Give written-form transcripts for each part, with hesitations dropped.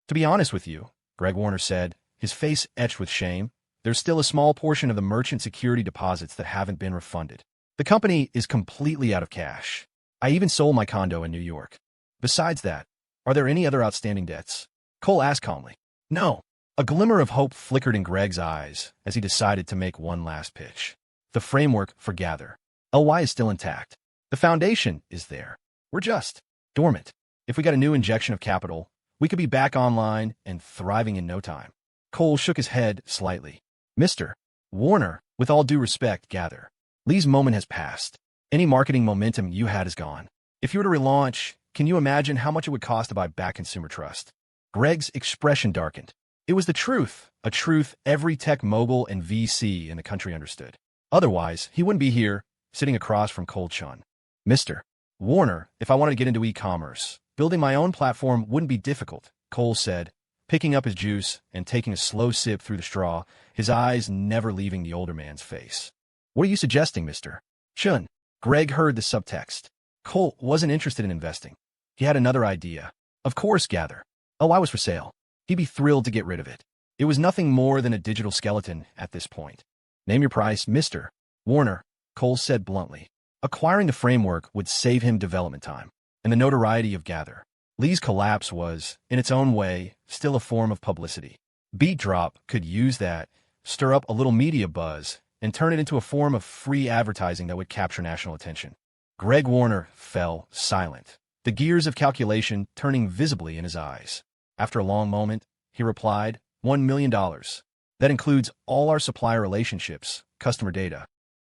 To be honest with you, Greg Warner said, his face etched with shame, there's still a small portion of the merchant security deposits that haven't been refunded. The company is completely out of cash. I even sold my condo in New York. Besides that, are there any other outstanding debts? Cole asked calmly. No. A glimmer of hope flickered in Greg's eyes as he decided to make one last pitch. The framework for Gather. LY is still intact. The foundation is there. We're just dormant. If we got a new injection of capital, we could be back online and thriving in no time. Cole shook his head slightly. Mr. Warner, with all due respect, Gather. Lee's moment has passed. Any marketing momentum you had is gone. If you were to relaunch, can you imagine how much it would cost to buy back consumer trust? Greg's expression darkened. It was the truth, a truth every tech mogul and VC in the country understood. Otherwise, he wouldn't be here, sitting across from Cole Chun. Mr. Warner, if I wanted to get into e-commerce, building my own platform wouldn't be difficult, Cole said, picking up his juice and taking a slow sip through the straw, his eyes never leaving the older man's face. What are you suggesting, Mr. Chun? Greg heard the subtext. Cole wasn't interested in investing. He had another idea. Of course, Gather. LY was for sale. He'd be thrilled to get rid of it. It was nothing more than a digital skeleton at this point. Name your price, Mr. Warner, Cole said bluntly. Acquiring the framework would save him development time and the notoriety of Gather. Lee's collapse was, in its own way, still a form of publicity. Beat Drop could use that, stir up a little media buzz, and turn it into a form of free advertising that would capture national attention. Greg Warner fell silent, the gears of calculation turning visibly in his eyes. After a long moment, he replied, $1 million. That includes all our supplier relationships, customer data.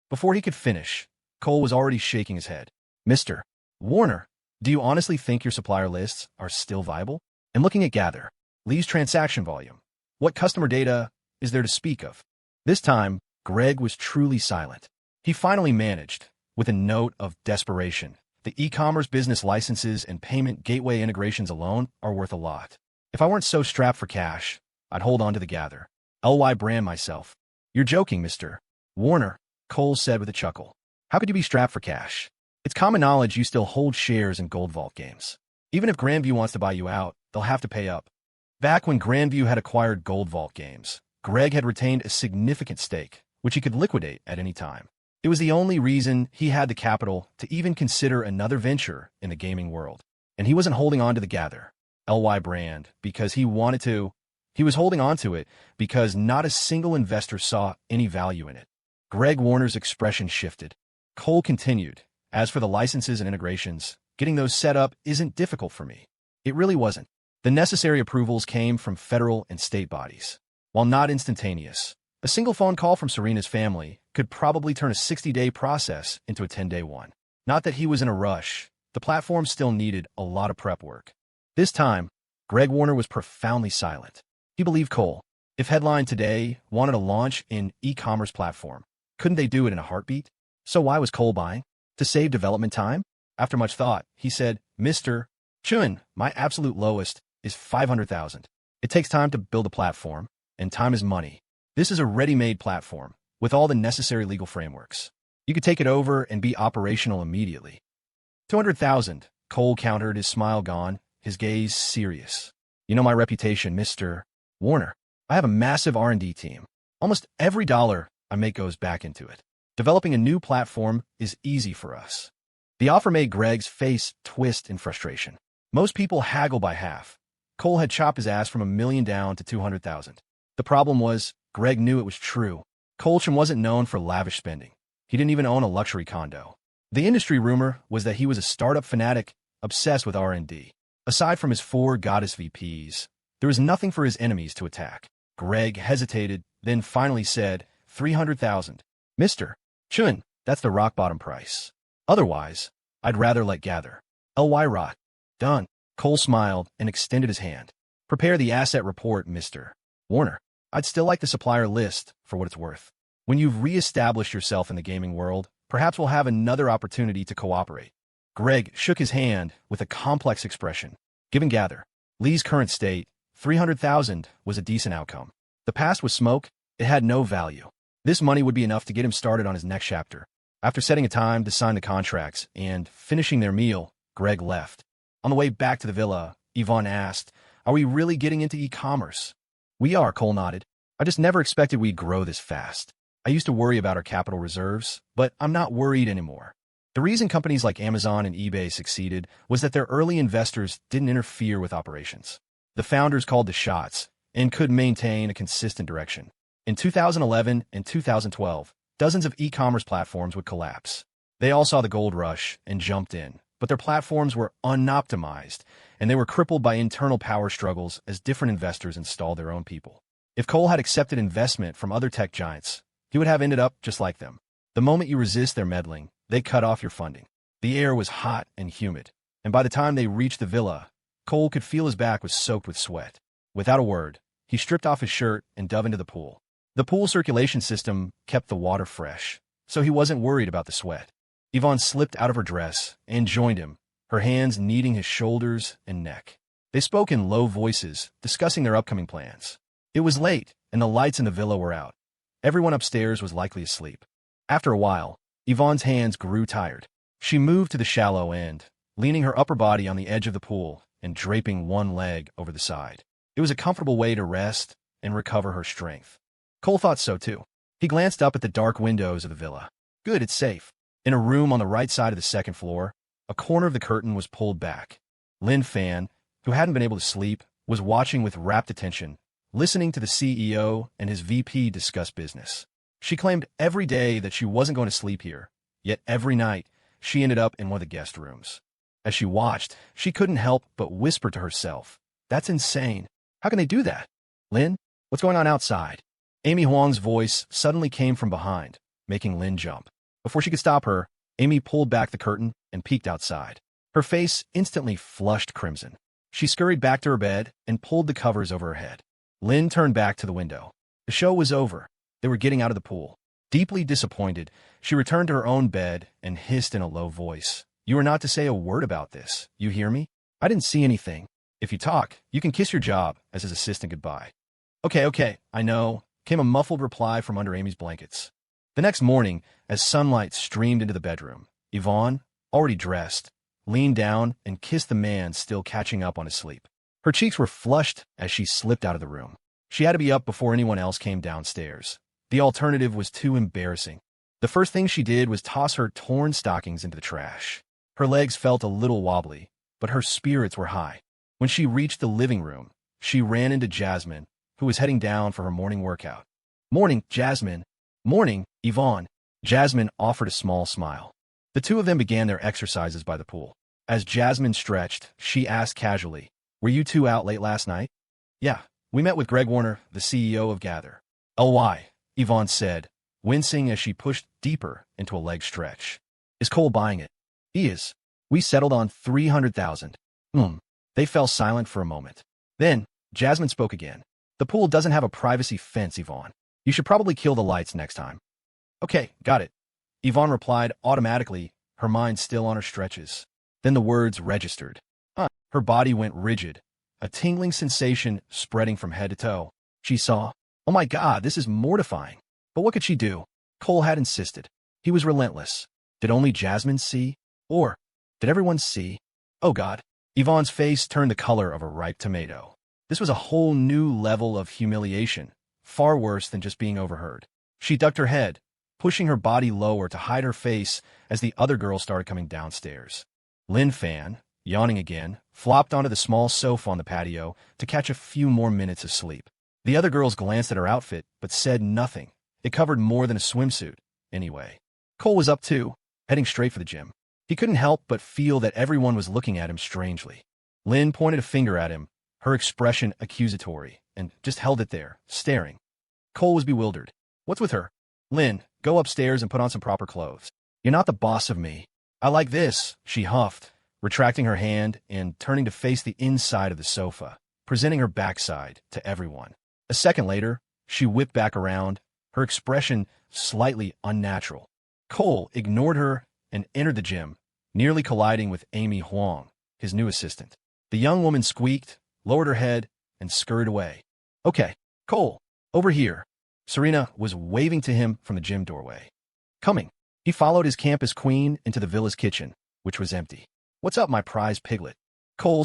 Before he could finish, Cole was already shaking his head. Mr. Warner, do you honestly think your supplier lists are still viable? And looking at Gather, Lee's transaction volume, what customer data is there to speak of? This time, Greg was truly silent. He finally managed, with a note of desperation, the e-commerce business licenses and payment gateway integrations alone are worth a lot. If I weren't so strapped for cash, I'd hold on to the Gather. LY brand myself. You're joking, Mr. Warner, Cole said with a chuckle. How could you be strapped for cash? It's common knowledge you still hold shares in Gold Vault Games. Even if Grandview wants to buy you out, they'll have to pay up. Back when Grandview had acquired Gold Vault Games, Greg had retained a significant stake, which he could liquidate at any time. It was the only reason he had the capital to even consider another venture in the gaming world. And he wasn't holding on to the Gather, LY brand, because he wanted to. He was holding on to it because not a single investor saw any value in it. Greg Warner's expression shifted. Cole continued, as for the licenses and integrations, getting those set up isn't difficult for me. It really wasn't. The necessary approvals came from federal and state bodies. While not instantaneous, a single phone call from Serena's family could probably turn a 60-day process into a 10-day one. Not that he was in a rush. The platform still needed a lot of prep work. This time, Greg Warner was profoundly silent. He believed Cole. If Headline today wanted to launch an e-commerce platform, couldn't they do it in a heartbeat? So why was Cole buying? To save development time? After much thought, he said, Mr. Chun, my absolute lowest is $500,000. It takes time to build a platform, and time is money. This is a ready-made platform with all the necessary legal frameworks. You could take it over and be operational immediately. $200,000, Cole countered, his smile gone, his gaze serious. You know my reputation, Mr. Warner. I have a massive R&D team. Almost every dollar I make goes back into it. Developing a new platform is easy for us. The offer made Greg's face twist in frustration. Most people haggle by half. Cole had chopped his ass from $1 million down to $200,000. The problem was, Greg knew it was true. Colchin wasn't known for lavish spending. He didn't even own a luxury condo. The industry rumor was that he was a startup fanatic obsessed with R&D. Aside from his 4 goddess VPs, there was nothing for his enemies to attack. Greg hesitated, then finally said, $300,000. Mr. Chun, that's the rock-bottom price. Otherwise, I'd rather let Gather. LY rot. Done. Cole smiled and extended his hand. Prepare the asset report, Mr. Warner. I'd still like the supplier list for what it's worth. When you've re-established yourself in the gaming world, perhaps we'll have another opportunity to cooperate. Greg shook his hand with a complex expression. Given Gather, Lee's current state, $300,000 was a decent outcome. The past was smoke. It had no value. This money would be enough to get him started on his next chapter. After setting a time to sign the contracts and finishing their meal, Greg left. On the way back to the villa, Yvonne asked, Are we really getting into e-commerce? We are, Cole nodded. I just never expected we'd grow this fast. I used to worry about our capital reserves, but I'm not worried anymore. The reason companies like Amazon and eBay succeeded was that their early investors didn't interfere with operations. The founders called the shots and could maintain a consistent direction. In 2011 and 2012, dozens of e-commerce platforms would collapse. They all saw the gold rush and jumped in, but their platforms were unoptimized, and they were crippled by internal power struggles as different investors installed their own people. If Cole had accepted investment from other tech giants, he would have ended up just like them. The moment you resist their meddling, they cut off your funding. The air was hot and humid, and by the time they reached the villa, Cole could feel his back was soaked with sweat. Without a word, he stripped off his shirt and dove into the pool. The pool circulation system kept the water fresh, so he wasn't worried about the sweat. Yvonne slipped out of her dress and joined him, her hands kneading his shoulders and neck. They spoke in low voices, discussing their upcoming plans. It was late, and the lights in the villa were out. Everyone upstairs was likely asleep. After a while, Yvonne's hands grew tired. She moved to the shallow end, leaning her upper body on the edge of the pool and draping one leg over the side. It was a comfortable way to rest and recover her strength. Cole thought so too. He glanced up at the dark windows of the villa. Good, it's safe. In a room on the right side of the second floor, a corner of the curtain was pulled back. Lynn Fan, who hadn't been able to sleep, was watching with rapt attention, listening to the CEO and his VP discuss business. She claimed every day that she wasn't going to sleep here, yet every night she ended up in one of the guest rooms. As she watched, she couldn't help but whisper to herself, "That's insane. How can they do that? Lynn, what's going on outside?" Amy Huang's voice suddenly came from behind, making Lynn jump. Before she could stop her, Amy pulled back the curtain and peeked outside. Her face instantly flushed crimson. She scurried back to her bed and pulled the covers over her head. Lynn turned back to the window. The show was over. They were getting out of the pool. Deeply disappointed, she returned to her own bed and hissed in a low voice, "You are not to say a word about this. You hear me? I didn't see anything. If you talk, you can kiss your job," as his assistant goodbye. Okay, I know," came a muffled reply from under Amy's blankets. The next morning, as sunlight streamed into the bedroom, Yvonne, already dressed, leaned down and kissed the man still catching up on his sleep. Her cheeks were flushed as she slipped out of the room. She had to be up before anyone else came downstairs. The alternative was too embarrassing. The first thing she did was toss her torn stockings into the trash. Her legs felt a little wobbly, but her spirits were high. When she reached the living room, she ran into Jasmine, who was heading down for her morning workout. "Morning, Jasmine." "Morning, Yvonne." Jasmine offered a small smile. The two of them began their exercises by the pool. As Jasmine stretched, she asked casually, "Were you two out late last night?" "Yeah, we met with Greg Warner, the CEO of Gather." "LY," Yvonne said, wincing as she pushed deeper into a leg stretch. "Is Cole buying it?" "He is. We settled on 300,000. They fell silent for a moment. Then, Jasmine spoke again. "The pool doesn't have a privacy fence, Yvonne. You should probably kill the lights next time." "Okay, got it," Yvonne replied automatically, her mind still on her stretches. Then the words registered. Her body went rigid, a tingling sensation spreading from head to toe. She saw, "Oh my God, this is mortifying." But what could she do? Cole had insisted. He was relentless. Did only Jasmine see? Or did everyone see? Oh God. Yvonne's face turned the color of a ripe tomato. This was a whole new level of humiliation, far worse than just being overheard. She ducked her head, pushing her body lower to hide her face as the other girls started coming downstairs. Lynn Fan, yawning again, flopped onto the small sofa on the patio to catch a few more minutes of sleep. The other girls glanced at her outfit, but said nothing. It covered more than a swimsuit, anyway. Cole was up too, heading straight for the gym. He couldn't help but feel that everyone was looking at him strangely. Lynn pointed a finger at him, her expression accusatory, and just held it there, staring. Cole was bewildered. "What's with her?" "Lynn, go upstairs and put on some proper clothes. You're not the boss of me." "I like this," she huffed, retracting her hand and turning to face the inside of the sofa, presenting her backside to everyone. A second later, she whipped back around, her expression slightly unnatural. Cole ignored her and entered the gym, nearly colliding with Amy Huang, his new assistant. The young woman squeaked, lowered her head, and scurried away. "Okay, Cole, over here." Serena was waving to him from the gym doorway. Coming, he followed his campus queen into the villa's kitchen, which was empty. "What's up, my prize piglet?"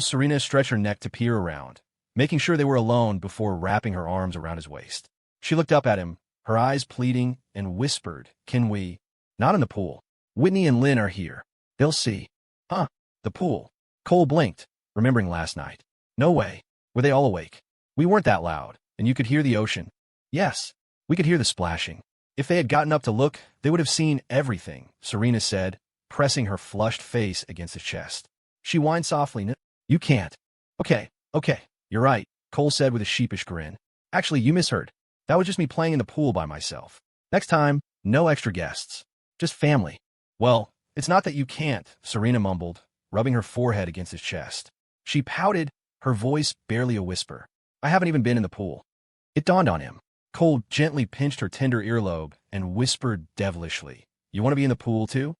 Serena stretched her neck to peer around, making sure they were alone before wrapping her arms around his waist. She looked up at him, her eyes pleading, and whispered, "Can we?" "Not in the pool. Whitney and Lynn are here. They'll see." "Huh? The pool?" Cole blinked, remembering last night. "No way. Were they all awake?" "We weren't that loud, and you could hear the ocean." "Yes. We could hear the splashing." "If they had gotten up to look, they would have seen everything," Serena said, pressing her flushed face against his chest. She whined softly, "No, you can't." Okay, you're right," Cole said with a sheepish grin. "Actually, you misheard. That was just me playing in the pool by myself. Next time, no extra guests. Just family." "Well, it's not that you can't," Serena mumbled, rubbing her forehead against his chest. She pouted, her voice barely a whisper. "I haven't even been in the pool." It dawned on him. Cole gently pinched her tender earlobe and whispered devilishly, "You want to be in the pool too?"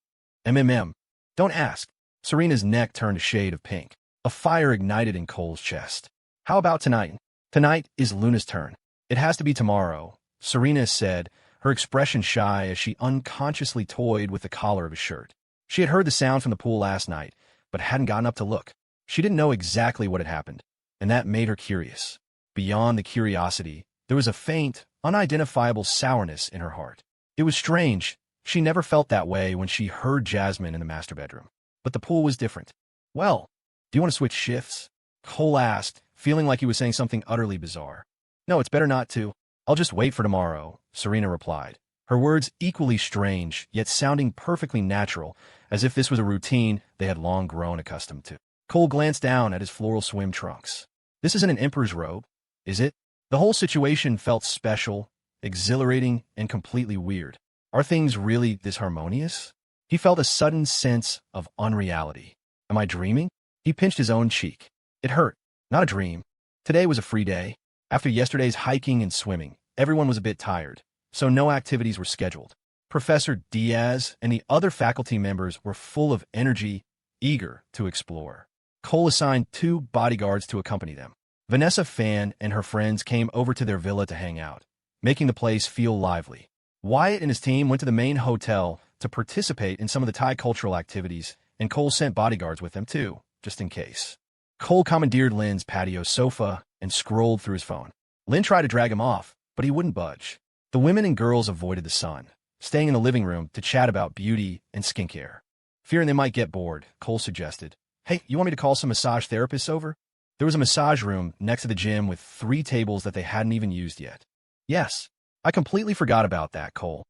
"MMM. Don't ask." Serena's neck turned a shade of pink. A fire ignited in Cole's chest. "How about tonight?" "Tonight is Luna's turn. It has to be tomorrow," Serena said, her expression shy as she unconsciously toyed with the collar of his shirt. She had heard the sound from the pool last night, but hadn't gotten up to look. She didn't know exactly what had happened, and that made her curious. Beyond the curiosity, there was a faint, unidentifiable sourness in her heart. It was strange. She never felt that way when she heard Jasmine in the master bedroom. But the pool was different. "Well, do you want to switch shifts?" Cole asked, feeling like he was saying something utterly bizarre. "No, it's better not to. I'll just wait for tomorrow," Serena replied, her words equally strange, yet sounding perfectly natural, as if this was a routine they had long grown accustomed to. Cole glanced down at his floral swim trunks. "This isn't an emperor's robe, is it?" The whole situation felt special, exhilarating, and completely weird. Are things really this harmonious? He felt a sudden sense of unreality. Am I dreaming? He pinched his own cheek. It hurt. Not a dream. Today was a free day. After yesterday's hiking and swimming, everyone was a bit tired, so no activities were scheduled. Professor Diaz and the other faculty members were full of energy, eager to explore. Cole assigned 2 bodyguards to accompany them. Vanessa Fan and her friends came over to their villa to hang out, making the place feel lively. Wyatt and his team went to the main hotel to participate in some of the Thai cultural activities, and Cole sent bodyguards with them too, just in case. Cole commandeered Lynn's patio sofa and scrolled through his phone. Lynn tried to drag him off, but he wouldn't budge. The women and girls avoided the sun, staying in the living room to chat about beauty and skincare. Fearing they might get bored, Cole suggested, "Hey, you want me to call some massage therapists over?" There was a massage room next to the gym with 3 tables that they hadn't even used yet. "Yes, I completely forgot about that, Cole."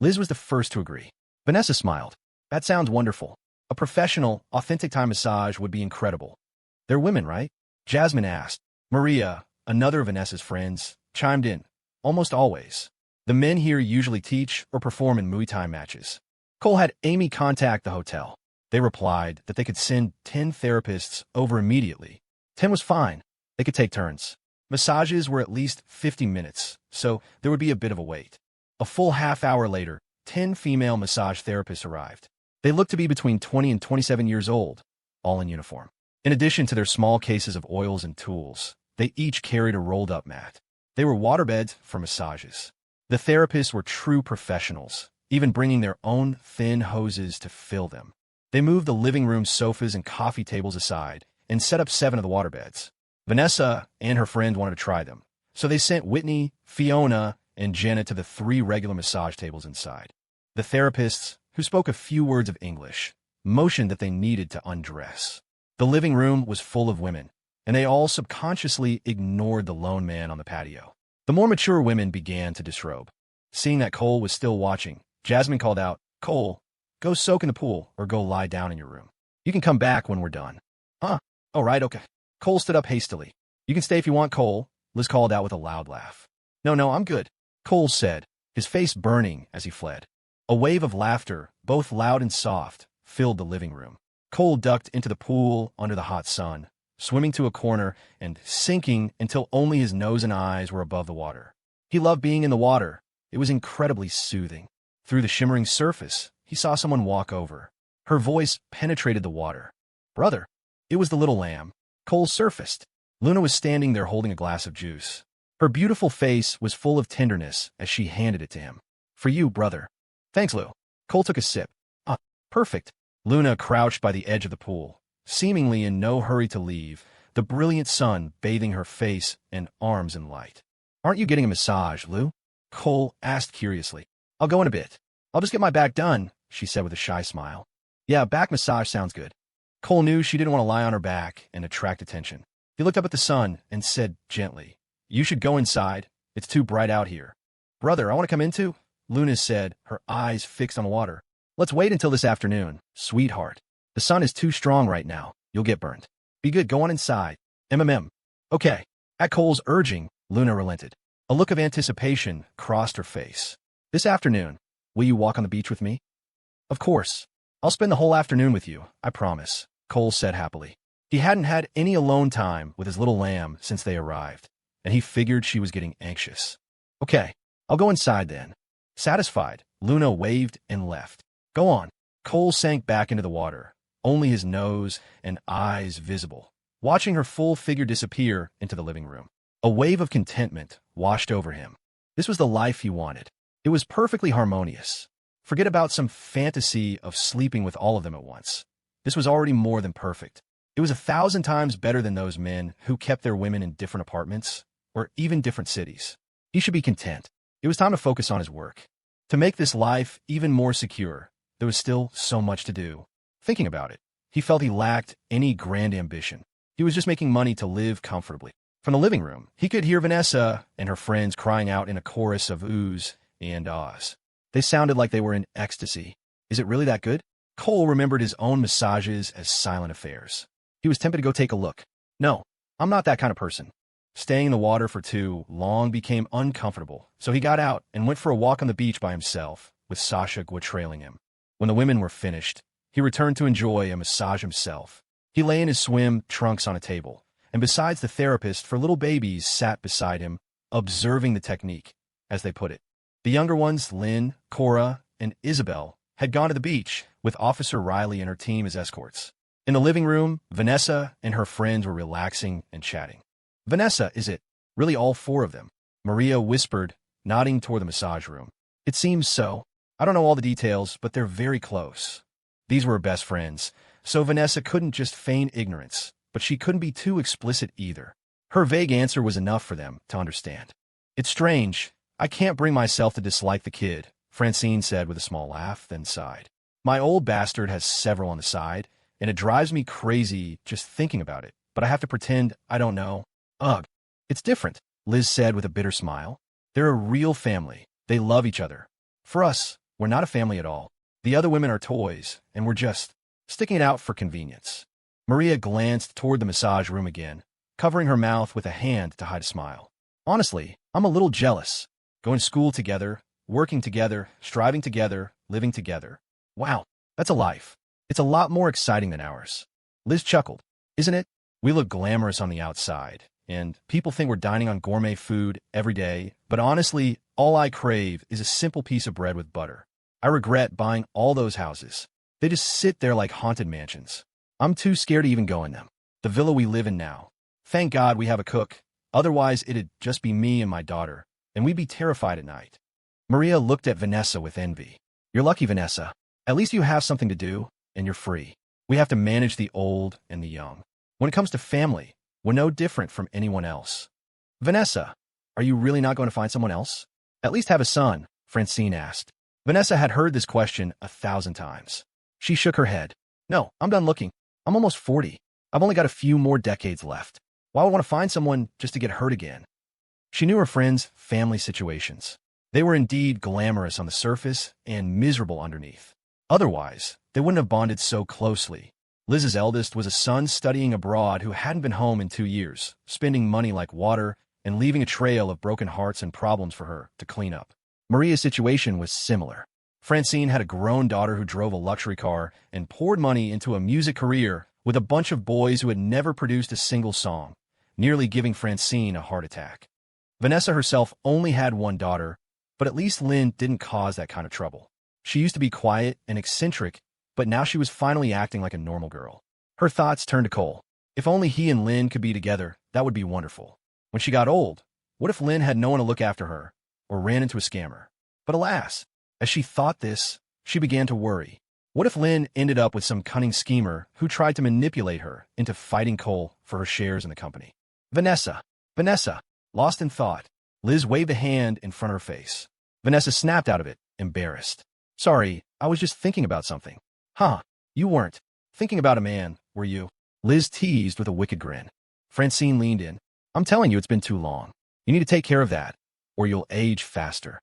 Liz was the first to agree. Vanessa smiled. "That sounds wonderful. A professional, authentic Thai massage would be incredible." "They're women, right?" Jasmine asked. Maria, another of Vanessa's friends, chimed in. "Almost always. The men here usually teach or perform in Muay Thai matches." Cole had Amy contact the hotel. They replied that they could send 10 therapists over immediately. 10 was fine. They could take turns. Massages were at least 50 minutes, so there would be a bit of a wait. A full half-hour later, 10 female massage therapists arrived. They looked to be between 20 and 27 years old, all in uniform. In addition to their small cases of oils and tools, they each carried a rolled-up mat. They were waterbeds for massages. The therapists were true professionals, even bringing their own thin hoses to fill them. They moved the living room sofas and coffee tables aside and set up 7 of the waterbeds. Vanessa and her friend wanted to try them, so they sent Whitney, Fiona, and Jenna to the 3 regular massage tables inside. The therapists, who spoke a few words of English, motioned that they needed to undress. The living room was full of women, and they all subconsciously ignored the lone man on the patio. The more mature women began to disrobe. Seeing that Cole was still watching, Jasmine called out, "Cole, go soak in the pool or go lie down in your room. You can come back when we're done." "Huh? Oh, right, okay." Cole stood up hastily. "You can stay if you want, Cole," Liz called out with a loud laugh. No, I'm good," Cole said, his face burning as he fled. A wave of laughter, both loud and soft, filled the living room. Cole ducked into the pool under the hot sun, swimming to a corner and sinking until only his nose and eyes were above the water. He loved being in the water. It was incredibly soothing. Through the shimmering surface, he saw someone walk over. Her voice penetrated the water. "Brother." It was the little lamb. Cole surfaced. Luna was standing there holding a glass of juice. Her beautiful face was full of tenderness as she handed it to him. "For you, brother." "Thanks, Lou." Cole took a sip. Perfect." Luna crouched by the edge of the pool, seemingly in no hurry to leave, the brilliant sun bathing her face and arms in light. "Aren't you getting a massage, Lou?" Cole asked curiously. "I'll go in a bit. I'll just get my back done," she said with a shy smile. "Yeah, back massage sounds good." Cole knew she didn't want to lie on her back and attract attention. He looked up at the sun and said gently, "You should go inside. It's too bright out here." "Brother, I want to come in too," Luna said, her eyes fixed on the water. "Let's wait until this afternoon, sweetheart. The sun is too strong right now. You'll get burned. Be good, go on inside. Okay." At Cole's urging, Luna relented. A look of anticipation crossed her face. "This afternoon, will you walk on the beach with me?" "Of course. I'll spend the whole afternoon with you, I promise," Cole said happily. He hadn't had any alone time with his little lamb since they arrived, and he figured she was getting anxious. "Okay, I'll go inside then." Satisfied, Luna waved and left. "Go on." Cole sank back into the water, only his nose and eyes visible, watching her full figure disappear into the living room. A wave of contentment washed over him. This was the life he wanted. It was perfectly harmonious. Forget about some fantasy of sleeping with all of them at once. This was already more than perfect. It was 1,000 times better than those men who kept their women in different apartments, or even different cities. He should be content. It was time to focus on his work. To make this life even more secure, there was still so much to do. Thinking about it, he felt he lacked any grand ambition. He was just making money to live comfortably. From the living room, he could hear Vanessa and her friends crying out in a chorus of oohs and ahs. They sounded like they were in ecstasy. Is it really that good? Cole remembered his own massages as silent affairs. He was tempted to go take a look. No, I'm not that kind of person. Staying in the water for too long became uncomfortable, so he got out and went for a walk on the beach by himself, with Sasha trailing him. When the women were finished, he returned to enjoy a massage himself. He lay in his swim trunks on a table, and besides the therapist for little babies sat beside him, observing the technique, as they put it. The younger ones, Lynn, Cora, and Isabel, had gone to the beach, with Officer Riley and her team as escorts. In the living room, Vanessa and her friends were relaxing and chatting. "Vanessa, is it? Really all four of them?" Maria whispered, nodding toward the massage room. "It seems so. I don't know all the details, but they're very close." These were her best friends, so Vanessa couldn't just feign ignorance, but she couldn't be too explicit either. Her vague answer was enough for them to understand. "It's strange. I can't bring myself to dislike the kid," Francine said with a small laugh, then sighed. "My old bastard has several on the side, and it drives me crazy just thinking about it, but I have to pretend I don't know. Ugh. It's different," Liz said with a bitter smile. "They're a real family. They love each other. For us, we're not a family at all. The other women are toys, and we're just sticking it out for convenience." Maria glanced toward the massage room again, covering her mouth with a hand to hide a smile. "Honestly, I'm a little jealous. Going to school together, working together, striving together, living together. Wow, that's a life. It's a lot more exciting than ours." Liz chuckled. "Isn't it? We look glamorous on the outside, and people think we're dining on gourmet food every day, but honestly, all I crave is a simple piece of bread with butter. I regret buying all those houses. They just sit there like haunted mansions. I'm too scared to even go in them. The villa we live in now. Thank God we have a cook. Otherwise, it'd just be me and my daughter, and we'd be terrified at night." Maria looked at Vanessa with envy. "You're lucky, Vanessa. At least you have something to do, and you're free. We have to manage the old and the young. When it comes to family, we're no different from anyone else." "Vanessa, are you really not going to find someone else? At least have a son?" Francine asked. Vanessa had heard this question 1,000 times. She shook her head. "No, I'm done looking. I'm almost 40. I've only got a few more decades left. Why would I want to find someone just to get hurt again?" She knew her friends' family situations. They were indeed glamorous on the surface and miserable underneath. Otherwise, they wouldn't have bonded so closely. Liz's eldest was a son studying abroad who hadn't been home in 2 years, spending money like water and leaving a trail of broken hearts and problems for her to clean up. Maria's situation was similar. Francine had a grown daughter who drove a luxury car and poured money into a music career with a bunch of boys who had never produced a single song, nearly giving Francine a heart attack. Vanessa herself only had one daughter, but at least Lynn didn't cause that kind of trouble. She used to be quiet and eccentric, but now she was finally acting like a normal girl. Her thoughts turned to Cole. If only he and Lynn could be together, that would be wonderful. When she got old, what if Lynn had no one to look after her, or ran into a scammer? But alas, as she thought this, she began to worry. What if Lynn ended up with some cunning schemer who tried to manipulate her into fighting Cole for her shares in the company? Vanessa! Vanessa! Lost in thought, Liz waved a hand in front of her face. Vanessa snapped out of it, embarrassed. Sorry, I was just thinking about something. Huh, you weren't thinking about a man, were you? Liz teased with a wicked grin. Francine leaned in. I'm telling you, it's been too long. You need to take care of that, or you'll age faster.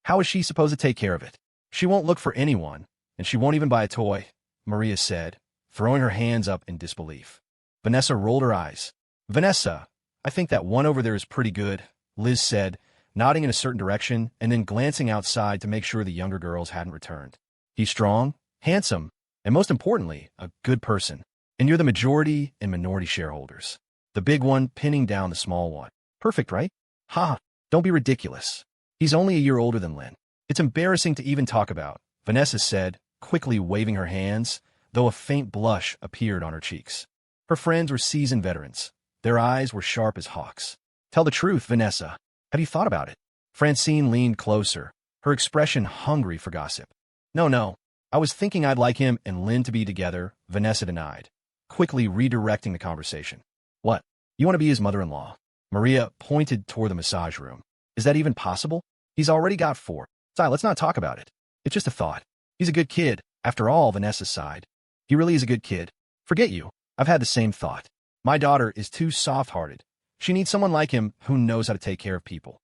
How is she supposed to take care of it? She won't look for anyone, and she won't even buy a toy, Maria said, throwing her hands up in disbelief. Vanessa rolled her eyes. Vanessa, I think that one over there is pretty good, Liz said, nodding in a certain direction and then glancing outside to make sure the younger girls hadn't returned. He's strong, handsome, and most importantly, a good person. And you're the majority and minority shareholders. The big one pinning down the small one. Perfect, right? Ha! Don't be ridiculous. He's only a year older than Lynn. It's embarrassing to even talk about, Vanessa said, quickly waving her hands, though a faint blush appeared on her cheeks. Her friends were seasoned veterans. Their eyes were sharp as hawks. Tell the truth, Vanessa. Have you thought about it? Francine leaned closer, her expression hungry for gossip. No. I was thinking I'd like him and Lynn to be together, Vanessa denied, quickly redirecting the conversation. What? You want to be his mother-in-law? Maria pointed toward the massage room. Is that even possible? He's already got 4. Let's not talk about it. It's just a thought. He's a good kid. After all, Vanessa sighed. He really is a good kid. Forget you. I've had the same thought. My daughter is too soft-hearted. She needs someone like him who knows how to take care of people.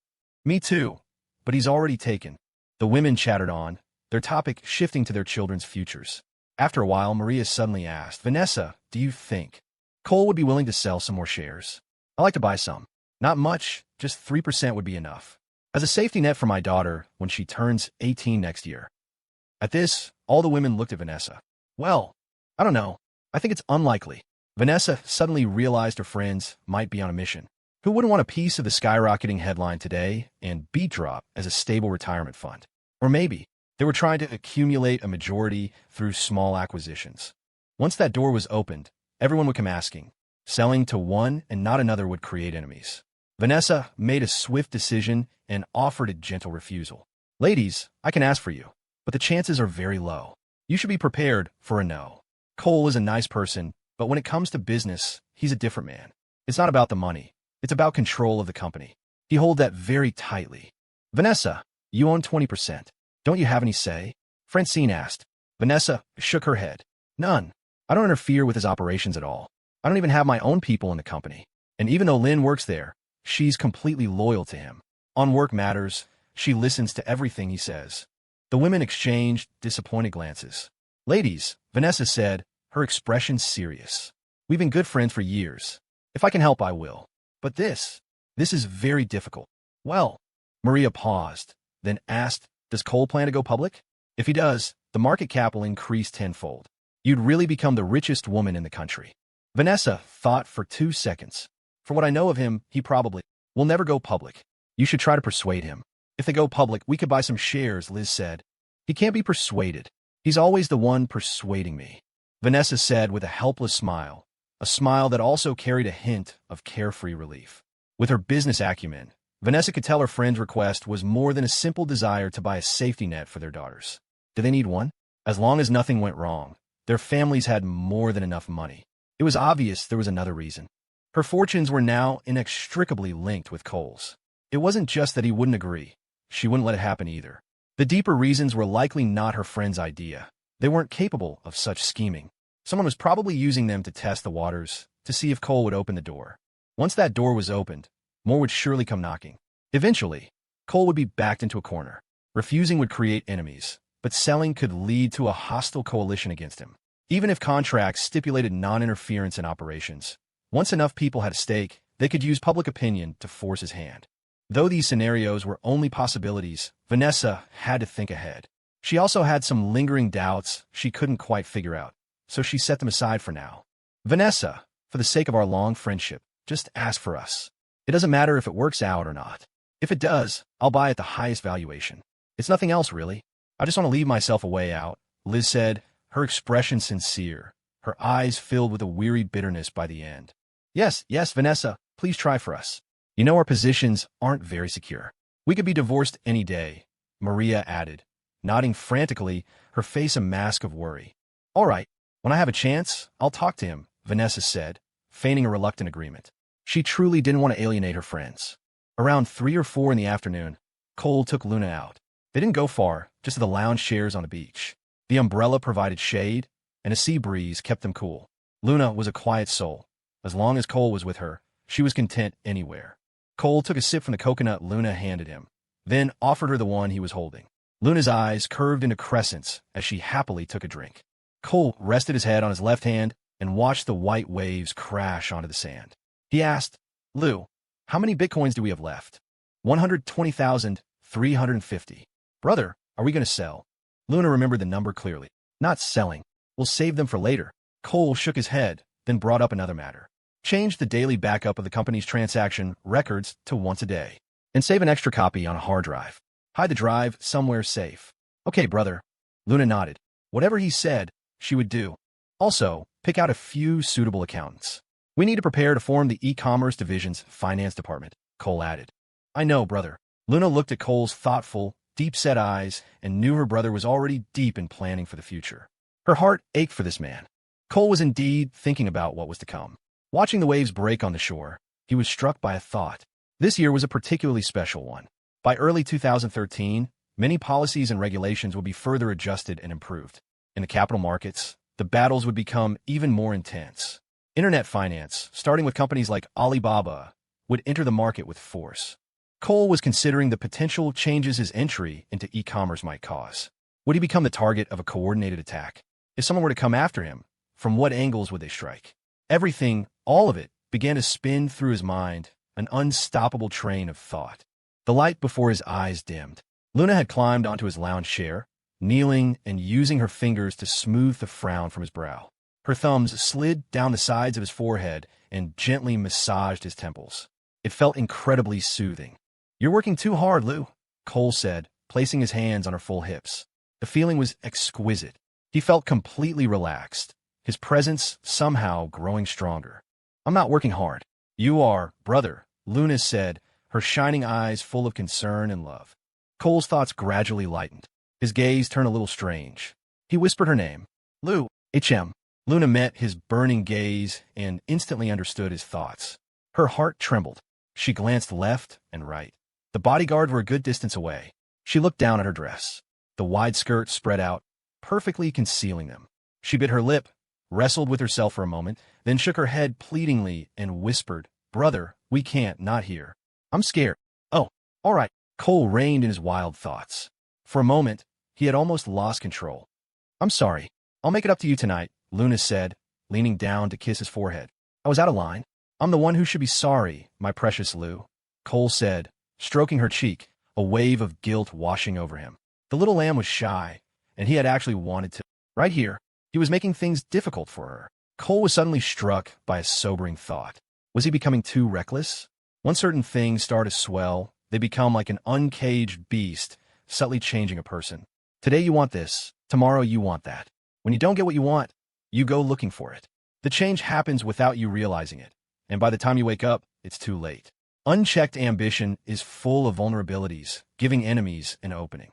Me too. But he's already taken. The women chattered on, their topic shifting to their children's futures. After a while, Maria suddenly asked, Vanessa, do you think Cole would be willing to sell some more shares? I'd like to buy some. Not much, just 3% would be enough. As a safety net for my daughter when she turns 18 next year. At this, all the women looked at Vanessa. Well, I don't know. I think it's unlikely. Vanessa suddenly realized her friends might be on a mission. Who wouldn't want a piece of the skyrocketing headline today and beat drop as a stable retirement fund? Or maybe they were trying to accumulate a majority through small acquisitions. Once that door was opened, everyone would come asking. Selling to one and not another would create enemies. Vanessa made a swift decision and offered a gentle refusal. Ladies, I can ask for you, but the chances are very low. You should be prepared for a no. Cole is a nice person, but when it comes to business, he's a different man. It's not about the money. It's about control of the company. He holds that very tightly. Vanessa, you own 20%. Don't you have any say? Francine asked. Vanessa shook her head. None. I don't interfere with his operations at all. I don't even have my own people in the company. And even though Lynn works there, she's completely loyal to him. On work matters, she listens to everything he says. The women exchanged disappointed glances. Ladies, Vanessa said, her expression serious. We've been good friends for years. If I can help, I will. But this is very difficult. Well, Maria paused, then asked, does Cole plan to go public? If he does, the market cap will increase tenfold. You'd really become the richest woman in the country. Vanessa thought for 2 seconds. For what I know of him, he probably will never go public. You should try to persuade him. If they go public, we could buy some shares, Liz said. He can't be persuaded. He's always the one persuading me, Vanessa said with a helpless smile, a smile that also carried a hint of carefree relief. With her business acumen, Vanessa could tell her friend's request was more than a simple desire to buy a safety net for their daughters. Do they need one? As long as nothing went wrong, their families had more than enough money. It was obvious there was another reason. Her fortunes were now inextricably linked with Cole's. It wasn't just that he wouldn't agree. She wouldn't let it happen either. The deeper reasons were likely not her friend's idea. They weren't capable of such scheming. Someone was probably using them to test the waters, to see if Cole would open the door. Once that door was opened, more would surely come knocking. Eventually, Cole would be backed into a corner. Refusing would create enemies, but selling could lead to a hostile coalition against him. Even if contracts stipulated non-interference in operations, once enough people had a stake, they could use public opinion to force his hand. Though these scenarios were only possibilities, Vanessa had to think ahead. She also had some lingering doubts she couldn't quite figure out, so she set them aside for now. Vanessa, for the sake of our long friendship, just ask for us. It doesn't matter if it works out or not. If it does, I'll buy at the highest valuation. It's nothing else, really. I just want to leave myself a way out, Liz said, her expression sincere, her eyes filled with a weary bitterness by the end. Yes, Vanessa, please try for us. You know our positions aren't very secure. We could be divorced any day, Maria added, nodding frantically, her face a mask of worry. All right, when I have a chance, I'll talk to him, Vanessa said, feigning a reluctant agreement. She truly didn't want to alienate her friends. Around 3 or 4 in the afternoon, Cole took Luna out. They didn't go far, just to the lounge chairs on the beach. The umbrella provided shade, and a sea breeze kept them cool. Luna was a quiet soul. As long as Cole was with her, she was content anywhere. Cole took a sip from the coconut Luna handed him, then offered her the one he was holding. Luna's eyes curved into crescents as she happily took a drink. Cole rested his head on his left hand and watched the white waves crash onto the sand. He asked, "Lou, how many bitcoins do we have left?" 120,350. Brother, are we going to sell? Luna remembered the number clearly. Not selling. We'll save them for later. Cole shook his head, then brought up another matter. Change the daily backup of the company's transaction records to once a day, and save an extra copy on a hard drive. Hide the drive somewhere safe. Okay, brother. Luna nodded. Whatever he said, she would do. Also, pick out a few suitable accountants. We need to prepare to form the e-commerce division's finance department, Cole added. I know, brother. Luna looked at Cole's thoughtful, deep-set eyes and knew her brother was already deep in planning for the future. Her heart ached for this man. Cole was indeed thinking about what was to come. Watching the waves break on the shore, he was struck by a thought. This year was a particularly special one. By early 2013, many policies and regulations would be further adjusted and improved. In the capital markets, the battles would become even more intense. Internet finance, starting with companies like Alibaba, would enter the market with force. Cole was considering the potential changes his entry into e-commerce might cause. Would he become the target of a coordinated attack? If someone were to come after him, from what angles would they strike? Everything, all of it, began to spin through his mind, an unstoppable train of thought. The light before his eyes dimmed. Luna had climbed onto his lounge chair, kneeling and using her fingers to smooth the frown from his brow. Her thumbs slid down the sides of his forehead and gently massaged his temples. It felt incredibly soothing. You're working too hard, Lou, Cole said, placing his hands on her full hips. The feeling was exquisite. He felt completely relaxed, his presence somehow growing stronger. I'm not working hard. You are, brother, Luna said, her shining eyes full of concern and love. Cole's thoughts gradually lightened. His gaze turned a little strange. He whispered her name. Lou, HM. Luna met his burning gaze and instantly understood his thoughts. Her heart trembled. She glanced left and right. The bodyguard were a good distance away. She looked down at her dress. The wide skirt spread out, perfectly concealing them. She bit her lip, wrestled with herself for a moment, then shook her head pleadingly and whispered, Brother, we can't, not here. I'm scared. Oh, all right. Cole reined in his wild thoughts. For a moment, he had almost lost control. I'm sorry. I'll make it up to you tonight, Luna said, leaning down to kiss his forehead. I was out of line. I'm the one who should be sorry, my precious Lou, Cole said, stroking her cheek, a wave of guilt washing over him. The little lamb was shy, and he had actually wanted to. Right here, he was making things difficult for her. Cole was suddenly struck by a sobering thought. Was he becoming too reckless? Once certain things start to swell, they become like an uncaged beast, subtly changing a person. Today you want this, tomorrow you want that. When you don't get what you want, you go looking for it. The change happens without you realizing it, and by the time you wake up, it's too late. Unchecked ambition is full of vulnerabilities, giving enemies an opening.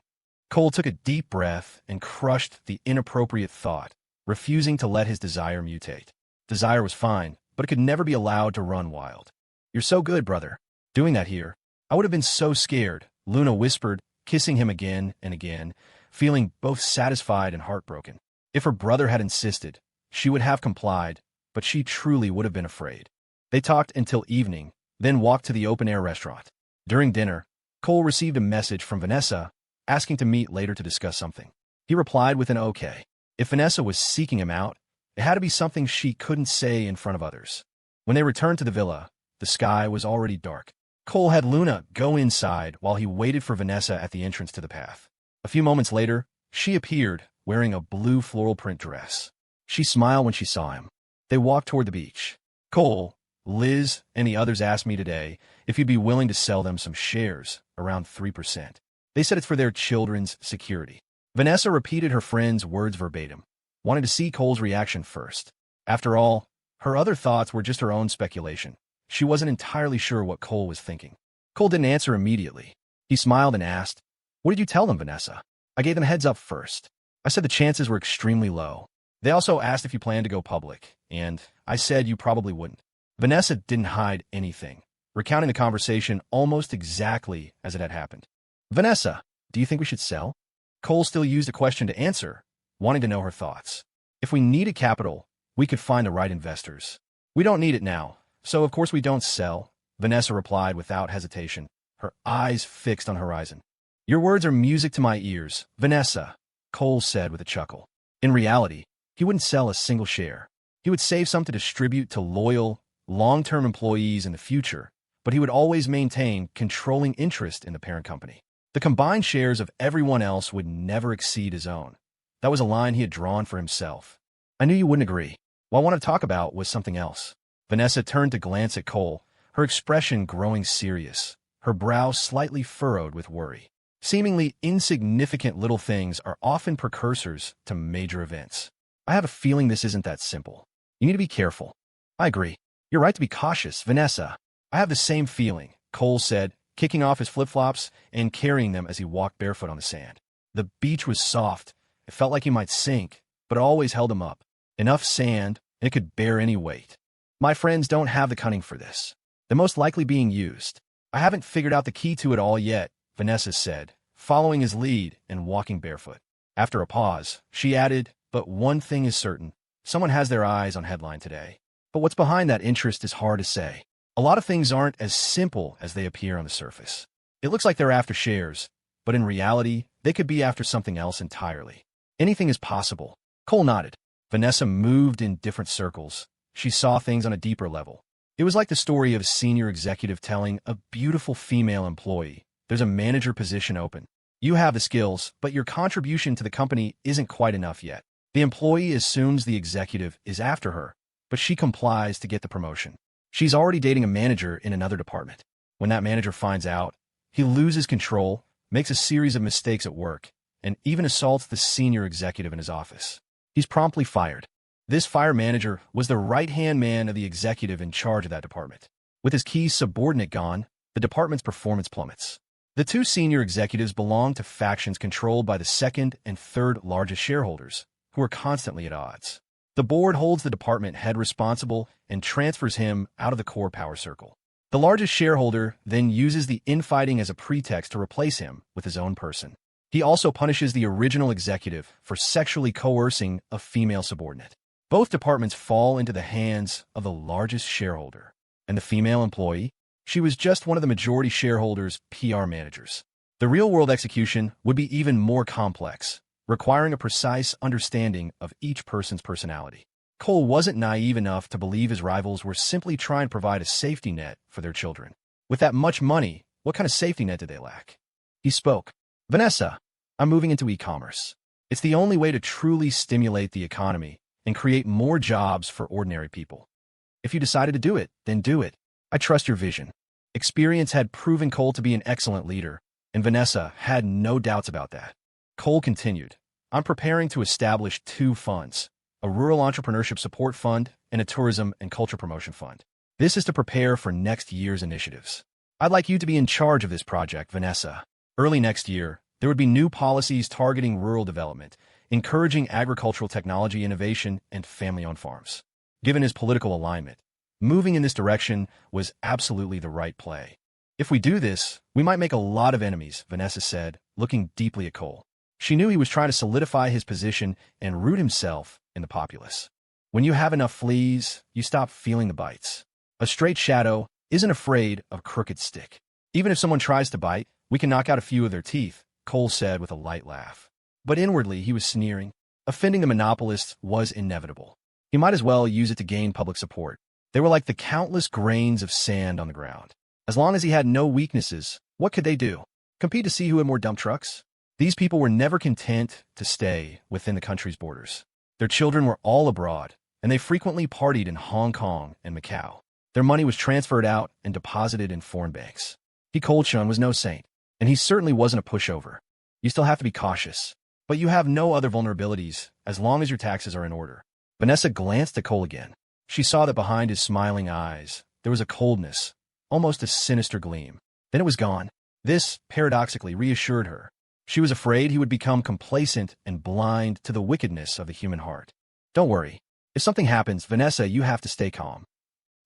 Cole took a deep breath and crushed the inappropriate thought, refusing to let his desire mutate. Desire was fine, but it could never be allowed to run wild. You're so good, brother. Doing that here. I would have been so scared, Luna whispered, kissing him again and again, feeling both satisfied and heartbroken. If her brother had insisted, she would have complied, but she truly would have been afraid. They talked until evening, then walked to the open-air restaurant. During dinner, Cole received a message from Vanessa, asking to meet later to discuss something. He replied with an okay. If Vanessa was seeking him out, it had to be something she couldn't say in front of others. When they returned to the villa, the sky was already dark. Cole had Luna go inside while he waited for Vanessa at the entrance to the path. A few moments later, she appeared, wearing a blue floral print dress. She smiled when she saw him. They walked toward the beach. Cole, Liz, and the others asked me today if you'd be willing to sell them some shares, around 3%. They said it's for their children's security. Vanessa repeated her friend's words verbatim, wanting to see Cole's reaction first. After all, her other thoughts were just her own speculation. She wasn't entirely sure what Cole was thinking. Cole didn't answer immediately. He smiled and asked, What did you tell them, Vanessa? I gave them a heads up first. I said the chances were extremely low. They also asked if you planned to go public, and I said you probably wouldn't. Vanessa didn't hide anything, recounting the conversation almost exactly as it had happened. Vanessa, do you think we should sell? Cole still used a question to answer, wanting to know her thoughts. If we needed capital, we could find the right investors. We don't need it now, so of course we don't sell, Vanessa replied without hesitation, her eyes fixed on the horizon. Your words are music to my ears, Vanessa, Cole said with a chuckle. In reality, he wouldn't sell a single share. He would save some to distribute to loyal, long-term employees in the future, but he would always maintain controlling interest in the parent company. The combined shares of everyone else would never exceed his own. That was a line he had drawn for himself. I knew you wouldn't agree. What I wanted to talk about was something else. Vanessa turned to glance at Cole, her expression growing serious, her brow slightly furrowed with worry. Seemingly insignificant little things are often precursors to major events. I have a feeling this isn't that simple. You need to be careful. I agree. You're right to be cautious, Vanessa. I have the same feeling, Cole said, kicking off his flip-flops and carrying them as he walked barefoot on the sand. The beach was soft. It felt like he might sink, but it always held him up. Enough sand, and it could bear any weight. My friends don't have the cunning for this. They're most likely being used. I haven't figured out the key to it all yet, Vanessa said, following his lead and walking barefoot. After a pause, she added, but one thing is certain. Someone has their eyes on headline today. But what's behind that interest is hard to say. A lot of things aren't as simple as they appear on the surface. It looks like they're after shares, but in reality, they could be after something else entirely. Anything is possible. Cole nodded. Vanessa moved in different circles. She saw things on a deeper level. It was like the story of a senior executive telling a beautiful female employee, there's a manager position open. You have the skills, but your contribution to the company isn't quite enough yet. The employee assumes the executive is after her, but she complies to get the promotion. She's already dating a manager in another department. When that manager finds out, he loses control, makes a series of mistakes at work, and even assaults the senior executive in his office. He's promptly fired. This fire manager was the right-hand man of the executive in charge of that department. With his key subordinate gone, the department's performance plummets. The two senior executives belong to factions controlled by the second and third largest shareholders, who are constantly at odds. The board holds the department head responsible and transfers him out of the core power circle. The largest shareholder then uses the infighting as a pretext to replace him with his own person. He also punishes the original executive for sexually coercing a female subordinate. Both departments fall into the hands of the largest shareholder. And the female employee? She was just one of the majority shareholders' PR managers. The real-world execution would be even more complex, requiring a precise understanding of each person's personality. Cole wasn't naive enough to believe his rivals were simply trying to provide a safety net for their children. With that much money, what kind of safety net did they lack? He spoke. Vanessa, I'm moving into e-commerce. It's the only way to truly stimulate the economy and create more jobs for ordinary people. If you decided to do it, then do it. I trust your vision. Experience had proven Cole to be an excellent leader, and Vanessa had no doubts about that. Cole continued, I'm preparing to establish two funds, a rural entrepreneurship support fund and a tourism and culture promotion fund. This is to prepare for next year's initiatives. I'd like you to be in charge of this project, Vanessa. Early next year, there would be new policies targeting rural development, encouraging agricultural technology innovation and family-owned farms. Given his political alignment, moving in this direction was absolutely the right play. If we do this, we might make a lot of enemies, Vanessa said, looking deeply at Cole. She knew he was trying to solidify his position and root himself in the populace. When you have enough fleas, you stop feeling the bites. A straight shadow isn't afraid of a crooked stick. Even if someone tries to bite, we can knock out a few of their teeth, Cole said with a light laugh. But inwardly, he was sneering. Offending the monopolists was inevitable. He might as well use it to gain public support. They were like the countless grains of sand on the ground. As long as he had no weaknesses, what could they do? Compete to see who had more dump trucks? These people were never content to stay within the country's borders. Their children were all abroad, and they frequently partied in Hong Kong and Macau. Their money was transferred out and deposited in foreign banks. He Cole Chun was no saint, and he certainly wasn't a pushover. You still have to be cautious, but you have no other vulnerabilities as long as your taxes are in order. Vanessa glanced at Cole again. She saw that behind his smiling eyes, there was a coldness, almost a sinister gleam. Then it was gone. This, paradoxically, reassured her. She was afraid he would become complacent and blind to the wickedness of the human heart. Don't worry. If something happens, Vanessa, you have to stay calm.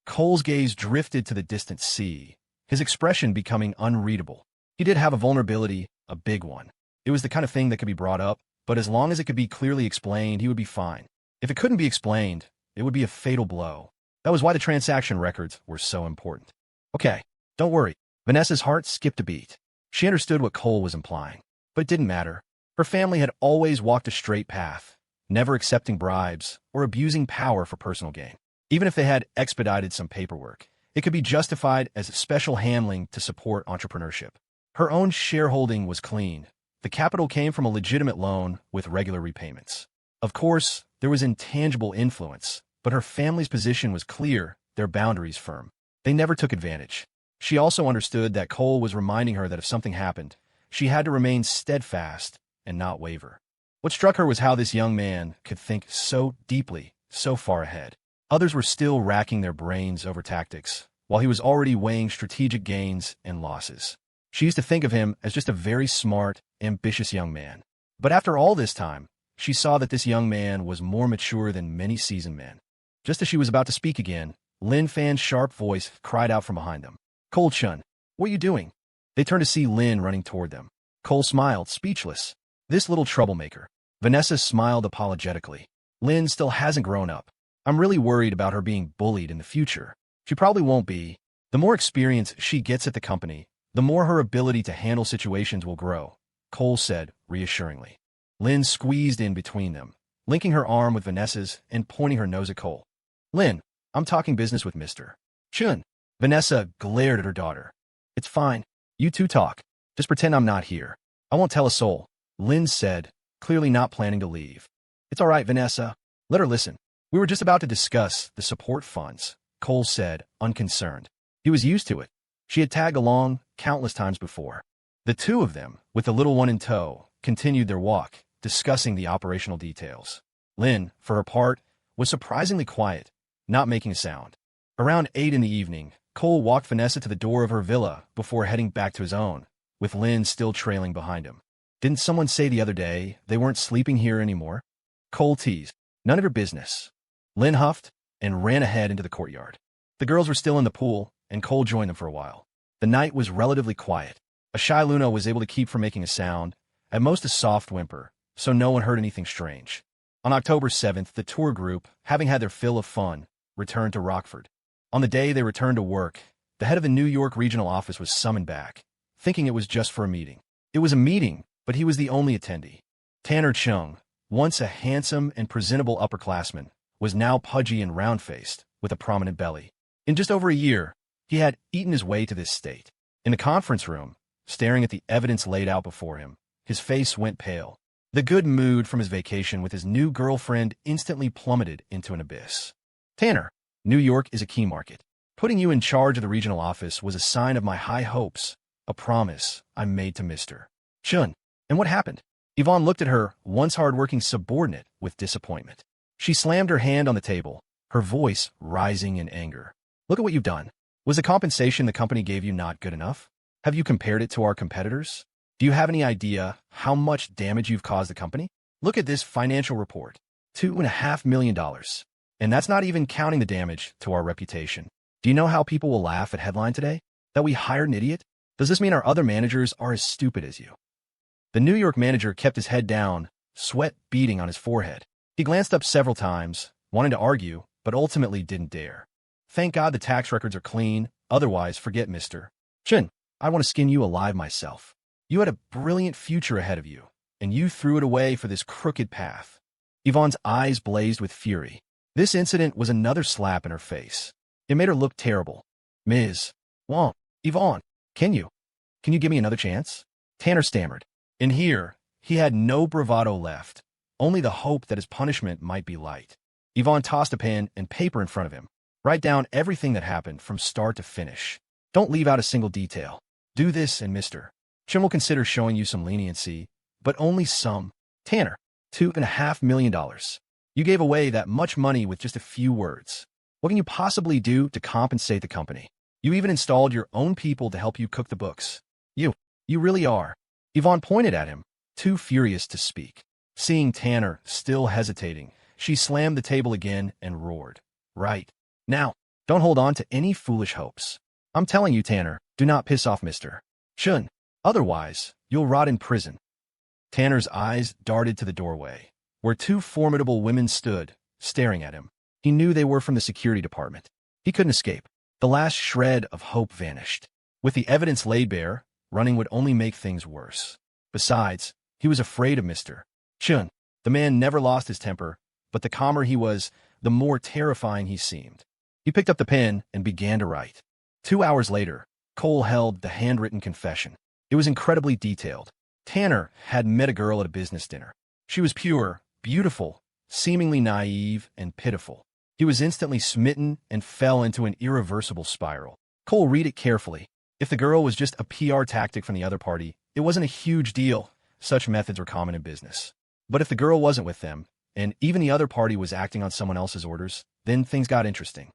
Cole's gaze drifted to the distant sea, his expression becoming unreadable. He did have a vulnerability, a big one. It was the kind of thing that could be brought up, but as long as it could be clearly explained, he would be fine. If it couldn't be explained, it would be a fatal blow. That was why the transaction records were so important. Okay, don't worry. Vanessa's heart skipped a beat. She understood what Cole was implying, but it didn't matter. Her family had always walked a straight path, never accepting bribes or abusing power for personal gain. Even if they had expedited some paperwork, it could be justified as special handling to support entrepreneurship. Her own shareholding was clean. The capital came from a legitimate loan with regular repayments. Of course, there was intangible influence, but her family's position was clear, their boundaries firm. They never took advantage. She also understood that Cole was reminding her that if something happened, she had to remain steadfast and not waver. What struck her was how this young man could think so deeply, so far ahead. Others were still racking their brains over tactics, while he was already weighing strategic gains and losses. She used to think of him as just a very smart, ambitious young man. But after all this time, she saw that this young man was more mature than many seasoned men. Just as she was about to speak again, Lin Fan's sharp voice cried out from behind them. Cole Chun, what are you doing? They turned to see Lin running toward them. Cole smiled, speechless. This little troublemaker. Vanessa smiled apologetically. Lin still hasn't grown up. I'm really worried about her being bullied in the future. She probably won't be. The more experience she gets at the company, the more her ability to handle situations will grow, Cole said reassuringly. Lin squeezed in between them, linking her arm with Vanessa's and pointing her nose at Cole. Lin, I'm talking business with Mr. Chun. Vanessa glared at her daughter. It's fine. You two talk. Just pretend I'm not here. I won't tell a soul, Lin said, clearly not planning to leave. It's all right, Vanessa. Let her listen. We were just about to discuss the support funds, Cole said, unconcerned. He was used to it. She had tagged along countless times before. The two of them, with the little one in tow, continued their walk, discussing the operational details. Lin, for her part, was surprisingly quiet, not making a sound. Around 8 in the evening, Cole walked Vanessa to the door of her villa before heading back to his own, with Lin still trailing behind him. Didn't someone say the other day they weren't sleeping here anymore? Cole teased. None of your business. Lin huffed and ran ahead into the courtyard. The girls were still in the pool, and Cole joined them for a while. The night was relatively quiet. A shy Luna was able to keep from making a sound, at most a soft whimper, so no one heard anything strange. On October 7th, the tour group, having had their fill of fun, returned to Rockford. On the day they returned to work, the head of the New York regional office was summoned back, thinking it was just for a meeting. It was a meeting, but he was the only attendee. Tanner Chung, once a handsome and presentable upperclassman, was now pudgy and round-faced, with a prominent belly. In just over a year, he had eaten his way to this state. In the conference room, staring at the evidence laid out before him, his face went pale. The good mood from his vacation with his new girlfriend instantly plummeted into an abyss. Tanner, New York is a key market. Putting you in charge of the regional office was a sign of my high hopes, a promise I made to Mr. Chun. And what happened? Yvonne looked at her once hard-working subordinate with disappointment. She slammed her hand on the table, her voice rising in anger. Look at what you've done. Was the compensation the company gave you not good enough? Have you compared it to our competitors? Do you have any idea how much damage you've caused the company? Look at this financial report. $2.5 million. And that's not even counting the damage to our reputation. Do you know how people will laugh at headline today? That we hired an idiot? Does this mean our other managers are as stupid as you? The New York manager kept his head down, sweat beading on his forehead. He glanced up several times, wanting to argue, but ultimately didn't dare. Thank God the tax records are clean, otherwise forget Mr. Chun. I want to skin you alive myself. You had a brilliant future ahead of you, and you threw it away for this crooked path. Yvonne's eyes blazed with fury. This incident was another slap in her face. It made her look terrible. Ms. Wong, Yvonne, can you give me another chance? Tanner stammered. In here, he had no bravado left, only the hope that his punishment might be light. Yvonne tossed a pen and paper in front of him. Write down everything that happened from start to finish. Don't leave out a single detail. Do this and Mr. Chun will consider showing you some leniency, but only some. Tanner, $2.5 million. You gave away that much money with just a few words. What can you possibly do to compensate the company? You even installed your own people to help you cook the books. You really are. Yvonne pointed at him, too furious to speak. Seeing Tanner still hesitating, She slammed the table again and roared. Right. Now, don't hold on to any foolish hopes. I'm telling you, Tanner, do not piss off Mr. Shun. Otherwise, you'll rot in prison. Tanner's eyes darted to the doorway, where two formidable women stood, staring at him. He knew they were from the security department. He couldn't escape. The last shred of hope vanished. With the evidence laid bare, running would only make things worse. Besides, he was afraid of Mr. Chun. The man never lost his temper, but the calmer he was, the more terrifying he seemed. He picked up the pen and began to write. 2 hours later, Cole held the handwritten confession. It was incredibly detailed. Tanner had met a girl at a business dinner. She was pure, beautiful, seemingly naive, and pitiful. He was instantly smitten and fell into an irreversible spiral. Cole read it carefully. If the girl was just a PR tactic from the other party, it wasn't a huge deal. Such methods were common in business. But if the girl wasn't with them, and even the other party was acting on someone else's orders, then things got interesting.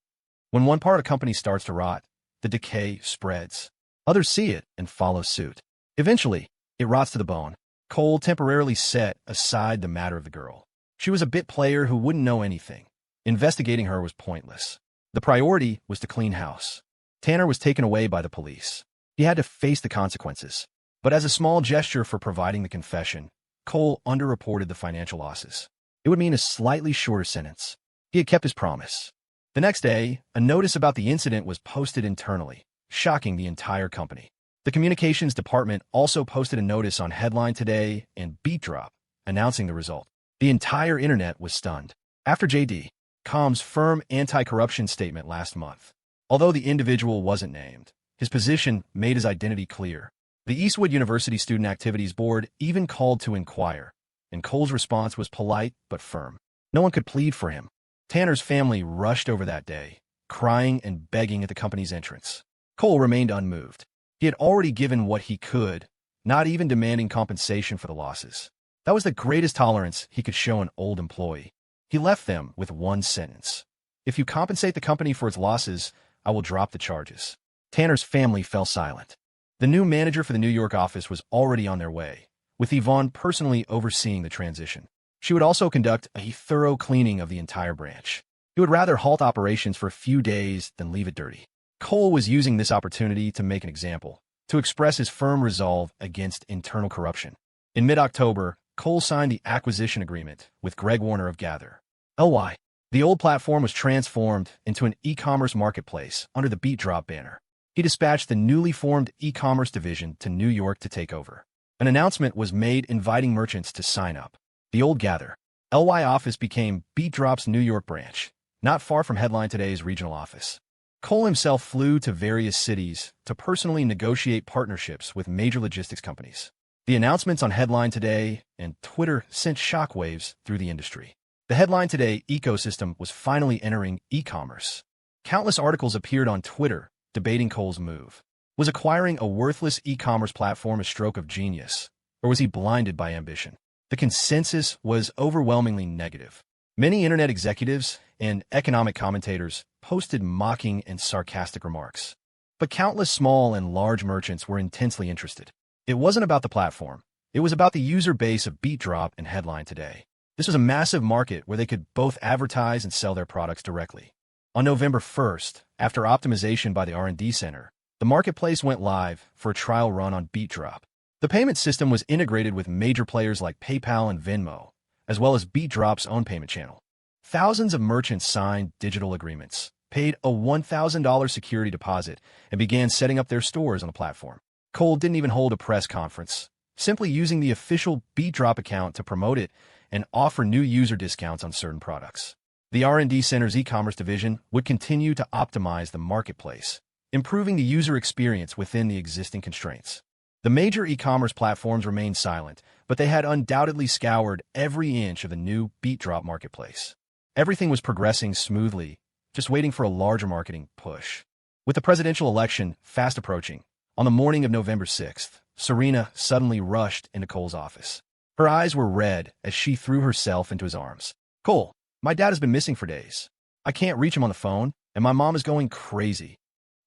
When one part of a company starts to rot, the decay spreads. Others see it and follow suit. Eventually, it rots to the bone. Cole temporarily set aside the matter of the girl. She was a bit player who wouldn't know anything. Investigating her was pointless. The priority was to clean house. Tanner was taken away by the police. He had to face the consequences. But as a small gesture for providing the confession, Cole underreported the financial losses. It would mean a slightly shorter sentence. He had kept his promise. The next day, a notice about the incident was posted internally, shocking the entire company. The communications department also posted a notice on Headline Today and Beat Drop, announcing the result. The entire internet was stunned. After J.D.com's firm anti-corruption statement last month, although the individual wasn't named, his position made his identity clear. The Eastwood University Student Activities Board even called to inquire, and Cole's response was polite but firm. No one could plead for him. Tanner's family rushed over that day, crying and begging at the company's entrance. Cole remained unmoved. He had already given what he could, not even demanding compensation for the losses. That was the greatest tolerance he could show an old employee. He left them with one sentence. If you compensate the company for its losses, I will drop the charges. Tanner's family fell silent. The new manager for the New York office was already on their way, with Yvonne personally overseeing the transition. She would also conduct a thorough cleaning of the entire branch. He would rather halt operations for a few days than leave it dirty. Cole was using this opportunity to make an example, to express his firm resolve against internal corruption. In mid-October, Cole signed the acquisition agreement with Greg Warner of Gather. LY. The old platform was transformed into an e-commerce marketplace under the Beat Drop banner. He dispatched the newly formed e-commerce division to New York to take over. An announcement was made inviting merchants to sign up. The old Gather LY office became Beat Drop's New York branch, not far from Headline Today's regional office. Cole himself flew to various cities to personally negotiate partnerships with major logistics companies. The announcements on Headline Today and Twitter sent shockwaves through the industry. The Headline Today ecosystem was finally entering e-commerce. Countless articles appeared on Twitter debating Cole's move. Was acquiring a worthless e-commerce platform a stroke of genius, or was he blinded by ambition? The consensus was overwhelmingly negative. Many internet executives and economic commentators posted mocking and sarcastic remarks. But countless small and large merchants were intensely interested. It wasn't about the platform. It was about the user base of Beat Drop and Headline Today. This was a massive market where they could both advertise and sell their products directly. On November 1st, after optimization by the R&D Center, the marketplace went live for a trial run on Beat Drop. The payment system was integrated with major players like PayPal and Venmo, as well as Beat Drop's own payment channel. Thousands of merchants signed digital agreements, paid a $1,000 security deposit, and began setting up their stores on the platform. Cole didn't even hold a press conference, simply using the official Beat Drop account to promote it and offer new user discounts on certain products. The R&D Center's e-commerce division would continue to optimize the marketplace, improving the user experience within the existing constraints. The major e-commerce platforms remained silent, but they had undoubtedly scoured every inch of the new Beat Drop marketplace. Everything was progressing smoothly, just waiting for a larger marketing push. With the presidential election fast approaching, on the morning of November 6th, Serena suddenly rushed into Cole's office. Her eyes were red as she threw herself into his arms. "Cole, my dad has been missing for days. I can't reach him on the phone, and my mom is going crazy."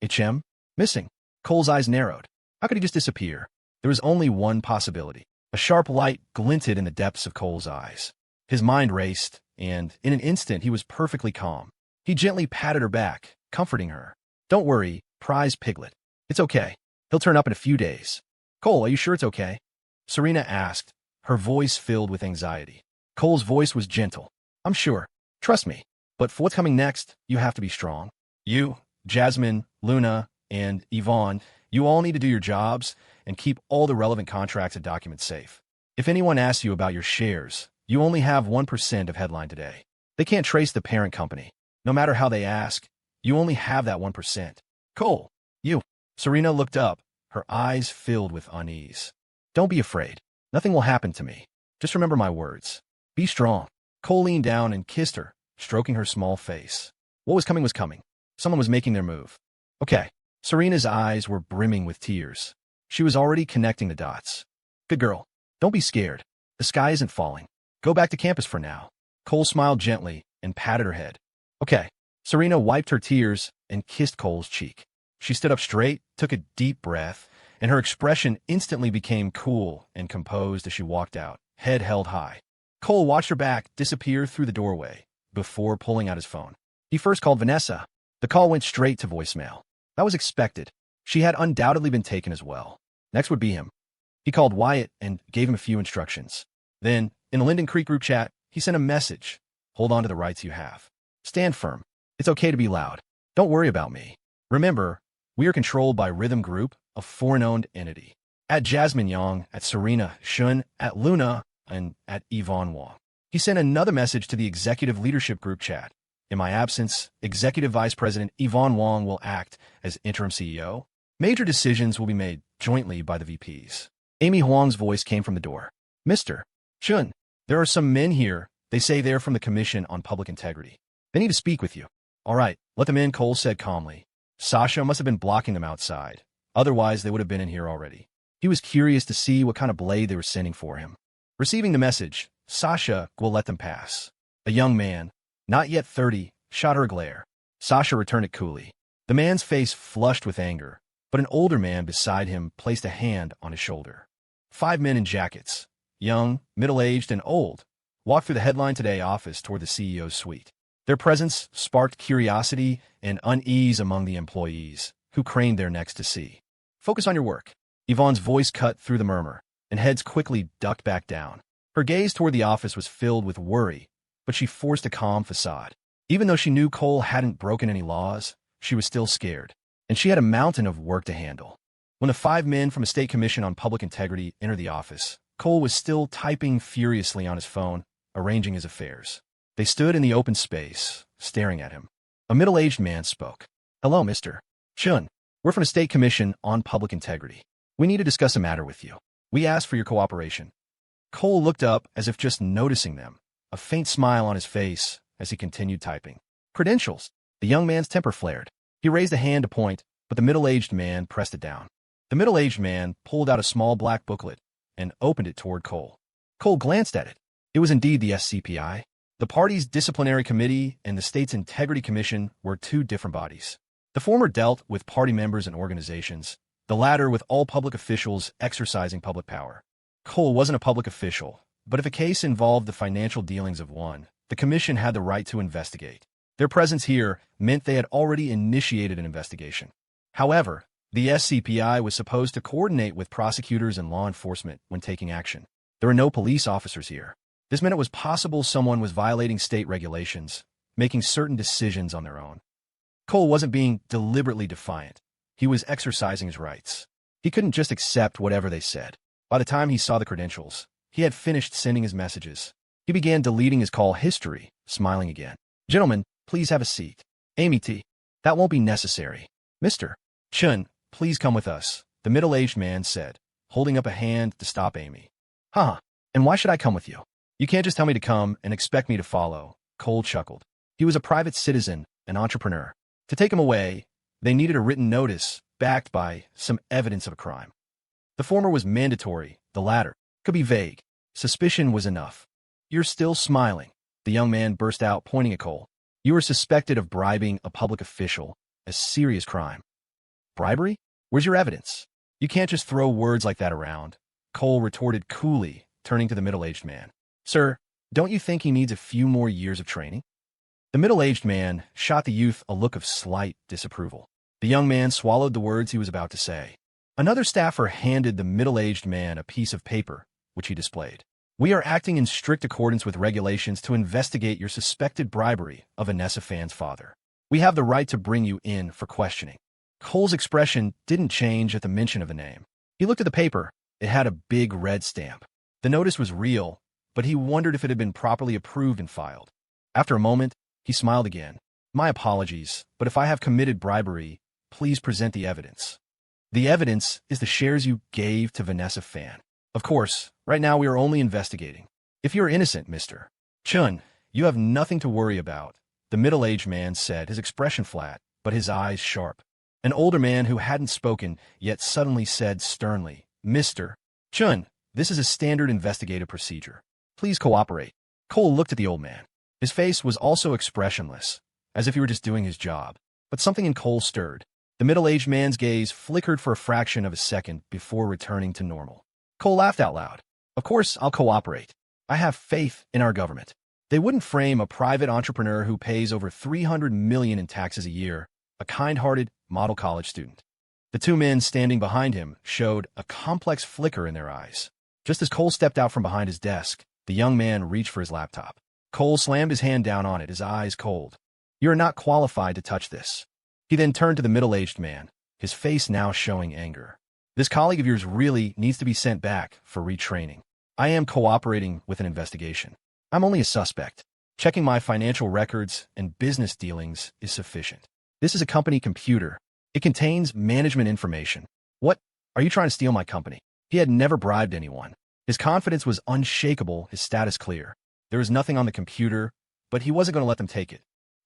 "HM? Missing?" Cole's eyes narrowed. How could he just disappear? There was only one possibility. A sharp light glinted in the depths of Cole's eyes. His mind raced, and in an instant he was perfectly calm. He gently patted her back, comforting her. Don't worry, prize piglet. It's okay. He'll turn up in a few days. Cole, are you sure it's okay? Serena asked, her voice filled with anxiety. Cole's voice was gentle. I'm sure. Trust me. But for what's coming next, you have to be strong. You, Jasmine, Luna, and Yvonne, you all need to do your jobs and keep all the relevant contracts and documents safe. If anyone asks you about your shares, you only have 1% of headline today. They can't trace the parent company. No matter how they ask, you only have that 1%. Cole, you. Serena looked up, her eyes filled with unease. Don't be afraid. Nothing will happen to me. Just remember my words. Be strong. Cole leaned down and kissed her, stroking her small face. What was coming was coming. Someone was making their move. Okay. Serena's eyes were brimming with tears. She was already connecting the dots. Good girl. Don't be scared. The sky isn't falling. Go back to campus for now. Cole smiled gently and patted her head. Okay. Serena wiped her tears and kissed Cole's cheek. She stood up straight, took a deep breath, and her expression instantly became cool and composed as she walked out, head held high. Cole watched her back disappear through the doorway before pulling out his phone. He first called Vanessa. The call went straight to voicemail. That was expected. She had undoubtedly been taken as well. Next would be him. He called Wyatt and gave him a few instructions. Then, in the Linden Creek group chat, he sent a message. Hold on to the rights you have. Stand firm. It's okay to be loud. Don't worry about me. Remember, we are controlled by Rhythm Group, a foreign-owned entity. At Jasmine Yang, at Serena Shun, at Luna, and at Yvonne Wong. He sent another message to the Executive Leadership Group chat. In my absence, Executive Vice President Yvonne Wong will act as interim CEO. Major decisions will be made jointly by the VPs. Amy Huang's voice came from the door. Mr. Shun, there are some men here. They say they're from the Commission on Public Integrity. They need to speak with you. All right, let them in, Cole said calmly. Sasha must have been blocking them outside. Otherwise, they would have been in here already. He was curious to see what kind of blade they were sending for him. Receiving the message, Sasha will let them pass. A young man, not yet 30, shot her a glare. Sasha returned it coolly. The man's face flushed with anger, but an older man beside him placed a hand on his shoulder. 5 men in jackets, young, middle-aged, and old, walked through the Headline Today office toward the CEO's suite. Their presence sparked curiosity and unease among the employees, who craned their necks to see. Focus on your work. Yvonne's voice cut through the murmur, and heads quickly ducked back down. Her gaze toward the office was filled with worry, but she forced a calm facade. Even though she knew Cole hadn't broken any laws, she was still scared, and she had a mountain of work to handle. When the 5 men from a state commission on public integrity entered the office, Cole was still typing furiously on his phone, arranging his affairs. They stood in the open space, staring at him. A middle-aged man spoke. Hello, Mr. Shun. We're from the State Commission on Public Integrity. We need to discuss a matter with you. We ask for your cooperation. Cole looked up as if just noticing them, a faint smile on his face as he continued typing. Credentials. The young man's temper flared. He raised a hand to point, but the middle-aged man pressed it down. The middle-aged man pulled out a small black booklet and opened it toward Cole. Cole glanced at it. It was indeed the SCPI. The party's disciplinary committee and the state's integrity commission were 2 different bodies. The former dealt with party members and organizations, the latter with all public officials exercising public power. Cole wasn't a public official, but if a case involved the financial dealings of one, the commission had the right to investigate. Their presence here meant they had already initiated an investigation. However, the SCPI was supposed to coordinate with prosecutors and law enforcement when taking action. There were no police officers here. This meant it was possible someone was violating state regulations, making certain decisions on their own. Cole wasn't being deliberately defiant. He was exercising his rights. He couldn't just accept whatever they said. By the time he saw the credentials, he had finished sending his messages. He began deleting his call history, smiling again. Gentlemen, please have a seat. Amy T. That won't be necessary. Mr. Chun, please come with us, the middle-aged man said, holding up a hand to stop Amy. Huh, and why should I come with you? You can't just tell me to come and expect me to follow, Cole chuckled. He was a private citizen, an entrepreneur. To take him away, they needed a written notice backed by some evidence of a crime. The former was mandatory, the latter could be vague. Suspicion was enough. You're still smiling, the young man burst out, pointing at Cole. You are suspected of bribing a public official, a serious crime. Bribery? Where's your evidence? You can't just throw words like that around, Cole retorted coolly, turning to the middle-aged man. Sir, Don't you think he needs a few more years of training? The middle-aged man shot the youth a look of slight disapproval. The young man swallowed the words he was about to say. Another staffer handed the middle-aged man a piece of paper, which he displayed. We are acting in strict accordance with regulations to investigate your suspected bribery of Vanessa Fan's father. We have the right to bring you in for questioning. Cole's expression didn't change at the mention of the name. He looked at the paper. It had a big red stamp. The notice was real, but he wondered if it had been properly approved and filed. After a moment, he smiled again. My apologies, but if I have committed bribery, please present the evidence. The evidence is the shares you gave to Vanessa Fan. Of course, right now we are only investigating. If you are innocent, Mr. Chun, you have nothing to worry about, the middle-aged man said, his expression flat, but his eyes sharp. An older man who hadn't spoken yet suddenly said sternly, Mr. Chun, this is a standard investigative procedure. Please cooperate. Cole looked at the old man. His face was also expressionless, as if he were just doing his job. But something in Cole stirred. The middle-aged man's gaze flickered for a fraction of a second before returning to normal. Cole laughed out loud. Of course, I'll cooperate. I have faith in our government. They wouldn't frame a private entrepreneur who pays over $300 million in taxes a year, a kind-hearted model college student. The two men standing behind him showed a complex flicker in their eyes. Just as Cole stepped out from behind his desk, the young man reached for his laptop. Cole slammed his hand down on it, his eyes cold. You are not qualified to touch this. He then turned to the middle-aged man, his face now showing anger. This colleague of yours really needs to be sent back for retraining. I am cooperating with an investigation. I'm only a suspect. Checking my financial records and business dealings is sufficient. This is a company computer. It contains management information. What? Are you trying to steal my company? He had never bribed anyone. His confidence was unshakable, his status clear. There was nothing on the computer, but he wasn't going to let them take it.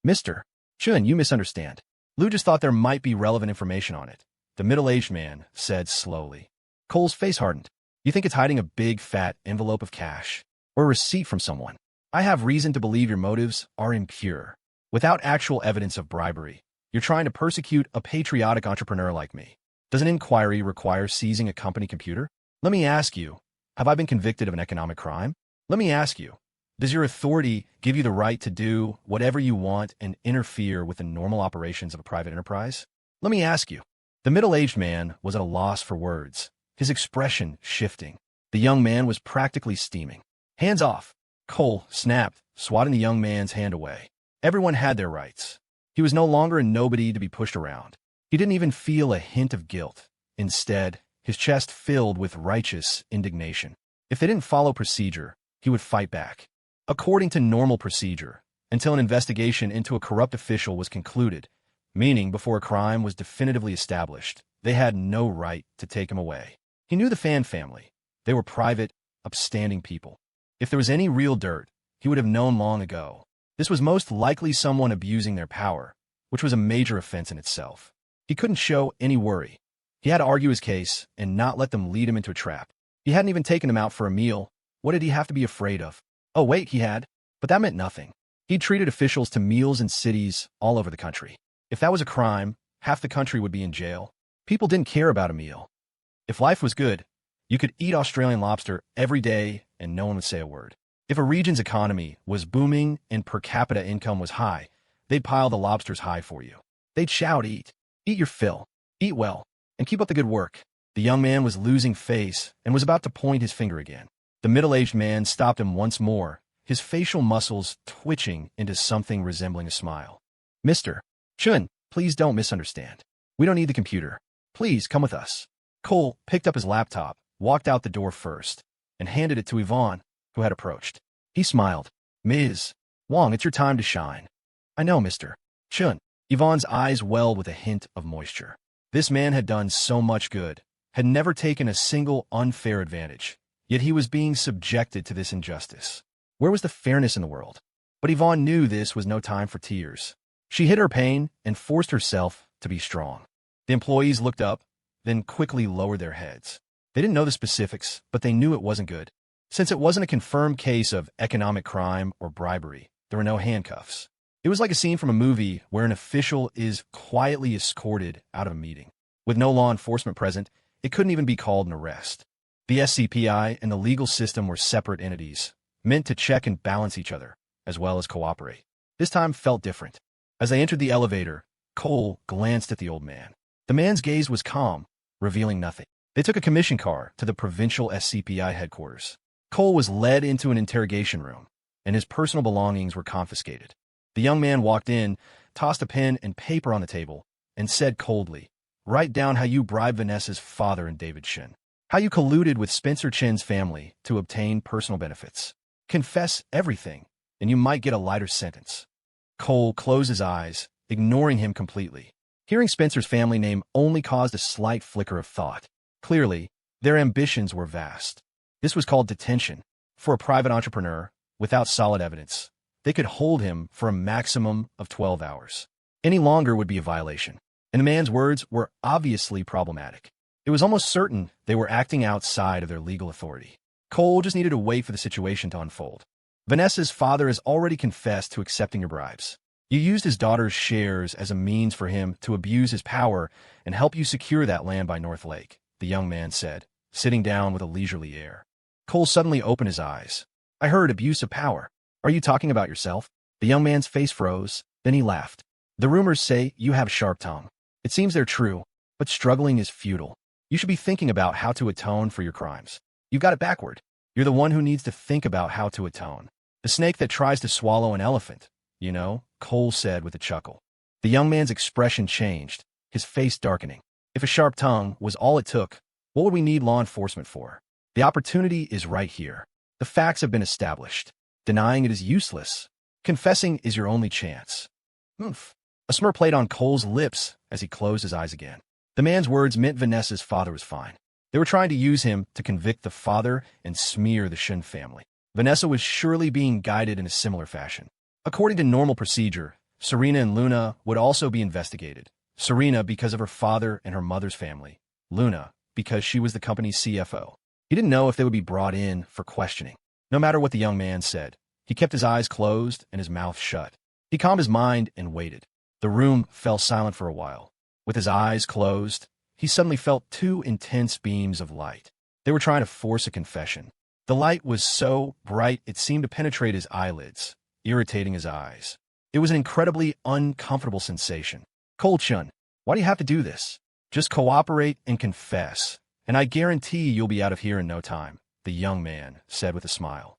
Mr. Chun, you misunderstand. Lou just thought there might be relevant information on it, the middle-aged man said slowly. Cole's face hardened. You think it's hiding a big, fat envelope of cash or a receipt from someone? I have reason to believe your motives are impure. Without actual evidence of bribery, you're trying to persecute a patriotic entrepreneur like me. Does an inquiry require seizing a company computer? Let me ask you, have I been convicted of an economic crime? Let me ask you, does your authority give you the right to do whatever you want and interfere with the normal operations of a private enterprise? Let me ask you. The middle-aged man was at a loss for words, his expression shifting. The young man was practically steaming. Hands off! Cole snapped, swatting the young man's hand away. Everyone had their rights. He was no longer a nobody to be pushed around. He didn't even feel a hint of guilt. Instead, his chest filled with righteous indignation. If they didn't follow procedure, he would fight back. According to normal procedure, until an investigation into a corrupt official was concluded, meaning before a crime was definitively established, they had no right to take him away. He knew the Fan family. They were private, upstanding people. If there was any real dirt, he would have known long ago. This was most likely someone abusing their power, which was a major offense in itself. He couldn't show any worry. He had to argue his case and not let them lead him into a trap. He hadn't even taken them out for a meal. What did he have to be afraid of? Oh, wait, he had. But that meant nothing. He'd treated officials to meals in cities all over the country. If that was a crime, half the country would be in jail. People didn't care about a meal. If life was good, you could eat Australian lobster every day and no one would say a word. If a region's economy was booming and per capita income was high, they'd pile the lobsters high for you. They'd shout, eat. Eat your fill. Eat well. And keep up the good work. The young man was losing face and was about to point his finger again. The middle-aged man stopped him once more, his facial muscles twitching into something resembling a smile. Mr. Chun, please don't misunderstand. We don't need the computer. Please come with us. Cole picked up his laptop, walked out the door first, and handed it to Yvonne, who had approached. He smiled. Ms. Wong, it's your time to shine. I know, Mr. Chun. Yvonne's eyes welled with a hint of moisture. This man had done so much good, had never taken a single unfair advantage. Yet he was being subjected to this injustice. Where was the fairness in the world? But Yvonne knew this was no time for tears. She hid her pain and forced herself to be strong. The employees looked up, then quickly lowered their heads. They didn't know the specifics, but they knew it wasn't good. Since it wasn't a confirmed case of economic crime or bribery, there were no handcuffs. It was like a scene from a movie where an official is quietly escorted out of a meeting. With no law enforcement present, it couldn't even be called an arrest. The SCPI and the legal system were separate entities, meant to check and balance each other, as well as cooperate. This time felt different. As they entered the elevator, Cole glanced at the old man. The man's gaze was calm, revealing nothing. They took a commission car to the provincial SCPI headquarters. Cole was led into an interrogation room, and his personal belongings were confiscated. The young man walked in, tossed a pen and paper on the table, and said coldly, "Write down how you bribed Vanessa's father and David Shin. How you colluded with Spencer Chin's family to obtain personal benefits. Confess everything, and you might get a lighter sentence." Cole closed his eyes, ignoring him completely. Hearing Spencer's family name only caused a slight flicker of thought. Clearly, their ambitions were vast. This was called detention. For a private entrepreneur, without solid evidence, they could hold him for a maximum of 12 hours. Any longer would be a violation. And the man's words were obviously problematic. It was almost certain they were acting outside of their legal authority. Cole just needed to wait for the situation to unfold. Vanessa's father has already confessed to accepting your bribes. You used his daughter's shares as a means for him to abuse his power and help you secure that land by North Lake, the young man said, sitting down with a leisurely air. Cole suddenly opened his eyes. "I heard abuse of power. Are you talking about yourself?" The young man's face froze, then he laughed. "The rumors say you have a sharp tongue. It seems they're true, but struggling is futile. You should be thinking about how to atone for your crimes. You've got it backward. You're the one who needs to think about how to atone. The snake that tries to swallow an elephant, you know," Cole said with a chuckle. The young man's expression changed, his face darkening. If a sharp tongue was all it took, what would we need law enforcement for? The opportunity is right here. The facts have been established. Denying it is useless. Confessing is your only chance. Oof. A smirk played on Cole's lips as he closed his eyes again. The man's words meant Vanessa's father was fine. They were trying to use him to convict the father and smear the Shin family. Vanessa was surely being guided in a similar fashion. According to normal procedure, Serena and Luna would also be investigated. Serena because of her father and her mother's family. Luna because she was the company's CFO. He didn't know if they would be brought in for questioning. No matter what the young man said, he kept his eyes closed and his mouth shut. He calmed his mind and waited. The room fell silent for a while. With his eyes closed, he suddenly felt two intense beams of light. They were trying to force a confession. The light was so bright it seemed to penetrate his eyelids, irritating his eyes. It was an incredibly uncomfortable sensation. "Cole-chun, why do you have to do this? Just cooperate and confess, and I guarantee you'll be out of here in no time," the young man said with a smile.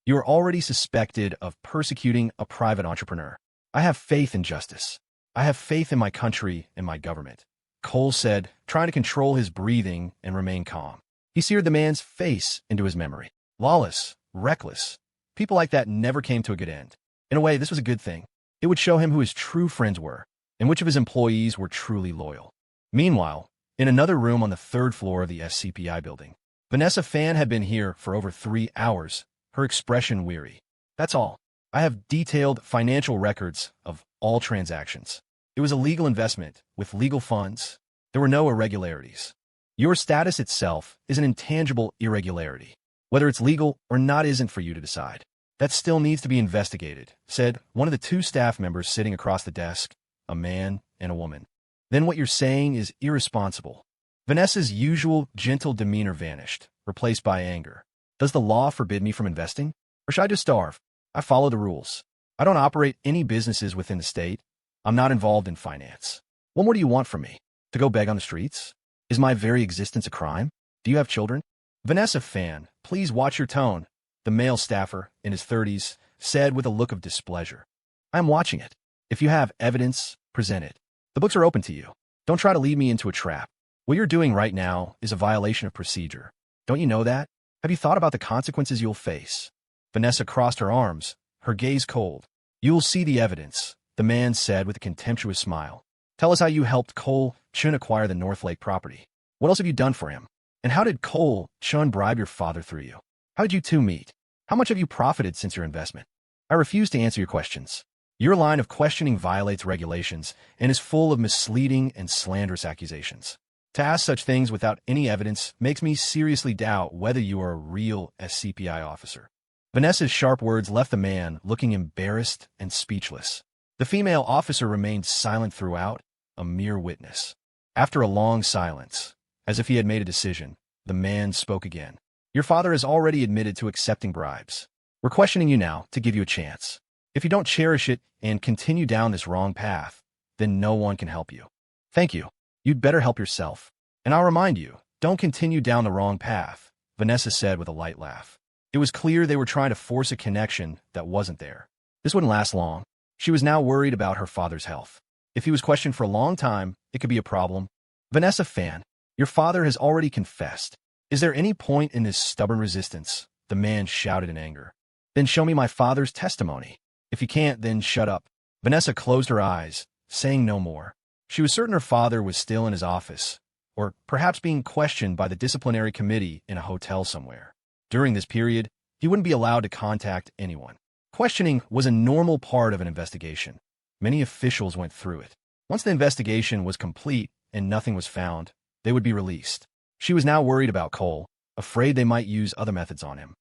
You are already suspected of persecuting a private entrepreneur. I have faith in justice. I have faith in my country and my government," Cole said, trying to control his breathing and remain calm. He seared the man's face into his memory. Lawless, reckless. People like that never came to a good end. In a way, this was a good thing. It would show him who his true friends were, and which of his employees were truly loyal. Meanwhile, in another room on the third floor of the SCPI building, Vanessa Fan had been here for over 3 hours, her expression weary. "That's all. I have detailed financial records of all transactions. It was a legal investment with legal funds. There were no irregularities. Your status itself is an intangible irregularity. Whether it's legal or not isn't for you to decide. That still needs to be investigated," said one of the 2 staff members sitting across the desk, a man and a woman. "Then what you're saying is irresponsible." Vanessa's usual gentle demeanor vanished, replaced by anger. "Does the law forbid me from investing? Or should I just starve? I follow the rules. I don't operate any businesses within the state. I'm not involved in finance. What more do you want from me? To go beg on the streets? Is my very existence a crime? Do you have children?" "Vanessa Fan, please watch your tone," the male staffer, in his 30s, said with a look of displeasure. "I am watching it. If you have evidence, present it. The books are open to you. Don't try to lead me into a trap. What you're doing right now is a violation of procedure. Don't you know that? Have you thought about the consequences you'll face?" Vanessa crossed her arms, her gaze cold. "You'll see the evidence," the man said with a contemptuous smile. "Tell us how you helped Cole-chun acquire the North Lake property. What else have you done for him? And how did Cole-chun bribe your father through you? How did you two meet? How much have you profited since your investment?" "I refuse to answer your questions. Your line of questioning violates regulations and is full of misleading and slanderous accusations. To ask such things without any evidence makes me seriously doubt whether you are a real SCPI officer." Vanessa's sharp words left the man looking embarrassed and speechless. The female officer remained silent throughout, a mere witness. After a long silence, as if he had made a decision, the man spoke again. Your father has already admitted to accepting bribes. We're questioning you now to give you a chance. If you don't cherish it and continue down this wrong path, then no one can help you. Thank you. You'd better help yourself. And I'll remind you, don't continue down the wrong path, Vanessa said with a light laugh. It was clear they were trying to force a connection that wasn't there. This wouldn't last long. She was now worried about her father's health. If he was questioned for a long time, it could be a problem. Vanessa fan, your father has already confessed. Is there any point in this stubborn resistance? The man shouted in anger. Then show me my father's testimony. If you can't, then shut up. Vanessa closed her eyes, saying no more. She was certain her father was still in his office, or perhaps being questioned by the disciplinary committee in a hotel somewhere. During this period, he wouldn't be allowed to contact anyone. Questioning was a normal part of an investigation. Many officials went through it. Once the investigation was complete and nothing was found, they would be released. She was now worried about Cole, afraid they might use other methods on him.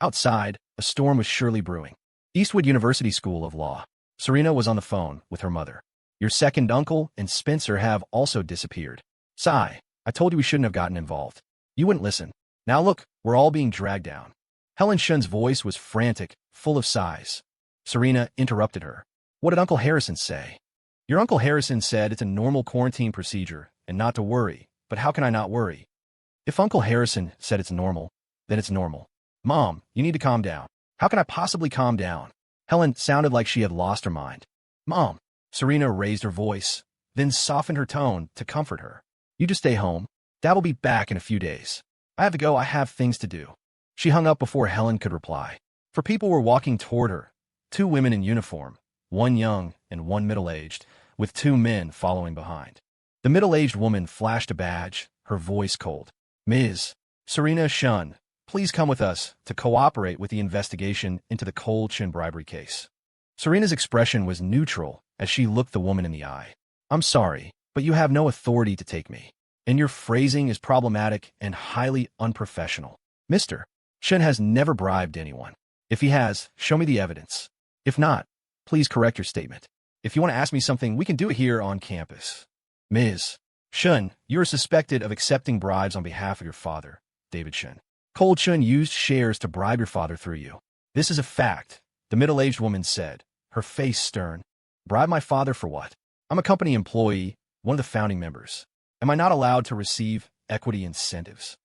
Outside, a storm was surely brewing. Eastwood University School of Law. Serena was on the phone with her mother. Your second uncle and Spencer have also disappeared. Sigh, I told you we shouldn't have gotten involved. You wouldn't listen. Now look, we're all being dragged down. Helen Shun's voice was frantic, full of sighs. Serena interrupted her. What did Uncle Harrison say? Your Uncle Harrison said it's a normal quarantine procedure and not to worry, but how can I not worry? If Uncle Harrison said it's normal, then it's normal. Mom, you need to calm down. How can I possibly calm down? Helen sounded like she had lost her mind. Mom. Serena raised her voice, then softened her tone to comfort her. You just stay home. Dad will be back in a few days. I have to go. I have things to do. She hung up before Helen could reply. For people were walking toward her, two women in uniform, one young and one middle-aged, with two men following behind. The middle-aged woman flashed a badge, her voice cold. Ms. Serena Shun, please come with us to cooperate with the investigation into the Cole-Chin bribery case. Serena's expression was neutral as she looked the woman in the eye. I'm sorry, but you have no authority to take me, and your phrasing is problematic and highly unprofessional. Mr. Shun has never bribed anyone. If he has, show me the evidence. If not, please correct your statement. If you want to ask me something, we can do it here on campus. Ms. Shun, you are suspected of accepting bribes on behalf of your father, David Shun. Cole Chun used shares to bribe your father through you. This is a fact, the middle-aged woman said, her face stern. Bribe my father for what? I'm a company employee, one of the founding members. Am I not allowed to receive equity incentives?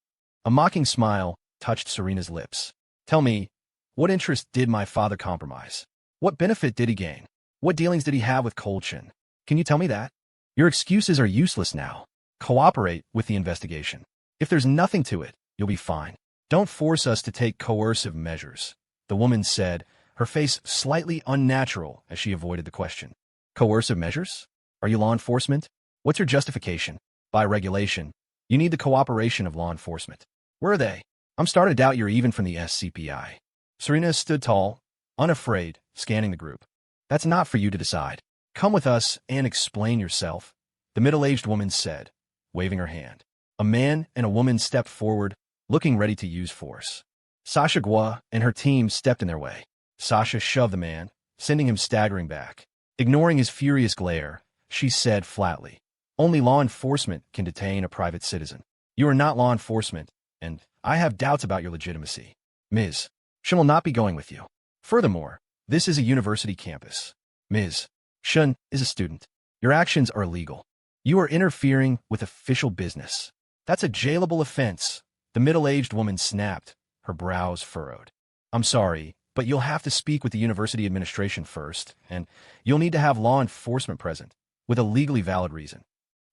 A mocking smile touched Serena's lips. Tell me, what interest did my father compromise? What benefit did he gain? What dealings did he have with Cole Chun? Can you tell me that? Your excuses are useless now. Cooperate with the investigation. If there's nothing to it, you'll be fine. Don't force us to take coercive measures, the woman said, her face slightly unnatural as she avoided the question. Coercive measures? Are you law enforcement? What's your justification? By regulation, you need the cooperation of law enforcement. Where are they? I'm starting to doubt you're even from the SCPI. Serena stood tall, unafraid, scanning the group. That's not for you to decide. Come with us and explain yourself, the middle-aged woman said, waving her hand. A man and a woman stepped forward, looking ready to use force. Sasha Gua and her team stepped in their way. Sasha shoved the man, sending him staggering back. Ignoring his furious glare, she said flatly, only law enforcement can detain a private citizen. You are not law enforcement, and I have doubts about your legitimacy. Ms. Shun will not be going with you. Furthermore, this is a university campus. Ms. Shun is a student. Your actions are illegal. You are interfering with official business. That's a jailable offense, the middle-aged woman snapped, her brows furrowed. I'm sorry, but you'll have to speak with the university administration first, and you'll need to have law enforcement present, with a legally valid reason.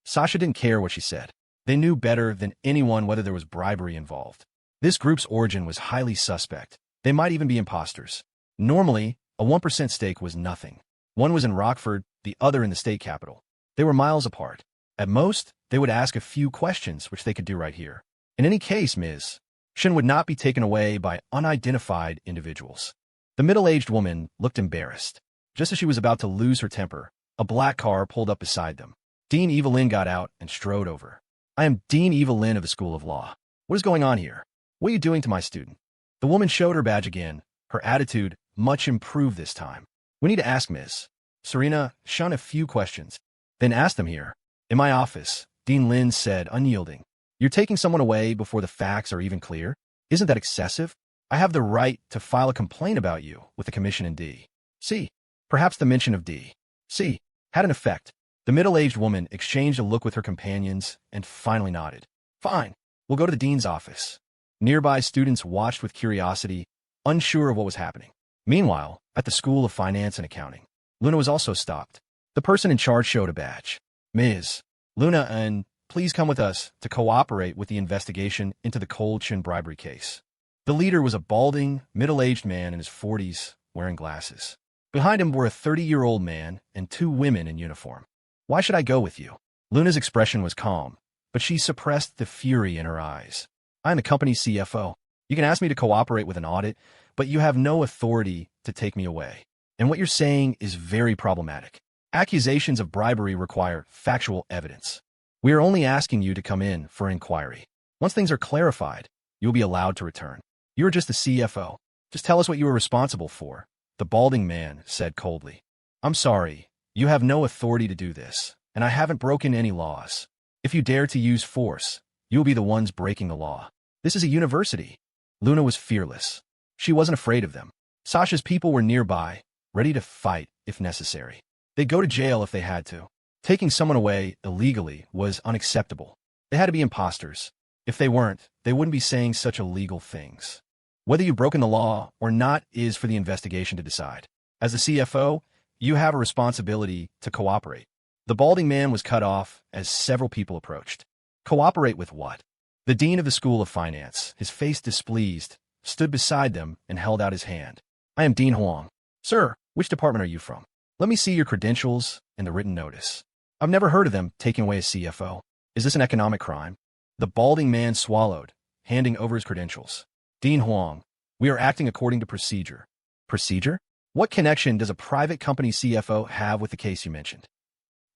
Sasha didn't care what she said. They knew better than anyone whether there was bribery involved. This group's origin was highly suspect. They might even be imposters. Normally, a 1% stake was nothing. One was in Rockford, the other in the state capital. They were miles apart. At most, they would ask a few questions, which they could do right here. In any case, Ms. Shun would not be taken away by unidentified individuals. The middle-aged woman looked embarrassed. Just as she was about to lose her temper, a black car pulled up beside them. Dean Evelyn got out and strode over. I am Dean Evelyn of the School of Law. What is going on here? What are you doing to my student? The woman showed her badge again, her attitude much improved this time. We need to ask Ms. Serena Shun a few questions. Then ask them here. In my office, Dean Lin said, unyielding. You're taking someone away before the facts are even clear? Isn't that excessive? I have the right to file a complaint about you with the commission in D.C. Perhaps the mention of D.C. had an effect. The middle-aged woman exchanged a look with her companions and finally nodded. Fine, we'll go to the dean's office. Nearby students watched with curiosity, unsure of what was happening. Meanwhile, at the School of Finance and Accounting, Luna was also stopped. The person in charge showed a badge. Ms. Luna, and please come with us to cooperate with the investigation into the cold chin bribery case. The leader was a balding, middle-aged man in his 40s, wearing glasses. Behind him were a 30-year-old man and two women in uniform. Why should I go with you? Luna's expression was calm, but she suppressed the fury in her eyes. I'm the company's CFO. You can ask me to cooperate with an audit, but you have no authority to take me away. And what you're saying is very problematic. Accusations of bribery require factual evidence. We are only asking you to come in for an inquiry. Once things are clarified, you'll be allowed to return. You are just the CFO. Just tell us what you were responsible for, the balding man said coldly. I'm sorry, you have no authority to do this, and I haven't broken any laws. If you dare to use force, you'll be the ones breaking the law. This is a university. Luna was fearless. She wasn't afraid of them. Sasha's people were nearby, ready to fight if necessary. They'd go to jail if they had to. Taking someone away illegally was unacceptable. They had to be imposters. If they weren't, they wouldn't be saying such illegal things. Whether you've broken the law or not is for the investigation to decide. As the CFO, you have a responsibility to cooperate. The balding man was cut off as several people approached. Cooperate with what? The dean of the School of Finance, his face displeased, stood beside them and held out his hand. I am Dean Huang. Sir, which department are you from? Let me see your credentials and the written notice. I've never heard of them taking away a CFO. Is this an economic crime? The balding man swallowed, handing over his credentials. Dean Huang, we are acting according to procedure. Procedure? What connection does a private company CFO have with the case you mentioned?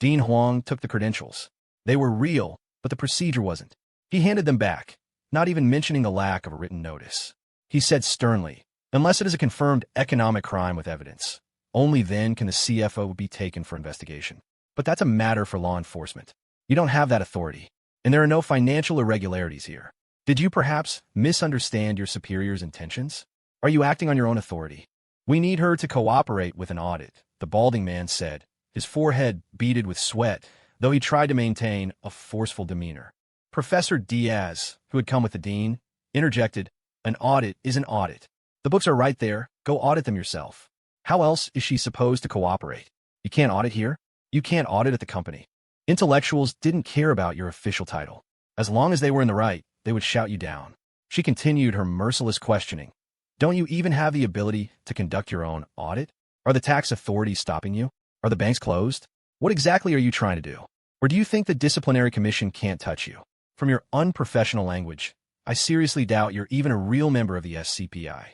Dean Huang took the credentials. They were real, but the procedure wasn't. He handed them back, not even mentioning the lack of a written notice. He said sternly, unless it is a confirmed economic crime with evidence, only then can the CFO be taken for investigation. But that's a matter for law enforcement. You don't have that authority, and there are no financial irregularities here. Did you perhaps misunderstand your superior's intentions? Are you acting on your own authority? We need her to cooperate with an audit, the balding man said, his forehead beaded with sweat, though he tried to maintain a forceful demeanor. Professor Diaz, who had come with the dean, interjected, an audit is an audit. The books are right there. Go audit them yourself. How else is she supposed to cooperate? You can't audit here? You can't audit at the company. Intellectuals didn't care about your official title. As long as they were in the right, they would shout you down. She continued her merciless questioning. Don't you even have the ability to conduct your own audit? Are the tax authorities stopping you? Are the banks closed? What exactly are you trying to do? Or do you think the disciplinary commission can't touch you? From your unprofessional language, I seriously doubt you're even a real member of the SCPI.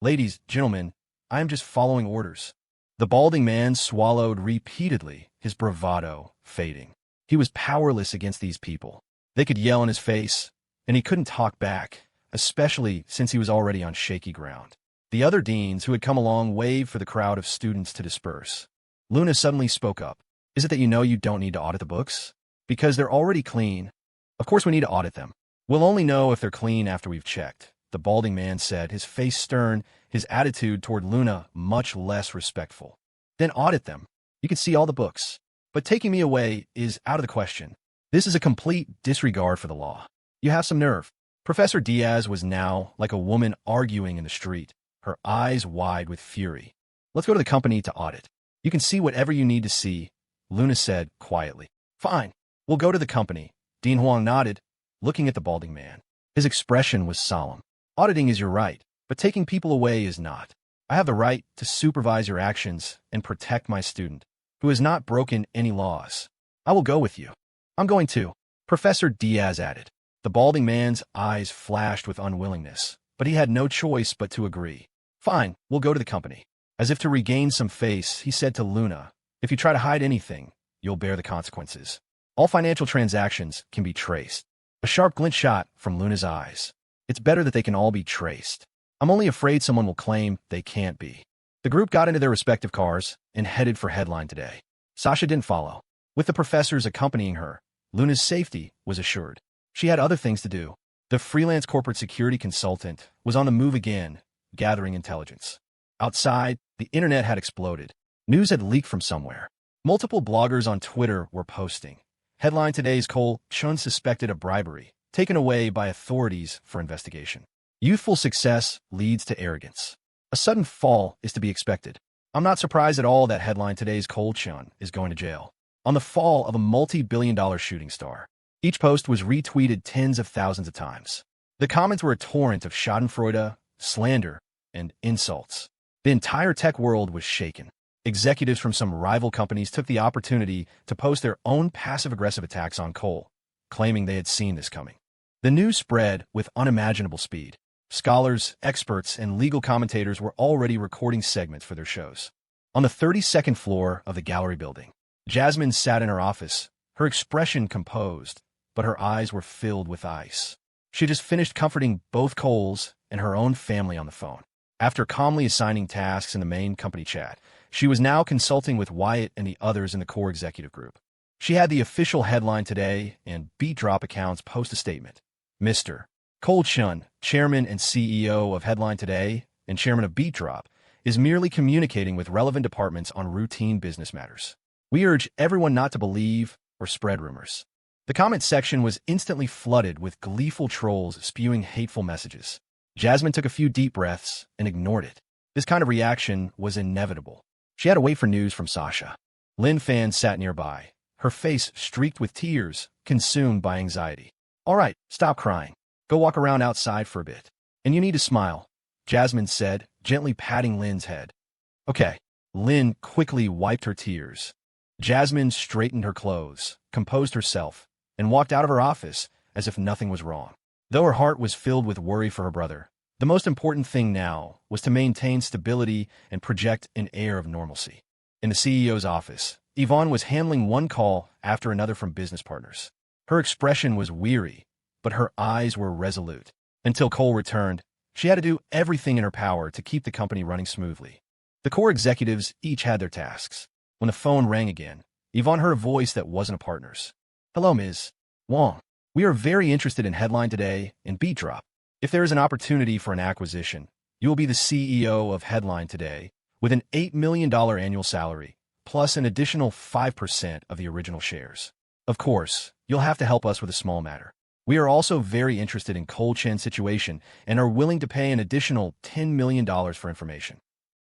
Ladies, gentlemen, I am just following orders. The balding man swallowed repeatedly, his bravado fading. He was powerless against these people. They could yell in his face, and he couldn't talk back, especially since he was already on shaky ground. The other deans who had come along waved for the crowd of students to disperse. Luna suddenly spoke up. Is it that you know you don't need to audit the books? Because they're already clean. Of course we need to audit them. We'll only know if they're clean after we've checked, the balding man said, his face stern, his attitude toward Luna much less respectful. Then audit them. You can see all the books. But taking me away is out of the question. This is a complete disregard for the law. You have some nerve. Professor Diaz was now like a woman arguing in the street, her eyes wide with fury. Let's go to the company to audit. You can see whatever you need to see, Luna said quietly. Fine. We'll go to the company. Dean Huang nodded, looking at the balding man. His expression was solemn. Auditing is your right, but taking people away is not. I have the right to supervise your actions and protect my student, who has not broken any laws. I will go with you. I'm going too, Professor Diaz added. The balding man's eyes flashed with unwillingness, but he had no choice but to agree. Fine, we'll go to the company. As if to regain some face, he said to Luna, if you try to hide anything, you'll bear the consequences. All financial transactions can be traced. A sharp glint shot from Luna's eyes. It's better that they can all be traced. I'm only afraid someone will claim they can't be. The group got into their respective cars and headed for Headline today. Sasha didn't follow. With the professors accompanying her, Luna's safety was assured. She had other things to do. The freelance corporate security consultant was on the move again, gathering intelligence. Outside, the internet had exploded. News had leaked from somewhere. Multiple bloggers on Twitter were posting. Headline today's Cole Chun suspected of bribery, taken away by authorities for investigation. Youthful success leads to arrogance. A sudden fall is to be expected. I'm not surprised at all that headline today's Cole Chun is going to jail. On the fall of a multi-billion-dollar shooting star. Each post was retweeted tens of thousands of times. The comments were a torrent of schadenfreude, slander, and insults. The entire tech world was shaken. Executives from some rival companies took the opportunity to post their own passive-aggressive attacks on Cole, claiming they had seen this coming. The news spread with unimaginable speed. Scholars, experts, and legal commentators were already recording segments for their shows. On the 32nd floor of the gallery building, Jasmine sat in her office, her expression composed, but her eyes were filled with ice. She had just finished comforting both Coles and her own family on the phone. After calmly assigning tasks in the main company chat, she was now consulting with Wyatt and the others in the core executive group. She had the official headline today, and Beat Drop accounts post a statement. Mr. Cole Chun, chairman and CEO of Headline Today and chairman of Beat Drop, is merely communicating with relevant departments on routine business matters. We urge everyone not to believe or spread rumors. The comment section was instantly flooded with gleeful trolls spewing hateful messages. Jasmine took a few deep breaths and ignored it. This kind of reaction was inevitable. She had to wait for news from Sasha. Lynn Fan sat nearby, her face streaked with tears, consumed by anxiety. All right, stop crying. Go walk around outside for a bit. And you need to smile, Jasmine said, gently patting Lynn's head. Okay. Lynn quickly wiped her tears. Jasmine straightened her clothes, composed herself, and walked out of her office as if nothing was wrong. Though her heart was filled with worry for her brother, the most important thing now was to maintain stability and project an air of normalcy. In the CEO's office, Yvonne was handling one call after another from business partners. Her expression was weary, but her eyes were resolute. Until Cole returned, she had to do everything in her power to keep the company running smoothly. The core executives each had their tasks. When the phone rang again, Yvonne heard a voice that wasn't a partner's. Hello, Ms. Wong. We are very interested in Headline Today and Beat Drop. If there is an opportunity for an acquisition, you will be the CEO of Headline Today with an $8 million annual salary, plus an additional 5% of the original shares. Of course, you'll have to help us with a small matter. We are also very interested in Cole Chen's situation and are willing to pay an additional $10 million for information.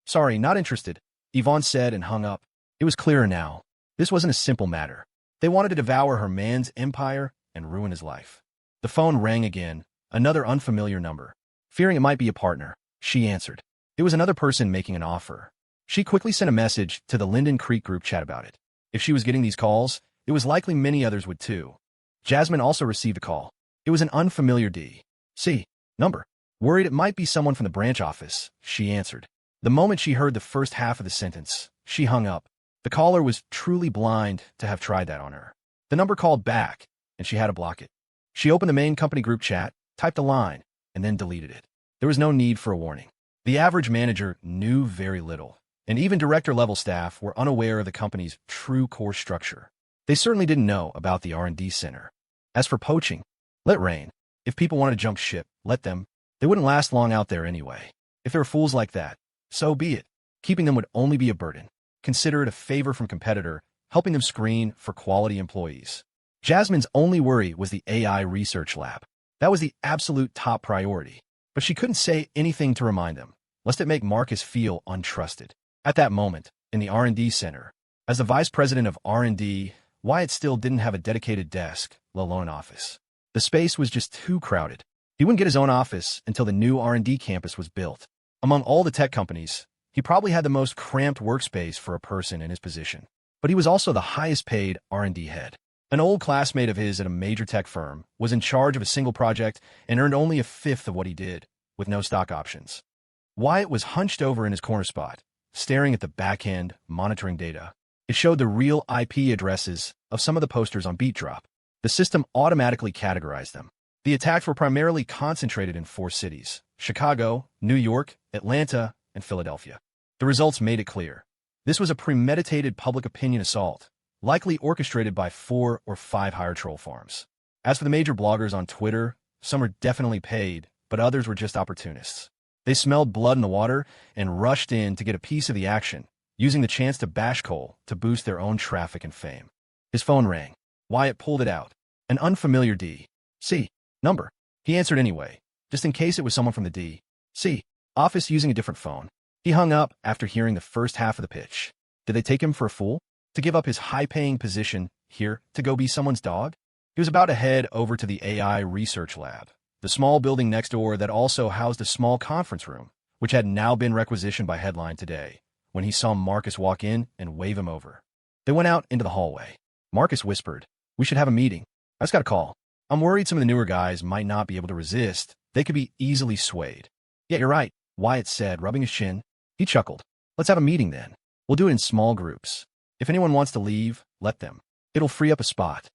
Sorry, not interested, Yvonne said and hung up. It was clearer now. This wasn't a simple matter. They wanted to devour her man's empire and ruin his life. The phone rang again, another unfamiliar number. Fearing it might be a partner, she answered. It was another person making an offer. She quickly sent a message to the Linden Creek group chat about it. If she was getting these calls, it was likely many others would too. Jasmine also received a call. It was an unfamiliar D.C. number. Worried it might be someone from the branch office, she answered. The moment she heard the first half of the sentence, she hung up. The caller was truly blind to have tried that on her. The number called back, and she had to block it. She opened the main company group chat, typed a line, and then deleted it. There was no need for a warning. The average manager knew very little, and even director-level staff were unaware of the company's true core structure. They certainly didn't know about the R&D center. As for poaching, let rain. If people want to jump ship, let them. They wouldn't last long out there anyway. If there were fools like that, so be it. Keeping them would only be a burden. Consider it a favor from competitor, helping them screen for quality employees. Jasmine's only worry was the AI research lab. That was the absolute top priority. But she couldn't say anything to remind them, lest it make Marcus feel untrusted. At that moment, in the R&D center, as the vice president of R&D, Wyatt still didn't have a dedicated desk, let alone an office. The space was just too crowded. He wouldn't get his own office until the new R&D campus was built. Among all the tech companies, he probably had the most cramped workspace for a person in his position. But he was also the highest paid R&D head. An old classmate of his at a major tech firm was in charge of a single project and earned only a fifth of what he did, with no stock options. Wyatt was hunched over in his corner spot, staring at the back end, monitoring data. It showed the real IP addresses of some of the posters on Beat Drop. The system automatically categorized them. The attacks were primarily concentrated in 4 cities: Chicago, New York, Atlanta, and Philadelphia. The results made it clear. This was a premeditated public opinion assault, likely orchestrated by 4 or 5 hired troll farms. As for the major bloggers on Twitter, some were definitely paid, but others were just opportunists. They smelled blood in the water and rushed in to get a piece of the action, using the chance to bash Cole to boost their own traffic and fame. His phone rang. Wyatt pulled it out. An unfamiliar D.C. number. He answered anyway, just in case it was someone from the D.C. office using a different phone. He hung up after hearing the first half of the pitch. Did they take him for a fool? To give up his high-paying position here to go be someone's dog? He was about to head over to the AI research lab, the small building next door that also housed a small conference room, which had now been requisitioned by Headline today, when he saw Marcus walk in and wave him over. They went out into the hallway. Marcus whispered, "We should have a meeting. I just got a call. I'm worried some of the newer guys might not be able to resist. They could be easily swayed." "Yeah, you're right," Wyatt said, rubbing his chin. He chuckled. "Let's have a meeting then. We'll do it in small groups. If anyone wants to leave, let them. It'll free up a spot."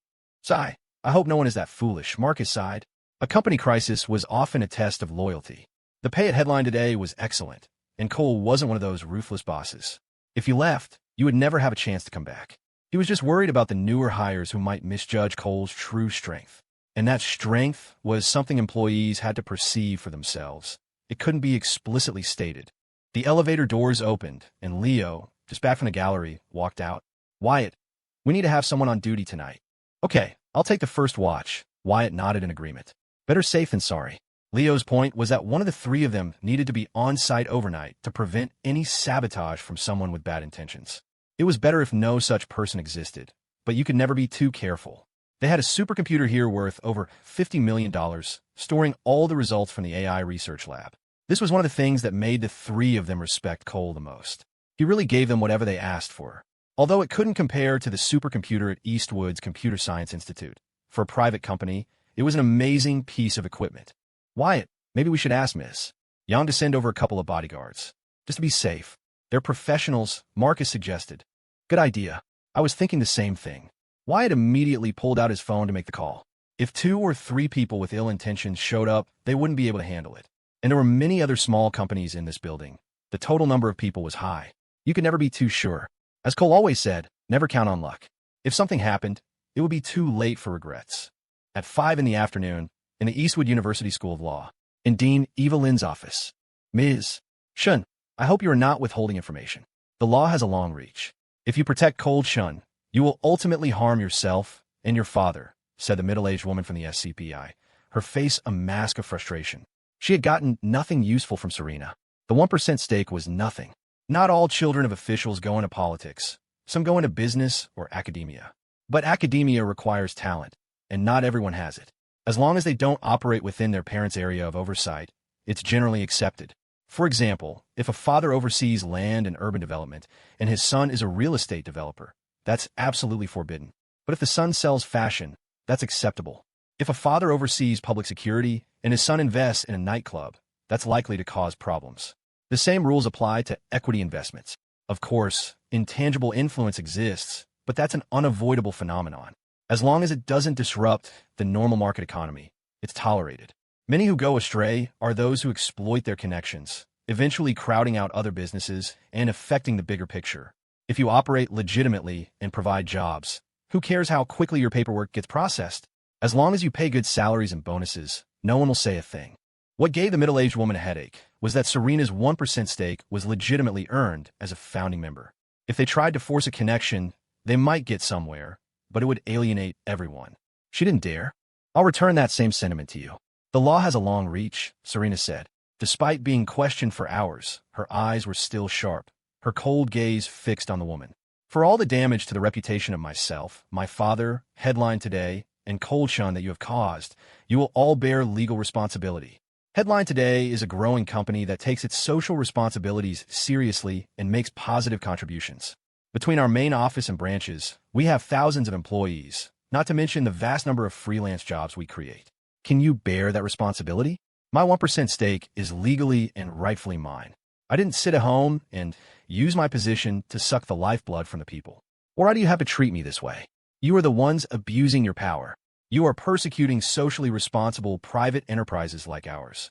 "Sigh. I hope no one is that foolish," Marcus sighed. A company crisis was often a test of loyalty. The pay at Headline today was excellent, and Cole wasn't one of those ruthless bosses. If you left, you would never have a chance to come back. He was just worried about the newer hires who might misjudge Cole's true strength. And that strength was something employees had to perceive for themselves. It couldn't be explicitly stated. The elevator doors opened, and Leo, just back from the gallery, walked out. "Wyatt, we need to have someone on duty tonight." "Okay, I'll take the first watch." Wyatt nodded in agreement. Better safe than sorry. Leo's point was that one of the three of them needed to be on-site overnight to prevent any sabotage from someone with bad intentions. It was better if no such person existed, but you could never be too careful. They had a supercomputer here worth over $50 million, storing all the results from the AI research lab. This was one of the things that made the three of them respect Cole the most. He really gave them whatever they asked for, although it couldn't compare to the supercomputer at Eastwood's Computer Science Institute. For a private company, it was an amazing piece of equipment. "Wyatt, maybe we should ask Miss Young to send over a couple of bodyguards, just to be safe. They're professionals," Marcus suggested. "Good idea. I was thinking the same thing." Wyatt immediately pulled out his phone to make the call. If 2 or 3 people with ill intentions showed up, they wouldn't be able to handle it. And there were many other small companies in this building. The total number of people was high. You could never be too sure. As Cole always said, never count on luck. If something happened, it would be too late for regrets. At 5 in the afternoon, in the Eastwood University School of Law, in Dean Eva Lynn's office. "Ms. Shun, I hope you are not withholding information. The law has a long reach. If you protect Cole Shun, you will ultimately harm yourself and your father," said the middle-aged woman from the SCPI, her face a mask of frustration. She had gotten nothing useful from Serena. The 1% stake was nothing. Not all children of officials go into politics. Some go into business or academia. But academia requires talent, and not everyone has it. As long as they don't operate within their parents' area of oversight, it's generally accepted. For example, if a father oversees land and urban development, and his son is a real estate developer, that's absolutely forbidden. But if the son sells fashion, that's acceptable. If a father oversees public security, and his son invests in a nightclub, that's likely to cause problems. The same rules apply to equity investments. Of course, intangible influence exists, but that's an unavoidable phenomenon. As long as it doesn't disrupt the normal market economy, it's tolerated. Many who go astray are those who exploit their connections, eventually crowding out other businesses and affecting the bigger picture. If you operate legitimately and provide jobs, who cares how quickly your paperwork gets processed? As long as you pay good salaries and bonuses, no one will say a thing. What gave the middle-aged woman a headache was that Serena's 1% stake was legitimately earned as a founding member. If they tried to force a connection, they might get somewhere, but it would alienate everyone. She didn't dare. "I'll return that same sentiment to you. The law has a long reach," Serena said. Despite being questioned for hours, her eyes were still sharp, her cold gaze fixed on the woman. "For all the damage to the reputation of myself, my father, Headline Today, and Cole Shun that you have caused, you will all bear legal responsibility." Headline Today is a growing company that takes its social responsibilities seriously and makes positive contributions. Between our main office and branches, we have thousands of employees, not to mention the vast number of freelance jobs we create. Can you bear that responsibility? My 1% stake is legally and rightfully mine. I didn't sit at home and use my position to suck the lifeblood from the people. Or why do you have to treat me this way? You are the ones abusing your power. You are persecuting socially responsible private enterprises like ours.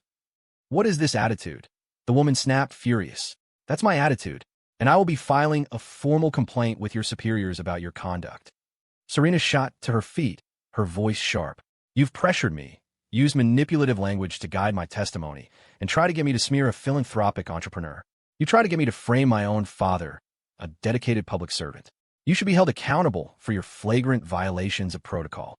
What is this attitude? The woman snapped, furious. That's my attitude, and I will be filing a formal complaint with your superiors about your conduct. Serena shot to her feet, her voice sharp. You've pressured me. use manipulative language to guide my testimony, and try to get me to smear a philanthropic entrepreneur. You try to get me to frame my own father, a dedicated public servant. You should be held accountable for your flagrant violations of protocol.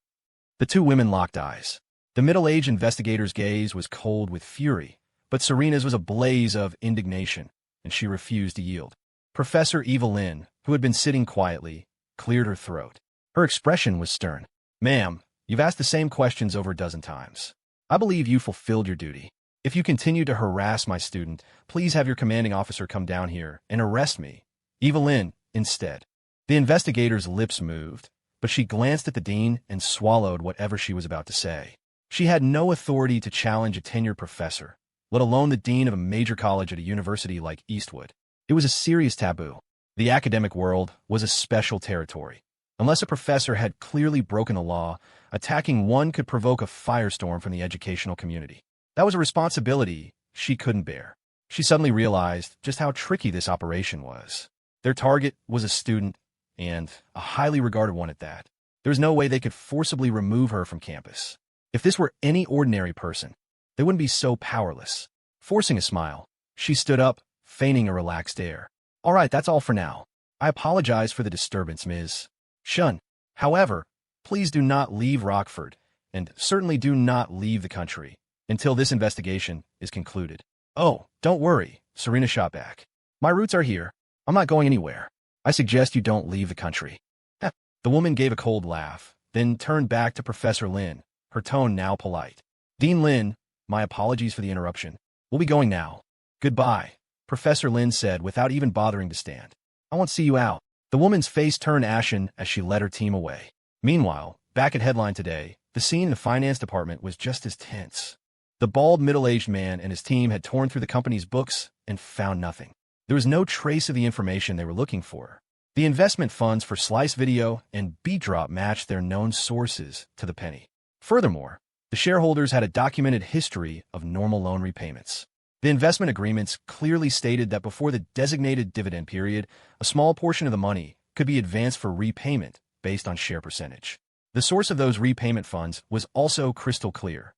The two women locked eyes. The middle-aged investigator's gaze was cold with fury, but Serena's was a blaze of indignation, and she refused to yield. Professor Evelyn, who had been sitting quietly, cleared her throat. Her expression was stern. Ma'am, you've asked the same questions over a dozen times. I believe you fulfilled your duty. If you continue to harass my student, please have your commanding officer come down here and arrest me. Evelyn, instead. The investigator's lips moved, but she glanced at the dean and swallowed whatever she was about to say. She had no authority to challenge a tenured professor, let alone the dean of a major college at a university like Eastwood. It was a serious taboo. The academic world was a special territory. Unless a professor had clearly broken the law, attacking one could provoke a firestorm from the educational community. That was a responsibility she couldn't bear. She suddenly realized just how tricky this operation was. Their target was a student, and a highly regarded one at that. There was no way they could forcibly remove her from campus. If this were any ordinary person, they wouldn't be so powerless. Forcing a smile, she stood up, feigning a relaxed air. All right, that's all for now. I apologize for the disturbance, Ms. Shun. However, please do not leave Rockford, and certainly do not leave the country until this investigation is concluded. Oh, don't worry, Serena shot back. My roots are here. I'm not going anywhere. I suggest you don't leave the country. The woman gave a cold laugh, then turned back to Professor Lin, her tone now polite. Dean Lin, my apologies for the interruption. We'll be going now. Goodbye, Professor Lin said without even bothering to stand. I won't see you out. The woman's face turned ashen as she led her team away. Meanwhile, back at Headline today, the scene in the finance department was just as tense. The bald, middle-aged man and his team had torn through the company's books and found nothing. There was no trace of the information they were looking for. The investment funds for Slice Video and Beatdrop matched their known sources to the penny. Furthermore, the shareholders had a documented history of normal loan repayments. The investment agreements clearly stated that before the designated dividend period, a small portion of the money could be advanced for repayment based on share percentage. The source of those repayment funds was also crystal clear.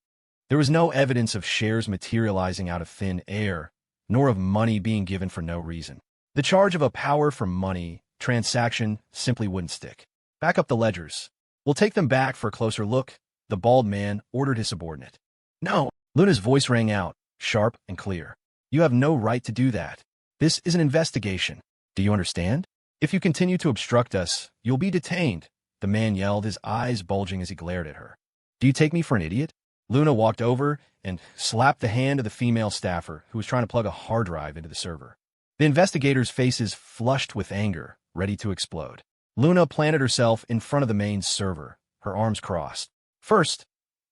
There was no evidence of shares materializing out of thin air, nor of money being given for no reason. The charge of a power for money transaction simply wouldn't stick. Back up the ledgers. We'll take them back for a closer look, the bald man ordered his subordinate. No, Luna's voice rang out, sharp and clear. You have no right to do that. This is an investigation. Do you understand? If you continue to obstruct us, you'll be detained, the man yelled, his eyes bulging as he glared at her. Do you take me for an idiot? Luna walked over and slapped the hand of the female staffer who was trying to plug a hard drive into the server. The investigators' faces flushed with anger, ready to explode. Luna planted herself in front of the main server, her arms crossed. First,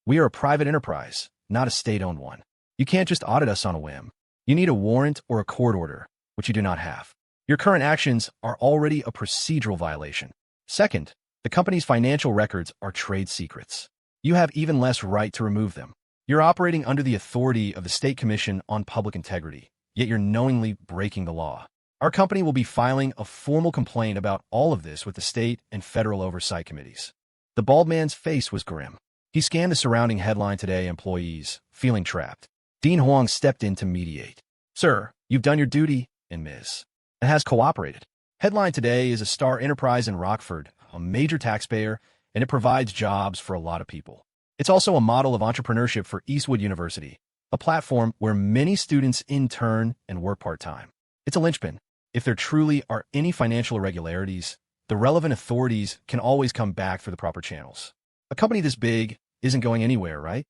we are a private enterprise, not a state-owned one. You can't just audit us on a whim. You need a warrant or a court order, which you do not have. Your current actions are already a procedural violation. Second, the company's financial records are trade secrets. You have even less right to remove them. You're operating under the authority of the State Commission on Public Integrity, yet you're knowingly breaking the law. Our company will be filing a formal complaint about all of this with the state and federal oversight committees. The bald man's face was grim. He scanned the surrounding Headline Today employees, feeling trapped. Dean Huang stepped in to mediate. Sir, you've done your duty, and Ms. and has cooperated. Headline Today is a star enterprise in Rockford, a major taxpayer, and it provides jobs for a lot of people. It's also a model of entrepreneurship for Eastwood University, a platform where many students intern and work part-time. It's a linchpin. If there truly are any financial irregularities, the relevant authorities can always come back through the proper channels. A company this big isn't going anywhere, right?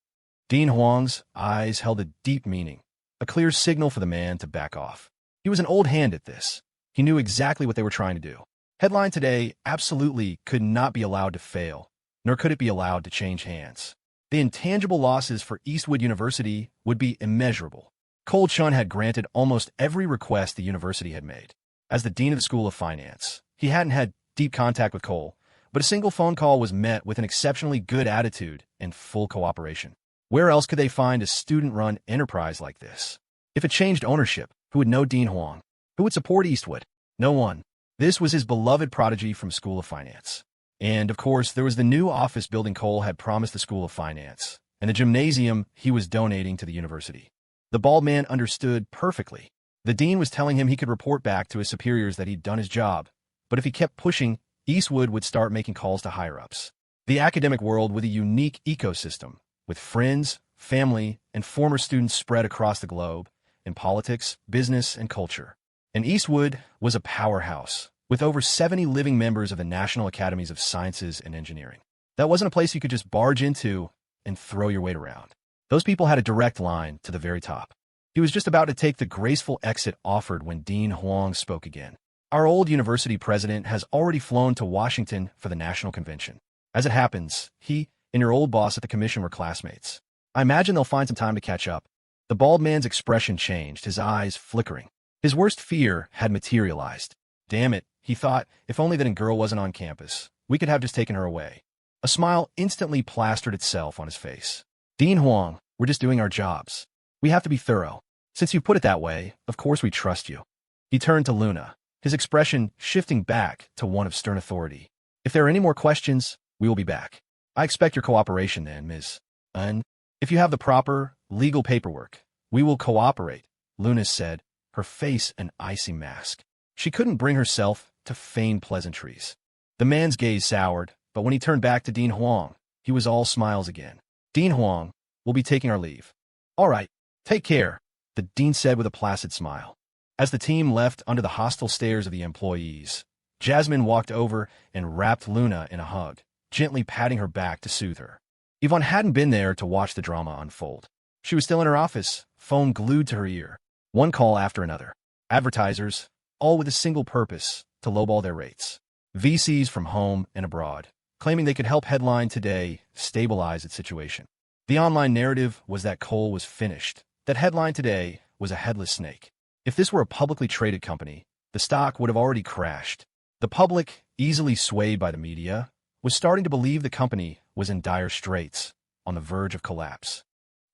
Dean Huang's eyes held a deep meaning, a clear signal for the man to back off. He was an old hand at this. He knew exactly what they were trying to do. Headline Today absolutely could not be allowed to fail, nor could it be allowed to change hands. The intangible losses for Eastwood University would be immeasurable. Cole Chun had granted almost every request the university had made. As the dean of the School of Finance, he hadn't had deep contact with Cole, but a single phone call was met with an exceptionally good attitude and full cooperation. Where else could they find a student-run enterprise like this? If it changed ownership, who would know Dean Huang? Who would support Eastwood? No one. This was his beloved prodigy from School of Finance. And, of course, there was the new office building Cole had promised the School of Finance, and the gymnasium he was donating to the university. The bald man understood perfectly. The dean was telling him he could report back to his superiors that he'd done his job, but if he kept pushing, Eastwood would start making calls to higher-ups. The academic world was a unique ecosystem, with friends, family, and former students spread across the globe, in politics, business, and culture. And Eastwood was a powerhouse, with over 70 living members of the National Academies of Sciences and Engineering. That wasn't a place you could just barge into and throw your weight around. Those people had a direct line to the very top. He was just about to take the graceful exit offered when Dean Huang spoke again. Our old university president has already flown to Washington for the national convention. As it happens, he and your old boss at the commission were classmates. I imagine they'll find some time to catch up. The bald man's expression changed, his eyes flickering. His worst fear had materialized. Damn it, he thought, if only that girl wasn't on campus. We could have just taken her away. A smile instantly plastered itself on his face. Dean Huang, we're just doing our jobs. We have to be thorough. Since you put it that way, of course we trust you. He turned to Luna, his expression shifting back to one of stern authority. If there are any more questions, we will be back. I expect your cooperation then, Ms. Un. If you have the proper, legal paperwork, we will cooperate, Luna said, her face an icy mask. She couldn't bring herself to feign pleasantries. The man's gaze soured, but when he turned back to Dean Huang, he was all smiles again. Dean Huang, we'll be taking our leave. All right, take care, the dean said with a placid smile. As the team left under the hostile stares of the employees, Jasmine walked over and wrapped Luna in a hug, gently patting her back to soothe her. Yvonne hadn't been there to watch the drama unfold. She was still in her office, phone glued to her ear. One call after another. Advertisers, all with a single purpose, to lowball their rates. VCs from home and abroad, claiming they could help Headline Today stabilize its situation. The online narrative was that Cole was finished, that Headline Today was a headless snake. If this were a publicly traded company, the stock would have already crashed. The public, easily swayed by the media, was starting to believe the company was in dire straits, on the verge of collapse.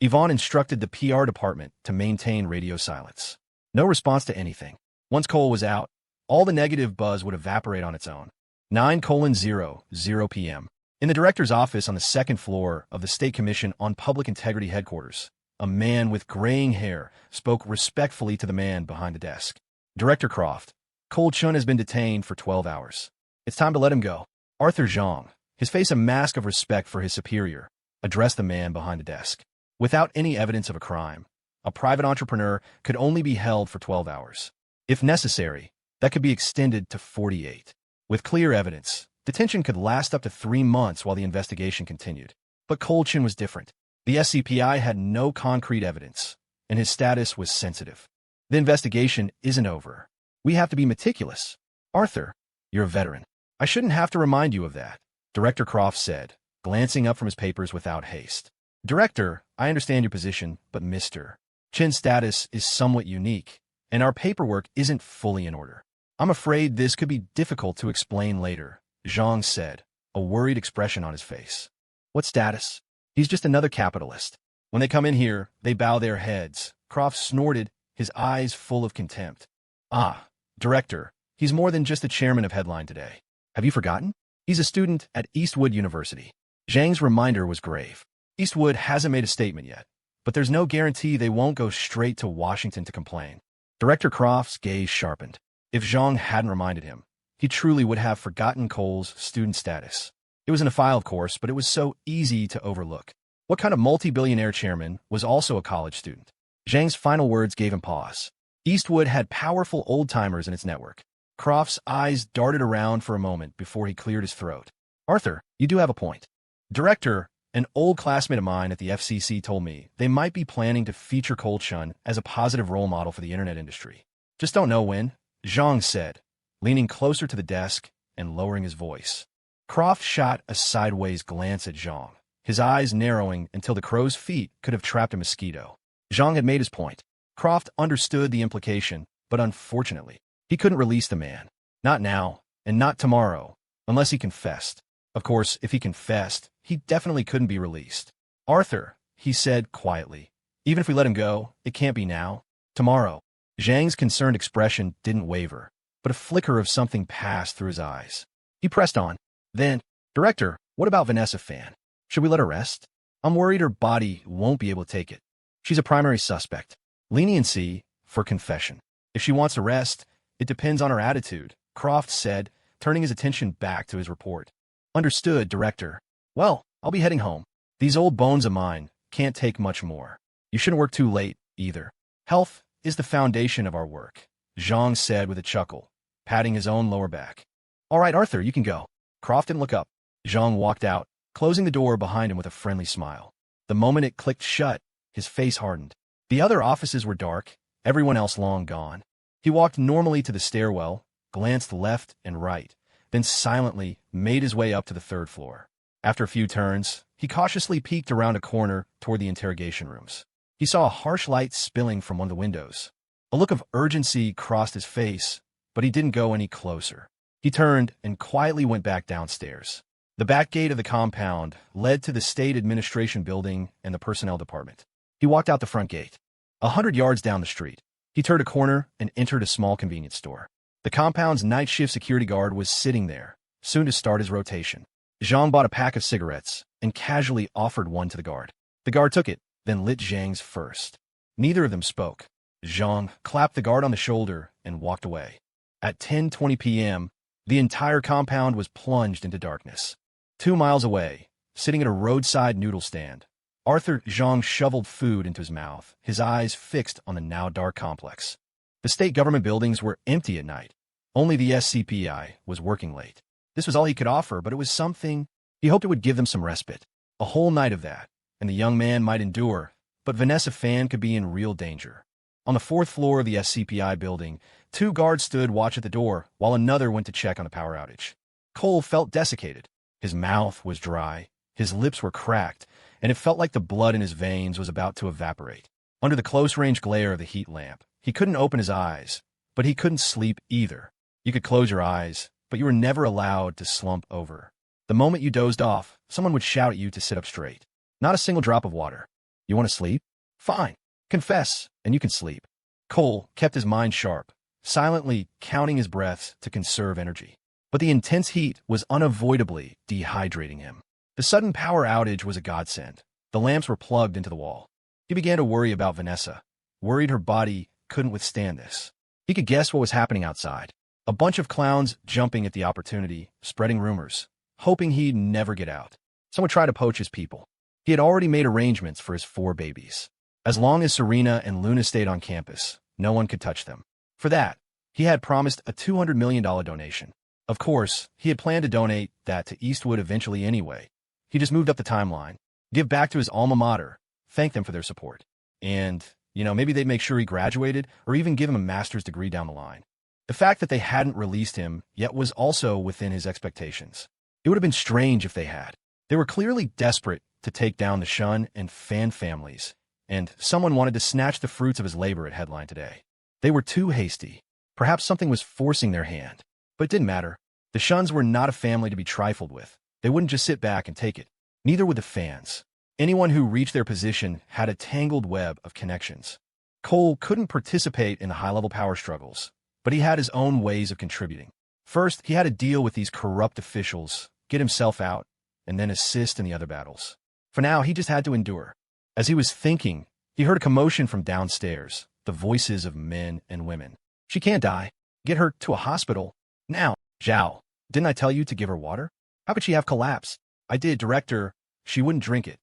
Yvonne instructed the PR department to maintain radio silence. No response to anything. Once Cole was out, all the negative buzz would evaporate on its own. 9:00 p.m. In the director's office on the second floor of the State Commission on Public Integrity headquarters, a man with graying hair spoke respectfully to the man behind the desk. Director Croft, Cole Chun has been detained for 12 hours. It's time to let him go. Arthur Zhang, his face a mask of respect for his superior, addressed the man behind the desk. Without any evidence of a crime, a private entrepreneur could only be held for 12 hours. If necessary, that could be extended to 48. With clear evidence, detention could last up to 3 months while the investigation continued. But Cole Chun was different. The SCPI had no concrete evidence, and his status was sensitive. The investigation isn't over. We have to be meticulous. Arthur, you're a veteran. I shouldn't have to remind you of that, Director Croft said, glancing up from his papers without haste. Director, I understand your position, but Mr. Chin's status is somewhat unique, and our paperwork isn't fully in order. I'm afraid this could be difficult to explain later, Zhang said, a worried expression on his face. What status? He's just another capitalist. When they come in here, they bow their heads. Croft snorted, his eyes full of contempt. Ah, Director, he's more than just the chairman of Headline Today. Have you forgotten? He's a student at Eastwood University. Zhang's reminder was grave. Eastwood hasn't made a statement yet, but there's no guarantee they won't go straight to Washington to complain. Director Croft's gaze sharpened. If Zhang hadn't reminded him, he truly would have forgotten Cole's student status. It was in a file, of course, but it was so easy to overlook. What kind of multi-billionaire chairman was also a college student? Zhang's final words gave him pause. Eastwood had powerful old-timers in its network. Croft's eyes darted around for a moment before he cleared his throat. Arthur, you do have a point. Director, an old classmate of mine at the FCC told me they might be planning to feature Cole Chun as a positive role model for the internet industry. Just don't know when, Zhang said, leaning closer to the desk and lowering his voice. Croft shot a sideways glance at Zhang, his eyes narrowing until the crow's feet could have trapped a mosquito. Zhang had made his point. Croft understood the implication, but unfortunately, he couldn't release the man. Not now, and not tomorrow, unless he confessed. Of course, if he confessed, he definitely couldn't be released. Arthur, he said quietly, even if we let him go, it can't be now. Tomorrow. Zhang's concerned expression didn't waver, but a flicker of something passed through his eyes. He pressed on. Then, Director, what about Vanessa Fan? Should we let her rest? I'm worried her body won't be able to take it. She's a primary suspect. Leniency for confession. If she wants arrest, it depends on her attitude, Croft said, turning his attention back to his report. Understood, Director. Well, I'll be heading home. These old bones of mine can't take much more. You shouldn't work too late, either. Health is the foundation of our work, Zhang said with a chuckle, patting his own lower back. All right, Arthur, you can go. Croft didn't look up. Zhang walked out, closing the door behind him with a friendly smile. The moment it clicked shut, his face hardened. The other offices were dark, everyone else long gone. He walked normally to the stairwell, glanced left and right, then silently made his way up to the third floor. After a few turns, he cautiously peeked around a corner toward the interrogation rooms. He saw a harsh light spilling from one of the windows. A look of urgency crossed his face, but he didn't go any closer. He turned and quietly went back downstairs. The back gate of the compound led to the State Administration Building and the Personnel Department. He walked out the front gate. 100 yards down the street, he turned a corner and entered a small convenience store. The compound's night shift security guard was sitting there, soon to start his rotation. Zhang bought a pack of cigarettes and casually offered one to the guard. The guard took it, then lit Zhang's first. Neither of them spoke. Zhang clapped the guard on the shoulder and walked away. At 10:20 p.m., the entire compound was plunged into darkness. 2 miles away, sitting at a roadside noodle stand, Arthur Zhang shoveled food into his mouth, his eyes fixed on the now dark complex. The state government buildings were empty at night. Only the SCPI was working late. This was all he could offer, but it was something. He hoped it would give them some respite. A whole night of that, and the young man might endure, but Vanessa Fan could be in real danger. On the 4th floor of the SCPI building, 2 guards stood watch at the door, while another went to check on the power outage. Cole felt desiccated. His mouth was dry, his lips were cracked, and it felt like the blood in his veins was about to evaporate. Under the close-range glare of the heat lamp, he couldn't open his eyes, but he couldn't sleep either. You could close your eyes, but you were never allowed to slump over. The moment you dozed off, someone would shout at you to sit up straight. Not a single drop of water. You want to sleep? Fine. Confess, and you can sleep. Cole kept his mind sharp, silently counting his breaths to conserve energy. But the intense heat was unavoidably dehydrating him. The sudden power outage was a godsend. The lamps were plugged into the wall. He began to worry about Vanessa, worried her body couldn't withstand this. He could guess what was happening outside. A bunch of clowns jumping at the opportunity, spreading rumors, hoping he'd never get out. Some would try to poach his people. He had already made arrangements for his 4 babies. As long as Serena and Luna stayed on campus, no one could touch them. For that, he had promised a $200 million donation. Of course, he had planned to donate that to Eastwood eventually anyway. He just moved up the timeline, give back to his alma mater, thank them for their support. And, maybe they'd make sure he graduated or even give him a master's degree down the line. The fact that they hadn't released him yet was also within his expectations. It would have been strange if they had. They were clearly desperate to take down the Shun and Fan families, and someone wanted to snatch the fruits of his labor at Headline today. They were too hasty. Perhaps something was forcing their hand. But it didn't matter. The Shuns were not a family to be trifled with. They wouldn't just sit back and take it. Neither would the Fans. Anyone who reached their position had a tangled web of connections. Cole couldn't participate in the high-level power struggles, but he had his own ways of contributing. First, he had to deal with these corrupt officials, get himself out, and then assist in the other battles. For now, he just had to endure. As he was thinking, he heard a commotion from downstairs, the voices of men and women. She can't die. Get her to a hospital. Now, Zhao, didn't I tell you to give her water? How could she have collapsed? I did, Director. She wouldn't drink it.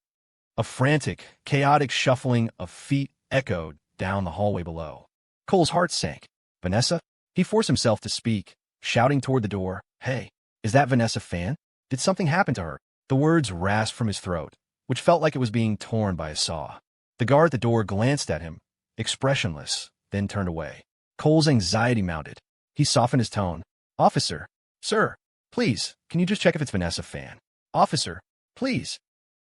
A frantic, chaotic shuffling of feet echoed down the hallway below. Cole's heart sank. Vanessa? He forced himself to speak, shouting toward the door. Hey, is that Vanessa Fan? Did something happen to her? The words rasped from his throat, which felt like it was being torn by a saw. The guard at the door glanced at him, expressionless, then turned away. Cole's anxiety mounted. He softened his tone. Officer, sir, please, can you just check if it's Vanessa Fan? Officer, please.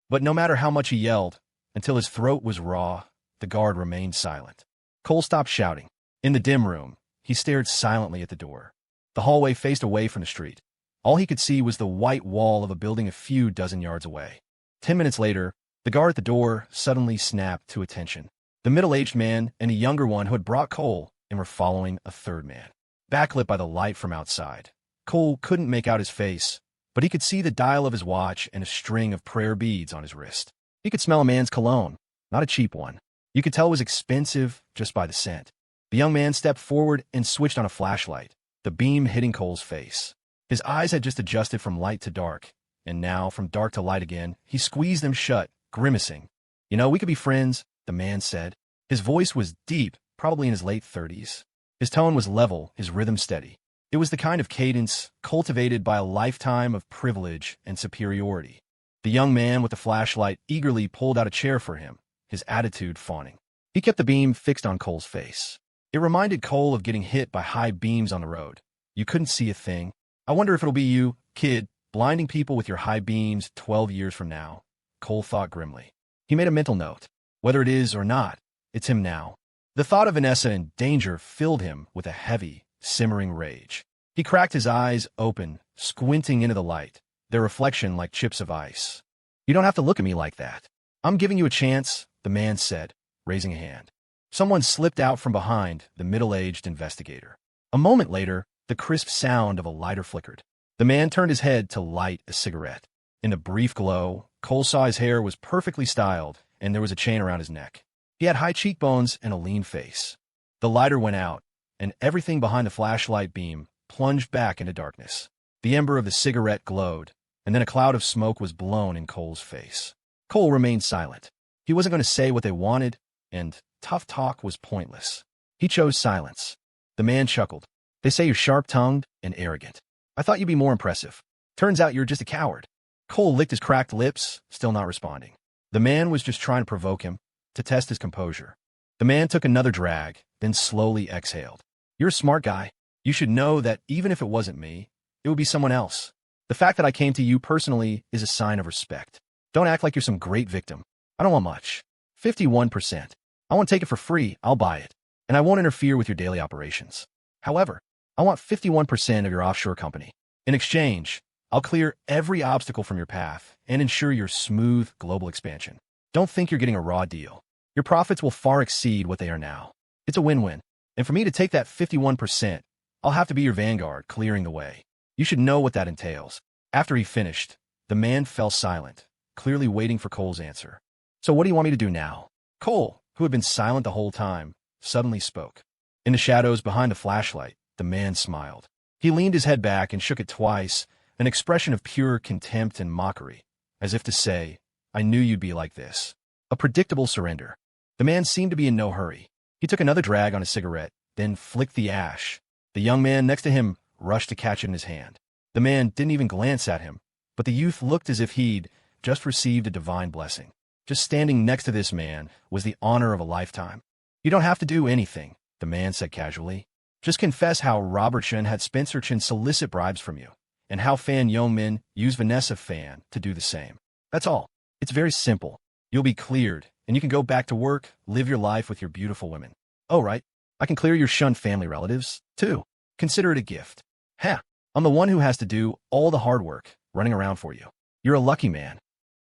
But no matter how much he yelled, until his throat was raw, the guard remained silent. Cole stopped shouting. In the dim room, he stared silently at the door. The hallway faced away from the street. All he could see was the white wall of a building a few dozen yards away. 10 minutes later, the guard at the door suddenly snapped to attention. The middle-aged man and a younger one who had brought Cole and were following a third man. Backlit by the light from outside, Cole couldn't make out his face, but he could see the dial of his watch and a string of prayer beads on his wrist. He could smell a man's cologne, not a cheap one. You could tell it was expensive just by the scent. The young man stepped forward and switched on a flashlight, the beam hitting Cole's face. His eyes had just adjusted from light to dark, and now, from dark to light again, he squeezed them shut, grimacing. "You know, we could be friends," the man said. His voice was deep, probably in his late 30s. His tone was level, his rhythm steady. It was the kind of cadence cultivated by a lifetime of privilege and superiority. The young man with the flashlight eagerly pulled out a chair for him, his attitude fawning. He kept the beam fixed on Cole's face. It reminded Cole of getting hit by high beams on the road. You couldn't see a thing. "I wonder if it'll be you, kid, blinding people with your high beams 12 years from now," Cole thought grimly. He made a mental note. Whether it is or not, it's him now. The thought of Vanessa in danger filled him with a heavy, simmering rage. He cracked his eyes open, squinting into the light, their reflection like chips of ice. "You don't have to look at me like that. I'm giving you a chance," the man said, raising a hand. Someone slipped out from behind the middle-aged investigator. A moment later, the crisp sound of a lighter flickered. The man turned his head to light a cigarette. In the brief glow, Cole saw his hair was perfectly styled, and there was a chain around his neck. He had high cheekbones and a lean face. The lighter went out, and everything behind the flashlight beam plunged back into darkness. The ember of the cigarette glowed, and then a cloud of smoke was blown in Cole's face. Cole remained silent. He wasn't going to say what they wanted, and tough talk was pointless. He chose silence. The man chuckled. "They say you're sharp-tongued and arrogant. I thought you'd be more impressive. Turns out you're just a coward." Cole licked his cracked lips, still not responding. The man was just trying to provoke him, to test his composure. The man took another drag, then slowly exhaled. "You're a smart guy. You should know that even if it wasn't me, it would be someone else. The fact that I came to you personally is a sign of respect. Don't act like you're some great victim. I don't want much. 51%. I want to take it for free, I'll buy it. And I won't interfere with your daily operations. However, I want 51% of your offshore company. In exchange, I'll clear every obstacle from your path and ensure your smooth global expansion. Don't think you're getting a raw deal. Your profits will far exceed what they are now. It's a win-win. And for me to take that 51%, I'll have to be your vanguard, clearing the way. You should know what that entails." After he finished, the man fell silent, clearly waiting for Cole's answer. "So what do you want me to do now?" Cole, who had been silent the whole time, suddenly spoke. In the shadows behind the flashlight, the man smiled. He leaned his head back and shook it twice, an expression of pure contempt and mockery, as if to say, "I knew you'd be like this." A predictable surrender. The man seemed to be in no hurry. He took another drag on his cigarette, then flicked the ash. The young man next to him rushed to catch it in his hand. The man didn't even glance at him, but the youth looked as if he'd just received a divine blessing. Just standing next to this man was the honor of a lifetime. "You don't have to do anything," the man said casually. "Just confess how Robert Chen had Spencer Chen solicit bribes from you, and how Fan Yongmin used Vanessa Fan to do the same. That's all. It's very simple. You'll be cleared, and you can go back to work, live your life with your beautiful women. Oh, right. I can clear your shunned family relatives, too. Consider it a gift. Ha! I'm the one who has to do all the hard work, running around for you. You're a lucky man."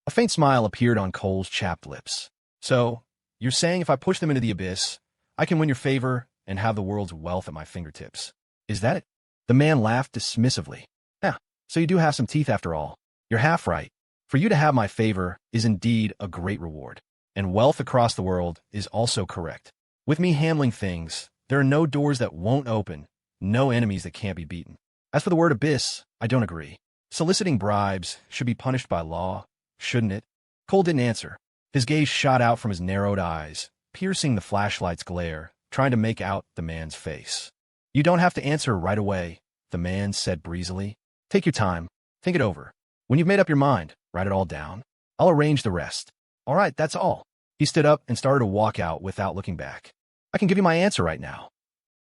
A faint smile appeared on Cole's chapped lips. "So, you're saying if I push them into the abyss, I can win your favor and have the world's wealth at my fingertips. Is that it?" The man laughed dismissively. "Yeah, so you do have some teeth after all. You're half right. For you to have my favor is indeed a great reward. And wealth across the world is also correct. With me handling things, there are no doors that won't open, no enemies that can't be beaten. As for the word abyss, I don't agree. Soliciting bribes should be punished by law, shouldn't it?" Cole didn't answer. His gaze shot out from his narrowed eyes, piercing the flashlight's glare, trying to make out the man's face. "You don't have to answer right away," the man said breezily. "Take your time. Think it over. When you've made up your mind, write it all down. I'll arrange the rest." "All right, that's all." He stood up and started to walk out without looking back. "I can give you my answer right now,"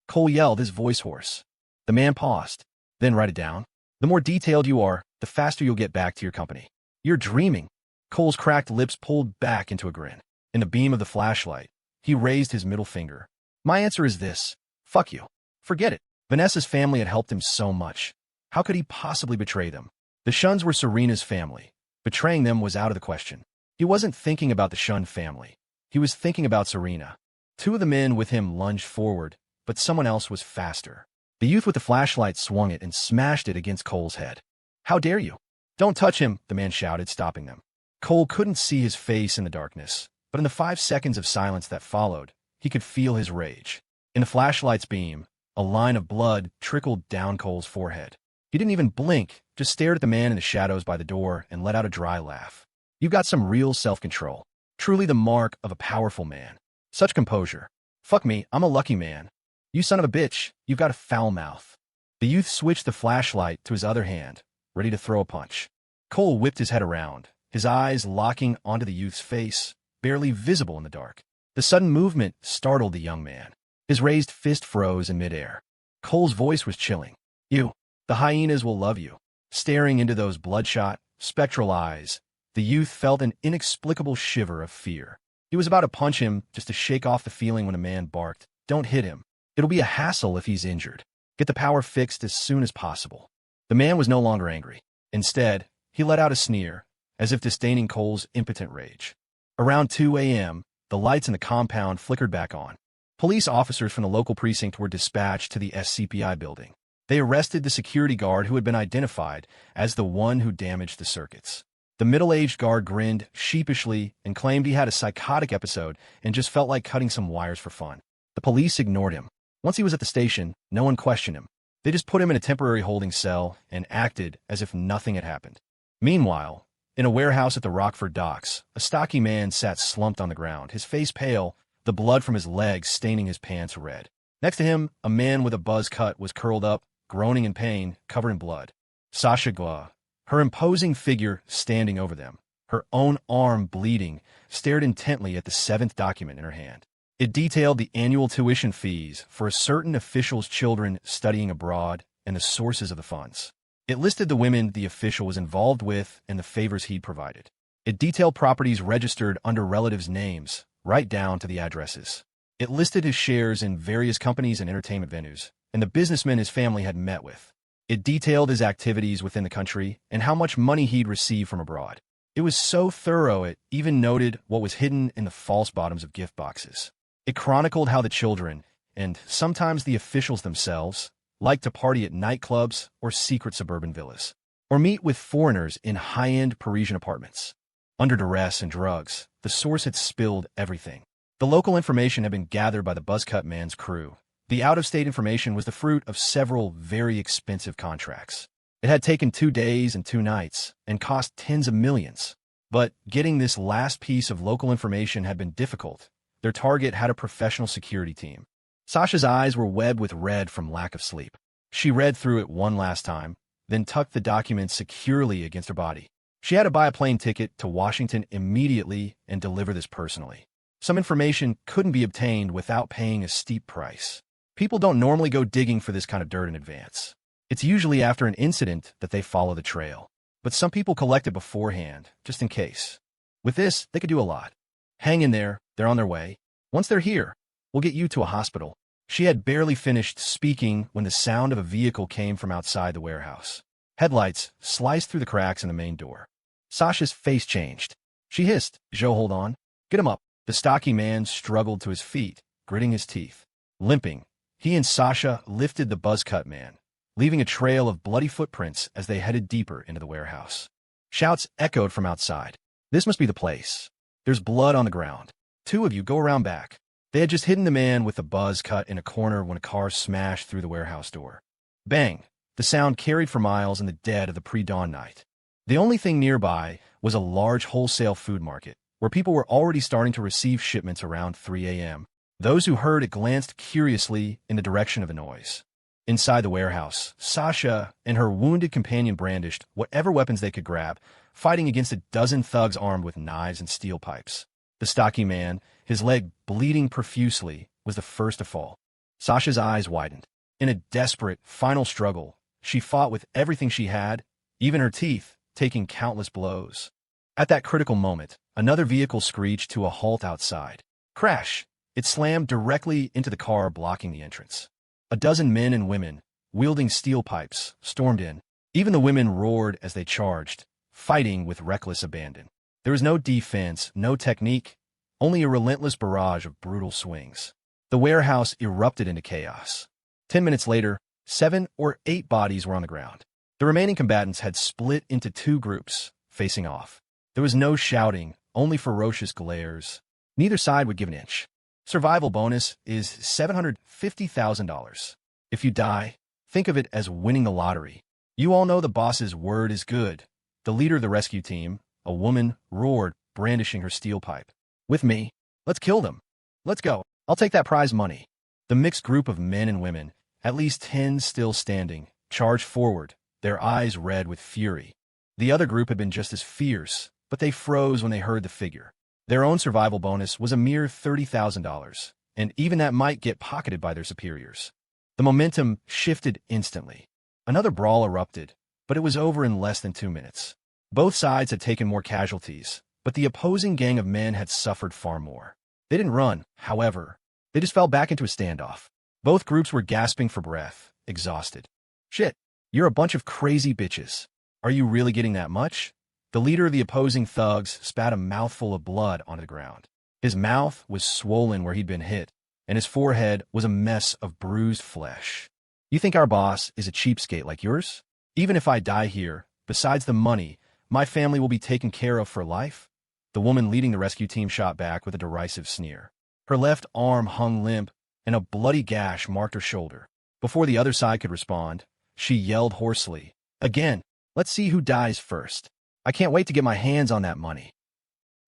Cole yelled, his voice hoarse. The man paused. "Then write it down. The more detailed you are, the faster you'll get back to your company." "You're dreaming." Cole's cracked lips pulled back into a grin. In the beam of the flashlight, he raised his middle finger. "My answer is this. Fuck you. Forget it. Vanessa's family had helped him so much. How could he possibly betray them? The Shuns were Serena's family. Betraying them was out of the question. He wasn't thinking about the Shun family. He was thinking about Serena. Two of the men with him lunged forward, but someone else was faster. The youth with the flashlight swung it and smashed it against Cole's head. "How dare you?" "Don't touch him," the man shouted, stopping them. Cole couldn't see his face in the darkness, but in the 5 seconds of silence that followed, he could feel his rage. In the flashlight's beam, a line of blood trickled down Cole's forehead. He didn't even blink, just stared at the man in the shadows by the door and let out a dry laugh. "You've got some real self-control. Truly the mark of a powerful man. Such composure. Fuck me, I'm a lucky man. You son of a bitch, you've got a foul mouth." The youth switched the flashlight to his other hand, ready to throw a punch. Cole whipped his head around, his eyes locking onto the youth's face, barely visible in the dark. The sudden movement startled the young man. His raised fist froze in midair. Cole's voice was chilling. "You, the hyenas will love you." Staring into those bloodshot, spectral eyes, the youth felt an inexplicable shiver of fear. He was about to punch him just to shake off the feeling when a man barked, "Don't hit him. It'll be a hassle if he's injured. Get the power fixed as soon as possible." The man was no longer angry. Instead, he let out a sneer, as if disdaining Cole's impotent rage. Around 2 a.m., the lights in the compound flickered back on. Police officers from the local precinct were dispatched to the SCPI building. They arrested the security guard who had been identified as the one who damaged the circuits. The middle-aged guard grinned sheepishly and claimed he had a psychotic episode and just felt like cutting some wires for fun. The police ignored him. Once he was at the station, no one questioned him. They just put him in a temporary holding cell and acted as if nothing had happened. Meanwhile, in a warehouse at the Rockford docks, a stocky man sat slumped on the ground, his face pale, the blood from his legs staining his pants red. Next to him, a man with a buzz cut was curled up, groaning in pain, covered in blood. Sasha Gua, her imposing figure standing over them, her own arm bleeding, stared intently at the 7th document in her hand. It detailed the annual tuition fees for a certain official's children studying abroad and the sources of the funds. It listed the women the official was involved with and the favors he'd provided. It detailed properties registered under relatives' names, right down to the addresses. It listed his shares in various companies and entertainment venues, and the businessmen his family had met with. It detailed his activities within the country and how much money he'd received from abroad. It was so thorough it even noted what was hidden in the false bottoms of gift boxes. It chronicled how the children, and sometimes the officials themselves, liked to party at nightclubs or secret suburban villas, or meet with foreigners in high-end Parisian apartments. Under duress and drugs, the source had spilled everything. The local information had been gathered by the buzzcut man's crew. The out-of-state information was the fruit of several very expensive contracts. It had taken 2 days and 2 nights and cost tens of millions. But getting this last piece of local information had been difficult. Their target had a professional security team. Sasha's eyes were webbed with red from lack of sleep. She read through it one last time, then tucked the document securely against her body. She had to buy a plane ticket to Washington immediately and deliver this personally. Some information couldn't be obtained without paying a steep price. People don't normally go digging for this kind of dirt in advance. It's usually after an incident that they follow the trail. But some people collect it beforehand, just in case. With this, they could do a lot. Hang in there, they're on their way. Once they're here, we'll get you to a hospital. She had barely finished speaking when the sound of a vehicle came from outside the warehouse. Headlights sliced through the cracks in the main door. Sasha's face changed. She hissed, "Joe, hold on. Get him up." The stocky man struggled to his feet, gritting his teeth. Limping, he and Sasha lifted the buzzcut man, leaving a trail of bloody footprints as they headed deeper into the warehouse. Shouts echoed from outside. "This must be the place. There's blood on the ground. 2 of you go around back." They had just hidden the man with the buzz cut in a corner when a car smashed through the warehouse door. Bang! The sound carried for miles in the dead of the pre-dawn night. The only thing nearby was a large wholesale food market, where people were already starting to receive shipments around 3 a.m. Those who heard it glanced curiously in the direction of the noise. Inside the warehouse, Sasha and her wounded companion brandished whatever weapons they could grab, fighting against a dozen thugs armed with knives and steel pipes. The stocky man, his leg bleeding profusely, was the first to fall. Sasha's eyes widened. In a desperate, final struggle, she fought with everything she had, even her teeth, taking countless blows. At that critical moment, another vehicle screeched to a halt outside. Crash! It slammed directly into the car blocking the entrance. A dozen men and women, wielding steel pipes, stormed in. Even the women roared as they charged, fighting with reckless abandon. There was no defense, no technique, only a relentless barrage of brutal swings. The warehouse erupted into chaos. 10 minutes later, 7 or 8 bodies were on the ground. The remaining combatants had split into 2 groups, facing off. There was no shouting, only ferocious glares. Neither side would give an inch. Survival bonus is $750,000. If you die, think of it as winning the lottery. You all know the boss's word is good. The leader of the rescue team, a woman, roared, brandishing her steel pipe. With me. Let's kill them. Let's go. I'll take that prize money. The mixed group of men and women, at least 10 still standing, charged forward, their eyes red with fury. The other group had been just as fierce, but they froze when they heard the figure. Their own survival bonus was a mere $30,000, and even that might get pocketed by their superiors. The momentum shifted instantly. Another brawl erupted, but it was over in less than 2 minutes. Both sides had taken more casualties, but the opposing gang of men had suffered far more. They didn't run, however. They just fell back into a standoff. Both groups were gasping for breath, exhausted. Shit, you're a bunch of crazy bitches. Are you really getting that much? The leader of the opposing thugs spat a mouthful of blood onto the ground. His mouth was swollen where he'd been hit, and his forehead was a mess of bruised flesh. You think our boss is a cheapskate like yours? Even if I die here, besides the money, my family will be taken care of for life? The woman leading the rescue team shot back with a derisive sneer. Her left arm hung limp, and a bloody gash marked her shoulder. Before the other side could respond, she yelled hoarsely, "Again, let's see who dies first. I can't wait to get my hands on that money."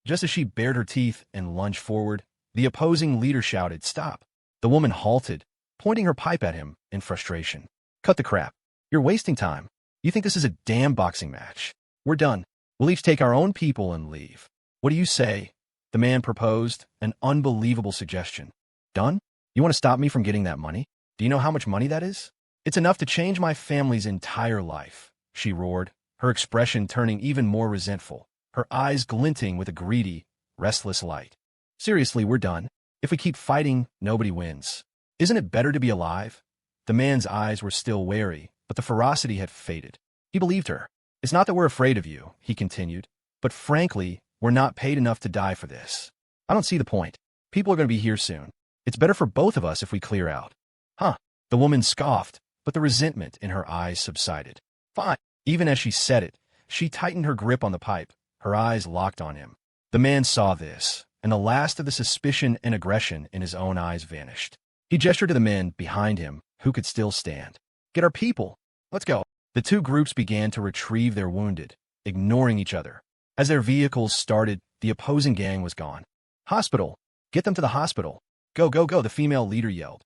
Just as she bared her teeth and lunged forward, the opposing leader shouted, "Stop." The woman halted, pointing her pipe at him in frustration. "Cut the crap. You're wasting time. You think this is a damn boxing match? We're done. We'll each take our own people and leave. What do you say?" The man proposed, an unbelievable suggestion. "Done? You want to stop me from getting that money? Do you know how much money that is? It's enough to change my family's entire life," she roared, her expression turning even more resentful, her eyes glinting with a greedy, restless light. "Seriously, we're done. If we keep fighting, nobody wins. Isn't it better to be alive?" The man's eyes were still wary, but the ferocity had faded. He believed her. "It's not that we're afraid of you," he continued, "but frankly, we're not paid enough to die for this. I don't see the point. People are going to be here soon. It's better for both of us if we clear out." "Huh." The woman scoffed, but the resentment in her eyes subsided. "Fine." Even as she said it, she tightened her grip on the pipe, her eyes locked on him. The man saw this, and the last of the suspicion and aggression in his own eyes vanished. He gestured to the men behind him, who could still stand. "Get our people. Let's go." The two groups began to retrieve their wounded, ignoring each other. As their vehicles started, the opposing gang was gone. "Hospital! Get them to the hospital! Go, go, go!" the female leader yelled.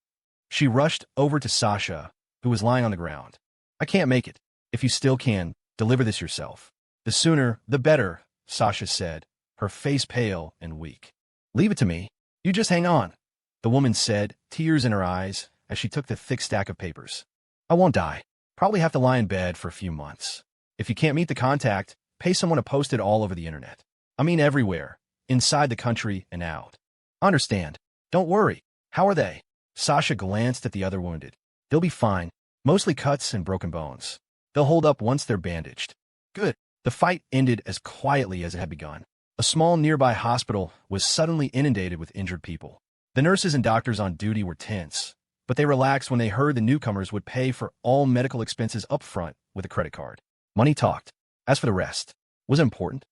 She rushed over to Sasha, who was lying on the ground. "I can't make it. If you still can, deliver this yourself." "The sooner, the better," Sasha said, her face pale and weak. "Leave it to me. You just hang on," the woman said, tears in her eyes, as she took the thick stack of papers. "I won't die. Probably have to lie in bed for a few months. If you can't meet the contact, pay someone to post it all over the internet. I mean everywhere, inside the country and out." "Understand. Don't worry. How are they?" Sasha glanced at the other wounded. "They'll be fine. Mostly cuts and broken bones. They'll hold up once they're bandaged." "Good." The fight ended as quietly as it had begun. A small nearby hospital was suddenly inundated with injured people. The nurses and doctors on duty were tense, but they relaxed when they heard the newcomers would pay for all medical expenses up front with a credit card. Money talked. As for the rest, was it important?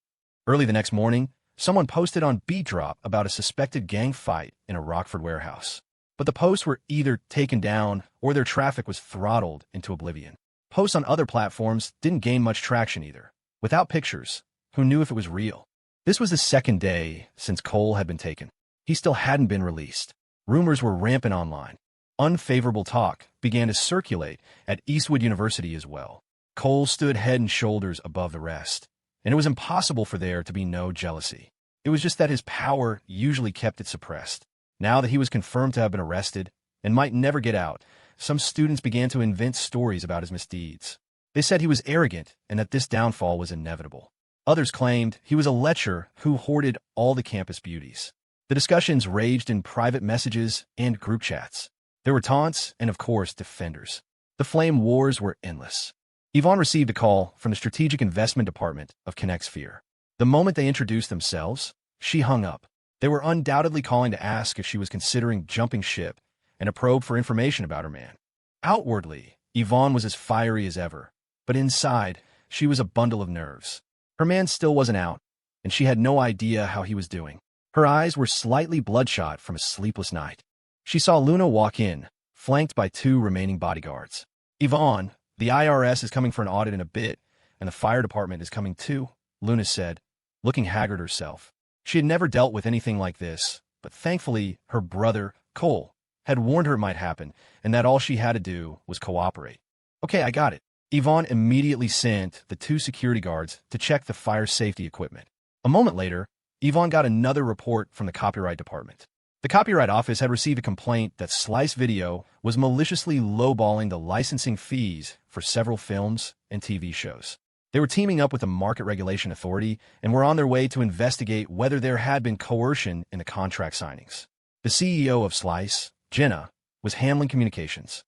Early the next morning, someone posted on Beatdrop about a suspected gang fight in a Rockford warehouse. But the posts were either taken down or their traffic was throttled into oblivion. Posts on other platforms didn't gain much traction either. Without pictures, who knew if it was real? This was the second day since Cole had been taken. He still hadn't been released. Rumors were rampant online. Unfavorable talk began to circulate at Eastwood University as well. Cole stood head and shoulders above the rest, and it was impossible for there to be no jealousy. It was just that his power usually kept it suppressed. Now that he was confirmed to have been arrested and might never get out, some students began to invent stories about his misdeeds. They said he was arrogant and that this downfall was inevitable. Others claimed he was a lecher who hoarded all the campus beauties. The discussions raged in private messages and group chats. There were taunts and, of course, defenders. The flame wars were endless. Yvonne received a call from the Strategic Investment Department of ConnectSphere. The moment they introduced themselves, she hung up. They were undoubtedly calling to ask if she was considering jumping ship and a probe for information about her man. Outwardly, Yvonne was as fiery as ever, but inside, she was a bundle of nerves. Her man still wasn't out, and she had no idea how he was doing. Her eyes were slightly bloodshot from a sleepless night. She saw Luna walk in, flanked by 2 remaining bodyguards. "Yvonne, the IRS is coming for an audit in a bit, and the fire department is coming too," Luna said, looking haggard herself. She had never dealt with anything like this, but thankfully her brother, Cole, had warned her it might happen, and that all she had to do was cooperate. "Okay, I got it." Yvonne immediately sent the 2 security guards to check the fire safety equipment. A moment later, Yvonne got another report from the copyright department. The copyright office had received a complaint that Slice Video was maliciously lowballing the licensing fees for several films and TV shows. They were teaming up with the Market Regulation Authority and were on their way to investigate whether there had been coercion in the contract signings. The CEO of Slice, Jenna, was handling communications.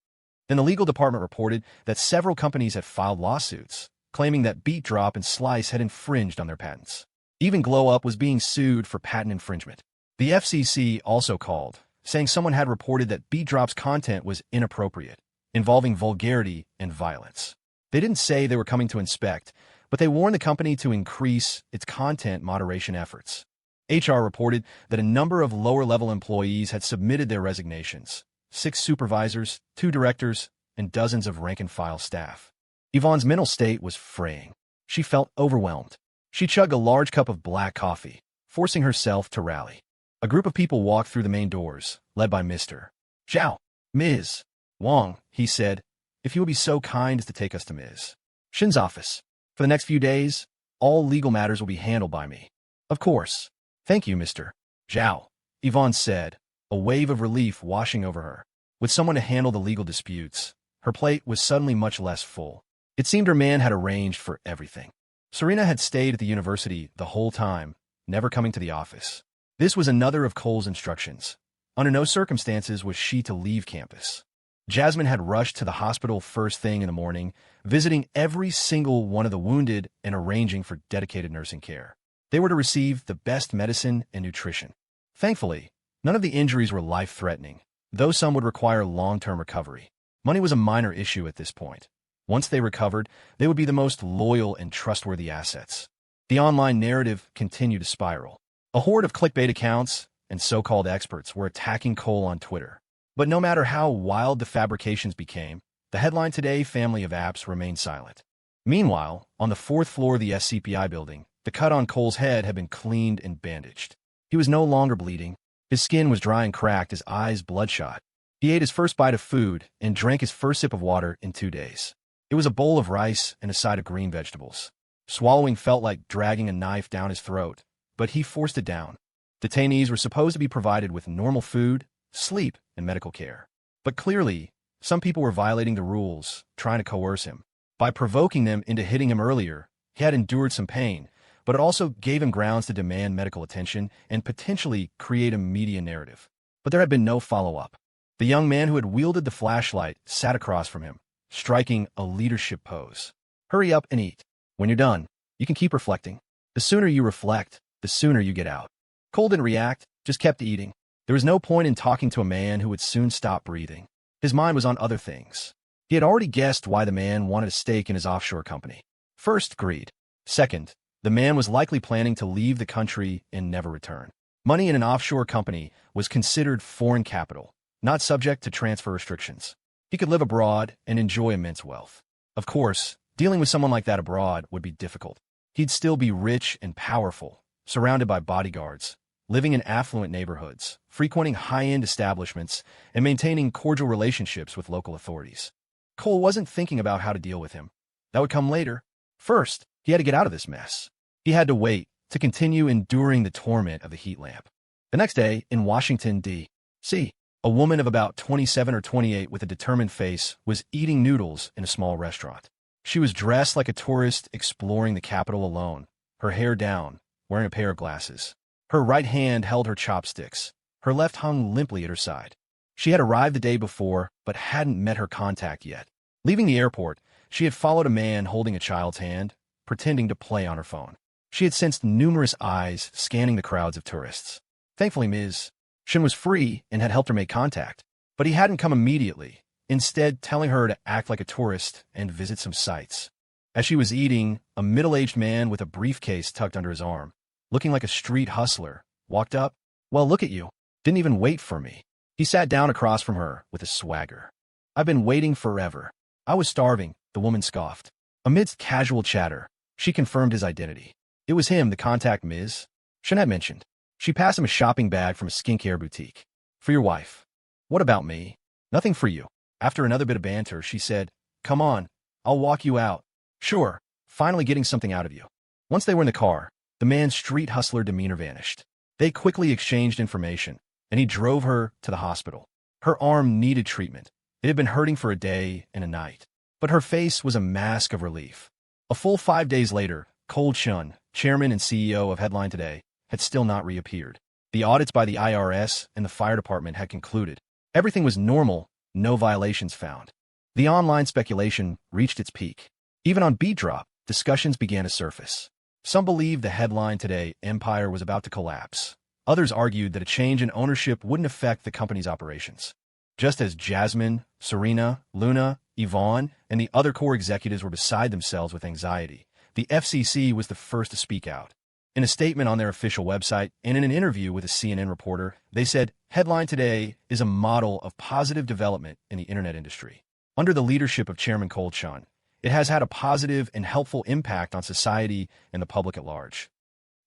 Then the legal department reported that several companies had filed lawsuits, claiming that Beat Drop and Slice had infringed on their patents. Even Glow Up was being sued for patent infringement. The FCC also called, saying someone had reported that Beat Drop's content was inappropriate, involving vulgarity and violence. They didn't say they were coming to inspect, but they warned the company to increase its content moderation efforts. HR reported that a number of lower-level employees had submitted their resignations: 6 supervisors, 2 directors, and dozens of rank-and-file staff. Yvonne's mental state was fraying. She felt overwhelmed. She chugged a large cup of black coffee, forcing herself to rally. A group of people walked through the main doors, led by Mr. Zhao. "Ms. Wang," he said, "if you would be so kind as to take us to Ms. Shin's office. For the next few days, all legal matters will be handled by me." "Of course. Thank you, Mr. Zhao," Yvonne said, a wave of relief washing over her. With someone to handle the legal disputes, her plate was suddenly much less full. It seemed her man had arranged for everything. Serena had stayed at the university the whole time, never coming to the office. This was another of Cole's instructions. Under no circumstances was she to leave campus. Jasmine had rushed to the hospital first thing in the morning, visiting every single one of the wounded and arranging for dedicated nursing care. They were to receive the best medicine and nutrition. Thankfully, none of the injuries were life-threatening, though some would require long-term recovery. Money was a minor issue at this point. Once they recovered, they would be the most loyal and trustworthy assets. The online narrative continued to spiral. A horde of clickbait accounts and so-called experts were attacking Cole on Twitter. But no matter how wild the fabrications became, the headline today family of apps remained silent. Meanwhile, on the 4th floor of the SCPI building, the cut on Cole's head had been cleaned and bandaged. He was no longer bleeding. His skin was dry and cracked, his eyes bloodshot. He ate his first bite of food and drank his first sip of water in 2 days. It was a bowl of rice and a side of green vegetables. Swallowing felt like dragging a knife down his throat, but he forced it down. Detainees were supposed to be provided with normal food, sleep, and medical care. But clearly, some people were violating the rules, trying to coerce him. By provoking them into hitting him earlier, he had endured some pain, but it also gave him grounds to demand medical attention and potentially create a media narrative. But there had been no follow-up. The young man who had wielded the flashlight sat across from him, striking a leadership pose. "Hurry up and eat. When you're done, you can keep reflecting. The sooner you reflect, the sooner you get out." Cole didn't react, just kept eating. There was no point in talking to a man who would soon stop breathing. His mind was on other things. He had already guessed why the man wanted a stake in his offshore company. First, greed. Second, the man was likely planning to leave the country and never return. Money in an offshore company was considered foreign capital, not subject to transfer restrictions. He could live abroad and enjoy immense wealth. Of course, dealing with someone like that abroad would be difficult. He'd still be rich and powerful, surrounded by bodyguards, living in affluent neighborhoods, frequenting high-end establishments, and maintaining cordial relationships with local authorities. Cole wasn't thinking about how to deal with him. That would come later. First, he had to get out of this mess. He had to wait to continue enduring the torment of the heat lamp. The next day, in Washington, D.C., a woman of about 27 or 28 with a determined face was eating noodles in a small restaurant. She was dressed like a tourist exploring the capital alone, her hair down, wearing a pair of glasses. Her right hand held her chopsticks. Her left hung limply at her side. She had arrived the day before, but hadn't met her contact yet. Leaving the airport, she had followed a man holding a child's hand, pretending to play on her phone. She had sensed numerous eyes scanning the crowds of tourists. Thankfully, Ms. Shin was free and had helped her make contact, but he hadn't come immediately, instead telling her to act like a tourist and visit some sights. As she was eating, a middle-aged man with a briefcase tucked under his arm looking like a street hustler, walked up. "Well, look at you. Didn't even wait for me." He sat down across from her with a swagger. "I've been waiting forever." "I was starving," the woman scoffed. Amidst casual chatter, she confirmed his identity. It was him, the contact Ms. Jeanette mentioned. She passed him a shopping bag from a skincare boutique. "For your wife." "What about me?" "Nothing for you." After another bit of banter, she said, "Come on, I'll walk you out." "Sure," finally getting something out of you. Once they were in the car, the man's street hustler demeanor vanished. They quickly exchanged information, and he drove her to the hospital. Her arm needed treatment. It had been hurting for a day and a night, but her face was a mask of relief. A full 5 days later, Chun, chairman and CEO of Headline Today, had still not reappeared. The audits by the IRS and the fire department had concluded. Everything was normal, no violations found. The online speculation reached its peak. Even on Beat Drop, discussions began to surface. Some believed the Headline Today empire was about to collapse. Others argued that a change in ownership wouldn't affect the company's operations. Just as Jasmine, Serena, Luna, Yvonne, and the other core executives were beside themselves with anxiety, the FCC was the first to speak out. In a statement on their official website and in an interview with a CNN reporter, they said, "Headline Today is a model of positive development in the internet industry. Under the leadership of Chairman Chun, it has had a positive and helpful impact on society and the public at large."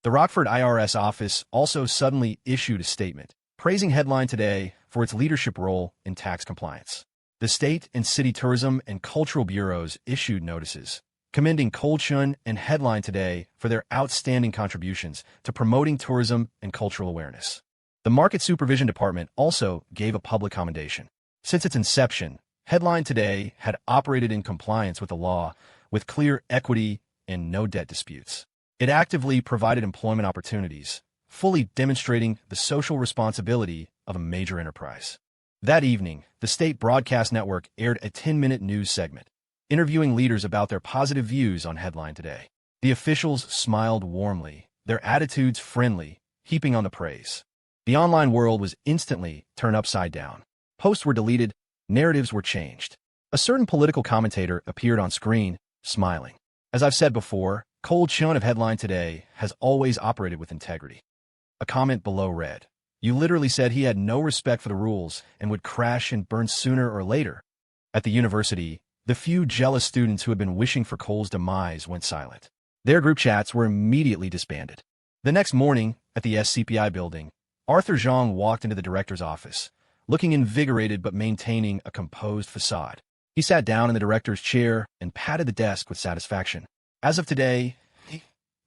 The Rockford IRS office also suddenly issued a statement, praising Headline Today for its leadership role in tax compliance. The state and city tourism and cultural bureaus issued notices, commending Chun and Headline Today for their outstanding contributions to promoting tourism and cultural awareness. The Market Supervision Department also gave a public commendation. Since its inception, Headline Today had operated in compliance with the law, with clear equity and no debt disputes. It actively provided employment opportunities, fully demonstrating the social responsibility of a major enterprise. That evening, the state broadcast network aired a 10-minute news segment, interviewing leaders about their positive views on Headline Today. The officials smiled warmly, their attitudes friendly, heaping on the praise. The online world was instantly turned upside down. Posts were deleted, narratives were changed. A certain political commentator appeared on screen, smiling. "As I've said before, Chun of Headline Today has always operated with integrity." A comment below read, "You literally said he had no respect for the rules and would crash and burn sooner or later." At the university, the few jealous students who had been wishing for Cole's demise went silent. Their group chats were immediately disbanded. The next morning, at the SCPI building, Arthur Zhang walked into the director's office, looking invigorated but maintaining a composed facade. He sat down in the director's chair and patted the desk with satisfaction. As of today,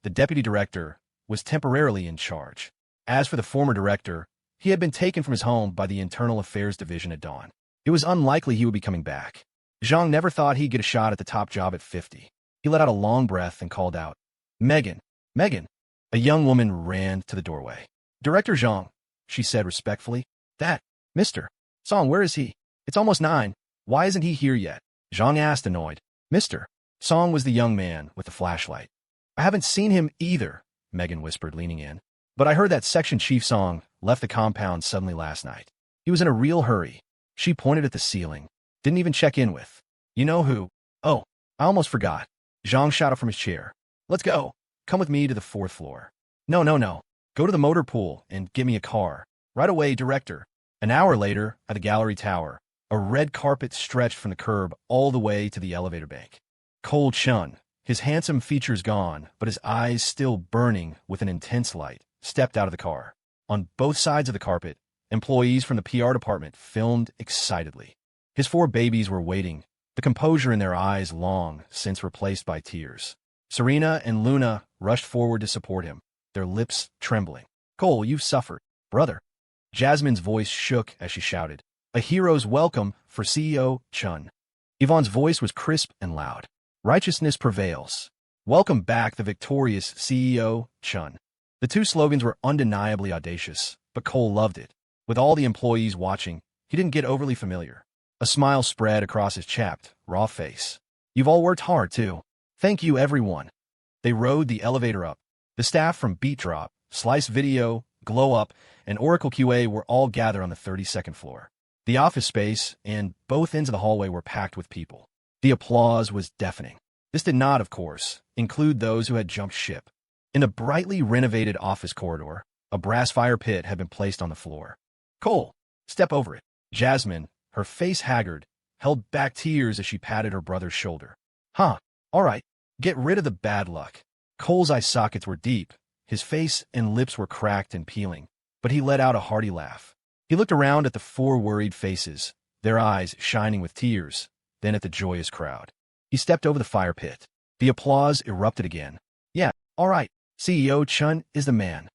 the deputy director was temporarily in charge. As for the former director, he had been taken from his home by the Internal Affairs Division at dawn. It was unlikely he would be coming back. Zhang never thought he'd get a shot at the top job at 50. He let out a long breath and called out, "Megan, Megan." A young woman ran to the doorway. "Director Zhang," she said respectfully. "That, Mr. Song, where is he? It's almost 9. Why isn't he here yet?" Zhang asked, annoyed. "Mr. Song," was the young man with the flashlight. "I haven't seen him either," Megan whispered, leaning in. "But I heard that Section Chief Song left the compound suddenly last night. He was in a real hurry." She pointed at the ceiling. "Didn't even check in with. You know who?" "Oh, I almost forgot." Zhang shot up from his chair. "Let's go. Come with me to the 4th floor." No. Go to the motor pool and get me a car. Right away, director." An hour later, at the gallery tower, a red carpet stretched from the curb all the way to the elevator bank. Chun, his handsome features gone, but his eyes still burning with an intense light, stepped out of the car. On both sides of the carpet, employees from the PR department filmed excitedly. His 4 babies were waiting, the composure in their eyes long since replaced by tears. Serena and Luna rushed forward to support him, their lips trembling. "Cole, you've suffered, brother." Jasmine's voice shook as she shouted, "A hero's welcome for CEO Chun." Yvonne's voice was crisp and loud. "Righteousness prevails. Welcome back the victorious CEO Chun." The 2 slogans were undeniably audacious, but Cole loved it. With all the employees watching, he didn't get overly familiar. A smile spread across his chapped, raw face. "You've all worked hard, too. Thank you, everyone." They rode the elevator up. The staff from Beat Drop, Slice Video, Glow Up, and Oracle QA were all gathered on the 32nd floor. The office space and both ends of the hallway were packed with people. The applause was deafening. This did not, of course, include those who had jumped ship. In the brightly renovated office corridor, a brass fire pit had been placed on the floor. Cole, step over it. Jasmine, her face haggard, held back tears as she patted her brother's shoulder. Huh, all right, get rid of the bad luck. Cole's eye sockets were deep, his face and lips were cracked and peeling, but he let out a hearty laugh. He looked around at the four worried faces, their eyes shining with tears, then at the joyous crowd. He stepped over the fire pit. The applause erupted again. Yeah, all right, CEO Chun is the man.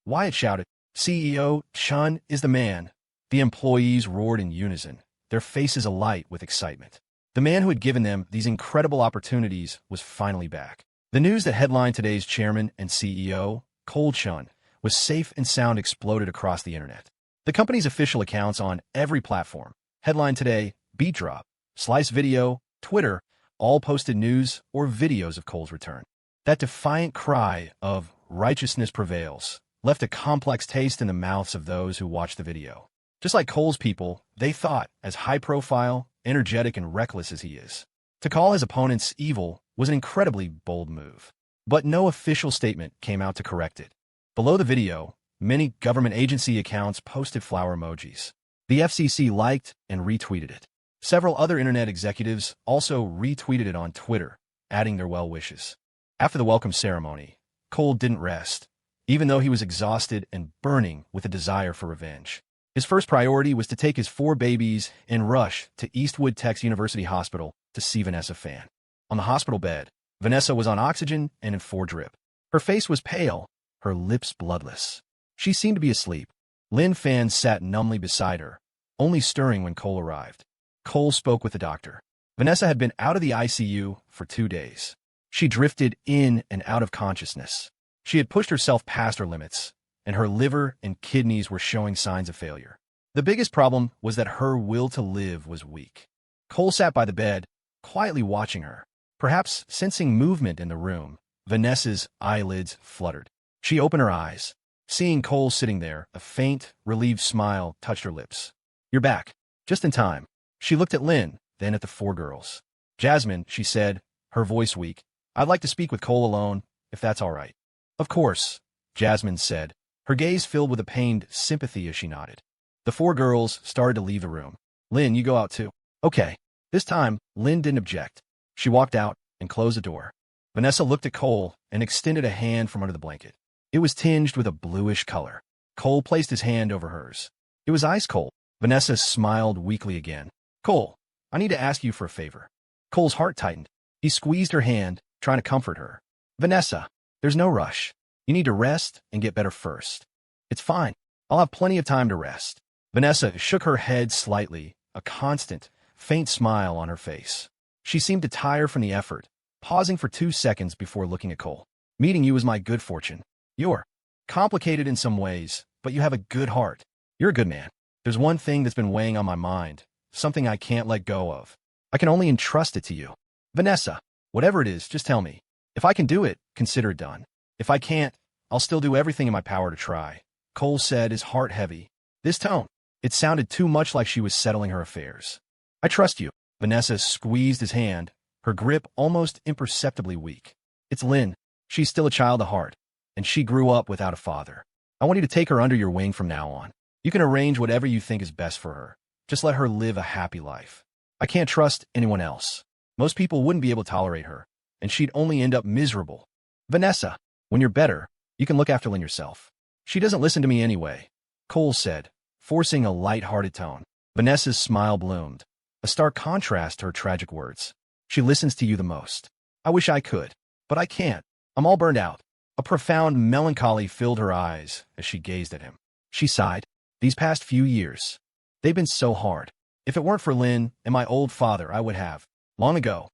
Wyatt shouted, CEO Chun is the man. The employees roared in unison, their faces alight with excitement. The man who had given them these incredible opportunities was finally back. The news that headlined today's chairman and CEO, Cole Chun, was safe and sound exploded across the internet. The company's official accounts on every platform, Headline Today, Beat Drop, Slice Video, Twitter, all posted news or videos of Cole's return. That defiant cry of righteousness prevails left a complex taste in the mouths of those who watched the video. Just like Cole's people, they thought, as high-profile, energetic, and reckless as he is, to call his opponents evil was an incredibly bold move. But no official statement came out to correct it. Below the video, many government agency accounts posted flower emojis. The FCC liked and retweeted it. Several other internet executives also retweeted it on Twitter, adding their well wishes. After the welcome ceremony, Cole didn't rest, even though he was exhausted and burning with a desire for revenge. His first priority was to take his 4 babies and rush to Eastwood Tech's University Hospital to see Vanessa Fan. On the hospital bed, Vanessa was on oxygen and in 4-drip. Her face was pale, her lips bloodless. She seemed to be asleep. Lynn Fan sat numbly beside her, only stirring when Cole arrived. Cole spoke with the doctor. Vanessa had been out of the ICU for 2 days. She drifted in and out of consciousness. She had pushed herself past her limits, and her liver and kidneys were showing signs of failure. The biggest problem was that her will to live was weak. Cole sat by the bed, quietly watching her. Perhaps sensing movement in the room, Vanessa's eyelids fluttered. She opened her eyes. Seeing Cole sitting there, a faint, relieved smile touched her lips. You're back. Just in time. She looked at Lynn, then at the 4 girls. Jasmine, she said, her voice weak. I'd like to speak with Cole alone, if that's all right. Of course, Jasmine said, her gaze filled with a pained sympathy as she nodded. The 4 girls started to leave the room. Lynn, you go out too. Okay. This time, Lynn didn't object. She walked out and closed the door. Vanessa looked at Cole and extended a hand from under the blanket. It was tinged with a bluish color. Cole placed his hand over hers. It was ice cold. Vanessa smiled weakly again. Cole, I need to ask you for a favor. Cole's heart tightened. He squeezed her hand, trying to comfort her. Vanessa, there's no rush. You need to rest and get better first. It's fine. I'll have plenty of time to rest. Vanessa shook her head slightly, a constant, faint smile on her face. She seemed to tire from the effort, pausing for 2 seconds before looking at Cole. Meeting you is my good fortune. You're complicated in some ways, but you have a good heart. You're a good man. There's one thing that's been weighing on my mind, something I can't let go of. I can only entrust it to you. Vanessa, whatever it is, just tell me. If I can do it, consider it done. If I can't, I'll still do everything in my power to try. Cole said, his heart heavy. This tone, it sounded too much like she was settling her affairs. I trust you. Vanessa squeezed his hand, her grip almost imperceptibly weak. It's Lynn. She's still a child of heart, and she grew up without a father. I want you to take her under your wing from now on. You can arrange whatever you think is best for her. Just let her live a happy life. I can't trust anyone else. Most people wouldn't be able to tolerate her, and she'd only end up miserable. Vanessa, when you're better, you can look after Lynn yourself. She doesn't listen to me anyway, Cole said, forcing a light-hearted tone. Vanessa's smile bloomed, a stark contrast to her tragic words. She listens to you the most. I wish I could, but I can't. I'm all burned out. A profound melancholy filled her eyes as she gazed at him. She sighed. These past few years, they've been so hard. If it weren't for Lynn and my old father, I would have. Long ago.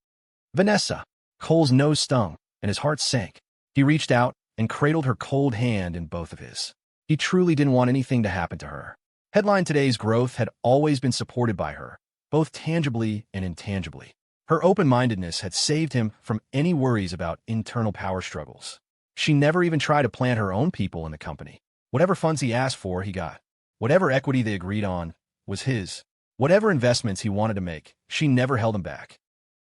Vanessa. Cole's nose stung, and his heart sank. He reached out and cradled her cold hand in both of his. He truly didn't want anything to happen to her. Headline Today's growth had always been supported by her, both tangibly and intangibly. Her open-mindedness had saved him from any worries about internal power struggles. She never even tried to plant her own people in the company. Whatever funds he asked for, he got. Whatever equity they agreed on was his. Whatever investments he wanted to make, she never held him back.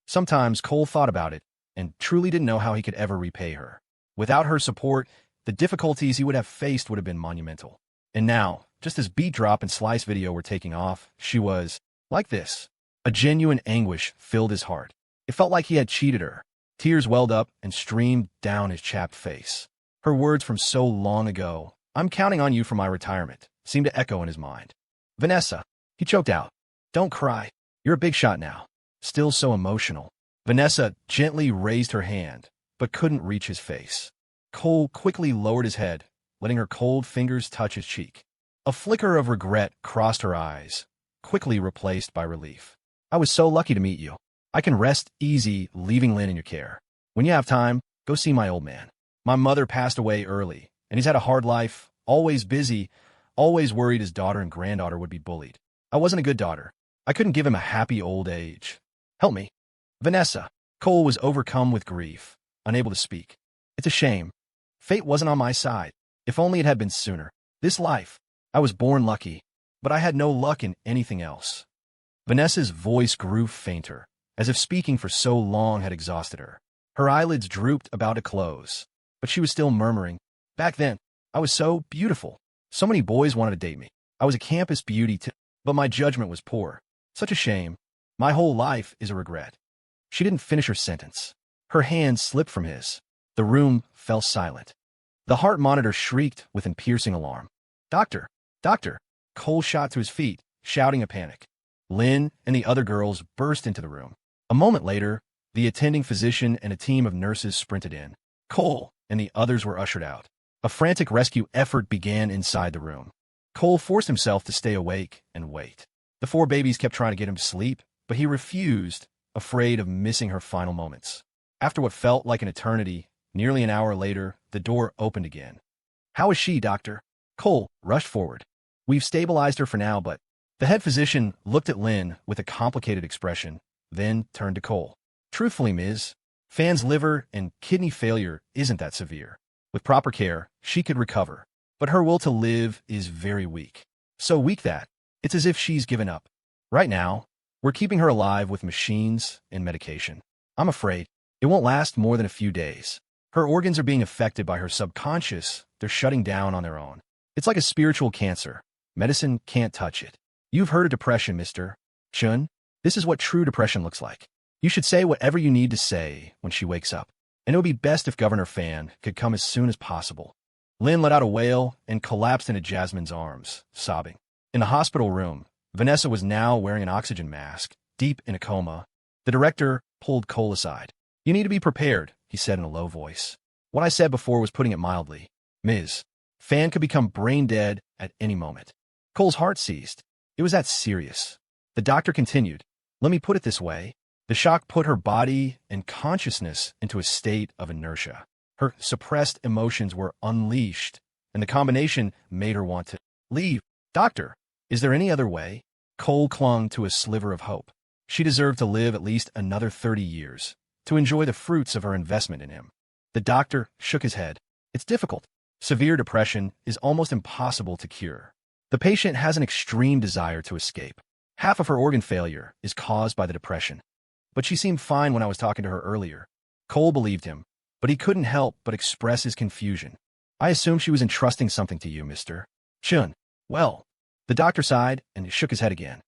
Sometimes Cole thought about it and truly didn't know how he could ever repay her. Without her support, the difficulties he would have faced would have been monumental. And now, just as Beat Drop and Slice Video were taking off, she was like this. A genuine anguish filled his heart. It felt like he had cheated her. Tears welled up and streamed down his chapped face. Her words from so long ago, "I'm counting on you for my retirement," seemed to echo in his mind. "Vanessa," he choked out. "Don't cry. You're a big shot now." Still so emotional. Vanessa gently raised her hand, but couldn't reach his face. Cole quickly lowered his head, letting her cold fingers touch his cheek. A flicker of regret crossed her eyes, quickly replaced by relief. "I was so lucky to meet you. I can rest easy leaving Lynn in your care. When you have time, go see my old man. My mother passed away early, and he's had a hard life, always busy, always worried his daughter and granddaughter would be bullied. I wasn't a good daughter. I couldn't give him a happy old age. Help me." "Vanessa." Cole was overcome with grief, unable to speak. "It's a shame. Fate wasn't on my side. If only it had been sooner. This life. I was born lucky, but I had no luck in anything else." Vanessa's voice grew fainter, as if speaking for so long had exhausted her. Her eyelids drooped about to close, but she was still murmuring, "Back then, I was so beautiful. So many boys wanted to date me. I was a campus beauty too, but my judgment was poor. Such a shame. My whole life is a regret." She didn't finish her sentence. Her hand slipped from his. The room fell silent. The heart monitor shrieked with piercing alarm. "Doctor! Doctor!" Cole shot to his feet, shouting a panic. Lynn and the other girls burst into the room. A moment later, the attending physician and a team of nurses sprinted in. Cole and the others were ushered out. A frantic rescue effort began inside the room. Cole forced himself to stay awake and wait. The four babies kept trying to get him to sleep, but he refused, afraid of missing her final moments. After what felt like an eternity, nearly an hour later, the door opened again. "How is she, doctor?" Cole rushed forward. "We've stabilized her for now, but—" The head physician looked at Lynn with a complicated expression, then turned to Cole. "Truthfully, Ms., Fan's liver and kidney failure isn't that severe. With proper care, she could recover, but her will to live is very weak. So weak that it's as if she's given up. Right now, we're keeping her alive with machines and medication. I'm afraid it won't last more than a few days. Her organs are being affected by her subconscious. They're shutting down on their own. It's like a spiritual cancer. Medicine can't touch it. You've heard of depression, Mr. Chun. This is what true depression looks like. You should say whatever you need to say when she wakes up. And it would be best if Governor Fan could come as soon as possible." Lynn let out a wail and collapsed into Jasmine's arms, sobbing. In the hospital room, Vanessa was now wearing an oxygen mask, deep in a coma. The director pulled Cole aside. "You need to be prepared," he said in a low voice. "What I said before was putting it mildly. Ms. Fan could become brain dead at any moment." Cole's heart seized. It was that serious. The doctor continued, "Let me put it this way. The shock put her body and consciousness into a state of inertia. Her suppressed emotions were unleashed, and the combination made her want to leave. Doctor, is there any other way?" Cole clung to a sliver of hope. She deserved to live at least another 30 years, to enjoy the fruits of her investment in him. The doctor shook his head. "It's difficult. Severe depression is almost impossible to cure. The patient has an extreme desire to escape. Half of her organ failure is caused by the depression. But she seemed fine when I was talking to her earlier." Cole believed him, but he couldn't help but express his confusion. "I assumed she was entrusting something to you, Mr. Chun." "Well." The doctor sighed and shook his head again.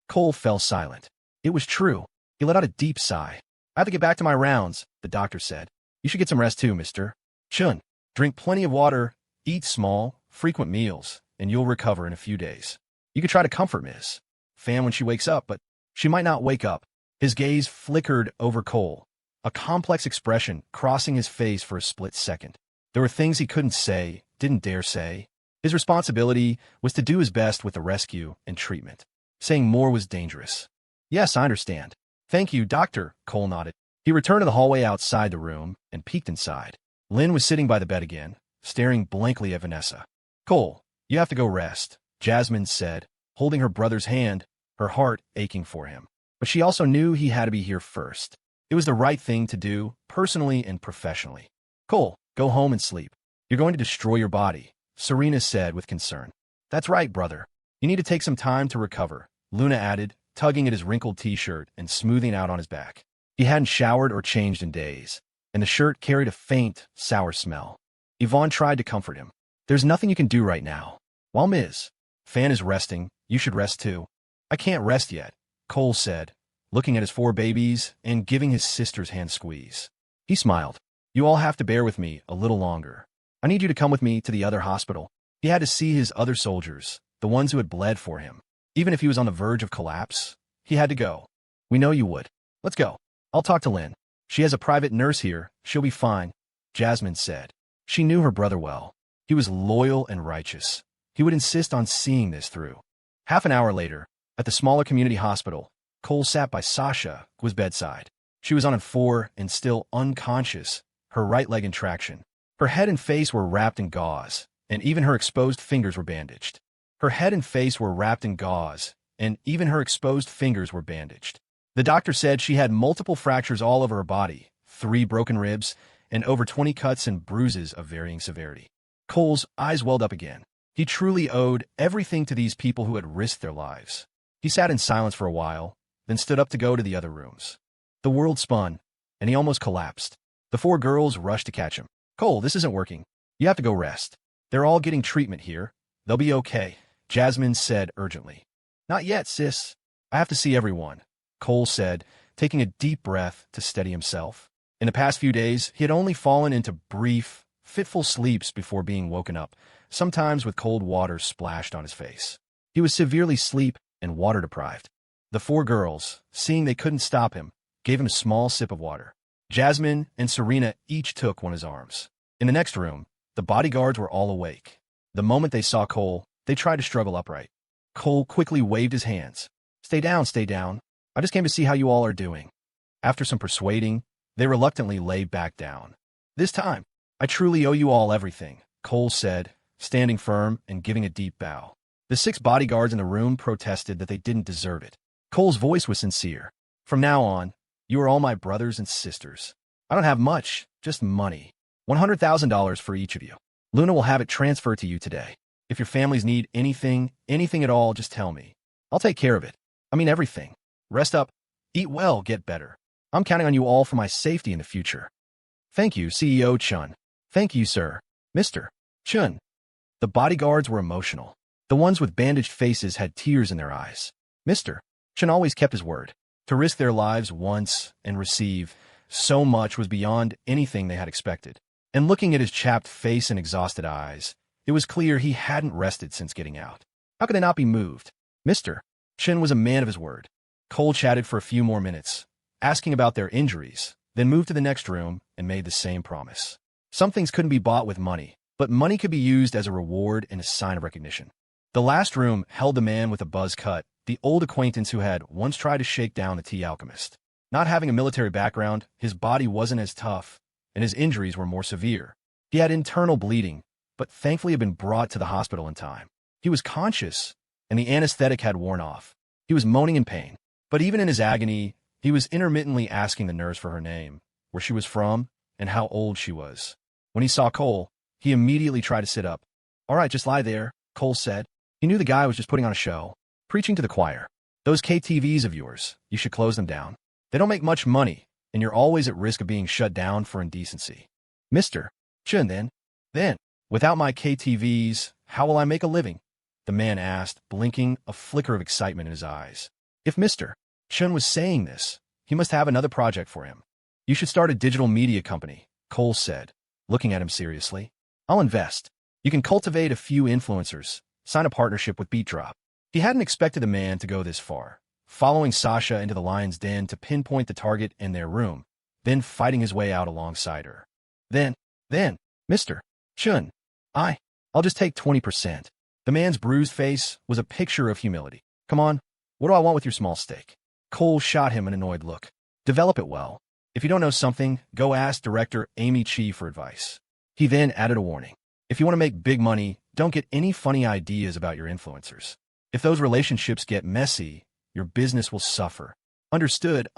Cole fell silent. It was true. He let out a deep sigh. "I have to get back to my rounds," the doctor said. "You should get some rest too, Mr. Chun. Drink plenty of water, eat small, frequent meals, and you'll recover in a few days. You could try to comfort Miss Fan when she wakes up, but she might not wake up." His gaze flickered over Cole, a complex expression crossing his face for a split second. There were things he couldn't say, didn't dare say. His responsibility was to do his best with the rescue and treatment. Saying more was dangerous. "Yes, I understand. Thank you, doctor," Cole nodded. He returned to the hallway outside the room and peeked inside. Lynn was sitting by the bed again, staring blankly at Vanessa. "Cole, you have to go rest," Jasmine said, holding her brother's hand, her heart aching for him. But she also knew he had to be here first. It was the right thing to do, personally and professionally. "Cole, go home and sleep. You're going to destroy your body," Serena said with concern. "That's right, brother. You need to take some time to recover," Luna added, tugging at his wrinkled t-shirt and smoothing out on his back. He hadn't showered or changed in days. and the shirt carried a faint, sour smell. Yvonne tried to comfort him. There's nothing you can do right now. While Ms. Fan is resting, you should rest too. I can't rest yet, Cole said, looking at his 4 babies and giving his sister's hand squeeze. He smiled. You all have to bear with me a little longer. I need you to come with me to the other hospital. He had to see his other soldiers, the ones who had bled for him. Even if he was on the verge of collapse, he had to go. We know you would. Let's go. I'll talk to Lynn. She has a private nurse here. She'll be fine, Jasmine said. She knew her brother well. He was loyal and righteous. He would insist on seeing this through. Half an hour later, at the smaller community hospital, Cole sat by Sasha, who was bedside. She was on a 4 and still unconscious, her right leg in traction. Her head and face were wrapped in gauze, and even her exposed fingers were bandaged. Her head and face were wrapped in gauze, and even her exposed fingers were bandaged. The doctor said she had multiple fractures all over her body, 3 broken ribs, and over 20 cuts and bruises of varying severity. Cole's eyes welled up again. He truly owed everything to these people who had risked their lives. He sat in silence for a while, then stood up to go to the other rooms. The world spun, and he almost collapsed. The 4 girls rushed to catch him. Cole, this isn't working. You have to go rest. They're all getting treatment here. They'll be okay, Jasmine said urgently. Not yet, sis. I have to see everyone, Cole said, taking a deep breath to steady himself. In the past few days, he had only fallen into brief, fitful sleeps before being woken up, sometimes with cold water splashed on his face. He was severely sleep and water-deprived. The 4 girls, seeing they couldn't stop him, gave him a small sip of water. Jasmine and Serena each took one of his arms. In the next room, the bodyguards were all awake. The moment they saw Cole, they tried to struggle upright. Cole quickly waved his hands. Stay down, stay down. I just came to see how you all are doing. After some persuading, they reluctantly lay back down. This time, I truly owe you all everything, Cole said, standing firm and giving a deep bow. The 6 bodyguards in the room protested that they didn't deserve it. Cole's voice was sincere. From now on, you are all my brothers and sisters. I don't have much, just money. $100,000 for each of you. Luna will have it transferred to you today. If your families need anything at all, just tell me. I'll take care of it. I mean everything. Rest up, eat well, get better. I'm counting on you all for my safety in the future. Thank you, CEO Chun. Thank you, sir. Mr. Chun. The bodyguards were emotional. The ones with bandaged faces had tears in their eyes. Mr. Chun always kept his word. To risk their lives once and receive so much was beyond anything they had expected. And looking at his chapped face and exhausted eyes, it was clear he hadn't rested since getting out. How could they not be moved? Mr. Chun was a man of his word. Cole chatted for a few more minutes, asking about their injuries, then moved to the next room and made the same promise. Some things couldn't be bought with money, but money could be used as a reward and a sign of recognition. The last room held the man with a buzz cut, the old acquaintance who had once tried to shake down the tea alchemist. Not having a military background, his body wasn't as tough, and his injuries were more severe. He had internal bleeding, but thankfully had been brought to the hospital in time. He was conscious, and the anesthetic had worn off. He was moaning in pain, but even in his agony, he was intermittently asking the nurse for her name, where she was from, and how old she was. When he saw Cole, he immediately tried to sit up. All right, just lie there, Cole said. He knew the guy was just putting on a show, preaching to the choir. Those KTVs of yours, you should close them down. They don't make much money, and you're always at risk of being shut down for indecency. Mr. Chun, then, without my KTVs, how will I make a living? The man asked, blinking a flicker of excitement in his eyes. If Mr. Chun was saying this, he must have another project for him. You should start a digital media company, Cole said, looking at him seriously. I'll invest. You can cultivate a few influencers, sign a partnership with BeatDrop. He hadn't expected the man to go this far, following Sasha into the lion's den to pinpoint the target in their room, then fighting his way out alongside her. Then, Mr. Chun, I'll just take 20%. The man's bruised face was a picture of humility. Come on, what do I want with your small stake? Cole shot him an annoyed look. Develop it well. If you don't know something, go ask director Amy.She for advice. He then added a warning. If you want to make big money, don't get any funny ideas about your influencers. If those relationships get messy, your business will suffer. Understood.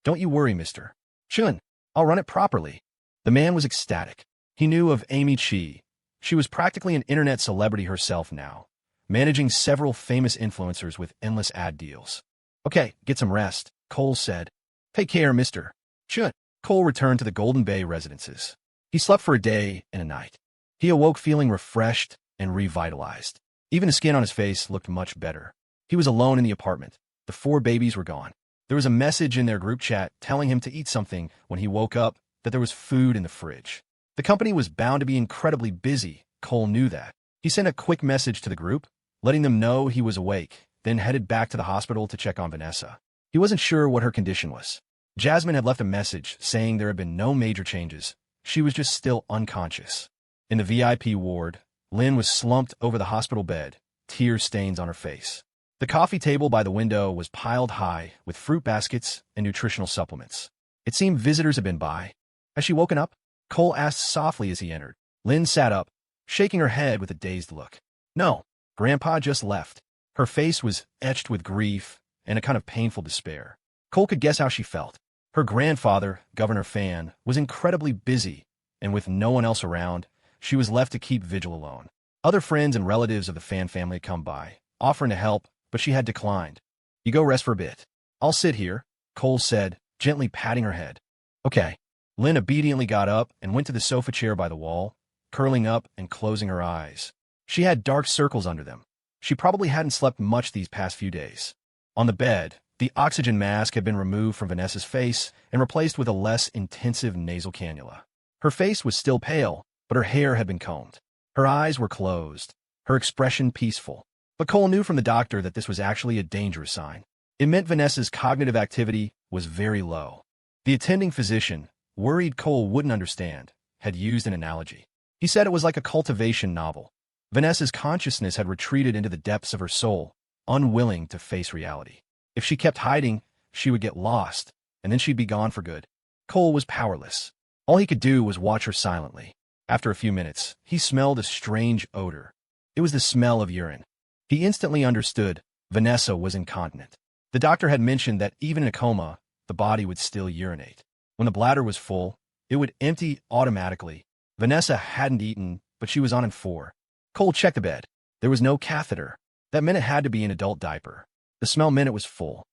Don't you worry, Mr. Chun. I'll run it properly. The man was ecstatic. He knew of Amy.She. She was practically an internet celebrity herself now, managing several famous influencers with endless ad deals. Okay, get some rest, Cole said. Take care, Mr. Chun. Cole returned to the Golden Bay residences. He slept for a day and a night. He awoke feeling refreshed and revitalized. Even the skin on his face looked much better. He was alone in the apartment. The 4 babies were gone. There was a message in their group chat telling him to eat something when he woke up, that there was food in the fridge. The company was bound to be incredibly busy. Cole knew that. He sent a quick message to the group, letting them know he was awake, then headed back to the hospital to check on Vanessa. He wasn't sure what her condition was. Jasmine had left a message saying there had been no major changes. She was just still unconscious. In the VIP ward, Lynn was slumped over the hospital bed, tear stains on her face. The coffee table by the window was piled high with fruit baskets and nutritional supplements. It seemed visitors had been by. Has she woken up? Cole asked softly as he entered. Lynn sat up, shaking her head with a dazed look. No, Grandpa just left. Her face was etched with grief and a kind of painful despair. Cole could guess how she felt. Her grandfather, Governor Fan, was incredibly busy, and with no one else around, she was left to keep vigil alone. Other friends and relatives of the Fan family had come by, offering to help, but she had declined. You go rest for a bit. I'll sit here, Cole said, gently patting her head. Okay. Lynn obediently got up and went to the sofa chair by the wall, curling up and closing her eyes. She had dark circles under them. She probably hadn't slept much these past few days. On the bed, the oxygen mask had been removed from Vanessa's face and replaced with a less intensive nasal cannula. Her face was still pale, but her hair had been combed. Her eyes were closed, her expression peaceful. But Cole knew from the doctor that this was actually a dangerous sign. It meant Vanessa's cognitive activity was very low. The attending physician, worried Cole wouldn't understand, had used an analogy. He said it was like a cultivation novel. Vanessa's consciousness had retreated into the depths of her soul, unwilling to face reality. If she kept hiding, she would get lost, and then she'd be gone for good. Cole was powerless. All he could do was watch her silently. After a few minutes, he smelled a strange odor. It was the smell of urine. He instantly understood Vanessa was incontinent. The doctor had mentioned that even in a coma, the body would still urinate. When the bladder was full, it would empty automatically. Vanessa hadn't eaten, but she was on in 4. Cole checked the bed. There was no catheter. That meant it had to be an adult diaper. The smell meant it was full.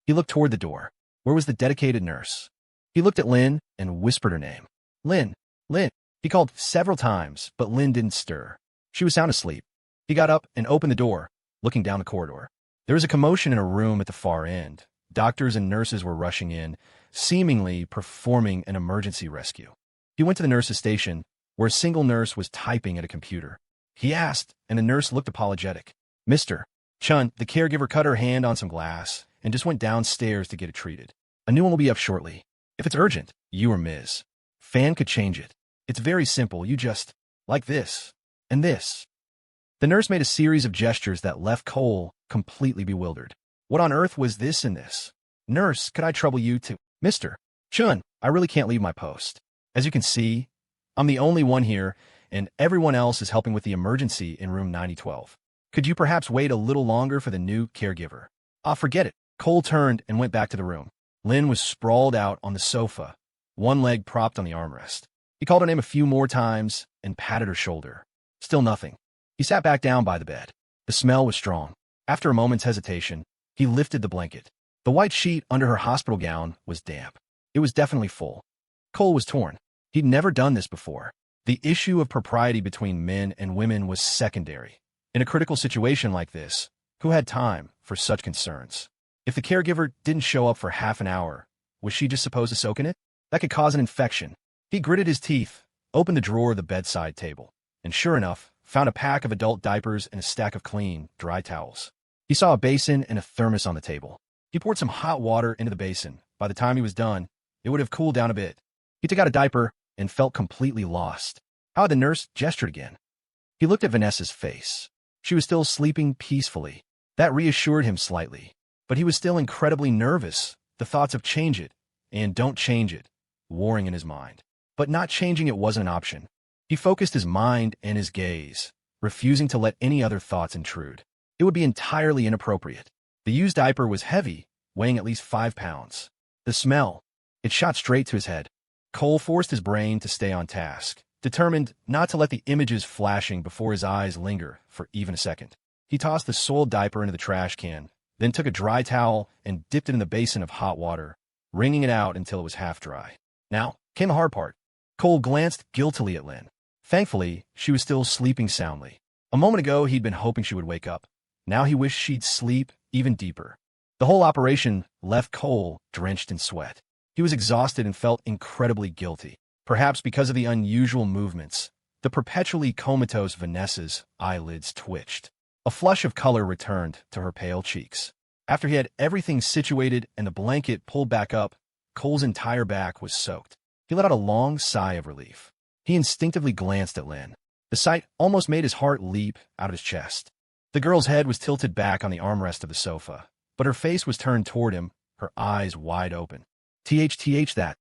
He looked toward the door. Where was the dedicated nurse? He looked at Lynn and whispered her name. Lynn, Lynn. He called several times, but Lynn didn't stir. She was sound asleep. He got up and opened the door, looking down the corridor. There was a commotion in a room at the far end. Doctors and nurses were rushing in, seemingly performing an emergency rescue. He went to the nurse's station, where a single nurse was typing at a computer. He asked, and the nurse looked apologetic. Mr. Chun, the caregiver cut her hand on some glass and just went downstairs to get it treated. A new one will be up shortly. If it's urgent, you or Ms. Fan could change it. It's very simple. You just, like this, and this. The nurse made a series of gestures that left Cole completely bewildered. What on earth was this and this? Nurse, could I trouble you to... Mr. Chun, I really can't leave my post. As you can see, I'm the only one here, and everyone else is helping with the emergency in room 9012. Could you perhaps wait a little longer for the new caregiver? Forget it. Cole turned and went back to the room. Lynn was sprawled out on the sofa, one leg propped on the armrest. He called her name a few more times and patted her shoulder. Still nothing. He sat back down by the bed. The smell was strong. After a moment's hesitation, he lifted the blanket. The white sheet under her hospital gown was damp. It was definitely full. Cole was torn. He'd never done this before. The issue of propriety between men and women was secondary. In a critical situation like this, who had time for such concerns? If the caregiver didn't show up for half an hour, was she just supposed to soak in it? That could cause an infection. He gritted his teeth, opened the drawer of the bedside table, and sure enough, found a pack of adult diapers and a stack of clean, dry towels. He saw a basin and a thermos on the table. He poured some hot water into the basin. By the time he was done, it would have cooled down a bit. He took out a diaper and felt completely lost. How had the nurse gestured again? He looked at Vanessa's face. She was still sleeping peacefully. That reassured him slightly. But he was still incredibly nervous. The thoughts of change it and don't change it warring in his mind. But not changing it wasn't an option. He focused his mind and his gaze, refusing to let any other thoughts intrude. It would be entirely inappropriate. The used diaper was heavy, weighing at least 5 pounds. The smell, it shot straight to his head. Cole forced his brain to stay on task, determined not to let the images flashing before his eyes linger for even a second. He tossed the soiled diaper into the trash can, then took a dry towel and dipped it in the basin of hot water, wringing it out until it was half dry. Now came the hard part. Cole glanced guiltily at Lynn. Thankfully, she was still sleeping soundly. A moment ago, he'd been hoping she would wake up. Now he wished she'd sleep even deeper. The whole operation left Cole drenched in sweat. He was exhausted and felt incredibly guilty. Perhaps because of the unusual movements, the perpetually comatose Vanessa's eyelids twitched. A flush of color returned to her pale cheeks. After he had everything situated and the blanket pulled back up, Cole's entire back was soaked. He let out a long sigh of relief. He instinctively glanced at Lynn. The sight almost made his heart leap out of his chest. The girl's head was tilted back on the armrest of the sofa, but her face was turned toward him, her eyes wide open. That.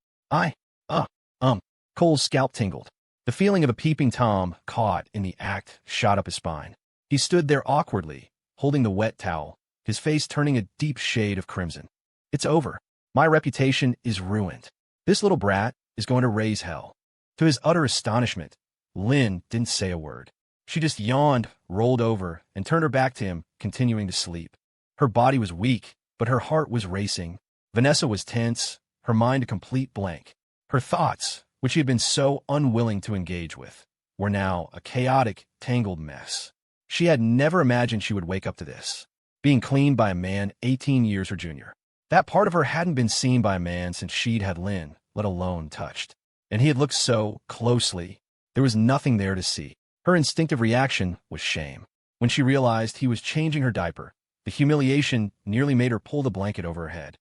Cole's scalp tingled. The feeling of a peeping Tom caught in the act shot up his spine. He stood there awkwardly, holding the wet towel, his face turning a deep shade of crimson. It's over. My reputation is ruined. This little brat is going to raise hell. To his utter astonishment, Lynn didn't say a word. She just yawned, rolled over, and turned her back to him, continuing to sleep. Her body was weak, but her heart was racing. Vanessa was tense, her mind a complete blank. Her thoughts, which she had been so unwilling to engage with, were now a chaotic, tangled mess. She had never imagined she would wake up to this, being cleaned by a man 18 years her junior. That part of her hadn't been seen by a man since she'd had Lynn, let alone touched. And he had looked so closely. There was nothing there to see. Her instinctive reaction was shame. When she realized he was changing her diaper, the humiliation nearly made her pull the blanket over her head.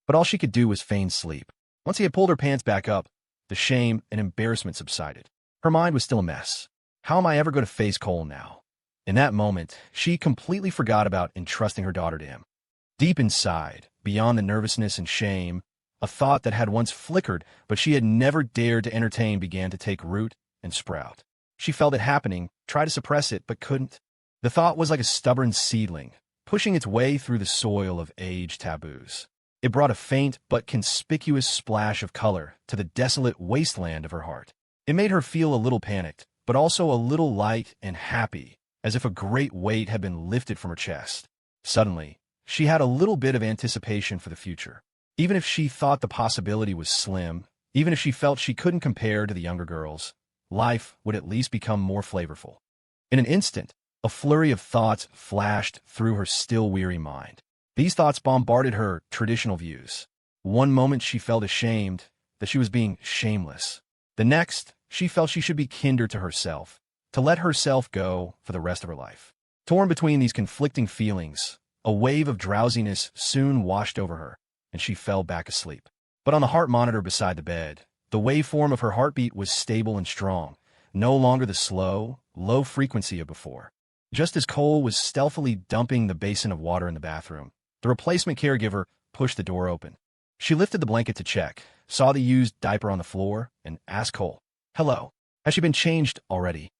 But all she could do was feign sleep. Once he had pulled her pants back up, the shame and embarrassment subsided. Her mind was still a mess. How am I ever going to face Cole now? In that moment, she completely forgot about entrusting her daughter to him. Deep inside, beyond the nervousness and shame, a thought that had once flickered but she had never dared to entertain began to take root and sprout. She felt it happening, tried to suppress it, but couldn't. The thought was like a stubborn seedling, pushing its way through the soil of age taboos. It brought a faint but conspicuous splash of color to the desolate wasteland of her heart. It made her feel a little panicked, but also a little light and happy, as if a great weight had been lifted from her chest. Suddenly, she had a little bit of anticipation for the future. Even if she thought the possibility was slim, even if she felt she couldn't compare to the younger girls, life would at least become more flavorful. In an instant, a flurry of thoughts flashed through her still weary mind. These thoughts bombarded her traditional views. One moment she felt ashamed that she was being shameless. The next, she felt she should be kinder to herself, to let herself go for the rest of her life. Torn between these conflicting feelings, a wave of drowsiness soon washed over her, and she fell back asleep. But on the heart monitor beside the bed, the waveform of her heartbeat was stable and strong, no longer the slow, low frequency of before. Just as Cole was stealthily dumping the basin of water in the bathroom, the replacement caregiver pushed the door open. She lifted the blanket to check, saw the used diaper on the floor, and asked Cole, "Hello, has she been changed already?"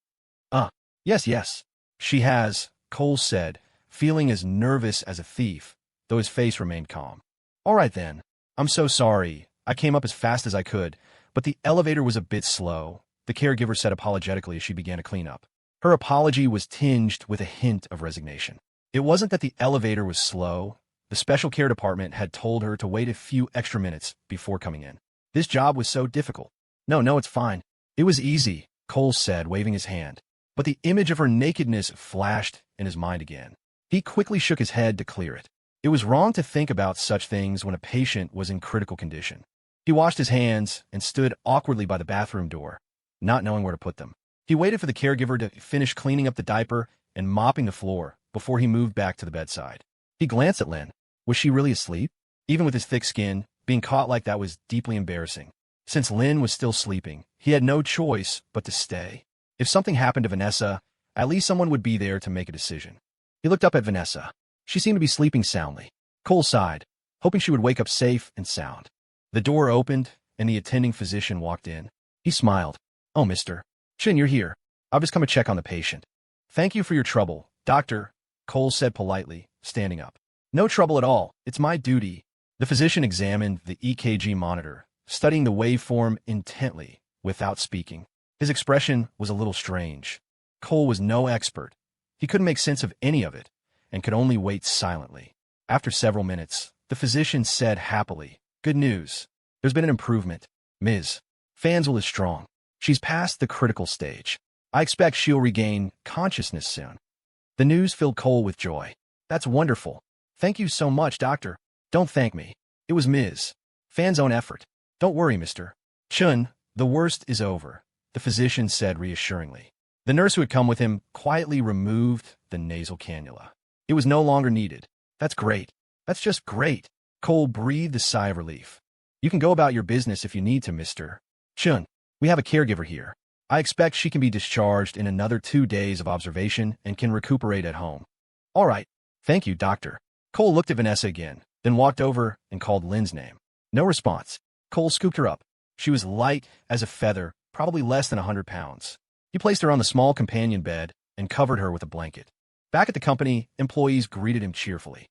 Yes. She has," Cole said, feeling as nervous as a thief, though his face remained calm. "All right then. I'm so sorry. I came up as fast as I could, but the elevator was a bit slow," the caregiver said apologetically as she began to clean up. Her apology was tinged with a hint of resignation. It wasn't that the elevator was slow. The special care department had told her to wait a few extra minutes before coming in. This job was so difficult. No, it's fine. It was easy," Cole said, waving his hand. But the image of her nakedness flashed in his mind again. He quickly shook his head to clear it. It was wrong to think about such things when a patient was in critical condition. He washed his hands and stood awkwardly by the bathroom door, not knowing where to put them. He waited for the caregiver to finish cleaning up the diaper and mopping the floor before he moved back to the bedside. He glanced at Lynn. Was she really asleep? Even with his thick skin, being caught like that was deeply embarrassing. Since Lynn was still sleeping, he had no choice but to stay. If something happened to Vanessa, at least someone would be there to make a decision. He looked up at Vanessa. She seemed to be sleeping soundly. Cole sighed, hoping she would wake up safe and sound. The door opened, and the attending physician walked in. He smiled. "Oh, Mr. Shin, you're here. I've just come to check on the patient." "Thank you for your trouble, Doctor," Cole said politely, standing up. "No trouble at all. It's my duty." The physician examined the EKG monitor, studying the waveform intently, without speaking. His expression was a little strange. Cole was no expert. He couldn't make sense of any of it, and could only wait silently. After several minutes, the physician said happily, "Good news. There's been an improvement. Ms. Fansel is strong. She's past the critical stage. I expect she'll regain consciousness soon. The news filled Cole with joy. That's wonderful. Thank you so much, doctor. Don't thank me. It was Ms. Fan's own effort. Don't worry, Mr. Chun, the worst is over, the physician said reassuringly. The nurse who had come with him quietly removed the nasal cannula. It was no longer needed. That's great. That's just great. Cole breathed a sigh of relief. You can go about your business if you need to, Mr. Chun. We have a caregiver here. I expect she can be discharged in another 2 days of observation and can recuperate at home. All right. Thank you, doctor. Cole looked at Vanessa again, then walked over and called Lynn's name. No response. Cole scooped her up. She was light as a feather, probably less than 100 pounds. He placed her on the small companion bed and covered her with a blanket. Back at the company, employees greeted him cheerfully.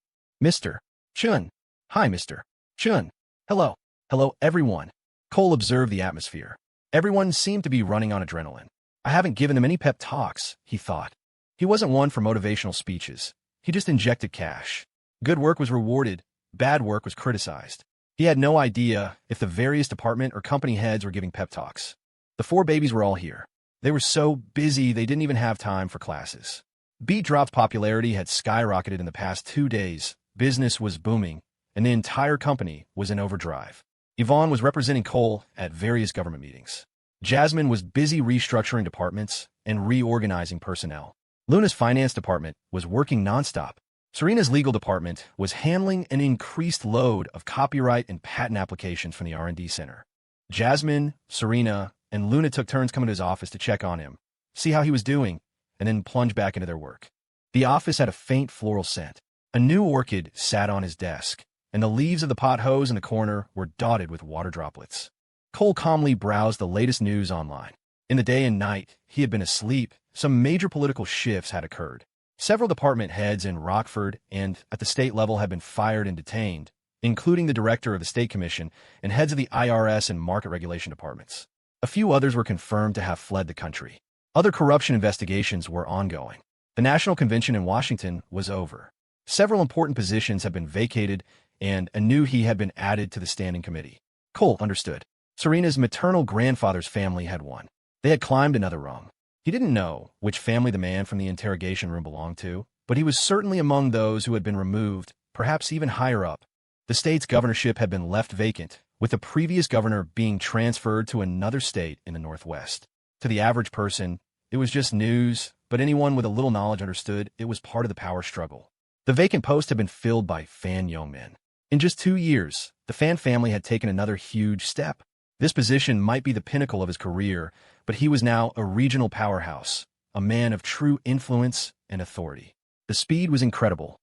Mr. Chun. Hi, Mr. Chun. Hello. Hello, everyone. Cole observed the atmosphere. Everyone seemed to be running on adrenaline. I haven't given them any pep talks, he thought. He wasn't one for motivational speeches. He just injected cash. Good work was rewarded. Bad work was criticized. He had no idea if the various department or company heads were giving pep talks. The 4 babies were all here. They were so busy they didn't even have time for classes. Beat Drop's popularity had skyrocketed in the past 2 days. Business was booming, and the entire company was in overdrive. Yvonne was representing Cole at various government meetings. Jasmine was busy restructuring departments and reorganizing personnel. Luna's finance department was working nonstop. Serena's legal department was handling an increased load of copyright and patent applications from the R&D center. Jasmine, Serena, and Luna took turns coming to his office to check on him, see how he was doing, and then plunge back into their work. The office had a faint floral scent. A new orchid sat on his desk, and the leaves of the pot hose in the corner were dotted with water droplets. Cole calmly browsed the latest news online. In the day and night he had been asleep, some major political shifts had occurred. Several department heads in Rockford and at the state level had been fired and detained, including the director of the State Commission and heads of the IRS and market regulation departments. A few others were confirmed to have fled the country. Other corruption investigations were ongoing. The National Convention in Washington was over. Several important positions had been vacated, and a new he had been added to the standing committee. Cole understood. Serena's maternal grandfather's family had won. They had climbed another rung. He didn't know which family the man from the interrogation room belonged to, but he was certainly among those who had been removed, perhaps even higher up. The state's governorship had been left vacant, with the previous governor being transferred to another state in the Northwest. To the average person, it was just news, but anyone with a little knowledge understood it was part of the power struggle. The vacant post had been filled by Fan young men. In just 2 years, the Fan family had taken another huge step. This position might be the pinnacle of his career, but he was now a regional powerhouse, a man of true influence and authority. The speed was incredible.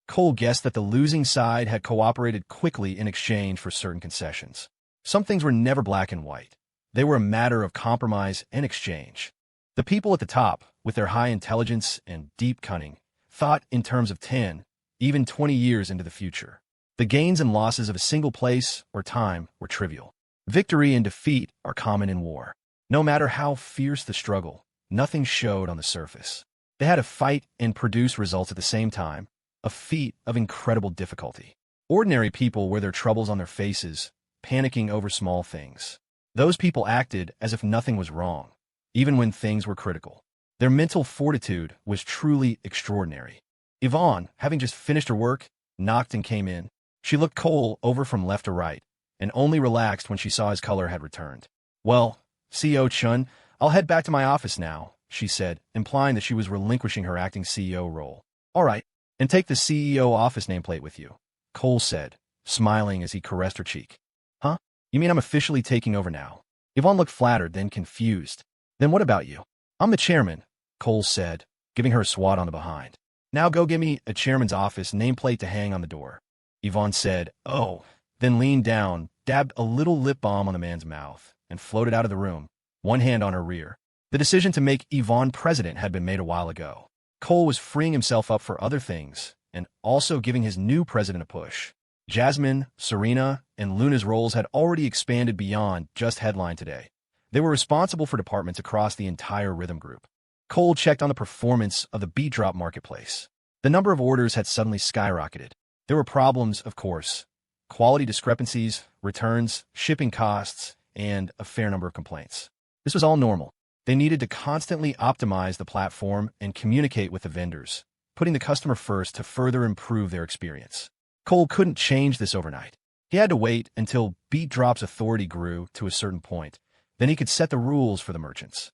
Cole guessed that the losing side had cooperated quickly in exchange for certain concessions. Some things were never black and white. They were a matter of compromise and exchange. The people at the top, with their high intelligence and deep cunning, thought in terms of 10, even 20 years into the future. The gains and losses of a single place or time were trivial. Victory and defeat are common in war. No matter how fierce the struggle, nothing showed on the surface. They had to fight and produce results at the same time, a feat of incredible difficulty. Ordinary people wear their troubles on their faces, panicking over small things. Those people acted as if nothing was wrong, even when things were critical. Their mental fortitude was truly extraordinary. Yvonne, having just finished her work, knocked and came in. She looked Cole over from left to right, and only relaxed when she saw his color had returned. Well, CEO Chun, I'll head back to my office now, she said, implying that she was relinquishing her acting CEO role. All right, and take the CEO office nameplate with you, Cole said, smiling as he caressed her cheek. Huh? You mean I'm officially taking over now? Yvonne looked flattered, then confused. Then what about you? I'm the chairman, Cole said, giving her a swat on the behind. Now go give me a chairman's office nameplate to hang on the door. Yvonne said, oh, then leaned down, dabbed a little lip balm on the man's mouth, and floated out of the room, one hand on her rear. The decision to make Yvonne president had been made a while ago. Cole was freeing himself up for other things, and also giving his new president a push. Jasmine, Serena, and Luna's roles had already expanded beyond just headline today. They were responsible for departments across the entire rhythm group. Cole checked on the performance of the beat drop marketplace. The number of orders had suddenly skyrocketed. There were problems, of course. Quality discrepancies, returns, shipping costs, and a fair number of complaints. This was all normal. They needed to constantly optimize the platform and communicate with the vendors, putting the customer first to further improve their experience. Cole couldn't change this overnight. He had to wait until BeatDrop's authority grew to a certain point. Then he could set the rules for the merchants.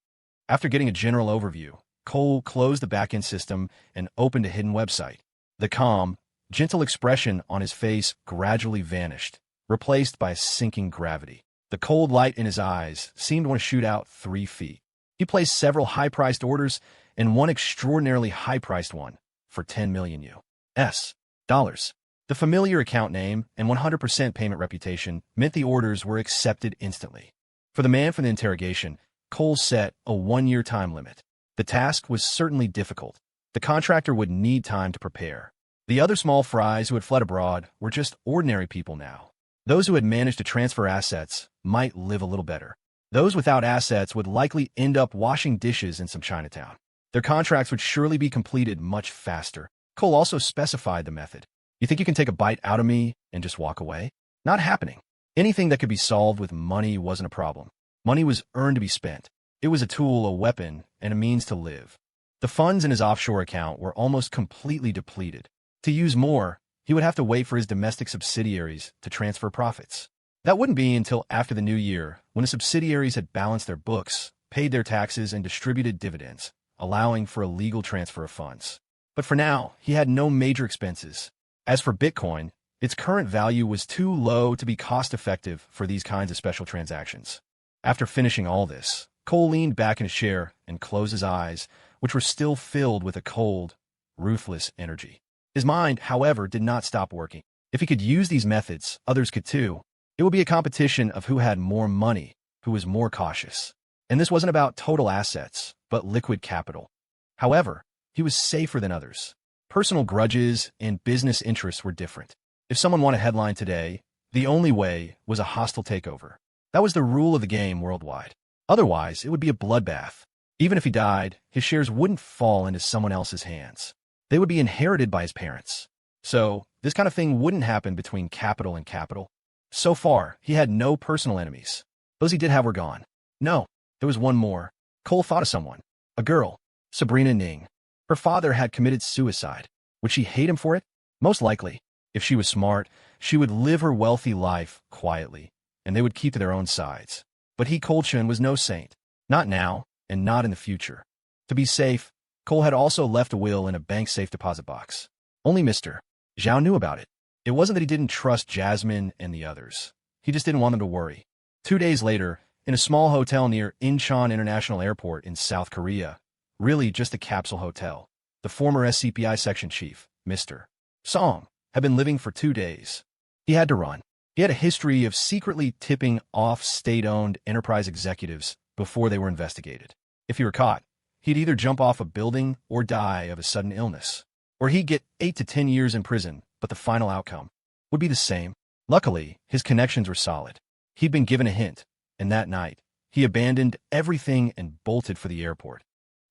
After getting a general overview, Cole closed the backend system and opened a hidden website. The calm, gentle expression on his face gradually vanished, replaced by a sinking gravity. The cold light in his eyes seemed to want to shoot out 3 feet. He placed several high-priced orders and one extraordinarily high-priced one for 10 million US dollars. The familiar account name and 100% payment reputation meant the orders were accepted instantly. For the man from the interrogation, Cole set a 1-year time limit. The task was certainly difficult. The contractor would need time to prepare. The other small fries who had fled abroad were just ordinary people now. Those who had managed to transfer assets might live a little better. Those without assets would likely end up washing dishes in some Chinatown. Their contracts would surely be completed much faster. Cole also specified the method. You think you can take a bite out of me and just walk away? Not happening. Anything that could be solved with money wasn't a problem. Money was earned to be spent. It was a tool, a weapon, and a means to live. The funds in his offshore account were almost completely depleted. To use more, he would have to wait for his domestic subsidiaries to transfer profits. That wouldn't be until after the new year, when the subsidiaries had balanced their books, paid their taxes, and distributed dividends, allowing for a legal transfer of funds. But for now, he had no major expenses. As for Bitcoin, its current value was too low to be cost-effective for these kinds of special transactions. After finishing all this, Cole leaned back in his chair and closed his eyes, which were still filled with a cold, ruthless energy. His mind, however, did not stop working. If he could use these methods, others could too. It would be a competition of who had more money, who was more cautious. And this wasn't about total assets, but liquid capital. However, he was safer than others. Personal grudges and business interests were different. If someone wanted a headline today, the only way was a hostile takeover. That was the rule of the game worldwide. Otherwise, it would be a bloodbath. Even if he died, his shares wouldn't fall into someone else's hands. They would be inherited by his parents. So, this kind of thing wouldn't happen between capital and capital. So far, he had no personal enemies. Those he did have were gone. No, there was one more. Cole thought of someone. A girl, Serena Ning. Her father had committed suicide. Would she hate him for it? Most likely. If she was smart, she would live her wealthy life quietly, and they would keep to their own sides. But he, Colchin, was no saint. Not now, and not in the future. To be safe, Cole had also left a will in a bank safe deposit box. Only Mr. Zhao knew about it. It wasn't that he didn't trust Jasmine and the others. He just didn't want them to worry. 2 days later, in a small hotel near Incheon International Airport in South Korea, really just a capsule hotel, the former SCPI section chief, Mr. Song, had been living for 2 days. He had to run. He had a history of secretly tipping off state-owned enterprise executives before they were investigated. If he were caught, he'd either jump off a building or die of a sudden illness. Or he'd get 8 to 10 years in prison, but the final outcome would be the same. Luckily, his connections were solid. He'd been given a hint, and that night, he abandoned everything and bolted for the airport.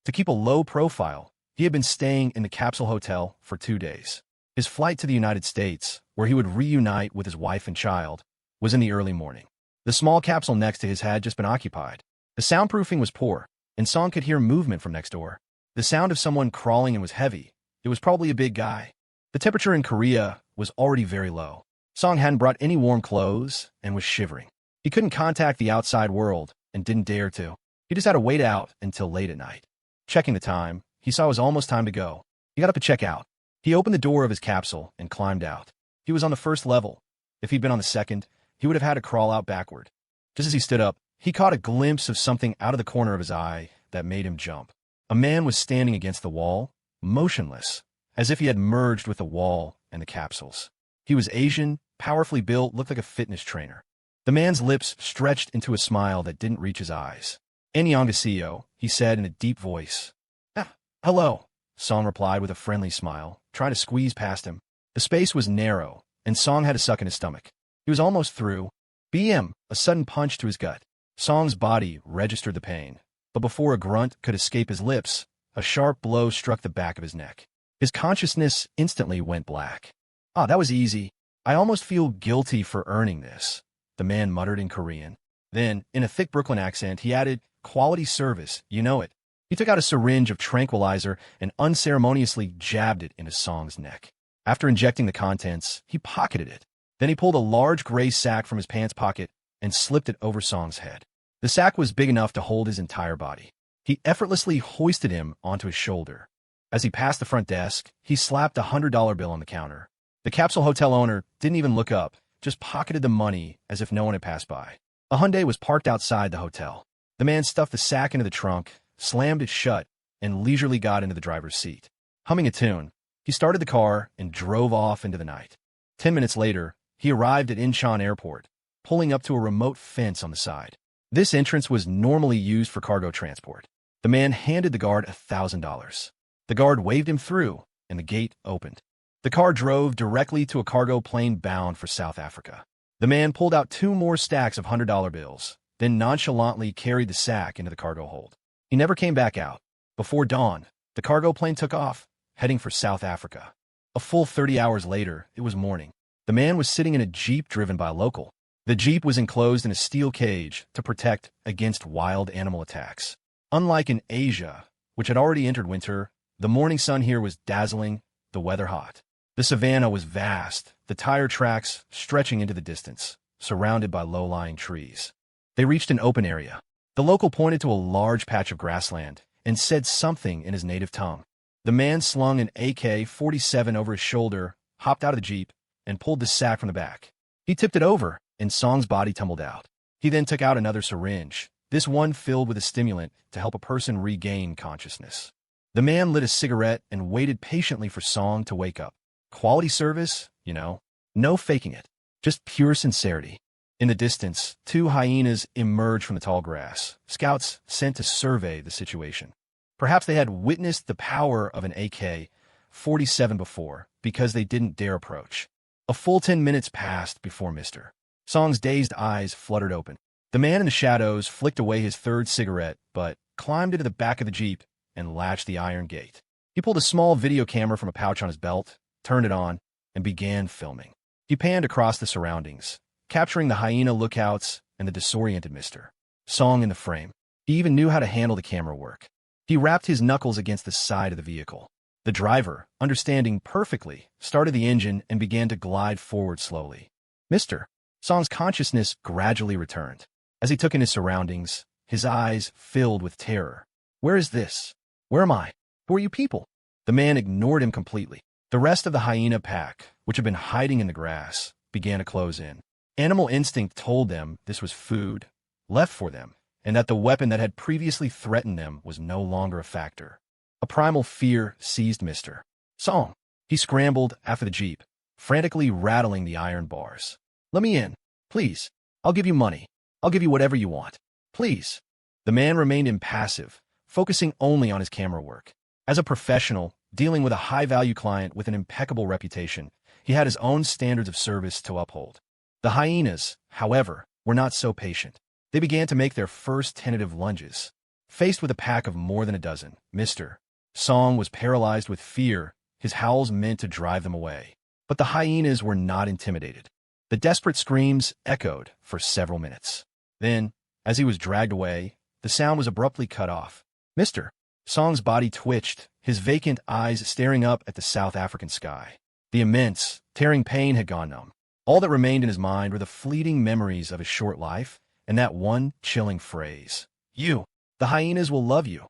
To keep a low profile, he had been staying in the capsule hotel for 2 days. His flight to the United States, where he would reunite with his wife and child, was in the early morning. The small capsule next to his had just been occupied. The soundproofing was poor, and Song could hear movement from next door. The sound of someone crawling and was heavy. It was probably a big guy. The temperature in Korea was already very low. Song hadn't brought any warm clothes and was shivering. He couldn't contact the outside world and didn't dare to. He just had to wait out until late at night. Checking the time, he saw it was almost time to go. He got up to check out. He opened the door of his capsule and climbed out. He was on the first level. If he'd been on the second, he would have had to crawl out backward. Just as he stood up, he caught a glimpse of something out of the corner of his eye that made him jump. A man was standing against the wall, motionless, as if he had merged with the wall and the capsules. He was Asian, powerfully built, looked like a fitness trainer. The man's lips stretched into a smile that didn't reach his eyes. "Annyeonghaseyo," he said in a deep voice. "Ah, hello," Song replied with a friendly smile, trying to squeeze past him. The space was narrow, and Song had a suck in his stomach. He was almost through. BM, a sudden punch to his gut. Song's body registered the pain, but before a grunt could escape his lips, a sharp blow struck the back of his neck. His consciousness instantly went black. "Ah, that was easy. I almost feel guilty for earning this," the man muttered in Korean. Then, in a thick Brooklyn accent, he added, "Quality service, you know it." He took out a syringe of tranquilizer and unceremoniously jabbed it into Song's neck. After injecting the contents, he pocketed it. Then he pulled a large gray sack from his pants pocket and slipped it over Song's head. The sack was big enough to hold his entire body. He effortlessly hoisted him onto his shoulder. As he passed the front desk, he slapped a $100 bill on the counter. The capsule hotel owner didn't even look up, just pocketed the money as if no one had passed by. A Hyundai was parked outside the hotel. The man stuffed the sack into the trunk, slammed it shut, and leisurely got into the driver's seat. Humming a tune, he started the car and drove off into the night. 10 minutes later, he arrived at Incheon Airport, pulling up to a remote fence on the side. This entrance was normally used for cargo transport. The man handed the guard $1,000. The guard waved him through, and the gate opened. The car drove directly to a cargo plane bound for South Africa. The man pulled out 2 more stacks of $100 bills, then nonchalantly carried the sack into the cargo hold. He never came back out. Before dawn, the cargo plane took off, heading for South Africa. A full 30 hours later, it was morning. The man was sitting in a Jeep driven by a local. The Jeep was enclosed in a steel cage to protect against wild animal attacks. Unlike in Asia, which had already entered winter, the morning sun here was dazzling, the weather hot. The savannah was vast, the tire tracks stretching into the distance, surrounded by low-lying trees. They reached an open area. The local pointed to a large patch of grassland and said something in his native tongue. The man slung an AK-47 over his shoulder, hopped out of the Jeep, and pulled the sack from the back. He tipped it over, and Song's body tumbled out. He then took out another syringe, this one filled with a stimulant to help a person regain consciousness. The man lit a cigarette and waited patiently for Song to wake up. Quality service, you know. No faking it. Just pure sincerity. In the distance, 2 hyenas emerged from the tall grass, scouts sent to survey the situation. Perhaps they had witnessed the power of an AK-47 before, because they didn't dare approach. A full 10 minutes passed before Mr. Song's dazed eyes fluttered open. The man in the shadows flicked away his 3rd cigarette, but climbed into the back of the Jeep and latched the iron gate. He pulled a small video camera from a pouch on his belt, turned it on, and began filming. He panned across the surroundings, capturing the hyena lookouts and the disoriented Mr. Song in the frame. He even knew how to handle the camera work. He rapped his knuckles against the side of the vehicle. The driver, understanding perfectly, started the engine and began to glide forward slowly. Mr. Song's consciousness gradually returned. As he took in his surroundings, his eyes filled with terror. Where is this? Where am I? Who are you people? The man ignored him completely. The rest of the hyena pack, which had been hiding in the grass, began to close in. Animal instinct told them this was food, left for them, and that the weapon that had previously threatened them was no longer a factor. A primal fear seized Mr. Song. He scrambled after the Jeep, frantically rattling the iron bars. Let me in, please. I'll give you money. I'll give you whatever you want. Please. The man remained impassive, focusing only on his camera work. As a professional, dealing with a high-value client with an impeccable reputation, he had his own standards of service to uphold. The hyenas, however, were not so patient. They began to make their first tentative lunges. Faced with a pack of more than a dozen, Mr. Song was paralyzed with fear, his howls meant to drive them away. But the hyenas were not intimidated. The desperate screams echoed for several minutes. Then, as he was dragged away, the sound was abruptly cut off. Mr. Song's body twitched, his vacant eyes staring up at the South African sky. The immense, tearing pain had gone numb. All that remained in his mind were the fleeting memories of his short life and that one chilling phrase. You, the hyenas will love you.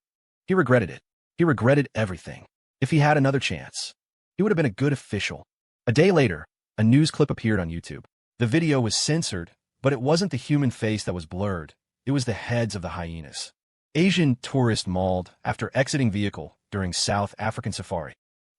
He regretted it. He regretted everything. If he had another chance, he would have been a good official. A day later, a news clip appeared on YouTube. The video was censored, but it wasn't the human face that was blurred. It was the heads of the hyenas. Asian tourist mauled after exiting vehicle during South African safari.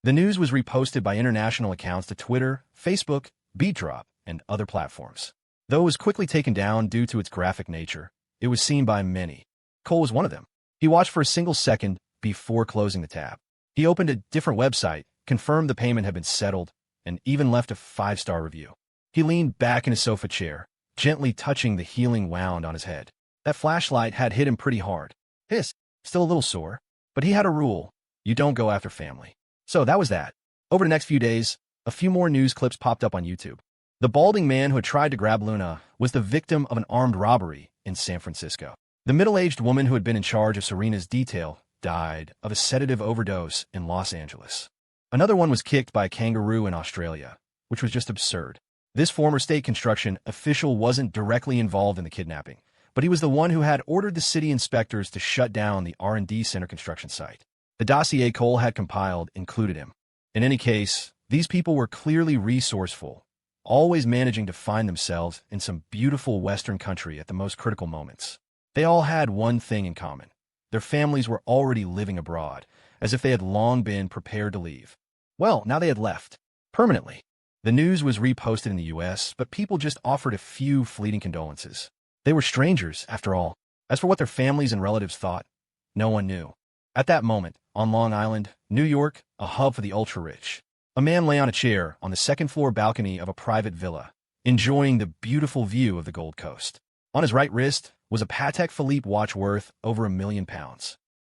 The news was reposted by international accounts to Twitter, Facebook, BeatDrop, and other platforms. Though it was quickly taken down due to its graphic nature, it was seen by many. Cole was one of them. He watched for a single second before closing the tab. He opened a different website, confirmed the payment had been settled, and even left a 5-star review. He leaned back in his sofa chair, gently touching the healing wound on his head. That flashlight had hit him pretty hard. His, still a little sore, but he had a rule. You don't go after family. So that was that. Over the next few days, a few more news clips popped up on YouTube. The balding man who had tried to grab Luna was the victim of an armed robbery in San Francisco. The middle-aged woman who had been in charge of Serena's detail died of a sedative overdose in Los Angeles. Another one was kicked by a kangaroo in Australia, which was just absurd. This former state construction official wasn't directly involved in the kidnapping, but he was the one who had ordered the city inspectors to shut down the R&D Center construction site. The dossier Cole had compiled included him. In any case, these people were clearly resourceful, always managing to find themselves in some beautiful Western country at the most critical moments. They all had one thing in common. Their families were already living abroad, as if they had long been prepared to leave. Well, now they had left. Permanently. The news was reposted in the US, but people just offered a few fleeting condolences. They were strangers, after all. As for what their families and relatives thought, no one knew. At that moment, on Long Island, New York, a hub for the ultra-rich, a man lay on a chair on the second-floor balcony of a private villa, enjoying the beautiful view of the Gold Coast. On his right wrist was a Patek Philippe watch worth over £1 million.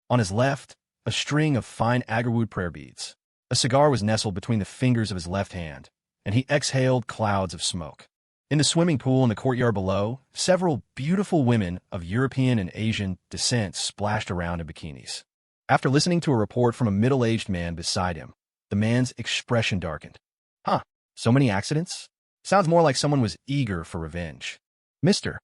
On his left, a string of fine agarwood prayer beads. A cigar was nestled between the fingers of his left hand, and he exhaled clouds of smoke. In the swimming pool in the courtyard below, several beautiful women of European and Asian descent splashed around in bikinis. After listening to a report from a middle-aged man beside him, the man's expression darkened. Huh, so many accidents? Sounds more like someone was eager for revenge. Mister,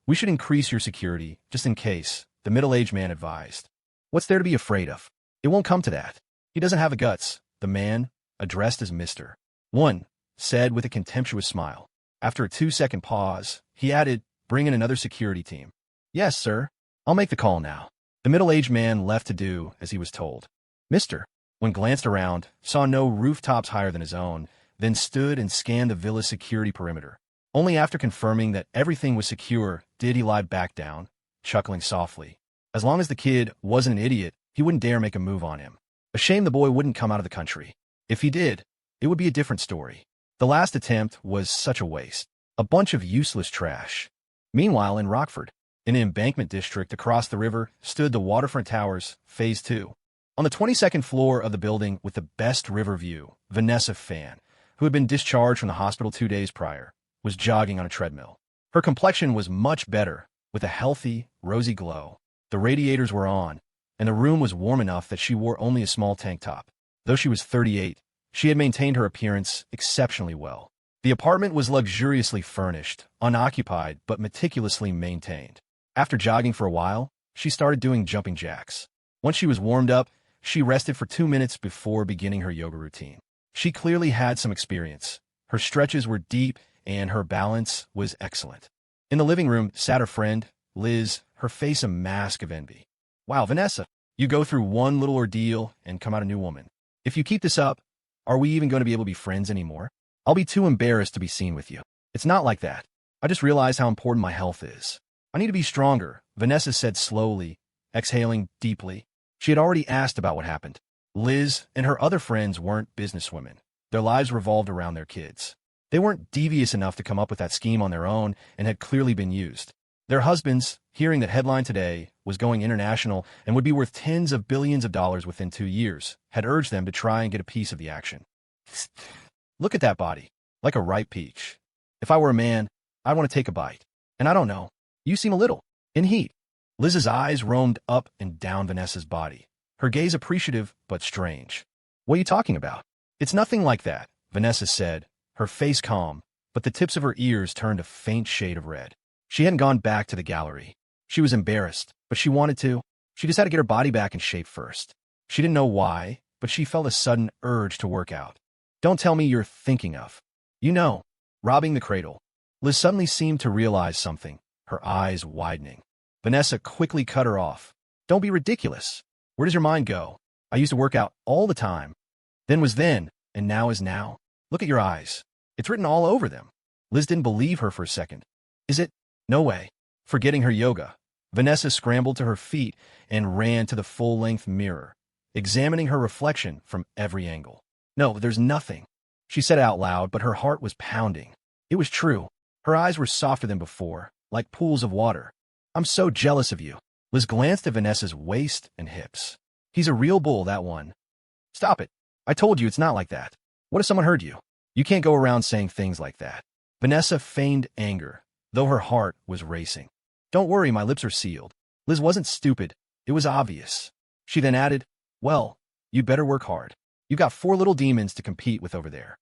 we should increase your security, just in case, the middle-aged man advised. What's there to be afraid of? It won't come to that. He doesn't have the guts, the man, addressed as Mr. One, said with a contemptuous smile. After a 2-second pause, he added, bring in another security team. Yes, sir. I'll make the call now. The middle-aged man left to do as he was told. Mr. One glanced around, saw no rooftops higher than his own, then stood and scanned the villa's security perimeter. Only after confirming that everything was secure did he lie back down, chuckling softly. As long as the kid wasn't an idiot, he wouldn't dare make a move on him. A shame the boy wouldn't come out of the country. If he did, it would be a different story. The last attempt was such a waste. A bunch of useless trash. Meanwhile, in Rockford, in an embankment district across the river, stood the Waterfront Towers, Phase 2. On the 22nd floor of the building with the best river view, Vanessa Fan, who had been discharged from the hospital 2 days prior, was jogging on a treadmill. Her complexion was much better, with a healthy, rosy glow. The radiators were on, and the room was warm enough that she wore only a small tank top. Though she was 38, she had maintained her appearance exceptionally well. The apartment was luxuriously furnished, unoccupied, but meticulously maintained. After jogging for a while, she started doing jumping jacks. Once she was warmed up, she rested for 2 minutes before beginning her yoga routine. She clearly had some experience. Her stretches were deep, and her balance was excellent. In the living room sat her friend, Liz, her face a mask of envy. Wow, Vanessa, you go through one little ordeal and come out a new woman. If you keep this up, are we even going to be able to be friends anymore? I'll be too embarrassed to be seen with you. It's not like that. I just realized how important my health is. I need to be stronger, Vanessa said slowly, exhaling deeply. She had already asked about what happened. Liz and her other friends weren't businesswomen. Their lives revolved around their kids. They weren't devious enough to come up with that scheme on their own and had clearly been used. Their husbands, hearing that Headline Today was going international and would be worth tens of billions of dollars within 2 years, had urged them to try and get a piece of the action. Look at that body, like a ripe peach. If I were a man, I'd want to take a bite. And I don't know, you seem a little in heat. Liz's eyes roamed up and down Vanessa's body, her gaze appreciative but strange. What are you talking about? It's nothing like that, Vanessa said, her face calm, but the tips of her ears turned a faint shade of red. She hadn't gone back to the gallery. She was embarrassed, but she wanted to. She just had to get her body back in shape first. She didn't know why, but she felt a sudden urge to work out. Don't tell me you're thinking of. You know, robbing the cradle. Liz suddenly seemed to realize something, her eyes widening. Vanessa quickly cut her off. Don't be ridiculous. Where does your mind go? I used to work out all the time. Then was then, and now is now. Look at your eyes. It's written all over them. Liz didn't believe her for a second. Is it? No way. Forgetting her yoga, Vanessa scrambled to her feet and ran to the full-length mirror, examining her reflection from every angle. No, there's nothing. She said it out loud, but her heart was pounding. It was true. Her eyes were softer than before, like pools of water. I'm so jealous of you. Liz glanced at Vanessa's waist and hips. He's a real bull, that one. Stop it. I told you it's not like that. What if someone heard you? You can't go around saying things like that. Vanessa feigned anger, though her heart was racing. Don't worry, my lips are sealed. Liz wasn't stupid. It was obvious. She then added, well, you better work hard. You've got 4 little demons to compete with over there.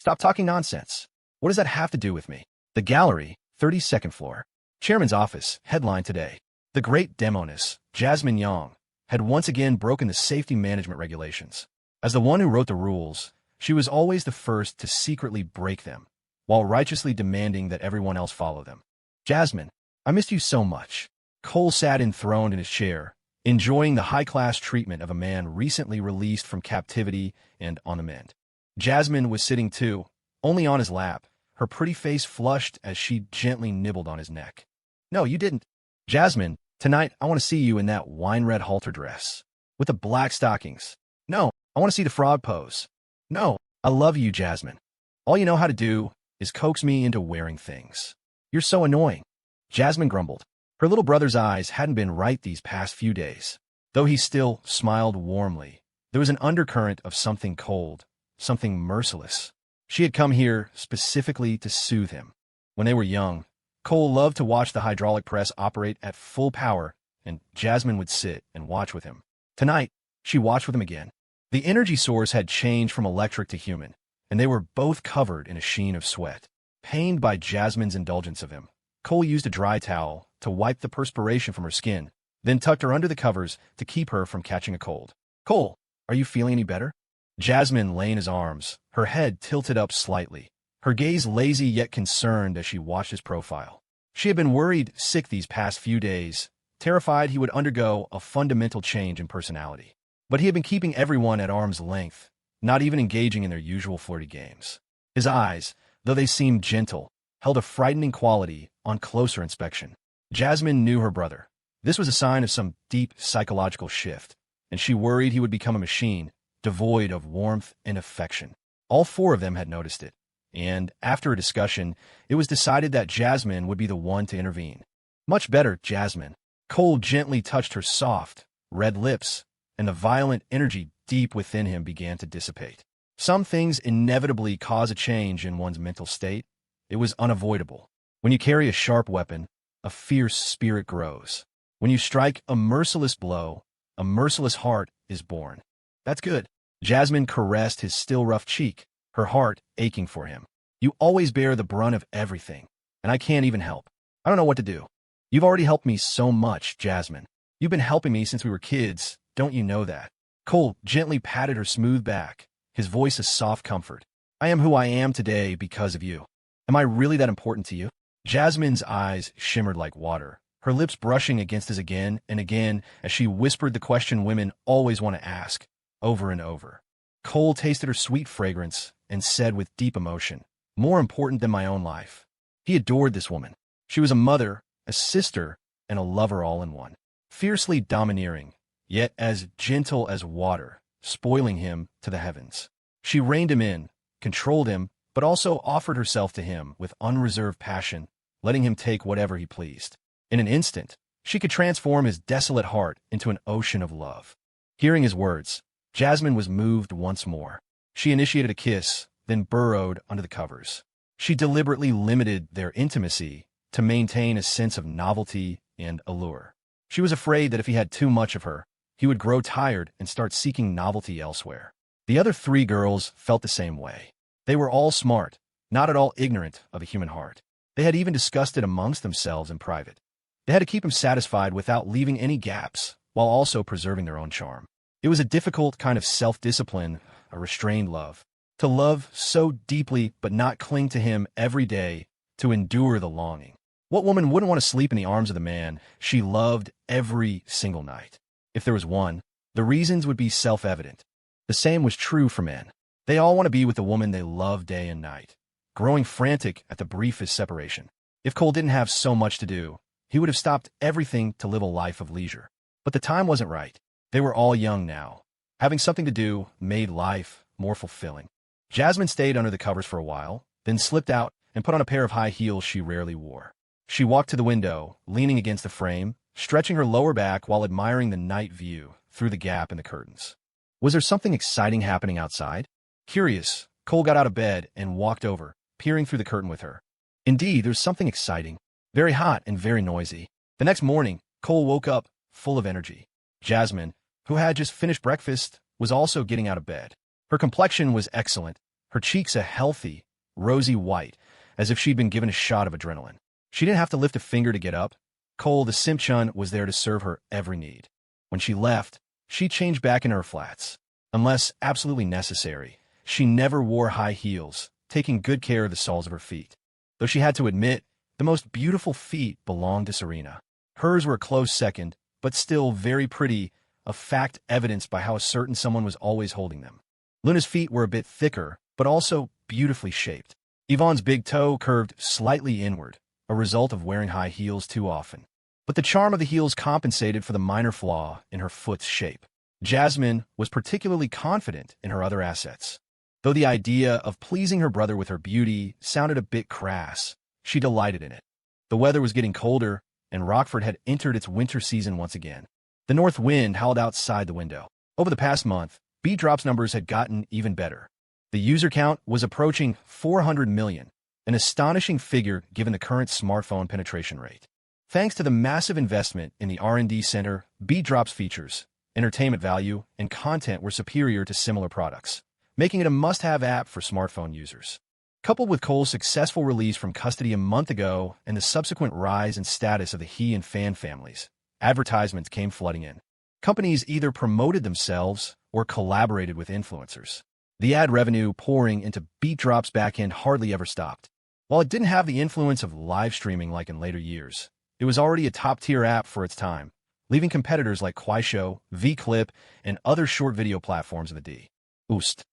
Stop talking nonsense. What does that have to do with me? The gallery, 32nd floor. Chairman's office, headline today. The great demoness, Jasmine Yang, had once again broken the safety management regulations. As the one who wrote the rules, she was always the first to secretly break them, while righteously demanding that everyone else follow them. Jasmine, I missed you so much. Cole sat enthroned in his chair, enjoying the high-class treatment of a man recently released from captivity and on the mend. Jasmine was sitting too, only on his lap, her pretty face flushed as she gently nibbled on his neck. No, you didn't. Jasmine, tonight I want to see you in that wine-red halter dress, with the black stockings. No, I want to see the frog pose. No, I love you, Jasmine. All you know how to do is coax me into wearing things. You're so annoying. Jasmine grumbled. Her little brother's eyes hadn't been right these past few days. Though he still smiled warmly, there was an undercurrent of something cold, something merciless. She had come here specifically to soothe him. When they were young, Cole loved to watch the hydraulic press operate at full power, and Jasmine would sit and watch with him. Tonight, she watched with him again. The energy source had changed from electric to human, and they were both covered in a sheen of sweat. Pained by Jasmine's indulgence of him, Cole used a dry towel to wipe the perspiration from her skin, then tucked her under the covers to keep her from catching a cold. Cole, are you feeling any better? Jasmine lay in his arms, her head tilted up slightly, her gaze lazy yet concerned as she watched his profile. She had been worried sick these past few days, terrified he would undergo a fundamental change in personality. But he had been keeping everyone at arm's length, not even engaging in their usual flirty games. His eyes, though they seemed gentle, held a frightening quality on closer inspection. Jasmine knew her brother. This was a sign of some deep psychological shift, and she worried he would become a machine, devoid of warmth and affection. All 4 of them had noticed it, and after a discussion, it was decided that Jasmine would be the one to intervene. Much better, Jasmine. Cole gently touched her soft, red lips, and the violent energy deep within him began to dissipate. Some things inevitably cause a change in one's mental state. It was unavoidable. When you carry a sharp weapon, a fierce spirit grows. When you strike a merciless blow, a merciless heart is born. That's good. Jasmine caressed his still rough cheek, her heart aching for him. You always bear the brunt of everything, and I can't even help. I don't know what to do. You've already helped me so much, Jasmine. You've been helping me since we were kids, don't you know that? Cole gently patted her smooth back, his voice a soft comfort. I am who I am today because of you. Am I really that important to you? Jasmine's eyes shimmered like water, her lips brushing against his again and again as she whispered the question women always want to ask, over and over. Cole tasted her sweet fragrance and said with deep emotion, more important than my own life. He adored this woman. She was a mother, a sister, and a lover all in one. Fiercely domineering, yet as gentle as water, spoiling him to the heavens. She reined him in, controlled him, but also offered herself to him with unreserved passion, letting him take whatever he pleased. In an instant, she could transform his desolate heart into an ocean of love. Hearing his words, Jasmine was moved once more. She initiated a kiss, then burrowed under the covers. She deliberately limited their intimacy to maintain a sense of novelty and allure. She was afraid that if he had too much of her, he would grow tired and start seeking novelty elsewhere. The other 3 girls felt the same way. They were all smart, not at all ignorant of the human heart. They had even discussed it amongst themselves in private. They had to keep him satisfied without leaving any gaps, while also preserving their own charm. It was a difficult kind of self-discipline, a restrained love. To love so deeply but not cling to him every day, to endure the longing. What woman wouldn't want to sleep in the arms of the man she loved every single night? If there was one, the reasons would be self-evident. The same was true for men. They all want to be with the woman they love day and night, growing frantic at the briefest separation. If Cole didn't have so much to do, he would have stopped everything to live a life of leisure. But the time wasn't right. They were all young now. Having something to do made life more fulfilling. Jasmine stayed under the covers for a while, then slipped out and put on a pair of high heels she rarely wore. She walked to the window, leaning against the frame, stretching her lower back while admiring the night view through the gap in the curtains. Was there something exciting happening outside? Curious, Cole got out of bed and walked over, peering through the curtain with her. Indeed, there's something exciting. Very hot and very noisy. The next morning, Cole woke up, full of energy. Jasmine, who had just finished breakfast, was also getting out of bed. Her complexion was excellent, her cheeks a healthy, rosy white, as if she'd been given a shot of adrenaline. She didn't have to lift a finger to get up. Cole, the simp chun, was there to serve her every need. When she left, she changed back into her flats. Unless absolutely necessary, she never wore high heels, taking good care of the soles of her feet. Though she had to admit, the most beautiful feet belonged to Serena. Hers were a close second, but still very pretty, a fact evidenced by how certain someone was always holding them. Luna's feet were a bit thicker, but also beautifully shaped. Yvonne's big toe curved slightly inward, a result of wearing high heels too often. But the charm of the heels compensated for the minor flaw in her foot's shape. Jasmine was particularly confident in her other assets. Though the idea of pleasing her brother with her beauty sounded a bit crass, she delighted in it. The weather was getting colder, and Rockford had entered its winter season once again. The north wind howled outside the window. Over the past month, B-Drop's numbers had gotten even better. The user count was approaching 400 million, an astonishing figure given the current smartphone penetration rate. Thanks to the massive investment in the R&D center, B-Drop's features, entertainment value, and content were superior to similar products, making it a must-have app for smartphone users. Coupled with Cole's successful release from custody a month ago and the subsequent rise in status of the he and fan families, advertisements came flooding in. Companies either promoted themselves or collaborated with influencers. The ad revenue pouring into B-Drop's backend hardly ever stopped. While it didn't have the influence of live streaming like in later years, it was already a top-tier app for its time, leaving competitors like Kuaishou, VClip, and other short video platforms in the D-Oost.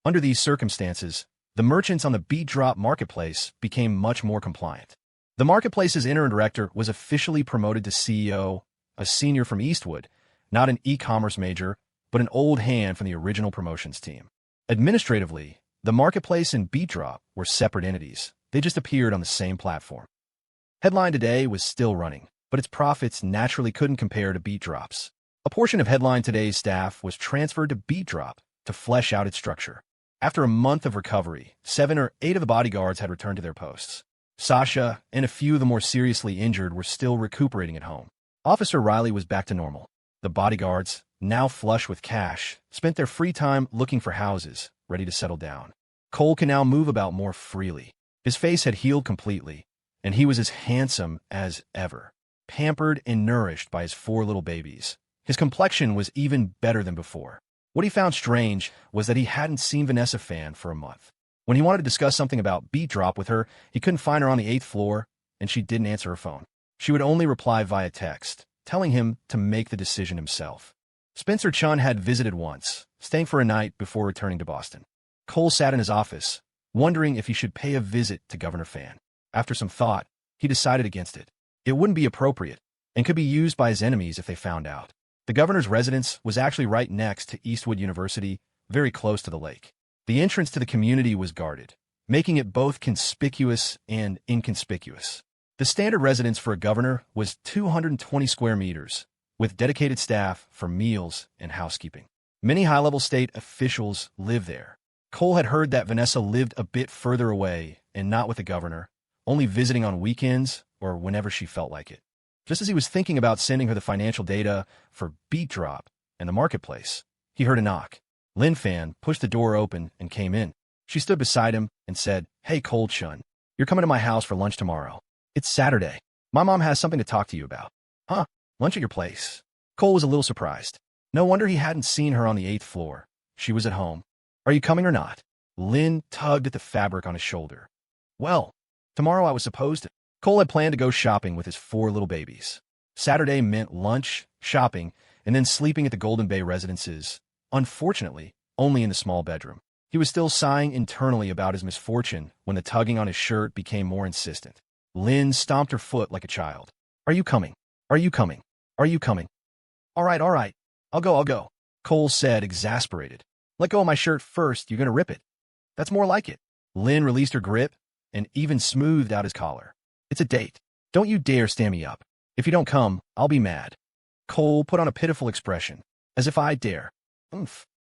Under these circumstances, the merchants on the B-Drop marketplace became much more compliant. The marketplace's interim director was officially promoted to CEO, a senior from Eastwood, not an e-commerce major, but an old hand from the original promotions team. Administratively, the marketplace and B-Drop were separate entities. They just appeared on the same platform. Headline Today was still running, but its profits naturally couldn't compare to B-Drop's. A portion of Headline Today's staff was transferred to B-Drop to flesh out its structure. After a month of recovery, 7 or 8 of the bodyguards had returned to their posts. Sasha and a few of the more seriously injured were still recuperating at home. Officer Riley was back to normal. The bodyguards, now flush with cash, spent their free time looking for houses, ready to settle down. Cole can now move about more freely. His face had healed completely, and he was as handsome as ever, pampered and nourished by his 4 little babies. His complexion was even better than before. What he found strange was that he hadn't seen Vanessa Fan for a month. When he wanted to discuss something about B-Drop with her, he couldn't find her on the 8th floor, and she didn't answer her phone. She would only reply via text, telling him to make the decision himself. Spencer Chun had visited once, staying for a night before returning to Boston. Cole sat in his office, wondering if he should pay a visit to Governor Fan. After some thought, he decided against it. It wouldn't be appropriate, and could be used by his enemies if they found out. The governor's residence was actually right next to Eastwood University, very close to the lake. The entrance to the community was guarded, making it both conspicuous and inconspicuous. The standard residence for a governor was 220 square meters, with dedicated staff for meals and housekeeping. Many high-level state officials live there. Cole had heard that Vanessa lived a bit further away and not with the governor, only visiting on weekends or whenever she felt like it. Just as he was thinking about sending her the financial data for B-Drop and the marketplace, he heard a knock. Lin Fan pushed the door open and came in. She stood beside him and said, "Hey, Cole Chun, you're coming to my house for lunch tomorrow. It's Saturday. My mom has something to talk to you about." "Huh? Lunch at your place?" Cole was a little surprised. No wonder he hadn't seen her on the 8th floor. She was at home. "Are you coming or not?" Lin tugged at the fabric on his shoulder. "Well, tomorrow I was supposed to." Cole had planned to go shopping with his 4 little babies. Saturday meant lunch, shopping, and then sleeping at the Golden Bay residences, unfortunately, only in the small bedroom. He was still sighing internally about his misfortune when the tugging on his shirt became more insistent. Lynn stomped her foot like a child. "Are you coming? Are you coming? Are you coming?" All right. I'll go. Cole said, exasperated. "Let go of my shirt first, you're going to rip it." "That's more like it." Lynn released her grip and even smoothed out his collar. "It's a date. Don't you dare stand me up. If you don't come, I'll be mad." Cole put on a pitiful expression, as if I dare.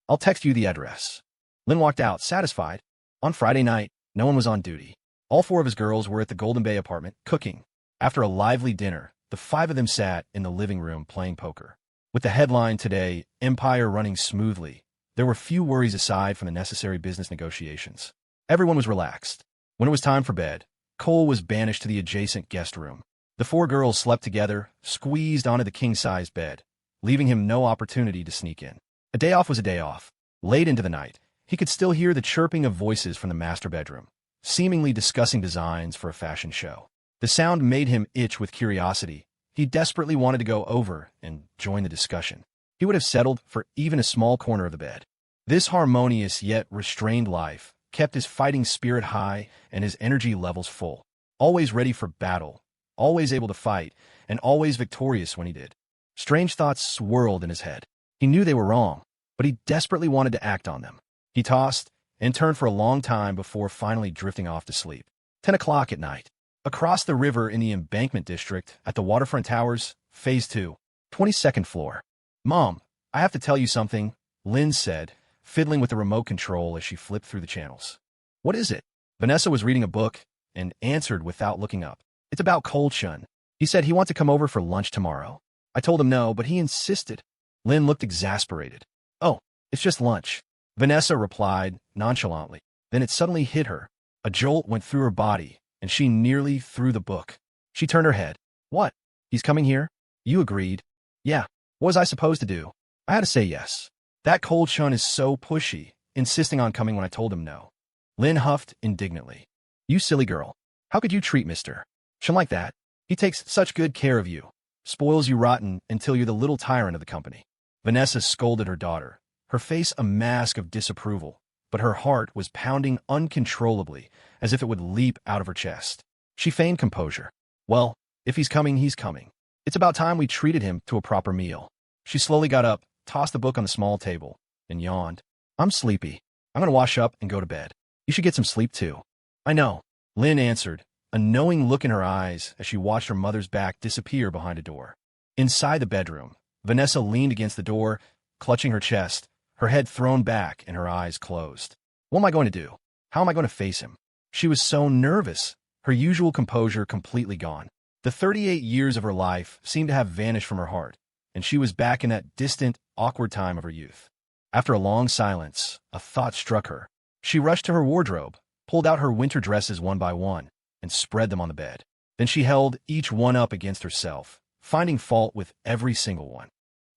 "I'll text you the address." Lynn walked out, satisfied. On Friday night, no one was on duty. All four of his girls were at the Golden Bay apartment, cooking. After a lively dinner, the five of them sat in the living room playing poker. With the headline today, Empire running smoothly, there were few worries aside from the necessary business negotiations. Everyone was relaxed. When it was time for bed, Cole was banished to the adjacent guest room. The four girls slept together, squeezed onto the king-sized bed, leaving him no opportunity to sneak in. A day off was a day off. Late into the night, he could still hear the chirping of voices from the master bedroom, seemingly discussing designs for a fashion show. The sound made him itch with curiosity. He desperately wanted to go over and join the discussion. He would have settled for even a small corner of the bed. This harmonious yet restrained life kept his fighting spirit high and his energy levels full. Always ready for battle, always able to fight, and always victorious when he did. Strange thoughts swirled in his head. He knew they were wrong, but he desperately wanted to act on them. He tossed and turned for a long time before finally drifting off to sleep. 10 o'clock at night. Across the river in the Embankment District, at the Waterfront Towers, Phase 2, 22nd floor. "Mom, I have to tell you something," Lynn said, fiddling with the remote control as she flipped through the channels. "What is it?" Vanessa was reading a book and answered without looking up. "It's about Chun. He said he wants to come over for lunch tomorrow. I told him no, but he insisted." Lynn looked exasperated. "Oh, it's just lunch," Vanessa replied nonchalantly. Then it suddenly hit her. A jolt went through her body, and she nearly threw the book. She turned her head. "What? He's coming here? You agreed?" "Yeah. What was I supposed to do?" "I had to say yes. That Chun is so pushy, insisting on coming when I told him no." Lynn huffed indignantly. "You silly girl. How could you treat Mr. Chun like that? He takes such good care of you. Spoils you rotten until you're the little tyrant of the company." Vanessa scolded her daughter, her face a mask of disapproval, but her heart was pounding uncontrollably, as if it would leap out of her chest. She feigned composure. "Well, if he's coming, he's coming. It's about time we treated him to a proper meal." She slowly got up, tossed the book on the small table, and yawned. "I'm sleepy. I'm going to wash up and go to bed. You should get some sleep, too." "I know," Lynn answered, a knowing look in her eyes as she watched her mother's back disappear behind a door. Inside the bedroom, Vanessa leaned against the door, clutching her chest, her head thrown back and her eyes closed. What am I going to do? How am I going to face him? She was so nervous, her usual composure completely gone. The 38 years of her life seemed to have vanished from her heart, and she was back in that distant, awkward time of her youth. After a long silence, a thought struck her. She rushed to her wardrobe, pulled out her winter dresses one by one, and spread them on the bed. Then she held each one up against herself, finding fault with every single one.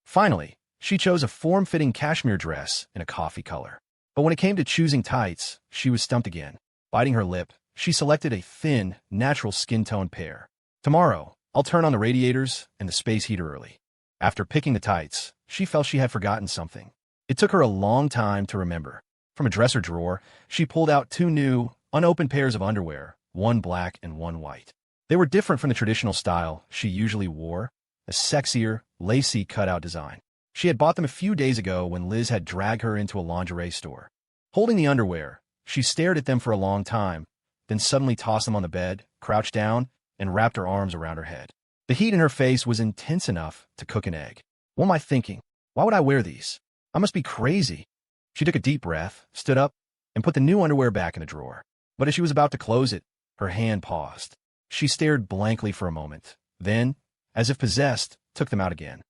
Finally, she chose a form-fitting cashmere dress in a coffee color. But when it came to choosing tights, she was stumped again. Biting her lip, she selected a thin, natural skin tone pair. "Tomorrow, I'll turn on the radiators and the space heater early." After picking the tights, she felt she had forgotten something. It took her a long time to remember. From a dresser drawer, she pulled out two new, unopened pairs of underwear, one black and one white. They were different from the traditional style she usually wore, a sexier, lacy cutout design. She had bought them a few days ago when Liz had dragged her into a lingerie store. Holding the underwear, she stared at them for a long time, then suddenly tossed them on the bed, crouched down, and wrapped her arms around her head. The heat in her face was intense enough to cook an egg. "What am I thinking? Why would I wear these? I must be crazy." She took a deep breath, stood up, and put the new underwear back in the drawer. But as she was about to close it, her hand paused. She stared blankly for a moment, then, as if possessed, took them out again.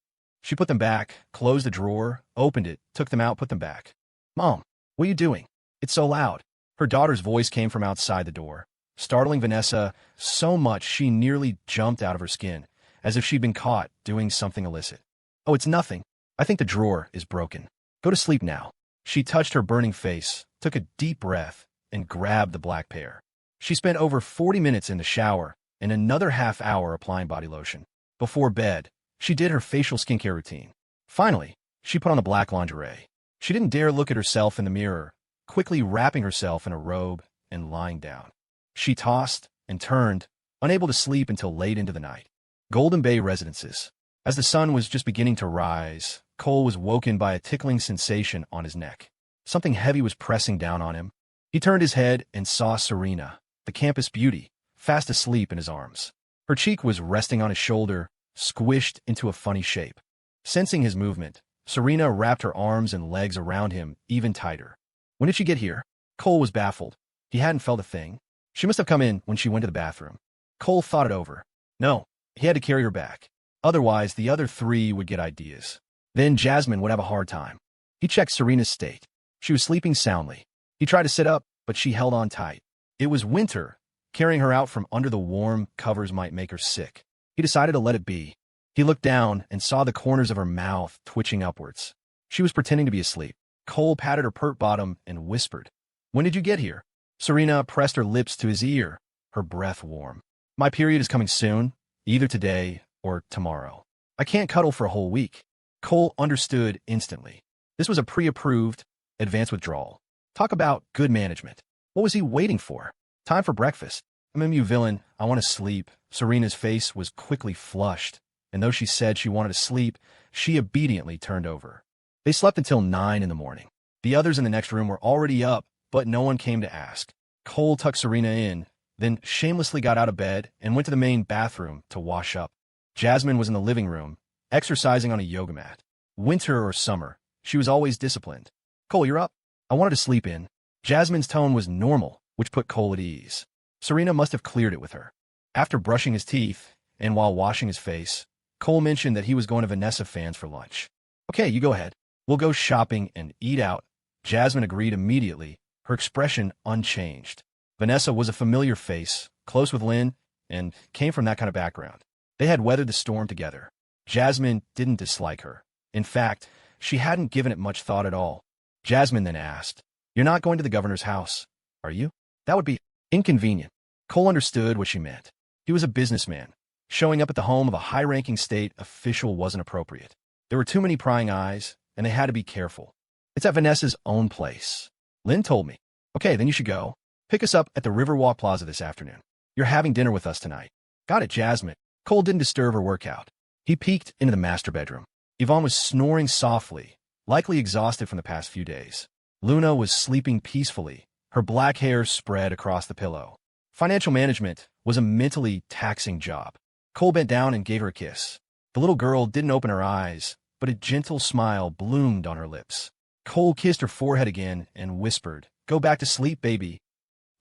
She put them back, closed the drawer, opened it, took them out, put them back. "Mom, what are you doing? It's so loud." Her daughter's voice came from outside the door, startling Vanessa so much she nearly jumped out of her skin, as if she'd been caught doing something illicit. "Oh, it's nothing. I think the drawer is broken. Go to sleep now." She touched her burning face, took a deep breath, and grabbed the black pair. She spent over 40 minutes in the shower and another half hour applying body lotion. Before bed, she did her facial skincare routine. Finally, she put on the black lingerie. She didn't dare look at herself in the mirror, quickly wrapping herself in a robe and lying down. She tossed and turned, unable to sleep until late into the night. Golden Bay Residences. As the sun was just beginning to rise, Cole was woken by a tickling sensation on his neck. Something heavy was pressing down on him. He turned his head and saw Serena, the campus beauty, fast asleep in his arms. Her cheek was resting on his shoulder, squished into a funny shape. Sensing his movement, Serena wrapped her arms and legs around him even tighter. "When did she get here?" Cole was baffled. He hadn't felt a thing. She must have come in when she went to the bathroom. Cole thought it over. No, he had to carry her back. Otherwise, the other three would get ideas. Then Jasmine would have a hard time. He checked Serena's state. She was sleeping soundly. He tried to sit up, but she held on tight. It was winter. Carrying her out from under the warm covers might make her sick. He decided to let it be. He looked down and saw the corners of her mouth twitching upwards. She was pretending to be asleep. Cole patted her pert bottom and whispered, "When did you get here?" Serena pressed her lips to his ear, her breath warm. "My period is coming soon, either today or tomorrow. I can't cuddle for a whole week." Cole understood instantly. This was a pre-approved, advanced withdrawal. Talk about good management. What was he waiting for? Time for breakfast. "You villain, I want to sleep." Serena's face was quickly flushed, and though she said she wanted to sleep, she obediently turned over. They slept until 9 in the morning. The others in the next room were already up, but no one came to ask. Cole tucked Serena in, then shamelessly got out of bed and went to the main bathroom to wash up. Jasmine was in the living room, exercising on a yoga mat. Winter or summer, she was always disciplined. "Cole, you're up." "I wanted to sleep in." Jasmine's tone was normal, which put Cole at ease. Serena must have cleared it with her. After brushing his teeth, and while washing his face, Cole mentioned that he was going to Vanessa fans for lunch. "Okay, you go ahead. We'll go shopping and eat out." Jasmine agreed immediately, her expression unchanged. Vanessa was a familiar face, close with Lynn, and came from that kind of background. They had weathered the storm together. Jasmine didn't dislike her. In fact, she hadn't given it much thought at all. Jasmine then asked, "You're not going to the governor's house, are you? That would be inconvenient." Cole understood what she meant. He was a businessman. Showing up at the home of a high-ranking state official wasn't appropriate. There were too many prying eyes, and they had to be careful. "It's at Vanessa's own place. Lynn told me." "Okay, then you should go. Pick us up at the Riverwalk Plaza this afternoon. You're having dinner with us tonight." "Got it, Jasmine." Cole didn't disturb her workout. He peeked into the master bedroom. Yvonne was snoring softly, likely exhausted from the past few days. Luna was sleeping peacefully, her black hair spread across the pillow. Financial management was a mentally taxing job. Cole bent down and gave her a kiss. The little girl didn't open her eyes, but a gentle smile bloomed on her lips. Cole kissed her forehead again and whispered, "Go back to sleep, baby."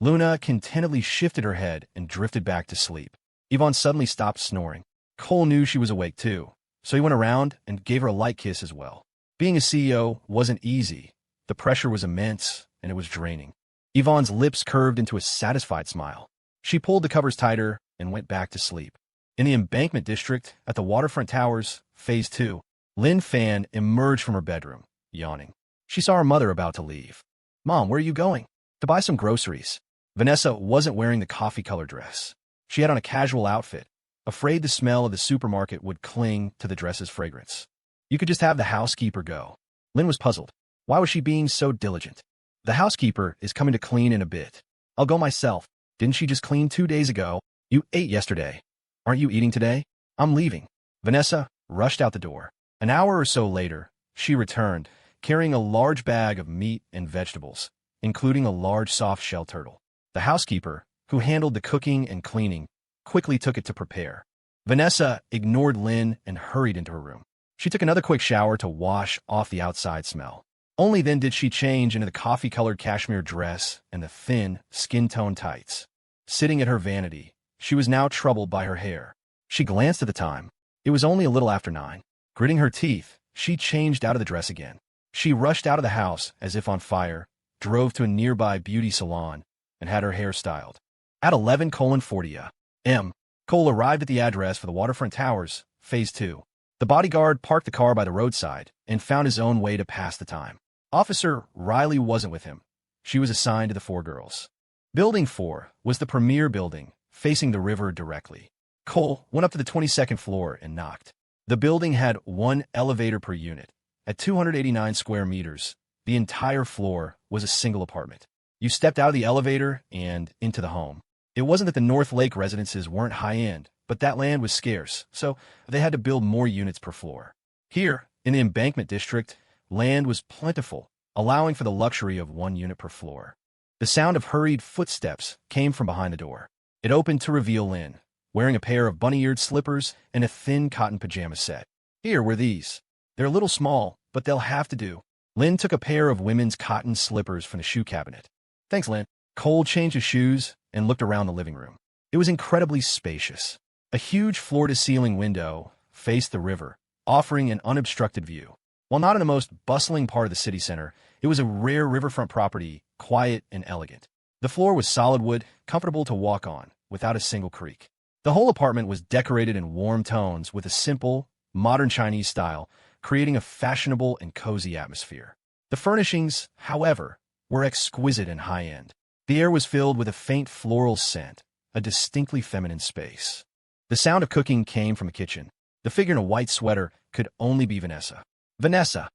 Luna contentedly shifted her head and drifted back to sleep. Yvonne suddenly stopped snoring. Cole knew she was awake too, so he went around and gave her a light kiss as well. Being a CEO wasn't easy. The pressure was immense, and it was draining. Yvonne's lips curved into a satisfied smile. She pulled the covers tighter and went back to sleep. In the embankment district, at the waterfront towers, Phase 2, Lynn Fan emerged from her bedroom, yawning. She saw her mother about to leave. "Mom, where are you going?" "To buy some groceries." Vanessa wasn't wearing the coffee-colored dress. She had on a casual outfit, afraid the smell of the supermarket would cling to the dress's fragrance. "You could just have the housekeeper go." Lynn was puzzled. Why was she being so diligent? "The housekeeper is coming to clean in a bit. I'll go myself." "Didn't she just clean 2 days ago?" "You ate yesterday. Aren't you eating today?" "I'm leaving." Vanessa rushed out the door. An hour or so later, she returned, carrying a large bag of meat and vegetables, including a large soft-shell turtle. The housekeeper, who handled the cooking and cleaning, quickly took it to prepare. Vanessa ignored Lynn and hurried into her room. She took another quick shower to wash off the outside smell. Only then did she change into the coffee-colored cashmere dress and the thin, skin-tone tights. Sitting at her vanity, she was now troubled by her hair. She glanced at the time. It was only a little after 9. Gritting her teeth, she changed out of the dress again. She rushed out of the house as if on fire, drove to a nearby beauty salon, and had her hair styled. At 11:40 a.m., Cole arrived at the address for the waterfront towers, Phase 2. The bodyguard parked the car by the roadside and found his own way to pass the time. Officer Riley wasn't with him. She was assigned to the 4 girls. Building 4 was the premier building, facing the river directly. Cole went up to the 22nd floor and knocked. The building had 1 elevator per unit. At 289 square meters, the entire floor was a single apartment. You stepped out of the elevator and into the home. It wasn't that the North Lake residences weren't high-end, but that land was scarce, so they had to build more units per floor. Here, in the embankment district, land was plentiful, allowing for the luxury of 1 unit per floor. The sound of hurried footsteps came from behind the door. It opened to reveal Lynn, wearing a pair of bunny-eared slippers and a thin cotton pajama set. "Here were these. They're a little small, but they'll have to do." Lynn took a pair of women's cotton slippers from the shoe cabinet. "Thanks, Lynn." Cole changed his shoes and looked around the living room. It was incredibly spacious. A huge floor-to-ceiling window faced the river, offering an unobstructed view. While not in the most bustling part of the city center, it was a rare riverfront property, quiet and elegant. The floor was solid wood, comfortable to walk on, without a single creak. The whole apartment was decorated in warm tones with a simple, modern Chinese style, creating a fashionable and cozy atmosphere. The furnishings, however, were exquisite and high-end. The air was filled with a faint floral scent, a distinctly feminine space. The sound of cooking came from the kitchen. The figure in a white sweater could only be Vanessa. Vanessa!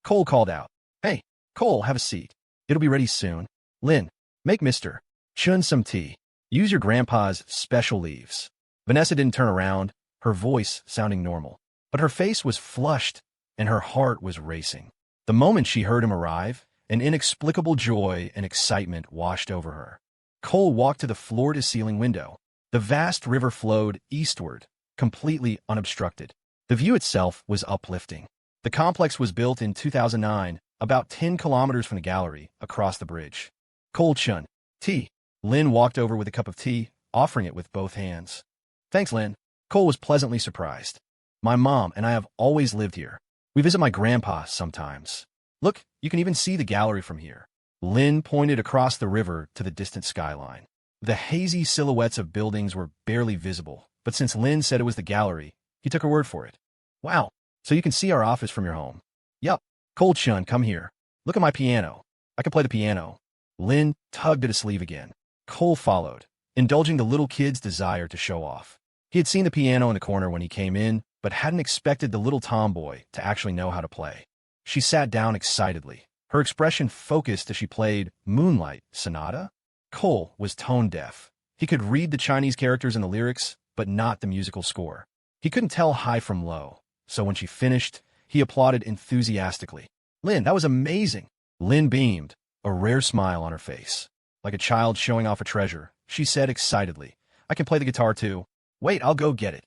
Cole called out. Hey, Cole, have a seat. It'll be ready soon. Lynn, make Mr. Chun some tea. Use your grandpa's special leaves. Vanessa didn't turn around, her voice sounding normal. But her face was flushed, and her heart was racing. The moment she heard him arrive, an inexplicable joy and excitement washed over her. Cole walked to the floor-to-ceiling window. The vast river flowed eastward, completely unobstructed. The view itself was uplifting. The complex was built in 2009, about 10 kilometers from the gallery, across the bridge. Cole Chun. Tea. Lynn walked over with a cup of tea, offering it with both hands. Thanks, Lynn. Cole was pleasantly surprised. My mom and I have always lived here. We visit my grandpa sometimes. Look, you can even see the gallery from here. Lynn pointed across the river to the distant skyline. The hazy silhouettes of buildings were barely visible, but since Lynn said it was the gallery, he took her word for it. Wow, so you can see our office from your home. Yup. Cole Chun, come here. Look at my piano. I can play the piano. Lynn tugged at his sleeve again. Cole followed, indulging the little kid's desire to show off. He had seen the piano in the corner when he came in, but hadn't expected the little tomboy to actually know how to play. She sat down excitedly, her expression focused as she played Moonlight Sonata. Cole was tone-deaf. He could read the Chinese characters in the lyrics, but not the musical score. He couldn't tell high from low, so when she finished, he applauded enthusiastically. Lynn, that was amazing. Lynn beamed, a rare smile on her face. Like a child showing off a treasure, she said excitedly, I can play the guitar too. Wait, I'll go get it.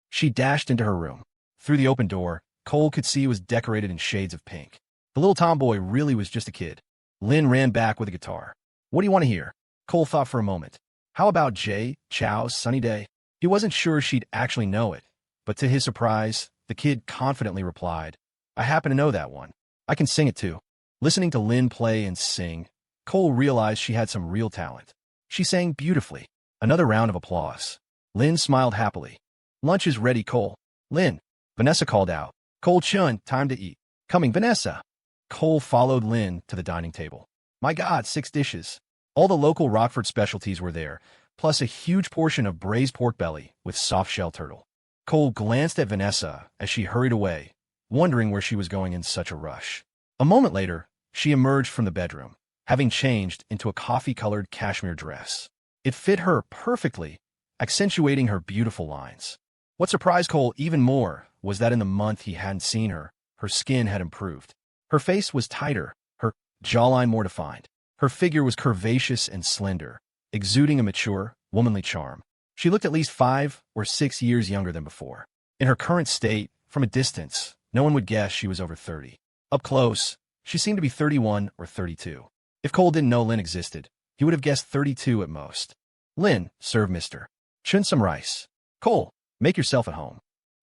She dashed into her room. Through the open door, Cole could see it was decorated in shades of pink. The little tomboy really was just a kid. Lynn ran back with a guitar. What do you want to hear? Cole thought for a moment. How about Jay Chow's Sunny Day? He wasn't sure she'd actually know it, but to his surprise, the kid confidently replied, I happen to know that one. I can sing it too. Listening to Lynn play and sing, Cole realized she had some real talent. She sang beautifully. Another round of applause. Lynn smiled happily. Lunch is ready, Cole. Lynn. Vanessa called out. Cole Chun, time to eat. Coming, Vanessa. Cole followed Lynn to the dining table. My God, 6 dishes. All the local Rockford specialties were there, plus a huge portion of braised pork belly with soft-shell turtle. Cole glanced at Vanessa as she hurried away, wondering where she was going in such a rush. A moment later, she emerged from the bedroom, having changed into a coffee-colored cashmere dress. It fit her perfectly, accentuating her beautiful lines. What surprised Cole even more was that in the month he hadn't seen her, her skin had improved. Her face was tighter, her jawline more defined. Her figure was curvaceous and slender, exuding a mature, womanly charm. She looked at least 5 or 6 years younger than before. In her current state, from a distance, no one would guess she was over 30. Up close, she seemed to be 31 or 32. If Cole didn't know Lynn existed, he would have guessed 32 at most. Lynn, serve Mr. Chun some rice. Cole, make yourself at home.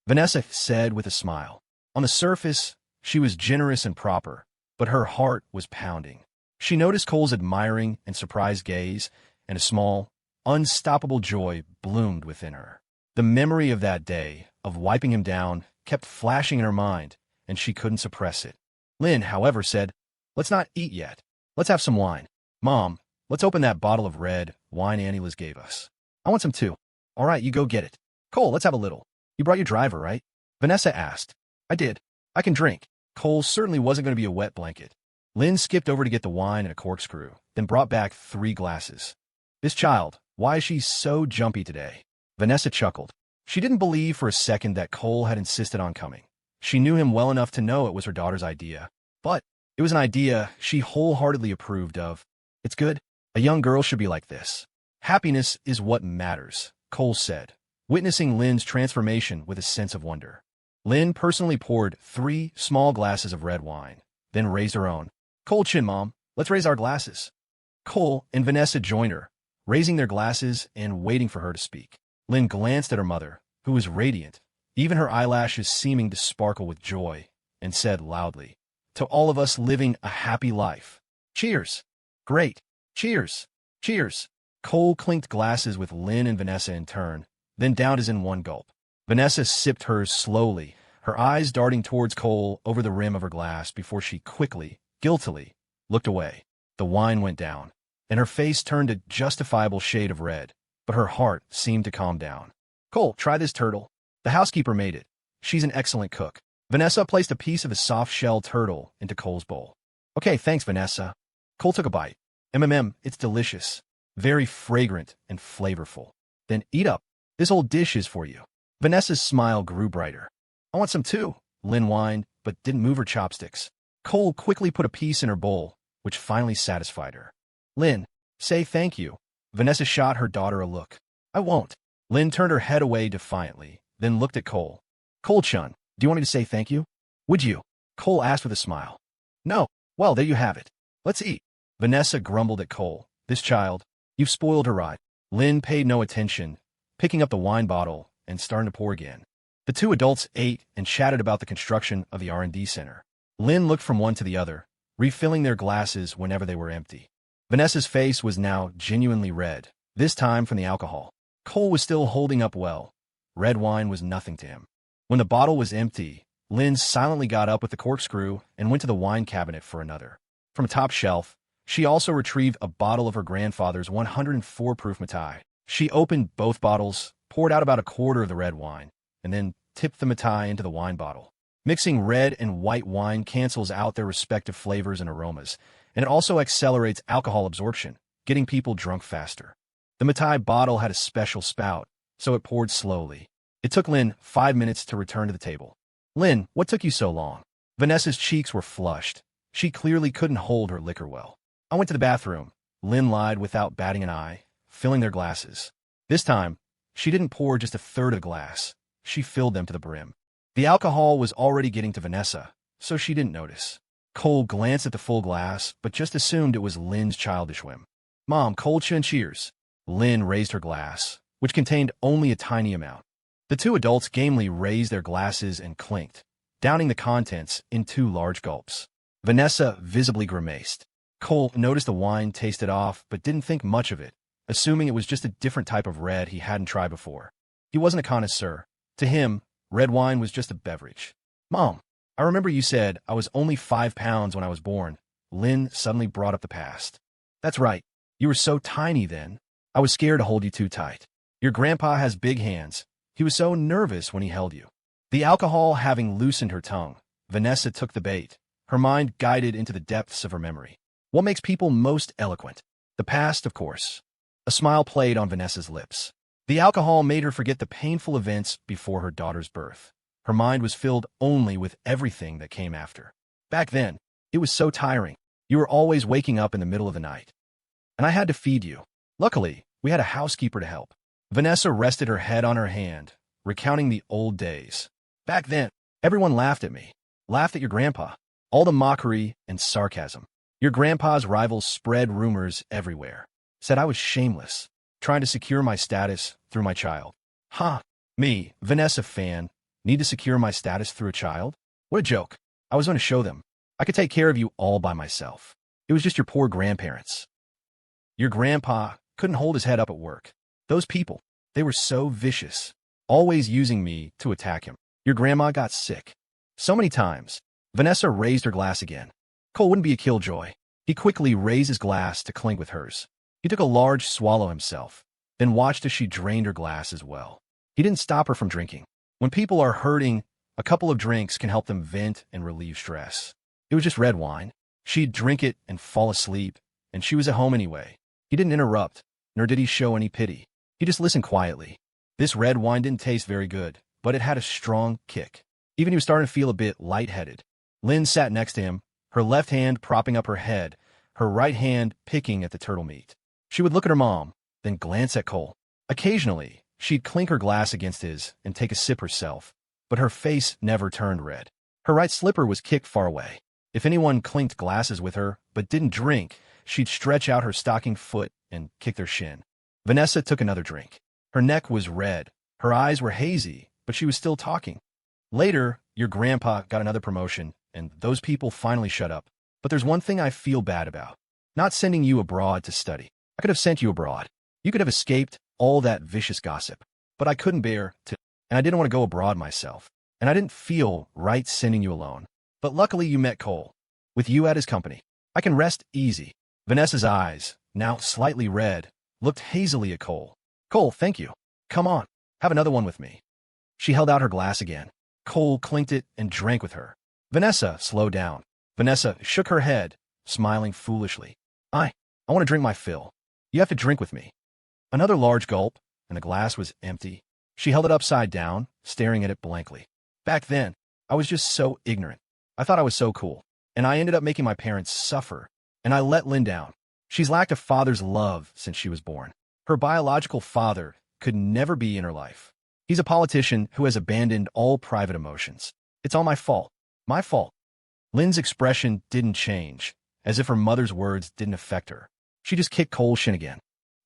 Vanessa said with a smile. On the surface, she was generous and proper, but her heart was pounding. She noticed Cole's admiring and surprised gaze, and a small, unstoppable joy bloomed within her. The memory of that day, of wiping him down, kept flashing in her mind, and she couldn't suppress it. Lynn, however, said, Let's not eat yet. Let's have some wine. Mom, let's open that bottle of red wine Auntie Liz gave us. I want some too. All right, you go get it. Cole, let's have a little. You brought your driver, right? Vanessa asked. I did. I can drink. Cole certainly wasn't going to be a wet blanket. Lynn skipped over to get the wine and a corkscrew, then brought back 3 glasses. This child, why is she so jumpy today? Vanessa chuckled. She didn't believe for a second that Cole had insisted on coming. She knew him well enough to know it was her daughter's idea. But it was an idea she wholeheartedly approved of. It's good. A young girl should be like this. Happiness is what matters, Cole said, witnessing Lynn's transformation with a sense of wonder. Lynn personally poured 3 small glasses of red wine, then raised her own. Cole Chin, Mom, let's raise our glasses. Cole and Vanessa joined her, raising their glasses and waiting for her to speak. Lynn glanced at her mother, who was radiant, even her eyelashes seeming to sparkle with joy, and said loudly, "To all of us living a happy life. Cheers! Great! Cheers! Cheers!" Cole clinked glasses with Lynn and Vanessa in turn, then downed his in one gulp. Vanessa sipped hers slowly, her eyes darting towards Cole over the rim of her glass before she quickly, guiltily, looked away. The wine went down, and her face turned a justifiable shade of red, but her heart seemed to calm down. "Cole, try this turtle. The housekeeper made it. She's an excellent cook." Vanessa placed a piece of a soft-shell turtle into Cole's bowl. "Okay, thanks, Vanessa." Cole took a bite. It's delicious. Very fragrant and flavorful. "Then eat up. This whole dish is for you." Vanessa's smile grew brighter. "I want some too," Lynn whined, but didn't move her chopsticks. Cole quickly put a piece in her bowl, which finally satisfied her. "Lynn, say thank you." Vanessa shot her daughter a look. "I won't." Lynn turned her head away defiantly, then looked at Cole. "Cole-chun, do you want me to say thank you?" "Would you?" Cole asked with a smile. "No. Well, there you have it. Let's eat." Vanessa grumbled at Cole. "This child, you've spoiled her ride." Lynn paid no attention, picking up the wine bottle and starting to pour again. The two adults ate and chatted about the construction of the R&D center. Lynn looked from one to the other, refilling their glasses whenever they were empty. Vanessa's face was now genuinely red, this time from the alcohol. Cole was still holding up well. Red wine was nothing to him. When the bottle was empty, Lynn silently got up with the corkscrew and went to the wine cabinet for another. From a top shelf, she also retrieved a bottle of her grandfather's 104 proof Matai. She opened both bottles, poured out about a quarter of the red wine, and then tipped the Matai into the wine bottle. Mixing red and white wine cancels out their respective flavors and aromas, and it also accelerates alcohol absorption, getting people drunk faster. The Matai bottle had a special spout, so it poured slowly. It took Lynn 5 minutes to return to the table. "Lynn, what took you so long?" Vanessa's cheeks were flushed. She clearly couldn't hold her liquor well. "I went to the bathroom," Lynn lied without batting an eye, filling their glasses. This time, she didn't pour just a third of the glass. She filled them to the brim. The alcohol was already getting to Vanessa, so she didn't notice. Cole glanced at the full glass, but just assumed it was Lynn's childish whim. "Mom, cold-chun cheers." Lynn raised her glass, which contained only a tiny amount. The two adults gamely raised their glasses and clinked, downing the contents in 2 large gulps. Vanessa visibly grimaced. Cole noticed the wine tasted off, but didn't think much of it, assuming it was just a different type of red he hadn't tried before. He wasn't a connoisseur. To him, red wine was just a beverage. "Mom, I remember you said I was only 5 pounds when I was born." Lynn suddenly brought up the past. "That's right. You were so tiny then. I was scared to hold you too tight. Your grandpa has big hands. He was so nervous when he held you." The alcohol having loosened her tongue, Vanessa took the bait, her mind guided into the depths of her memory. What makes people most eloquent? The past, of course. A smile played on Vanessa's lips. The alcohol made her forget the painful events before her daughter's birth. Her mind was filled only with everything that came after. "Back then, it was so tiring. You were always waking up in the middle of the night. And I had to feed you. Luckily, we had a housekeeper to help." Vanessa rested her head on her hand, recounting the old days. "Back then, everyone laughed at me. Laughed at your grandpa. All the mockery and sarcasm. Your grandpa's rivals spread rumors everywhere. Said I was shameless, trying to secure my status through my child." "Huh. Me, Vanessa fan, need to secure my status through a child? What a joke. I was going to show them. I could take care of you all by myself. It was just your poor grandparents. Your grandpa couldn't hold his head up at work. Those people, they were so vicious, always using me to attack him. Your grandma got sick. So many times." Vanessa raised her glass again. Cole wouldn't be a killjoy. He quickly raised his glass to clink with hers. He took a large swallow himself, then watched as she drained her glass as well. He didn't stop her from drinking. When people are hurting, a couple of drinks can help them vent and relieve stress. It was just red wine. She'd drink it and fall asleep, and she was at home anyway. He didn't interrupt, nor did he show any pity. He just listened quietly. This red wine didn't taste very good, but it had a strong kick. Even he was starting to feel a bit lightheaded. Lynn sat next to him, her left hand propping up her head, her right hand picking at the turtle meat. She would look at her mom, then glance at Cole. Occasionally, she'd clink her glass against his and take a sip herself, but her face never turned red. Her right slipper was kicked far away. If anyone clinked glasses with her but didn't drink, she'd stretch out her stocking foot and kick their shin. Vanessa took another drink. Her neck was red. Her eyes were hazy, but she was still talking. Later, your grandpa got another promotion, and those people finally shut up. But there's one thing I feel bad about. Not sending you abroad to study. I could have sent you abroad. You could have escaped all that vicious gossip. But I couldn't bear to, and I didn't want to go abroad myself. And I didn't feel right sending you alone. But luckily you met Cole. With you at his company, I can rest easy. Vanessa's eyes, now slightly red, looked hazily at Cole. Cole, thank you. Come on, have another one with me. She held out her glass again. Cole clinked it and drank with her. Vanessa slowed down. Vanessa shook her head, smiling foolishly. I want to drink my fill. You have to drink with me. Another large gulp, and the glass was empty. She held it upside down, staring at it blankly. Back then, I was just so ignorant. I thought I was so cool. And I ended up making my parents suffer. And I let Lynn down. She's lacked a father's love since she was born. Her biological father could never be in her life. He's a politician who has abandoned all private emotions. It's all my fault. My fault. Lynn's expression didn't change, as if her mother's words didn't affect her. She just kicked Cole's shin again.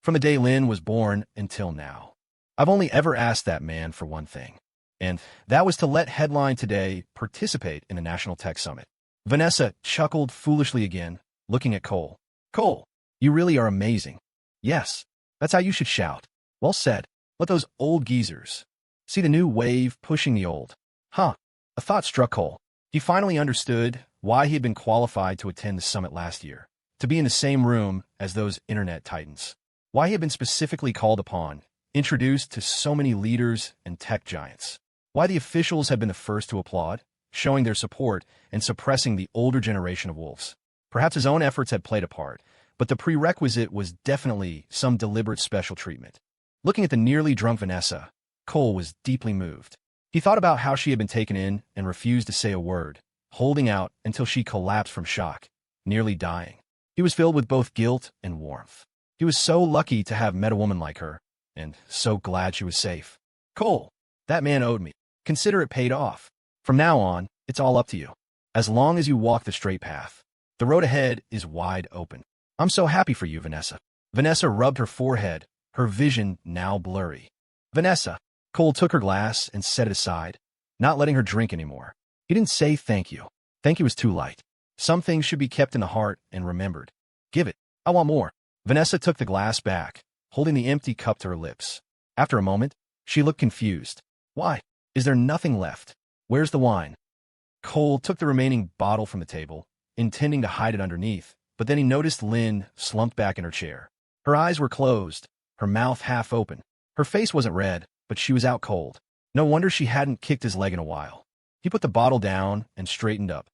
From the day Lynn was born until now. I've only ever asked that man for one thing. And that was to let Headline Today participate in the National Tech Summit. Vanessa chuckled foolishly again, looking at Cole. Cole, you really are amazing. Yes, that's how you should shout. Well said. Let those old geezers see the new wave pushing the old. Huh. A thought struck Cole. He finally understood why he had been qualified to attend the summit last year, to be in the same room as those internet titans. Why he had been specifically called upon, introduced to so many leaders and tech giants. Why the officials had been the first to applaud, showing their support and suppressing the older generation of wolves. Perhaps his own efforts had played a part, but the prerequisite was definitely some deliberate special treatment. Looking at the nearly drunk Vanessa, Cole was deeply moved. He thought about how she had been taken in and refused to say a word, holding out until she collapsed from shock, nearly dying. He was filled with both guilt and warmth. He was so lucky to have met a woman like her, and so glad she was safe. Cole, that man owed me. Consider it paid off. From now on, it's all up to you. As long as you walk the straight path. The road ahead is wide open. I'm so happy for you, Vanessa. Vanessa rubbed her forehead, her vision now blurry. Vanessa. Cole took her glass and set it aside, not letting her drink anymore. He didn't say thank you. Thank you was too light. Some things should be kept in the heart and remembered. Give it. I want more. Vanessa took the glass back, holding the empty cup to her lips. After a moment, she looked confused. Why? Is there nothing left? Where's the wine? Cole took the remaining bottle from the table, intending to hide it underneath, but then he noticed Lynn slumped back in her chair. Her eyes were closed, her mouth half open. Her face wasn't red, but she was out cold. No wonder she hadn't kicked his leg in a while. He put the bottle down and straightened up,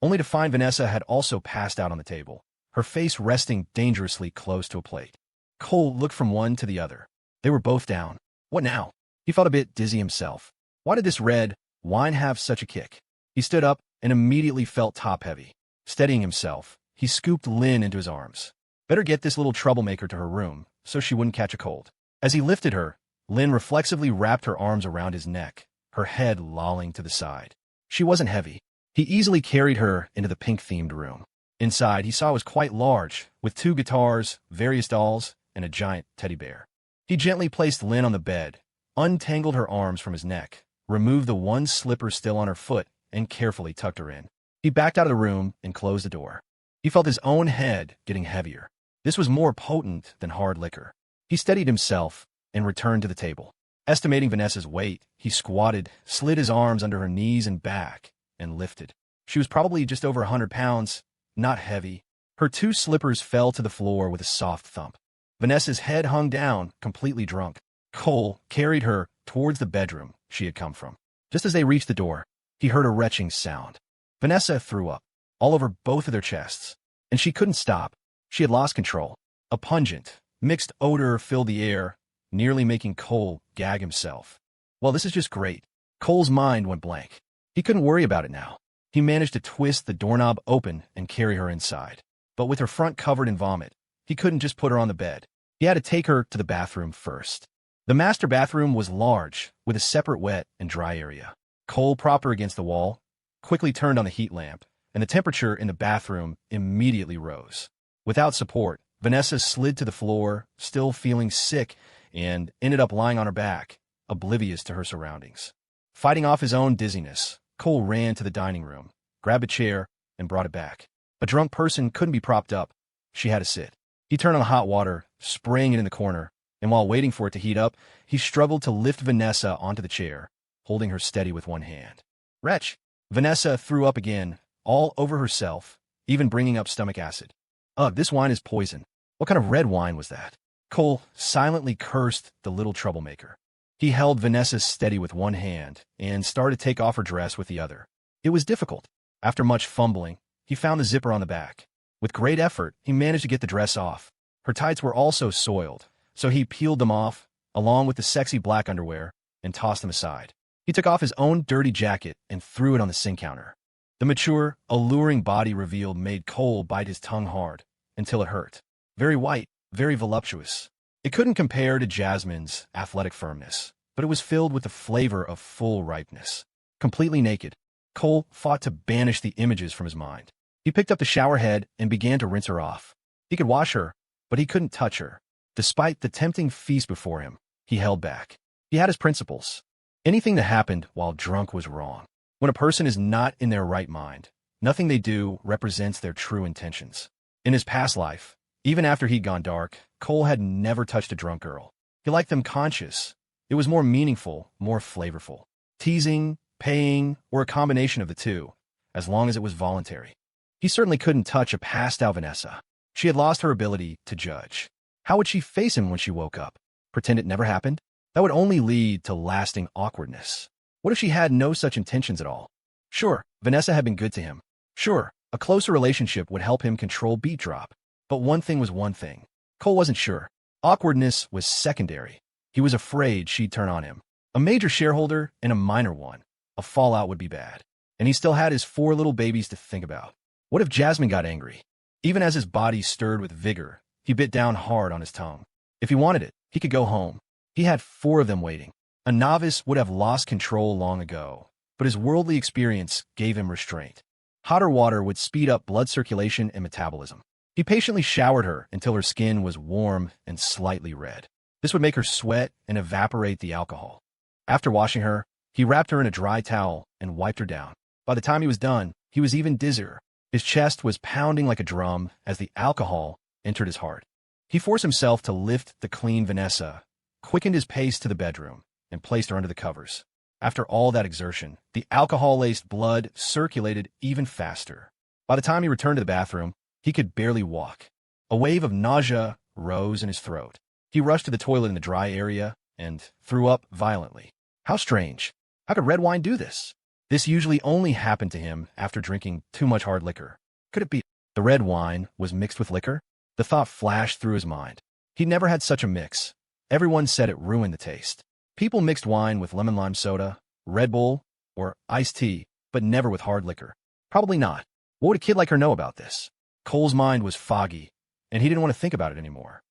only to find Vanessa had also passed out on the table, her face resting dangerously close to a plate. Cole looked from one to the other. They were both down. What now? He felt a bit dizzy himself. Why did this red wine have such a kick? He stood up and immediately felt top-heavy. Steadying himself, he scooped Lynn into his arms. Better get this little troublemaker to her room so she wouldn't catch a cold. As he lifted her, Lynn reflexively wrapped her arms around his neck, her head lolling to the side. She wasn't heavy. He easily carried her into the pink-themed room. Inside, he saw it was quite large, with 2 guitars, various dolls, and a giant teddy bear. He gently placed Lynn on the bed, untangled her arms from his neck, removed the one slipper still on her foot, and carefully tucked her in. He backed out of the room and closed the door. He felt his own head getting heavier. This was more potent than hard liquor. He steadied himself and returned to the table. Estimating Vanessa's weight, he squatted, slid his arms under her knees and back, and lifted. She was probably just over 100 pounds, not heavy. Her 2 slippers fell to the floor with a soft thump. Vanessa's head hung down, completely drunk. Cole carried her towards the bedroom she had come from. Just as they reached the door, he heard a retching sound. Vanessa threw up, all over both of their chests, and she couldn't stop. She had lost control. A pungent, mixed odor filled the air, nearly making Cole gag himself. Well, this is just great. Cole's mind went blank. He couldn't worry about it now. He managed to twist the doorknob open and carry her inside. But with her front covered in vomit, he couldn't just put her on the bed. He had to take her to the bathroom first. The master bathroom was large, with a separate wet and dry area. Cole propped her against the wall, quickly turned on the heat lamp, and the temperature in the bathroom immediately rose. Without support, Vanessa slid to the floor, still feeling sick, and ended up lying on her back, oblivious to her surroundings. Fighting off his own dizziness, Cole ran to the dining room, grabbed a chair, and brought it back. A drunk person couldn't be propped up. She had to sit. He turned on the hot water, spraying it in the corner, and while waiting for it to heat up, he struggled to lift Vanessa onto the chair, holding her steady with one hand. Wretch! Vanessa threw up again, all over herself, even bringing up stomach acid. Ugh, this wine is poison. What kind of red wine was that? Cole silently cursed the little troublemaker. He held Vanessa steady with one hand and started to take off her dress with the other. It was difficult. After much fumbling, he found the zipper on the back. With great effort, he managed to get the dress off. Her tights were also soiled, so he peeled them off, along with the sexy black underwear, and tossed them aside. He took off his own dirty jacket and threw it on the sink counter. The mature, alluring body revealed made Cole bite his tongue hard, until it hurt. Very white, very voluptuous. It couldn't compare to Jasmine's athletic firmness, but it was filled with the flavor of full ripeness. Completely naked, Cole fought to banish the images from his mind. He picked up the shower head and began to rinse her off. He could wash her, but he couldn't touch her. Despite the tempting feast before him, he held back. He had his principles. Anything that happened while drunk was wrong. When a person is not in their right mind, nothing they do represents their true intentions. In his past life, even after he'd gone dark, Cole had never touched a drunk girl. He liked them conscious. It was more meaningful, more flavorful. Teasing, paying, or a combination of the two, as long as it was voluntary. He certainly couldn't touch a passed-out Vanessa. She had lost her ability to judge. How would she face him when she woke up? Pretend it never happened? That would only lead to lasting awkwardness. What if she had no such intentions at all? Sure, Vanessa had been good to him. Sure, a closer relationship would help him control beat drop. But one thing was one thing. Cole wasn't sure. Awkwardness was secondary. He was afraid she'd turn on him. A major shareholder and a minor one. A fallout would be bad. And he still had his 4 little babies to think about. What if Jasmine got angry? Even as his body stirred with vigor, he bit down hard on his tongue. If he wanted it, he could go home. He had 4 of them waiting. A novice would have lost control long ago, but his worldly experience gave him restraint. Hotter water would speed up blood circulation and metabolism. He patiently showered her until her skin was warm and slightly red. This would make her sweat and evaporate the alcohol. After washing her, he wrapped her in a dry towel and wiped her down. By the time he was done, he was even dizzier. His chest was pounding like a drum as the alcohol entered his heart. He forced himself to lift the clean Vanessa, quickened his pace to the bedroom, and placed her under the covers. After all that exertion, the alcohol-laced blood circulated even faster. By the time he returned to the bathroom, he could barely walk. A wave of nausea rose in his throat. He rushed to the toilet in the dry area and threw up violently. How strange. How could red wine do this? This usually only happened to him after drinking too much hard liquor. Could it be the red wine was mixed with liquor? The thought flashed through his mind. He'd never had such a mix. Everyone said it ruined the taste. People mixed wine with lemon lime soda, Red Bull, or iced tea, but never with hard liquor. Probably not. What would a kid like her know about this? Cole's mind was foggy, and he didn't want to think about it anymore.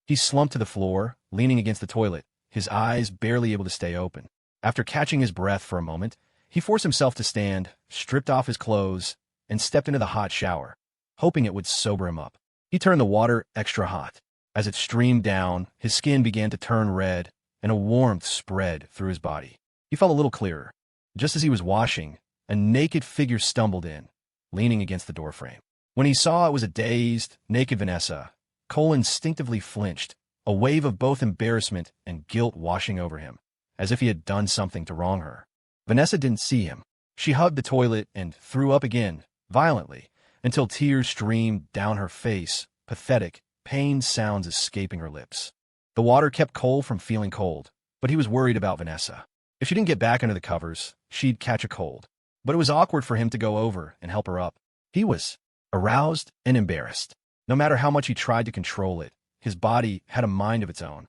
He slumped to the floor, leaning against the toilet, his eyes barely able to stay open. After catching his breath for a moment, he forced himself to stand, stripped off his clothes, and stepped into the hot shower, hoping it would sober him up. He turned the water extra hot. As it streamed down, his skin began to turn red, and a warmth spread through his body. He felt a little clearer. Just as he was washing, a naked figure stumbled in, leaning against the doorframe. When he saw it was a dazed, naked Vanessa, Cole instinctively flinched, a wave of both embarrassment and guilt washing over him, as if he had done something to wrong her. Vanessa didn't see him. She hugged the toilet and threw up again, violently, until tears streamed down her face, pathetic, pained sounds escaping her lips. The water kept Cole from feeling cold, but he was worried about Vanessa. If she didn't get back under the covers, she'd catch a cold. But it was awkward for him to go over and help her up. He was aroused and embarrassed. No matter how much he tried to control it, his body had a mind of its own.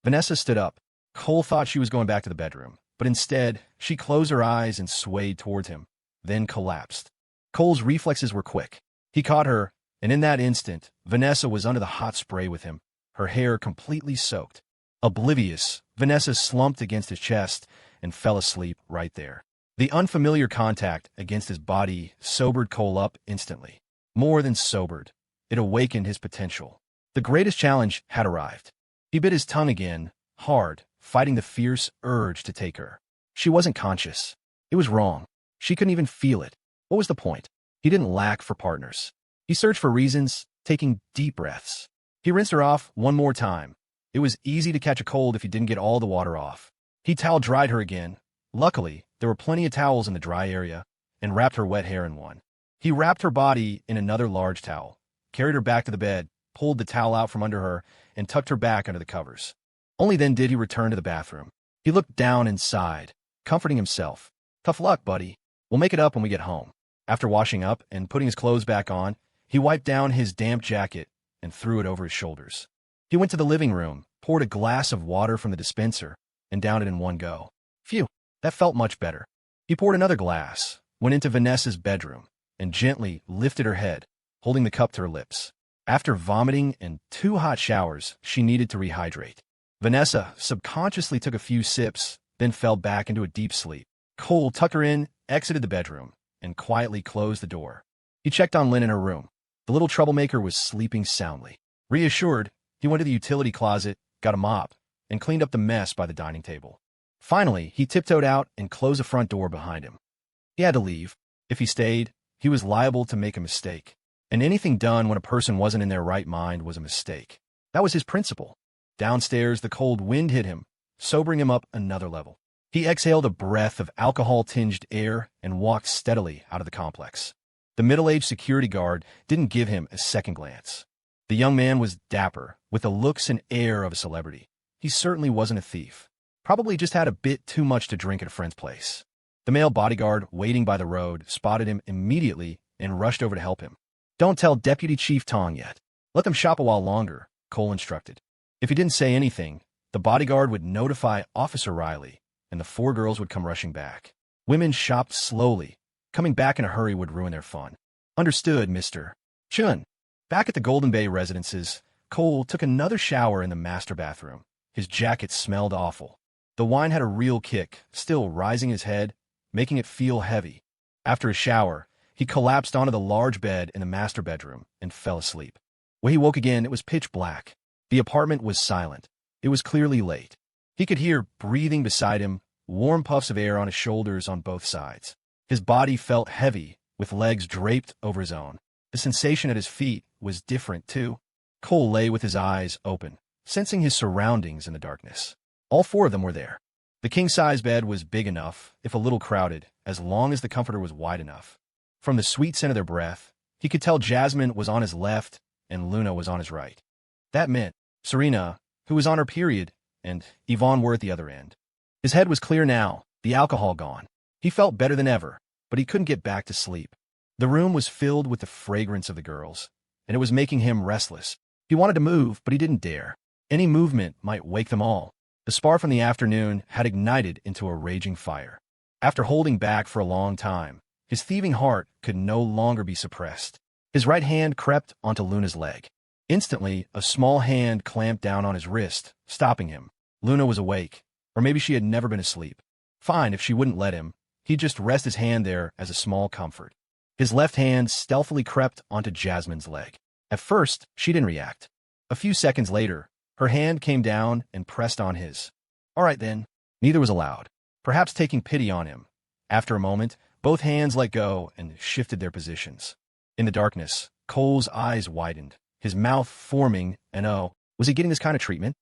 Vanessa stood up. Cole thought she was going back to the bedroom, but instead, she closed her eyes and swayed towards him, then collapsed. Cole's reflexes were quick. He caught her, and in that instant, Vanessa was under the hot spray with him, her hair completely soaked. Oblivious, Vanessa slumped against his chest and fell asleep right there. The unfamiliar contact against his body sobered Cole up instantly. More than sobered. it awakened his potential. The greatest challenge had arrived. He bit his tongue again, hard, fighting the fierce urge to take her. She wasn't conscious. It was wrong. She couldn't even feel it. What was the point? He didn't lack for partners. He searched for reasons, taking deep breaths. He rinsed her off one more time. It was easy to catch a cold if he didn't get all the water off. He towel-dried her again. Luckily, there were plenty of towels in the dry area, and wrapped her wet hair in one. He wrapped her body in another large towel, carried her back to the bed, pulled the towel out from under her, and tucked her back under the covers. Only then did he return to the bathroom. He looked down and sighed, comforting himself. Tough luck, buddy. We'll make it up when we get home. After washing up and putting his clothes back on, he wiped down his damp jacket and threw it over his shoulders. He went to the living room, poured a glass of water from the dispenser, and downed it in one go. Phew, that felt much better. He poured another glass, went into Vanessa's bedroom, and gently lifted her head, holding the cup to her lips. After vomiting and 2 hot showers, she needed to rehydrate. Vanessa subconsciously took a few sips, then fell back into a deep sleep. Cole tucked her in, exited the bedroom, and quietly closed the door. He checked on Lynn in her room. The little troublemaker was sleeping soundly. Reassured, he went to the utility closet, got a mop, and cleaned up the mess by the dining table. Finally, he tiptoed out and closed the front door behind him. He had to leave. If he stayed, he was liable to make a mistake. And anything done when a person wasn't in their right mind was a mistake. That was his principle. Downstairs, the cold wind hit him, sobering him up another level. He exhaled a breath of alcohol-tinged air and walked steadily out of the complex. The middle-aged security guard didn't give him a second glance. The young man was dapper, with the looks and air of a celebrity. He certainly wasn't a thief. Probably just had a bit too much to drink at a friend's place. The male bodyguard waiting by the road spotted him immediately and rushed over to help him. Don't tell Deputy Chief Tong yet. Let them shop a while longer, Cole instructed. If he didn't say anything, the bodyguard would notify Officer Riley, and the 4 girls would come rushing back. Women shopped slowly. Coming back in a hurry would ruin their fun. Understood, Mr. Chun. Back at the Golden Bay residences, Cole took another shower in the master bathroom. His jacket smelled awful. The wine had a real kick, still rising his head, making it feel heavy. After his shower, he collapsed onto the large bed in the master bedroom and fell asleep. When he woke again, it was pitch black. The apartment was silent. It was clearly late. He could hear breathing beside him, warm puffs of air on his shoulders on both sides. His body felt heavy, with legs draped over his own. The sensation at his feet was different, too. Cole lay with his eyes open, sensing his surroundings in the darkness. All 4 of them were there. The king-size bed was big enough, if a little crowded, as long as the comforter was wide enough. From the sweet scent of their breath, he could tell Jasmine was on his left and Luna was on his right. That meant Serena, who was on her period, and Yvonne were at the other end. His head was clear now, the alcohol gone. He felt better than ever, but he couldn't get back to sleep. The room was filled with the fragrance of the girls, and it was making him restless. He wanted to move, but he didn't dare. Any movement might wake them all. The spar from the afternoon had ignited into a raging fire. After holding back for a long time, his thieving heart could no longer be suppressed. His right hand crept onto Luna's leg. Instantly, a small hand clamped down on his wrist, stopping him. Luna was awake, or maybe she had never been asleep. Fine if she wouldn't let him. He'd just rest his hand there as a small comfort. His left hand stealthily crept onto Jasmine's leg. At first, she didn't react. A few seconds later, her hand came down and pressed on his. All right then. Neither was allowed, perhaps taking pity on him. After a moment, both hands let go and shifted their positions. In the darkness, Cole's eyes widened, his mouth forming, and oh, was he getting this kind of treatment?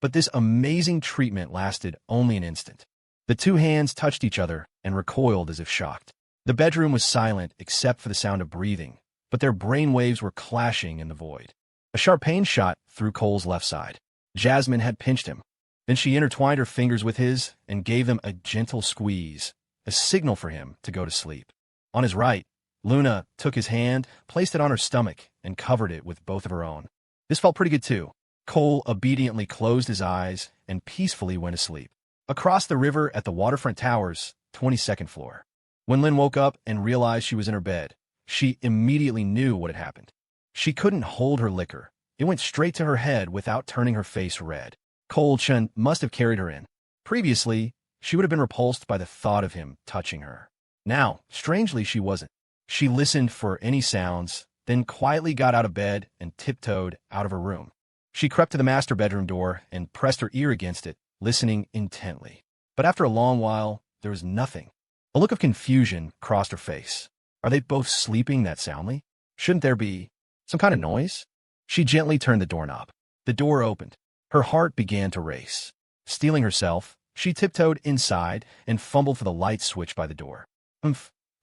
But this amazing treatment lasted only an instant. The 2 hands touched each other and recoiled as if shocked. The bedroom was silent except for the sound of breathing, but their brain waves were clashing in the void. A sharp pain shot through Cole's left side. Jasmine had pinched him. Then she intertwined her fingers with his and gave them a gentle squeeze, a signal for him to go to sleep. On his right, Luna took his hand, placed it on her stomach, and covered it with both of her own. This felt pretty good too. Cole obediently closed his eyes and peacefully went to sleep. Across the river at the waterfront towers, 22nd floor. When Lynn woke up and realized she was in her bed, she immediately knew what had happened. She couldn't hold her liquor. It went straight to her head without turning her face red. Cole Chun must have carried her in. Previously, she would have been repulsed by the thought of him touching her. Now, strangely, she wasn't. She listened for any sounds, then quietly got out of bed and tiptoed out of her room. She crept to the master bedroom door and pressed her ear against it, listening intently. But after a long while, there was nothing. A look of confusion crossed her face. Are they both sleeping that soundly? Shouldn't there be some kind of noise? She gently turned the doorknob. The door opened. Her heart began to race. Steeling herself, she tiptoed inside and fumbled for the light switch by the door.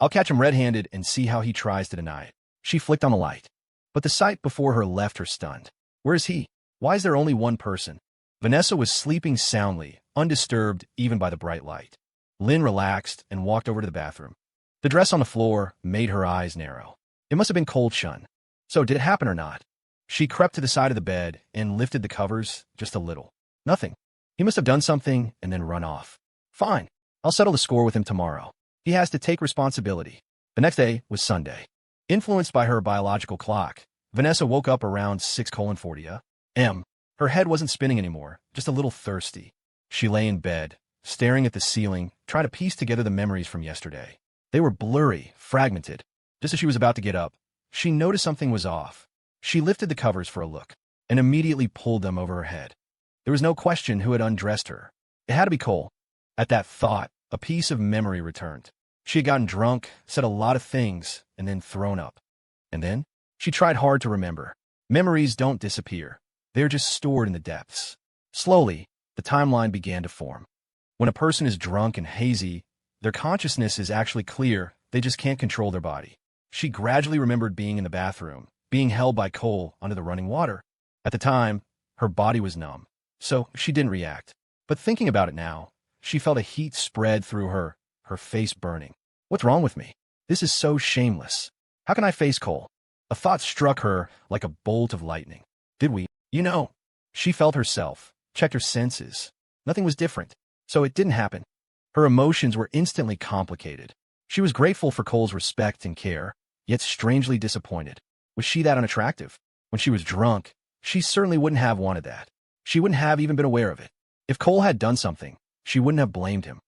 I'll catch him red-handed and see how he tries to deny it. She flicked on the light. But the sight before her left her stunned. Where is he? Why is there only one person? Vanessa was sleeping soundly, undisturbed even by the bright light. Lynn relaxed and walked over to the bathroom. The dress on the floor made her eyes narrow. It must have been cold shun. So did it happen or not? She crept to the side of the bed and lifted the covers just a little. Nothing. He must have done something and then run off. Fine. I'll settle the score with him tomorrow. He has to take responsibility. The next day was Sunday. Influenced by her biological clock, Vanessa woke up around 6:40 a.m. Her head wasn't spinning anymore, just a little thirsty. She lay in bed, staring at the ceiling, trying to piece together the memories from yesterday. They were blurry, fragmented. Just as she was about to get up, she noticed something was off. She lifted the covers for a look and immediately pulled them over her head. There was no question who had undressed her. It had to be Cole. At that thought, a piece of memory returned. She had gotten drunk, said a lot of things, and then thrown up. And then, she tried hard to remember. Memories don't disappear. They're just stored in the depths. Slowly, the timeline began to form. When a person is drunk and hazy, their consciousness is actually clear, they just can't control their body. She gradually remembered being in the bathroom, being held by Cole under the running water. At the time, her body was numb, so she didn't react. But thinking about it now, she felt a heat spread through her face burning. What's wrong with me? This is so shameless. How can I face Cole? A thought struck her like a bolt of lightning. Did we? She felt herself, checked her senses. Nothing was different, so it didn't happen. Her emotions were instantly complicated. She was grateful for Cole's respect and care, yet strangely disappointed. Was she that unattractive? When she was drunk, she certainly wouldn't have wanted that. She wouldn't have even been aware of it. If Cole had done something, she wouldn't have blamed him.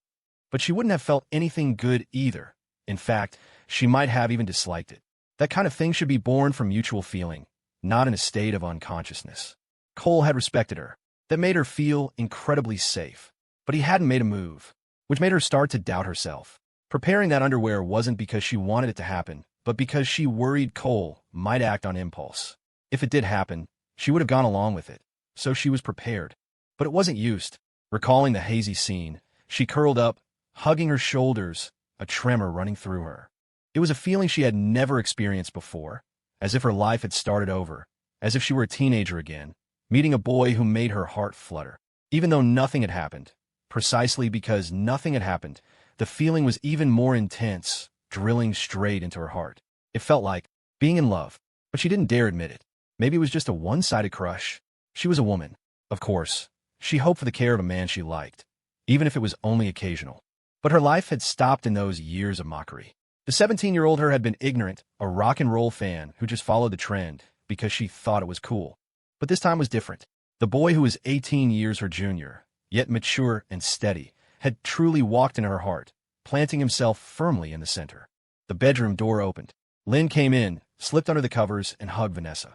But she wouldn't have felt anything good either. In fact, she might have even disliked it. That kind of thing should be born from mutual feeling, not in a state of unconsciousness. Cole had respected her. That made her feel incredibly safe. But he hadn't made a move, which made her start to doubt herself. Preparing that underwear wasn't because she wanted it to happen, but because she worried Cole might act on impulse. If it did happen, she would have gone along with it. So she was prepared. But it wasn't used. Recalling the hazy scene, she curled up, hugging her shoulders, a tremor running through her. It was a feeling she had never experienced before, as if her life had started over, as if she were a teenager again, meeting a boy who made her heart flutter. Even though nothing had happened, precisely because nothing had happened, the feeling was even more intense, drilling straight into her heart. It felt like being in love, but she didn't dare admit it. Maybe it was just a one-sided crush. She was a woman. Of course, she hoped for the care of a man she liked, even if it was only occasional. But her life had stopped in those years of mockery. The 17-year-old her had been ignorant, a rock and roll fan who just followed the trend because she thought it was cool. But this time was different. The boy who was 18 years her junior, yet mature and steady, had truly walked in her heart, planting himself firmly in the center. The bedroom door opened. Lynn came in, slipped under the covers, and hugged Vanessa.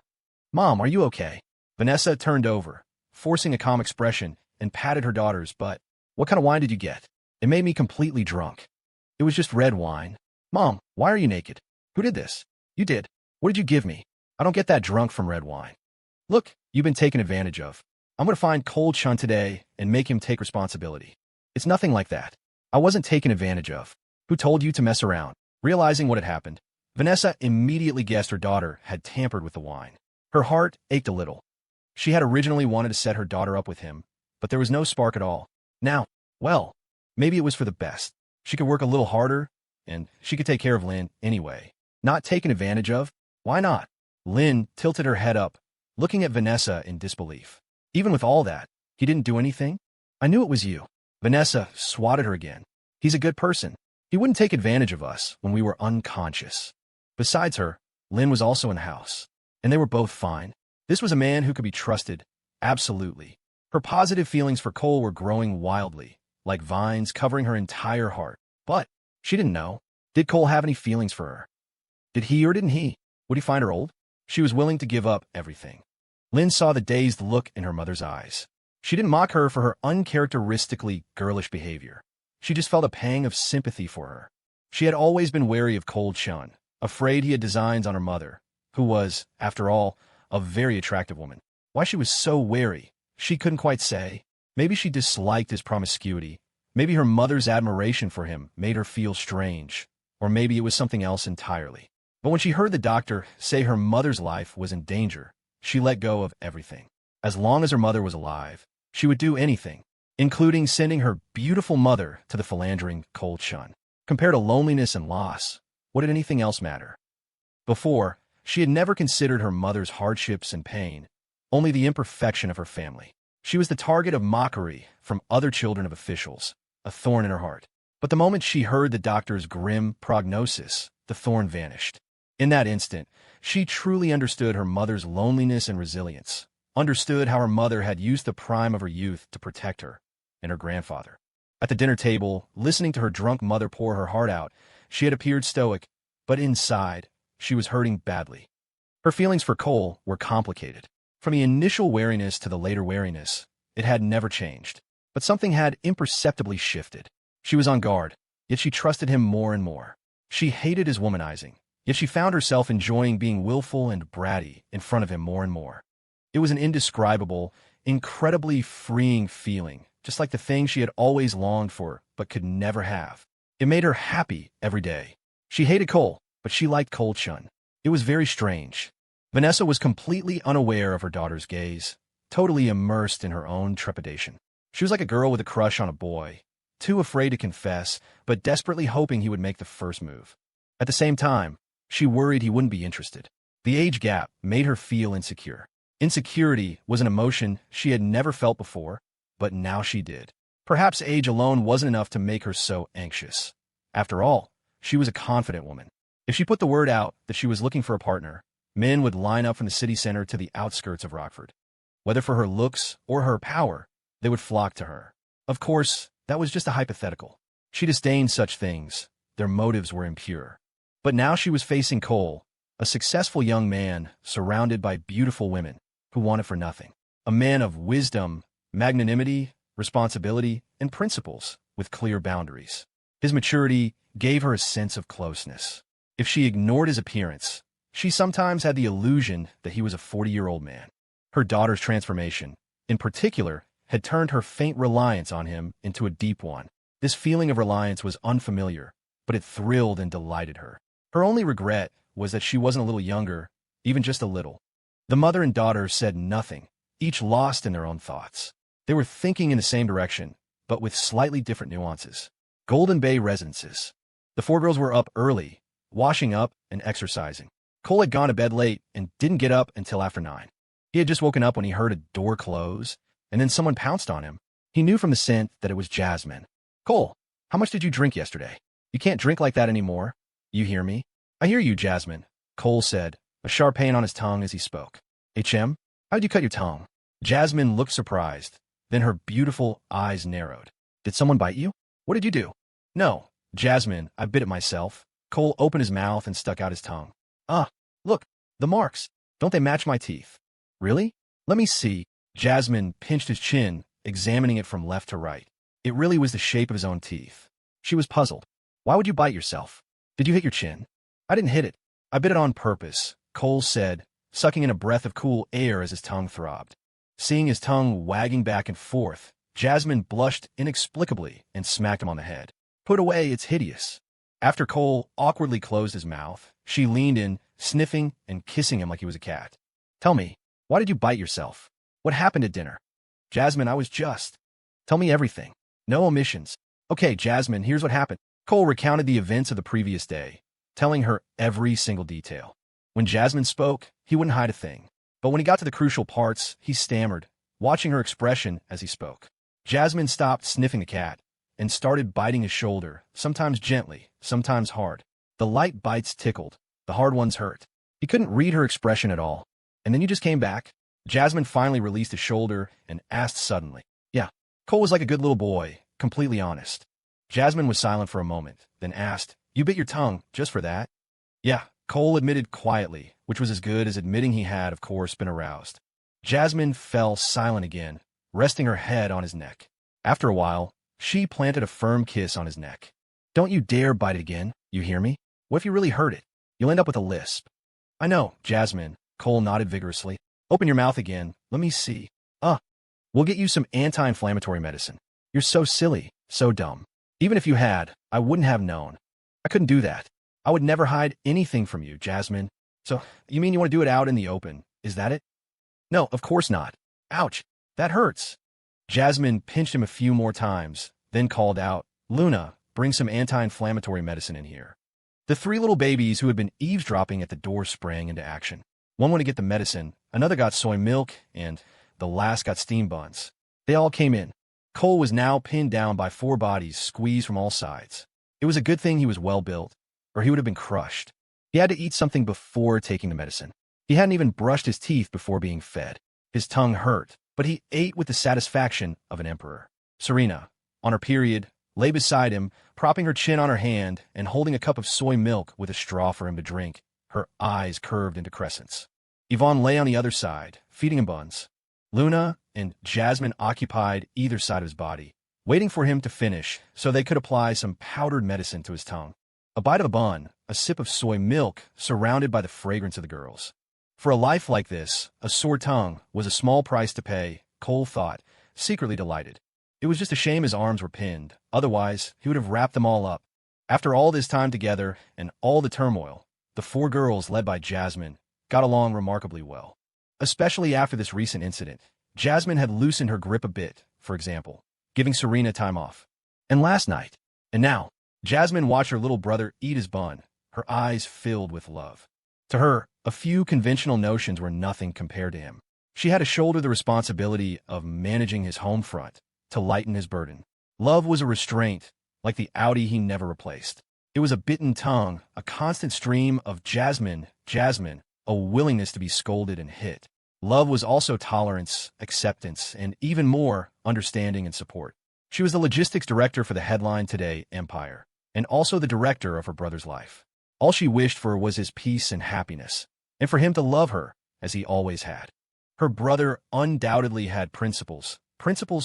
"Mom, are you okay?" Vanessa turned over, forcing a calm expression, and patted her daughter's butt. "What kind of wine did you get? It made me completely drunk." "It was just red wine." "Mom, why are you naked?" "Who did this?" "You did." "What did you give me? I don't get that drunk from red wine." "Look, you've been taken advantage of. I'm going to find Cold Chun today and make him take responsibility." "It's nothing like that. I wasn't taken advantage of." "Who told you to mess around?" Realizing what had happened, Vanessa immediately guessed her daughter had tampered with the wine. Her heart ached a little. She had originally wanted to set her daughter up with him, but there was no spark at all. Now, well, maybe it was for the best. She could work a little harder, and she could take care of Lynn anyway. Not taken advantage of? Why not? Lynn tilted her head up, looking at Vanessa in disbelief. "Even with all that, he didn't do anything? I knew it was you." Vanessa swatted her again. "He's a good person. He wouldn't take advantage of us when we were unconscious." Besides her, Lynn was also in the house, and they were both fine. This was a man who could be trusted, absolutely. Her positive feelings for Cole were growing wildly, like vines covering her entire heart. But she didn't know. Did Cole have any feelings for her? Did he or didn't he? Would he find her old? She was willing to give up everything. Lynn saw the dazed look in her mother's eyes. She didn't mock her for her uncharacteristically girlish behavior. She just felt a pang of sympathy for her. She had always been wary of cold Shun, afraid he had designs on her mother, who was, after all, a very attractive woman. Why she was so wary, she couldn't quite say. Maybe she disliked his promiscuity. Maybe her mother's admiration for him made her feel strange. Or maybe it was something else entirely. But when she heard the doctor say her mother's life was in danger, she let go of everything. As long as her mother was alive, she would do anything, including sending her beautiful mother to the philandering cold Shun. Compared to loneliness and loss, what did anything else matter? Before, she had never considered her mother's hardships and pain, only the imperfection of her family. She was the target of mockery from other children of officials, a thorn in her heart. But the moment she heard the doctor's grim prognosis, the thorn vanished. In that instant, she truly understood her mother's loneliness and resilience, understood how her mother had used the prime of her youth to protect her, and her grandfather. At the dinner table, listening to her drunk mother pour her heart out, she had appeared stoic, but inside, she was hurting badly. Her feelings for Cole were complicated. From the initial wariness to the later wariness, it had never changed. But something had imperceptibly shifted. She was on guard, yet she trusted him more and more. She hated his womanizing, yet she found herself enjoying being willful and bratty in front of him more and more. It was an indescribable, incredibly freeing feeling, just like the thing she had always longed for but could never have. It made her happy every day. She hated Cole, but she liked cold Shun. It was very strange. Vanessa was completely unaware of her daughter's gaze, totally immersed in her own trepidation. She was like a girl with a crush on a boy, too afraid to confess, but desperately hoping he would make the first move. At the same time, she worried he wouldn't be interested. The age gap made her feel insecure. Insecurity was an emotion she had never felt before, but now she did. Perhaps age alone wasn't enough to make her so anxious. After all, she was a confident woman. If she put the word out that she was looking for a partner, men would line up from the city center to the outskirts of Rockford. Whether for her looks or her power, they would flock to her. Of course, that was just a hypothetical. She disdained such things. Their motives were impure. But now she was facing Cole, a successful young man surrounded by beautiful women who wanted for nothing. A man of wisdom, magnanimity, responsibility, and principles with clear boundaries. His maturity gave her a sense of closeness. If she ignored his appearance, she sometimes had the illusion that he was a 40-year-old man. Her daughter's transformation, in particular, had turned her faint reliance on him into a deep one. This feeling of reliance was unfamiliar, but it thrilled and delighted her. Her only regret was that she wasn't a little younger, even just a little. The mother and daughter said nothing, each lost in their own thoughts. They were thinking in the same direction, but with slightly different nuances. Golden Bay Residences. The four girls were up early, washing up and exercising. Cole had gone to bed late and didn't get up until after 9. He had just woken up when he heard a door close, and then someone pounced on him. He knew from the scent that it was Jasmine. "Cole, how much did you drink yesterday? You can't drink like that anymore. You hear me?" "I hear you, Jasmine," Cole said, a sharp pain on his tongue as he spoke. "HM, how'd you cut your tongue?" Jasmine looked surprised, then her beautiful eyes narrowed. "Did someone bite you? What did you do?" "No, Jasmine, I bit it myself." Cole opened his mouth and stuck out his tongue. "Ah, look, the marks. Don't they match my teeth?" "Really? Let me see." Jasmine pinched his chin, examining it from left to right. It really was the shape of his own teeth. She was puzzled. "Why would you bite yourself? Did you hit your chin?" "I didn't hit it. I bit it on purpose," Cole said, sucking in a breath of cool air as his tongue throbbed. Seeing his tongue wagging back and forth, Jasmine blushed inexplicably and smacked him on the head. "Put away, it's hideous." After Cole awkwardly closed his mouth, she leaned in, sniffing and kissing him like he was a cat. "Tell me, why did you bite yourself? What happened at dinner?" "Jasmine, I was just..." "Tell me everything. No omissions." "Okay, Jasmine, here's what happened." Cole recounted the events of the previous day, telling her every single detail. When Jasmine spoke, he wouldn't hide a thing. But when he got to the crucial parts, he stammered, watching her expression as he spoke. Jasmine stopped sniffing the cat and started biting his shoulder, sometimes gently, sometimes hard. The light bites tickled, the hard ones hurt. He couldn't read her expression at all. "And then you just came back?" Jasmine finally released his shoulder and asked suddenly. "Yeah." Cole was like a good little boy, completely honest. Jasmine was silent for a moment, then asked, "You bit your tongue just for that?" "Yeah," Cole admitted quietly, which was as good as admitting he had, of course, been aroused. Jasmine fell silent again, resting her head on his neck. After a while, she planted a firm kiss on his neck. Don't you dare bite it again, you hear me? What if you really hurt it? You'll end up with a lisp. I know, Jasmine, Cole nodded vigorously. Open your mouth again. Let me see. We'll get you some anti-inflammatory medicine. You're so silly, so dumb. Even if you had, I wouldn't have known. I couldn't do that. I would never hide anything from you, Jasmine. So, you mean you want to do it out in the open, is that it? No, of course not. Ouch, that hurts. Jasmine pinched him a few more times, then called out, Luna, bring some anti-inflammatory medicine in here. The three little babies who had been eavesdropping at the door sprang into action. One went to get the medicine, another got soy milk, and the last got steam buns. They all came in. Cole was now pinned down by four bodies squeezed from all sides. It was a good thing he was well built, or he would have been crushed. He had to eat something before taking the medicine. He hadn't even brushed his teeth before being fed. His tongue hurt, but he ate with the satisfaction of an emperor. Serena, on her period, lay beside him, propping her chin on her hand and holding a cup of soy milk with a straw for him to drink, her eyes curved into crescents. Yvonne lay on the other side, feeding him buns. Luna and Jasmine occupied either side of his body, waiting for him to finish so they could apply some powdered medicine to his tongue. A bite of a bun, a sip of soy milk, surrounded by the fragrance of the girls. For a life like this, a sore tongue was a small price to pay, Cole thought, secretly delighted. It was just a shame his arms were pinned, otherwise he would have wrapped them all up. After all this time together and all the turmoil, the four girls, led by Jasmine, got along remarkably well. Especially after this recent incident, Jasmine had loosened her grip a bit, for example, giving Serena time off. And last night, and now, Jasmine watched her little brother eat his bun, her eyes filled with love. To her, a few conventional notions were nothing compared to him. She had to shoulder the responsibility of managing his home front, to lighten his burden. Love was a restraint, like the Audi he never replaced. It was a bitten tongue, a constant stream of Jasmine, a willingness to be scolded and hit. Love was also tolerance, acceptance, and even more, understanding and support. She was the logistics director for the Headline Today empire, and also the director of her brother's life. All she wished for was his peace and happiness, and for him to love her, as he always had. Her brother undoubtedly had principles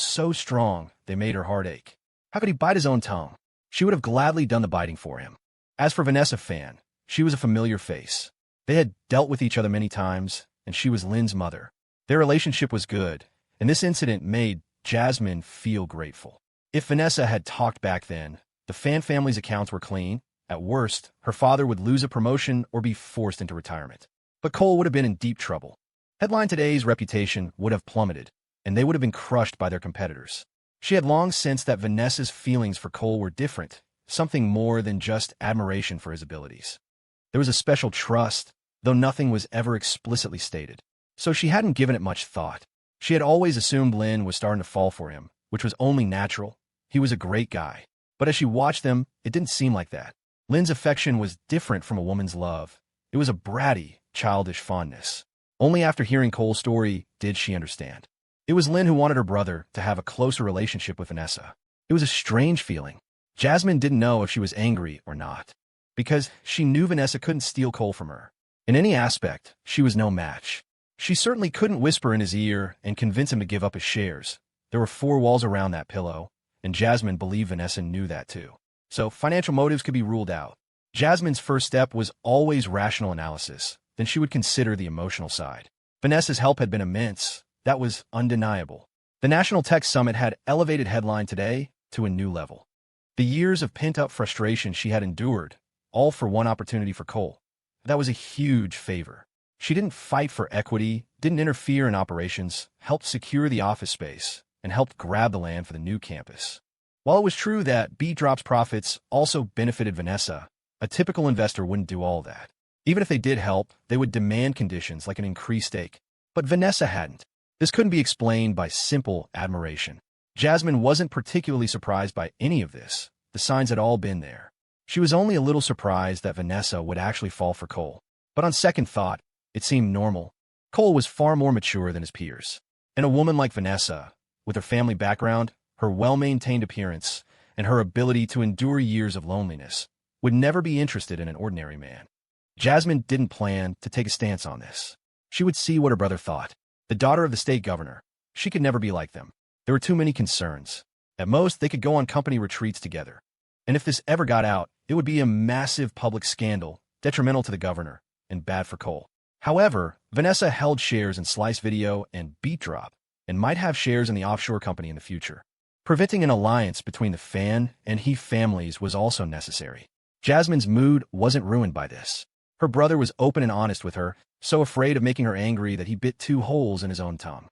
so strong they made her heart ache. How could he bite his own tongue? She would have gladly done the biting for him. As for Vanessa Fan, she was a familiar face. They had dealt with each other many times, and she was Lynn's mother. Their relationship was good, and this incident made Jasmine feel grateful. If Vanessa had talked back then, the Fan family's accounts were clean. At worst, her father would lose a promotion or be forced into retirement. But Cole would have been in deep trouble. Headline Today's reputation would have plummeted, and they would have been crushed by their competitors. She had long sensed that Vanessa's feelings for Cole were different, something more than just admiration for his abilities. There was a special trust, though nothing was ever explicitly stated. So she hadn't given it much thought. She had always assumed Lynn was starting to fall for him, which was only natural. He was a great guy. But as she watched them, it didn't seem like that. Lynn's affection was different from a woman's love. It was a bratty, childish fondness. Only after hearing Cole's story did she understand. It was Lynn who wanted her brother to have a closer relationship with Vanessa. It was a strange feeling. Jasmine didn't know if she was angry or not, because she knew Vanessa couldn't steal Cole from her. In any aspect, she was no match. She certainly couldn't whisper in his ear and convince him to give up his shares. There were four walls around that pillow, and Jasmine believed Vanessa knew that too. So financial motives could be ruled out. Jasmine's first step was always rational analysis. Then she would consider the emotional side. Vanessa's help had been immense. That was undeniable. The National Tech Summit had elevated Headline Today to a new level. The years of pent-up frustration she had endured, all for one opportunity for Cole. That was a huge favor. She didn't fight for equity, didn't interfere in operations, helped secure the office space, and helped grab the land for the new campus. While it was true that B-Drop's profits also benefited Vanessa, a typical investor wouldn't do all that. Even if they did help, they would demand conditions like an increased stake. But Vanessa hadn't. This couldn't be explained by simple admiration. Jasmine wasn't particularly surprised by any of this. The signs had all been there. She was only a little surprised that Vanessa would actually fall for Cole. But on second thought, it seemed normal. Cole was far more mature than his peers. And a woman like Vanessa, with her family background, her well-maintained appearance, and her ability to endure years of loneliness, would never be interested in an ordinary man. Jasmine didn't plan to take a stance on this. She would see what her brother thought. The daughter of the state governor. She could never be like them. There were too many concerns. At most, they could go on company retreats together. And if this ever got out, it would be a massive public scandal, detrimental to the governor, and bad for Cole. However, Vanessa held shares in Slice Video and Beat Drop, and might have shares in the offshore company in the future. Preventing an alliance between the Fan and He families was also necessary. Jasmine's mood wasn't ruined by this. Her brother was open and honest with her, so afraid of making her angry that he bit two holes in his own tongue.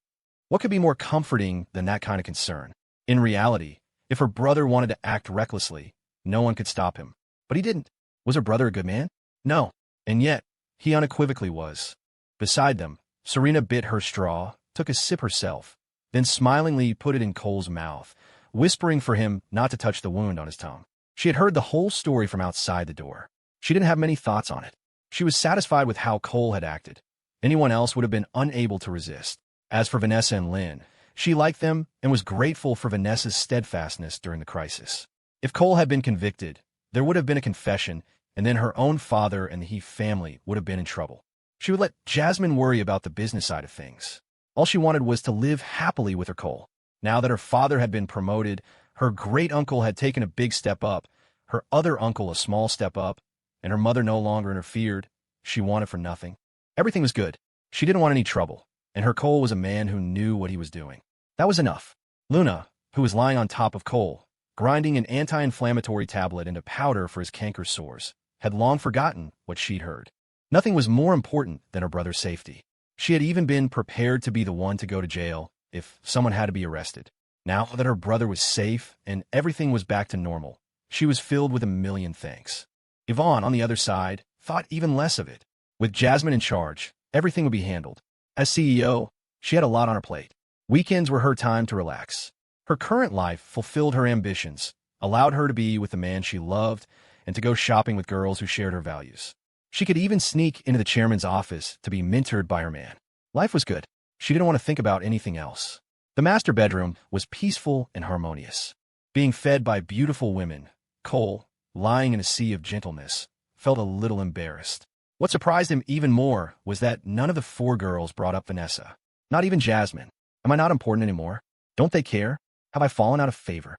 What could be more comforting than that kind of concern? In reality, if her brother wanted to act recklessly, no one could stop him. But he didn't. Was her brother a good man? No. And yet, he unequivocally was. Beside them, Serena bit her straw, took a sip herself, then smilingly put it in Cole's mouth, whispering for him not to touch the wound on his tongue. She had heard the whole story from outside the door. She didn't have many thoughts on it. She was satisfied with how Cole had acted. Anyone else would have been unable to resist. As for Vanessa and Lynn, she liked them and was grateful for Vanessa's steadfastness during the crisis. If Cole had been convicted, there would have been a confession, and then her own father and the He family would have been in trouble. She would let Jasmine worry about the business side of things. All she wanted was to live happily with her Cole. Now that her father had been promoted, her great-uncle had taken a big step up, her other uncle a small step up, and her mother no longer interfered, she wanted for nothing. Everything was good. She didn't want any trouble, and her Cole was a man who knew what he was doing. That was enough. Luna, who was lying on top of Cole, grinding an anti-inflammatory tablet into powder for his canker sores, had long forgotten what she'd heard. Nothing was more important than her brother's safety. She had even been prepared to be the one to go to jail if someone had to be arrested. Now that her brother was safe and everything was back to normal, she was filled with a million thanks. Yvonne, on the other side, thought even less of it. With Jasmine in charge, everything would be handled. As CEO, she had a lot on her plate. Weekends were her time to relax. Her current life fulfilled her ambitions, allowed her to be with the man she loved, and to go shopping with girls who shared her values. She could even sneak into the chairman's office to be mentored by her man. Life was good. She didn't want to think about anything else. The master bedroom was peaceful and harmonious. Being fed by beautiful women, Cole, lying in a sea of gentleness, felt a little embarrassed. What surprised him even more was that none of the four girls brought up Vanessa. Not even Jasmine. Am I not important anymore? Don't they care? Have I fallen out of favor?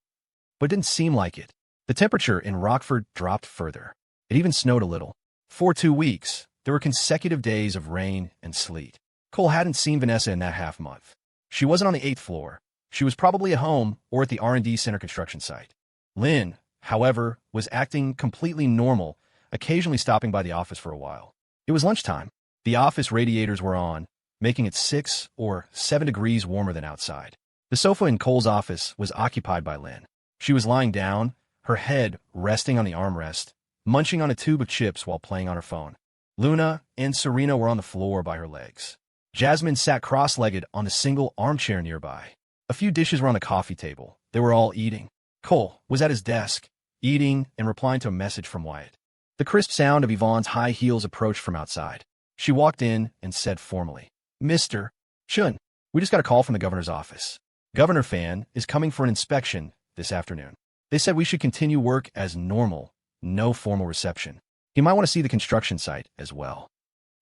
But it didn't seem like it. The temperature in Rockford dropped further. It even snowed a little. For 2 weeks, there were consecutive days of rain and sleet. Cole hadn't seen Vanessa in that half month. She wasn't on the 8th floor. She was probably at home or at the R&D Center construction site. Lynn, however, was acting completely normal, occasionally stopping by the office for a while. It was lunchtime. The office radiators were on, making it 6 or 7 degrees warmer than outside. The sofa in Cole's office was occupied by Lynn. She was lying down, her head resting on the armrest, munching on a tube of chips while playing on her phone. Luna and Serena were on the floor by her legs. Jasmine sat cross-legged on a single armchair nearby. A few dishes were on the coffee table. They were all eating. Cole was at his desk, eating and replying to a message from Wyatt. The crisp sound of Yvonne's high heels approached from outside. She walked in and said formally, "Mr. Chun, we just got a call from the governor's office. Governor Fan is coming for an inspection this afternoon. They said we should continue work as normal, no formal reception. He might want to see the construction site as well."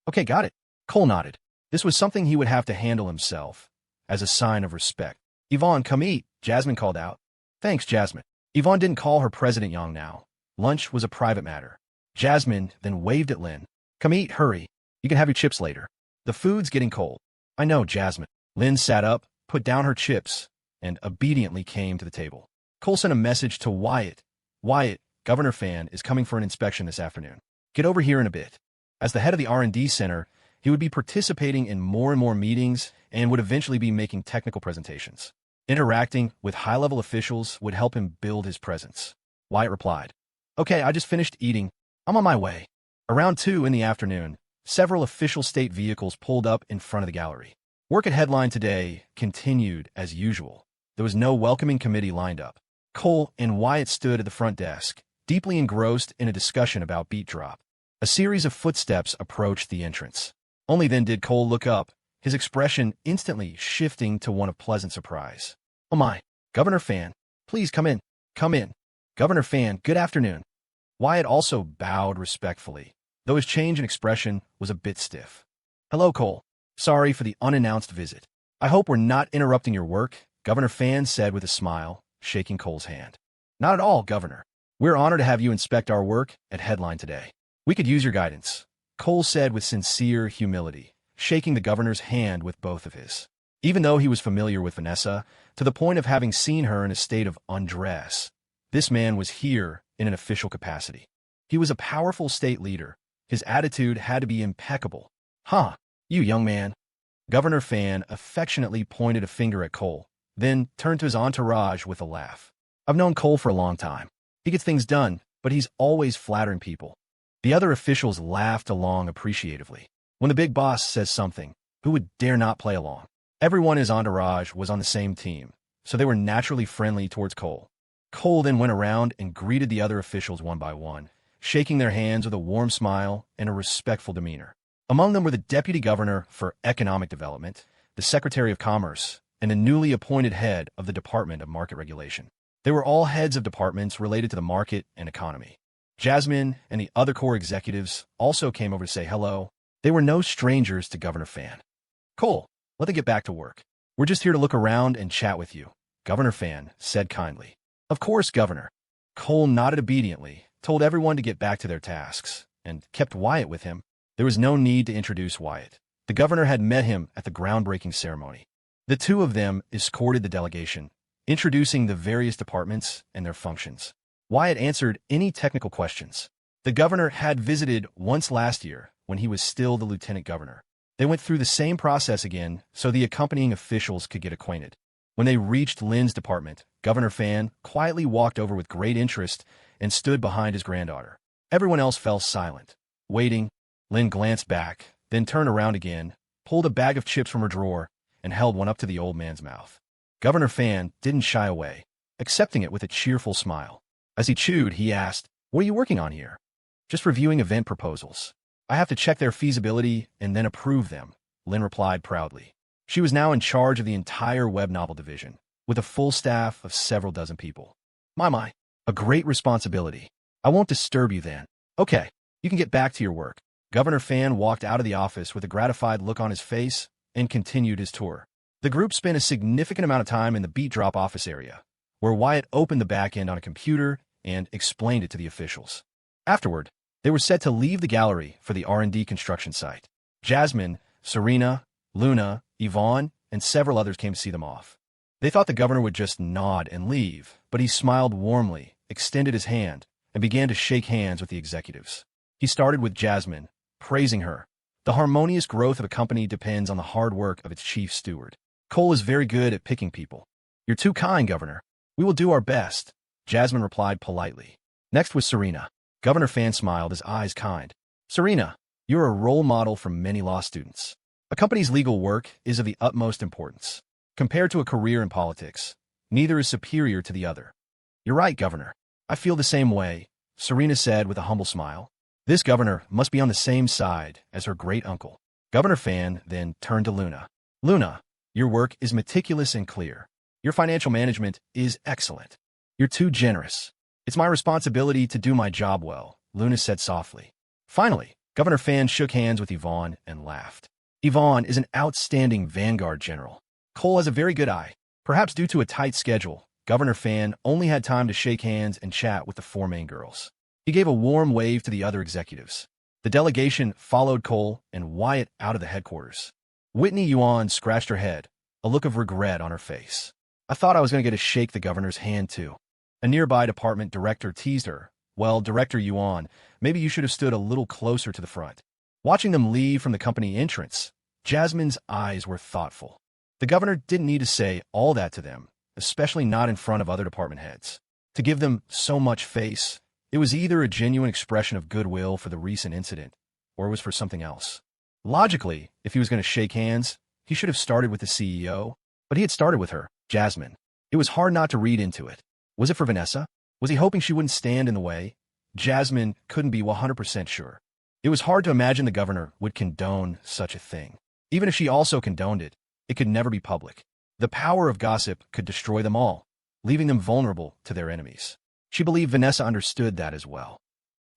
"Okay, got it." Cole nodded. This was something he would have to handle himself, as a sign of respect. "Yvonne, come eat," Jasmine called out. "Thanks, Jasmine." Yvonne didn't call her President Yang now. Lunch was a private matter. Jasmine then waved at Lynn. "Come eat, hurry. You can have your chips later. The food's getting cold." "I know, Jasmine." Lynn sat up, put down her chips, and obediently came to the table. Cole sent a message to Wyatt. "Wyatt, Governor Fan is coming for an inspection this afternoon. Get over here in a bit." As the head of the R&D Center, he would be participating in more and more meetings and would eventually be making technical presentations. Interacting with high-level officials would help him build his presence. Wyatt replied, "Okay, I just finished eating. I'm on my way." Around 2 in the afternoon, several official state vehicles pulled up in front of the gallery. Work at Headline today continued as usual. There was no welcoming committee lined up. Cole and Wyatt stood at the front desk, deeply engrossed in a discussion about Beat Drop. A series of footsteps approached the entrance. Only then did Cole look up, his expression instantly shifting to one of pleasant surprise. "Oh my, Governor Fan, please come in. Come in. Governor Fan, good afternoon." Wyatt also bowed respectfully. though his change in expression was a bit stiff. "Hello, Cole. Sorry for the unannounced visit. I hope we're not interrupting your work," Governor Fan said with a smile, shaking Cole's hand. "Not at all, Governor. We're honored to have you inspect our work at Headline today. We could use your guidance," Cole said with sincere humility, shaking the governor's hand with both of his. Even though he was familiar with Vanessa, to the point of having seen her in a state of undress, this man was here in an official capacity. He was a powerful state leader. His attitude had to be impeccable. "Huh, you young man." Governor Fan affectionately pointed a finger at Cole, then turned to his entourage with a laugh. "I've known Cole for a long time. He gets things done, but he's always flattering people." The other officials laughed along appreciatively. When the big boss says something, who would dare not play along? Everyone in his entourage was on the same team, so they were naturally friendly towards Cole. Cole then went around and greeted the other officials one by one, shaking their hands with a warm smile and a respectful demeanor. Among them were the Deputy Governor for Economic Development, the Secretary of Commerce, and the newly appointed head of the Department of Market Regulation. They were all heads of departments related to the market and economy. Jasmine and the other core executives also came over to say hello. They were no strangers to Governor Fan. "Cole, let them get back to work. We're just here to look around and chat with you," Governor Fan said kindly. "Of course, Governor." Cole nodded obediently, told everyone to get back to their tasks, and kept Wyatt with him. There was no need to introduce Wyatt. The governor had met him at the groundbreaking ceremony. The two of them escorted the delegation, introducing the various departments and their functions. Wyatt answered any technical questions. The governor had visited once last year when he was still the lieutenant governor. They went through the same process again so the accompanying officials could get acquainted. When they reached Lynn's department, Governor Fan quietly walked over with great interest and stood behind his granddaughter. Everyone else fell silent, waiting. Lynn glanced back, then turned around again, pulled a bag of chips from her drawer, and held one up to the old man's mouth. Governor Fan didn't shy away, accepting it with a cheerful smile. As he chewed, he asked, "What are you working on here?" "Just reviewing event proposals. I have to check their feasibility and then approve them," Lynn replied proudly. She was now in charge of the entire web novel division, with a full staff of several dozen people. My, a great responsibility. I won't disturb you then. Okay, you can get back to your work." Governor Fan walked out of the office with a gratified look on his face and continued his tour. The group spent a significant amount of time in the beat drop office area, where Wyatt opened the back end on a computer and explained it to the officials. Afterward, they were set to leave the gallery for the R&D construction site. Jasmine, Serena, Luna, Yvonne, and several others came to see them off. They thought the governor would just nod and leave, but he smiled warmly, extended his hand, and began to shake hands with the executives. He started with Jasmine, praising her. The harmonious growth of a company depends on the hard work of its chief steward. "Cole is very good at picking people." "You're too kind, Governor. We will do our best," Jasmine replied politely. Next was Serena. Governor Fan smiled, his eyes kind. "Serena, you're a role model for many law students. A company's legal work is of the utmost importance. Compared to a career in politics, neither is superior to the other." "You're right, Governor. I feel the same way," Serena said with a humble smile. This governor must be on the same side as her great-uncle. Governor Fan then turned to Luna. "Luna, your work is meticulous and clear. Your financial management is excellent. You're too generous. It's my responsibility to do my job well," Luna said softly. Finally, Governor Fan shook hands with Yvonne and laughed. "Yvonne is an outstanding Vanguard general. Cole has a very good eye." Perhaps due to a tight schedule, Governor Fan only had time to shake hands and chat with the four main girls. He gave a warm wave to the other executives. The delegation followed Cole and Wyatt out of the headquarters. Whitney Yuan scratched her head, a look of regret on her face. "I thought I was going to get to shake the governor's hand too." A nearby department director teased her. "Well, Director Yuan, maybe you should have stood a little closer to the front." Watching them leave from the company entrance, Jasmine's eyes were thoughtful. The governor didn't need to say all that to them, especially not in front of other department heads. To give them so much face, it was either a genuine expression of goodwill for the recent incident, or it was for something else. Logically, if he was going to shake hands, he should have started with the CEO, but he had started with her, Jasmine. It was hard not to read into it. Was it for Vanessa? Was he hoping she wouldn't stand in the way? Jasmine couldn't be 100% sure. It was hard to imagine the governor would condone such a thing. Even if she also condoned it, it could never be public. The power of gossip could destroy them all, leaving them vulnerable to their enemies. She believed Vanessa understood that as well.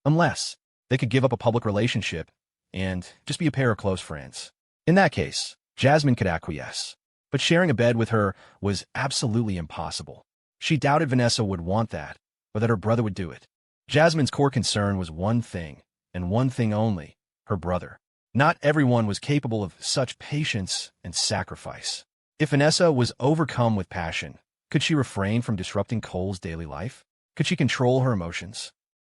Unless They could give up a public relationship and just be a pair of close friends. In that case, Jasmine could acquiesce. But sharing a bed with her was absolutely impossible. She doubted Vanessa would want that, or that her brother would do it. Jasmine's core concern was one thing, and one thing only, her brother. Not everyone was capable of such patience and sacrifice. If Vanessa was overcome with passion, could she refrain from disrupting Cole's daily life? Could she control her emotions?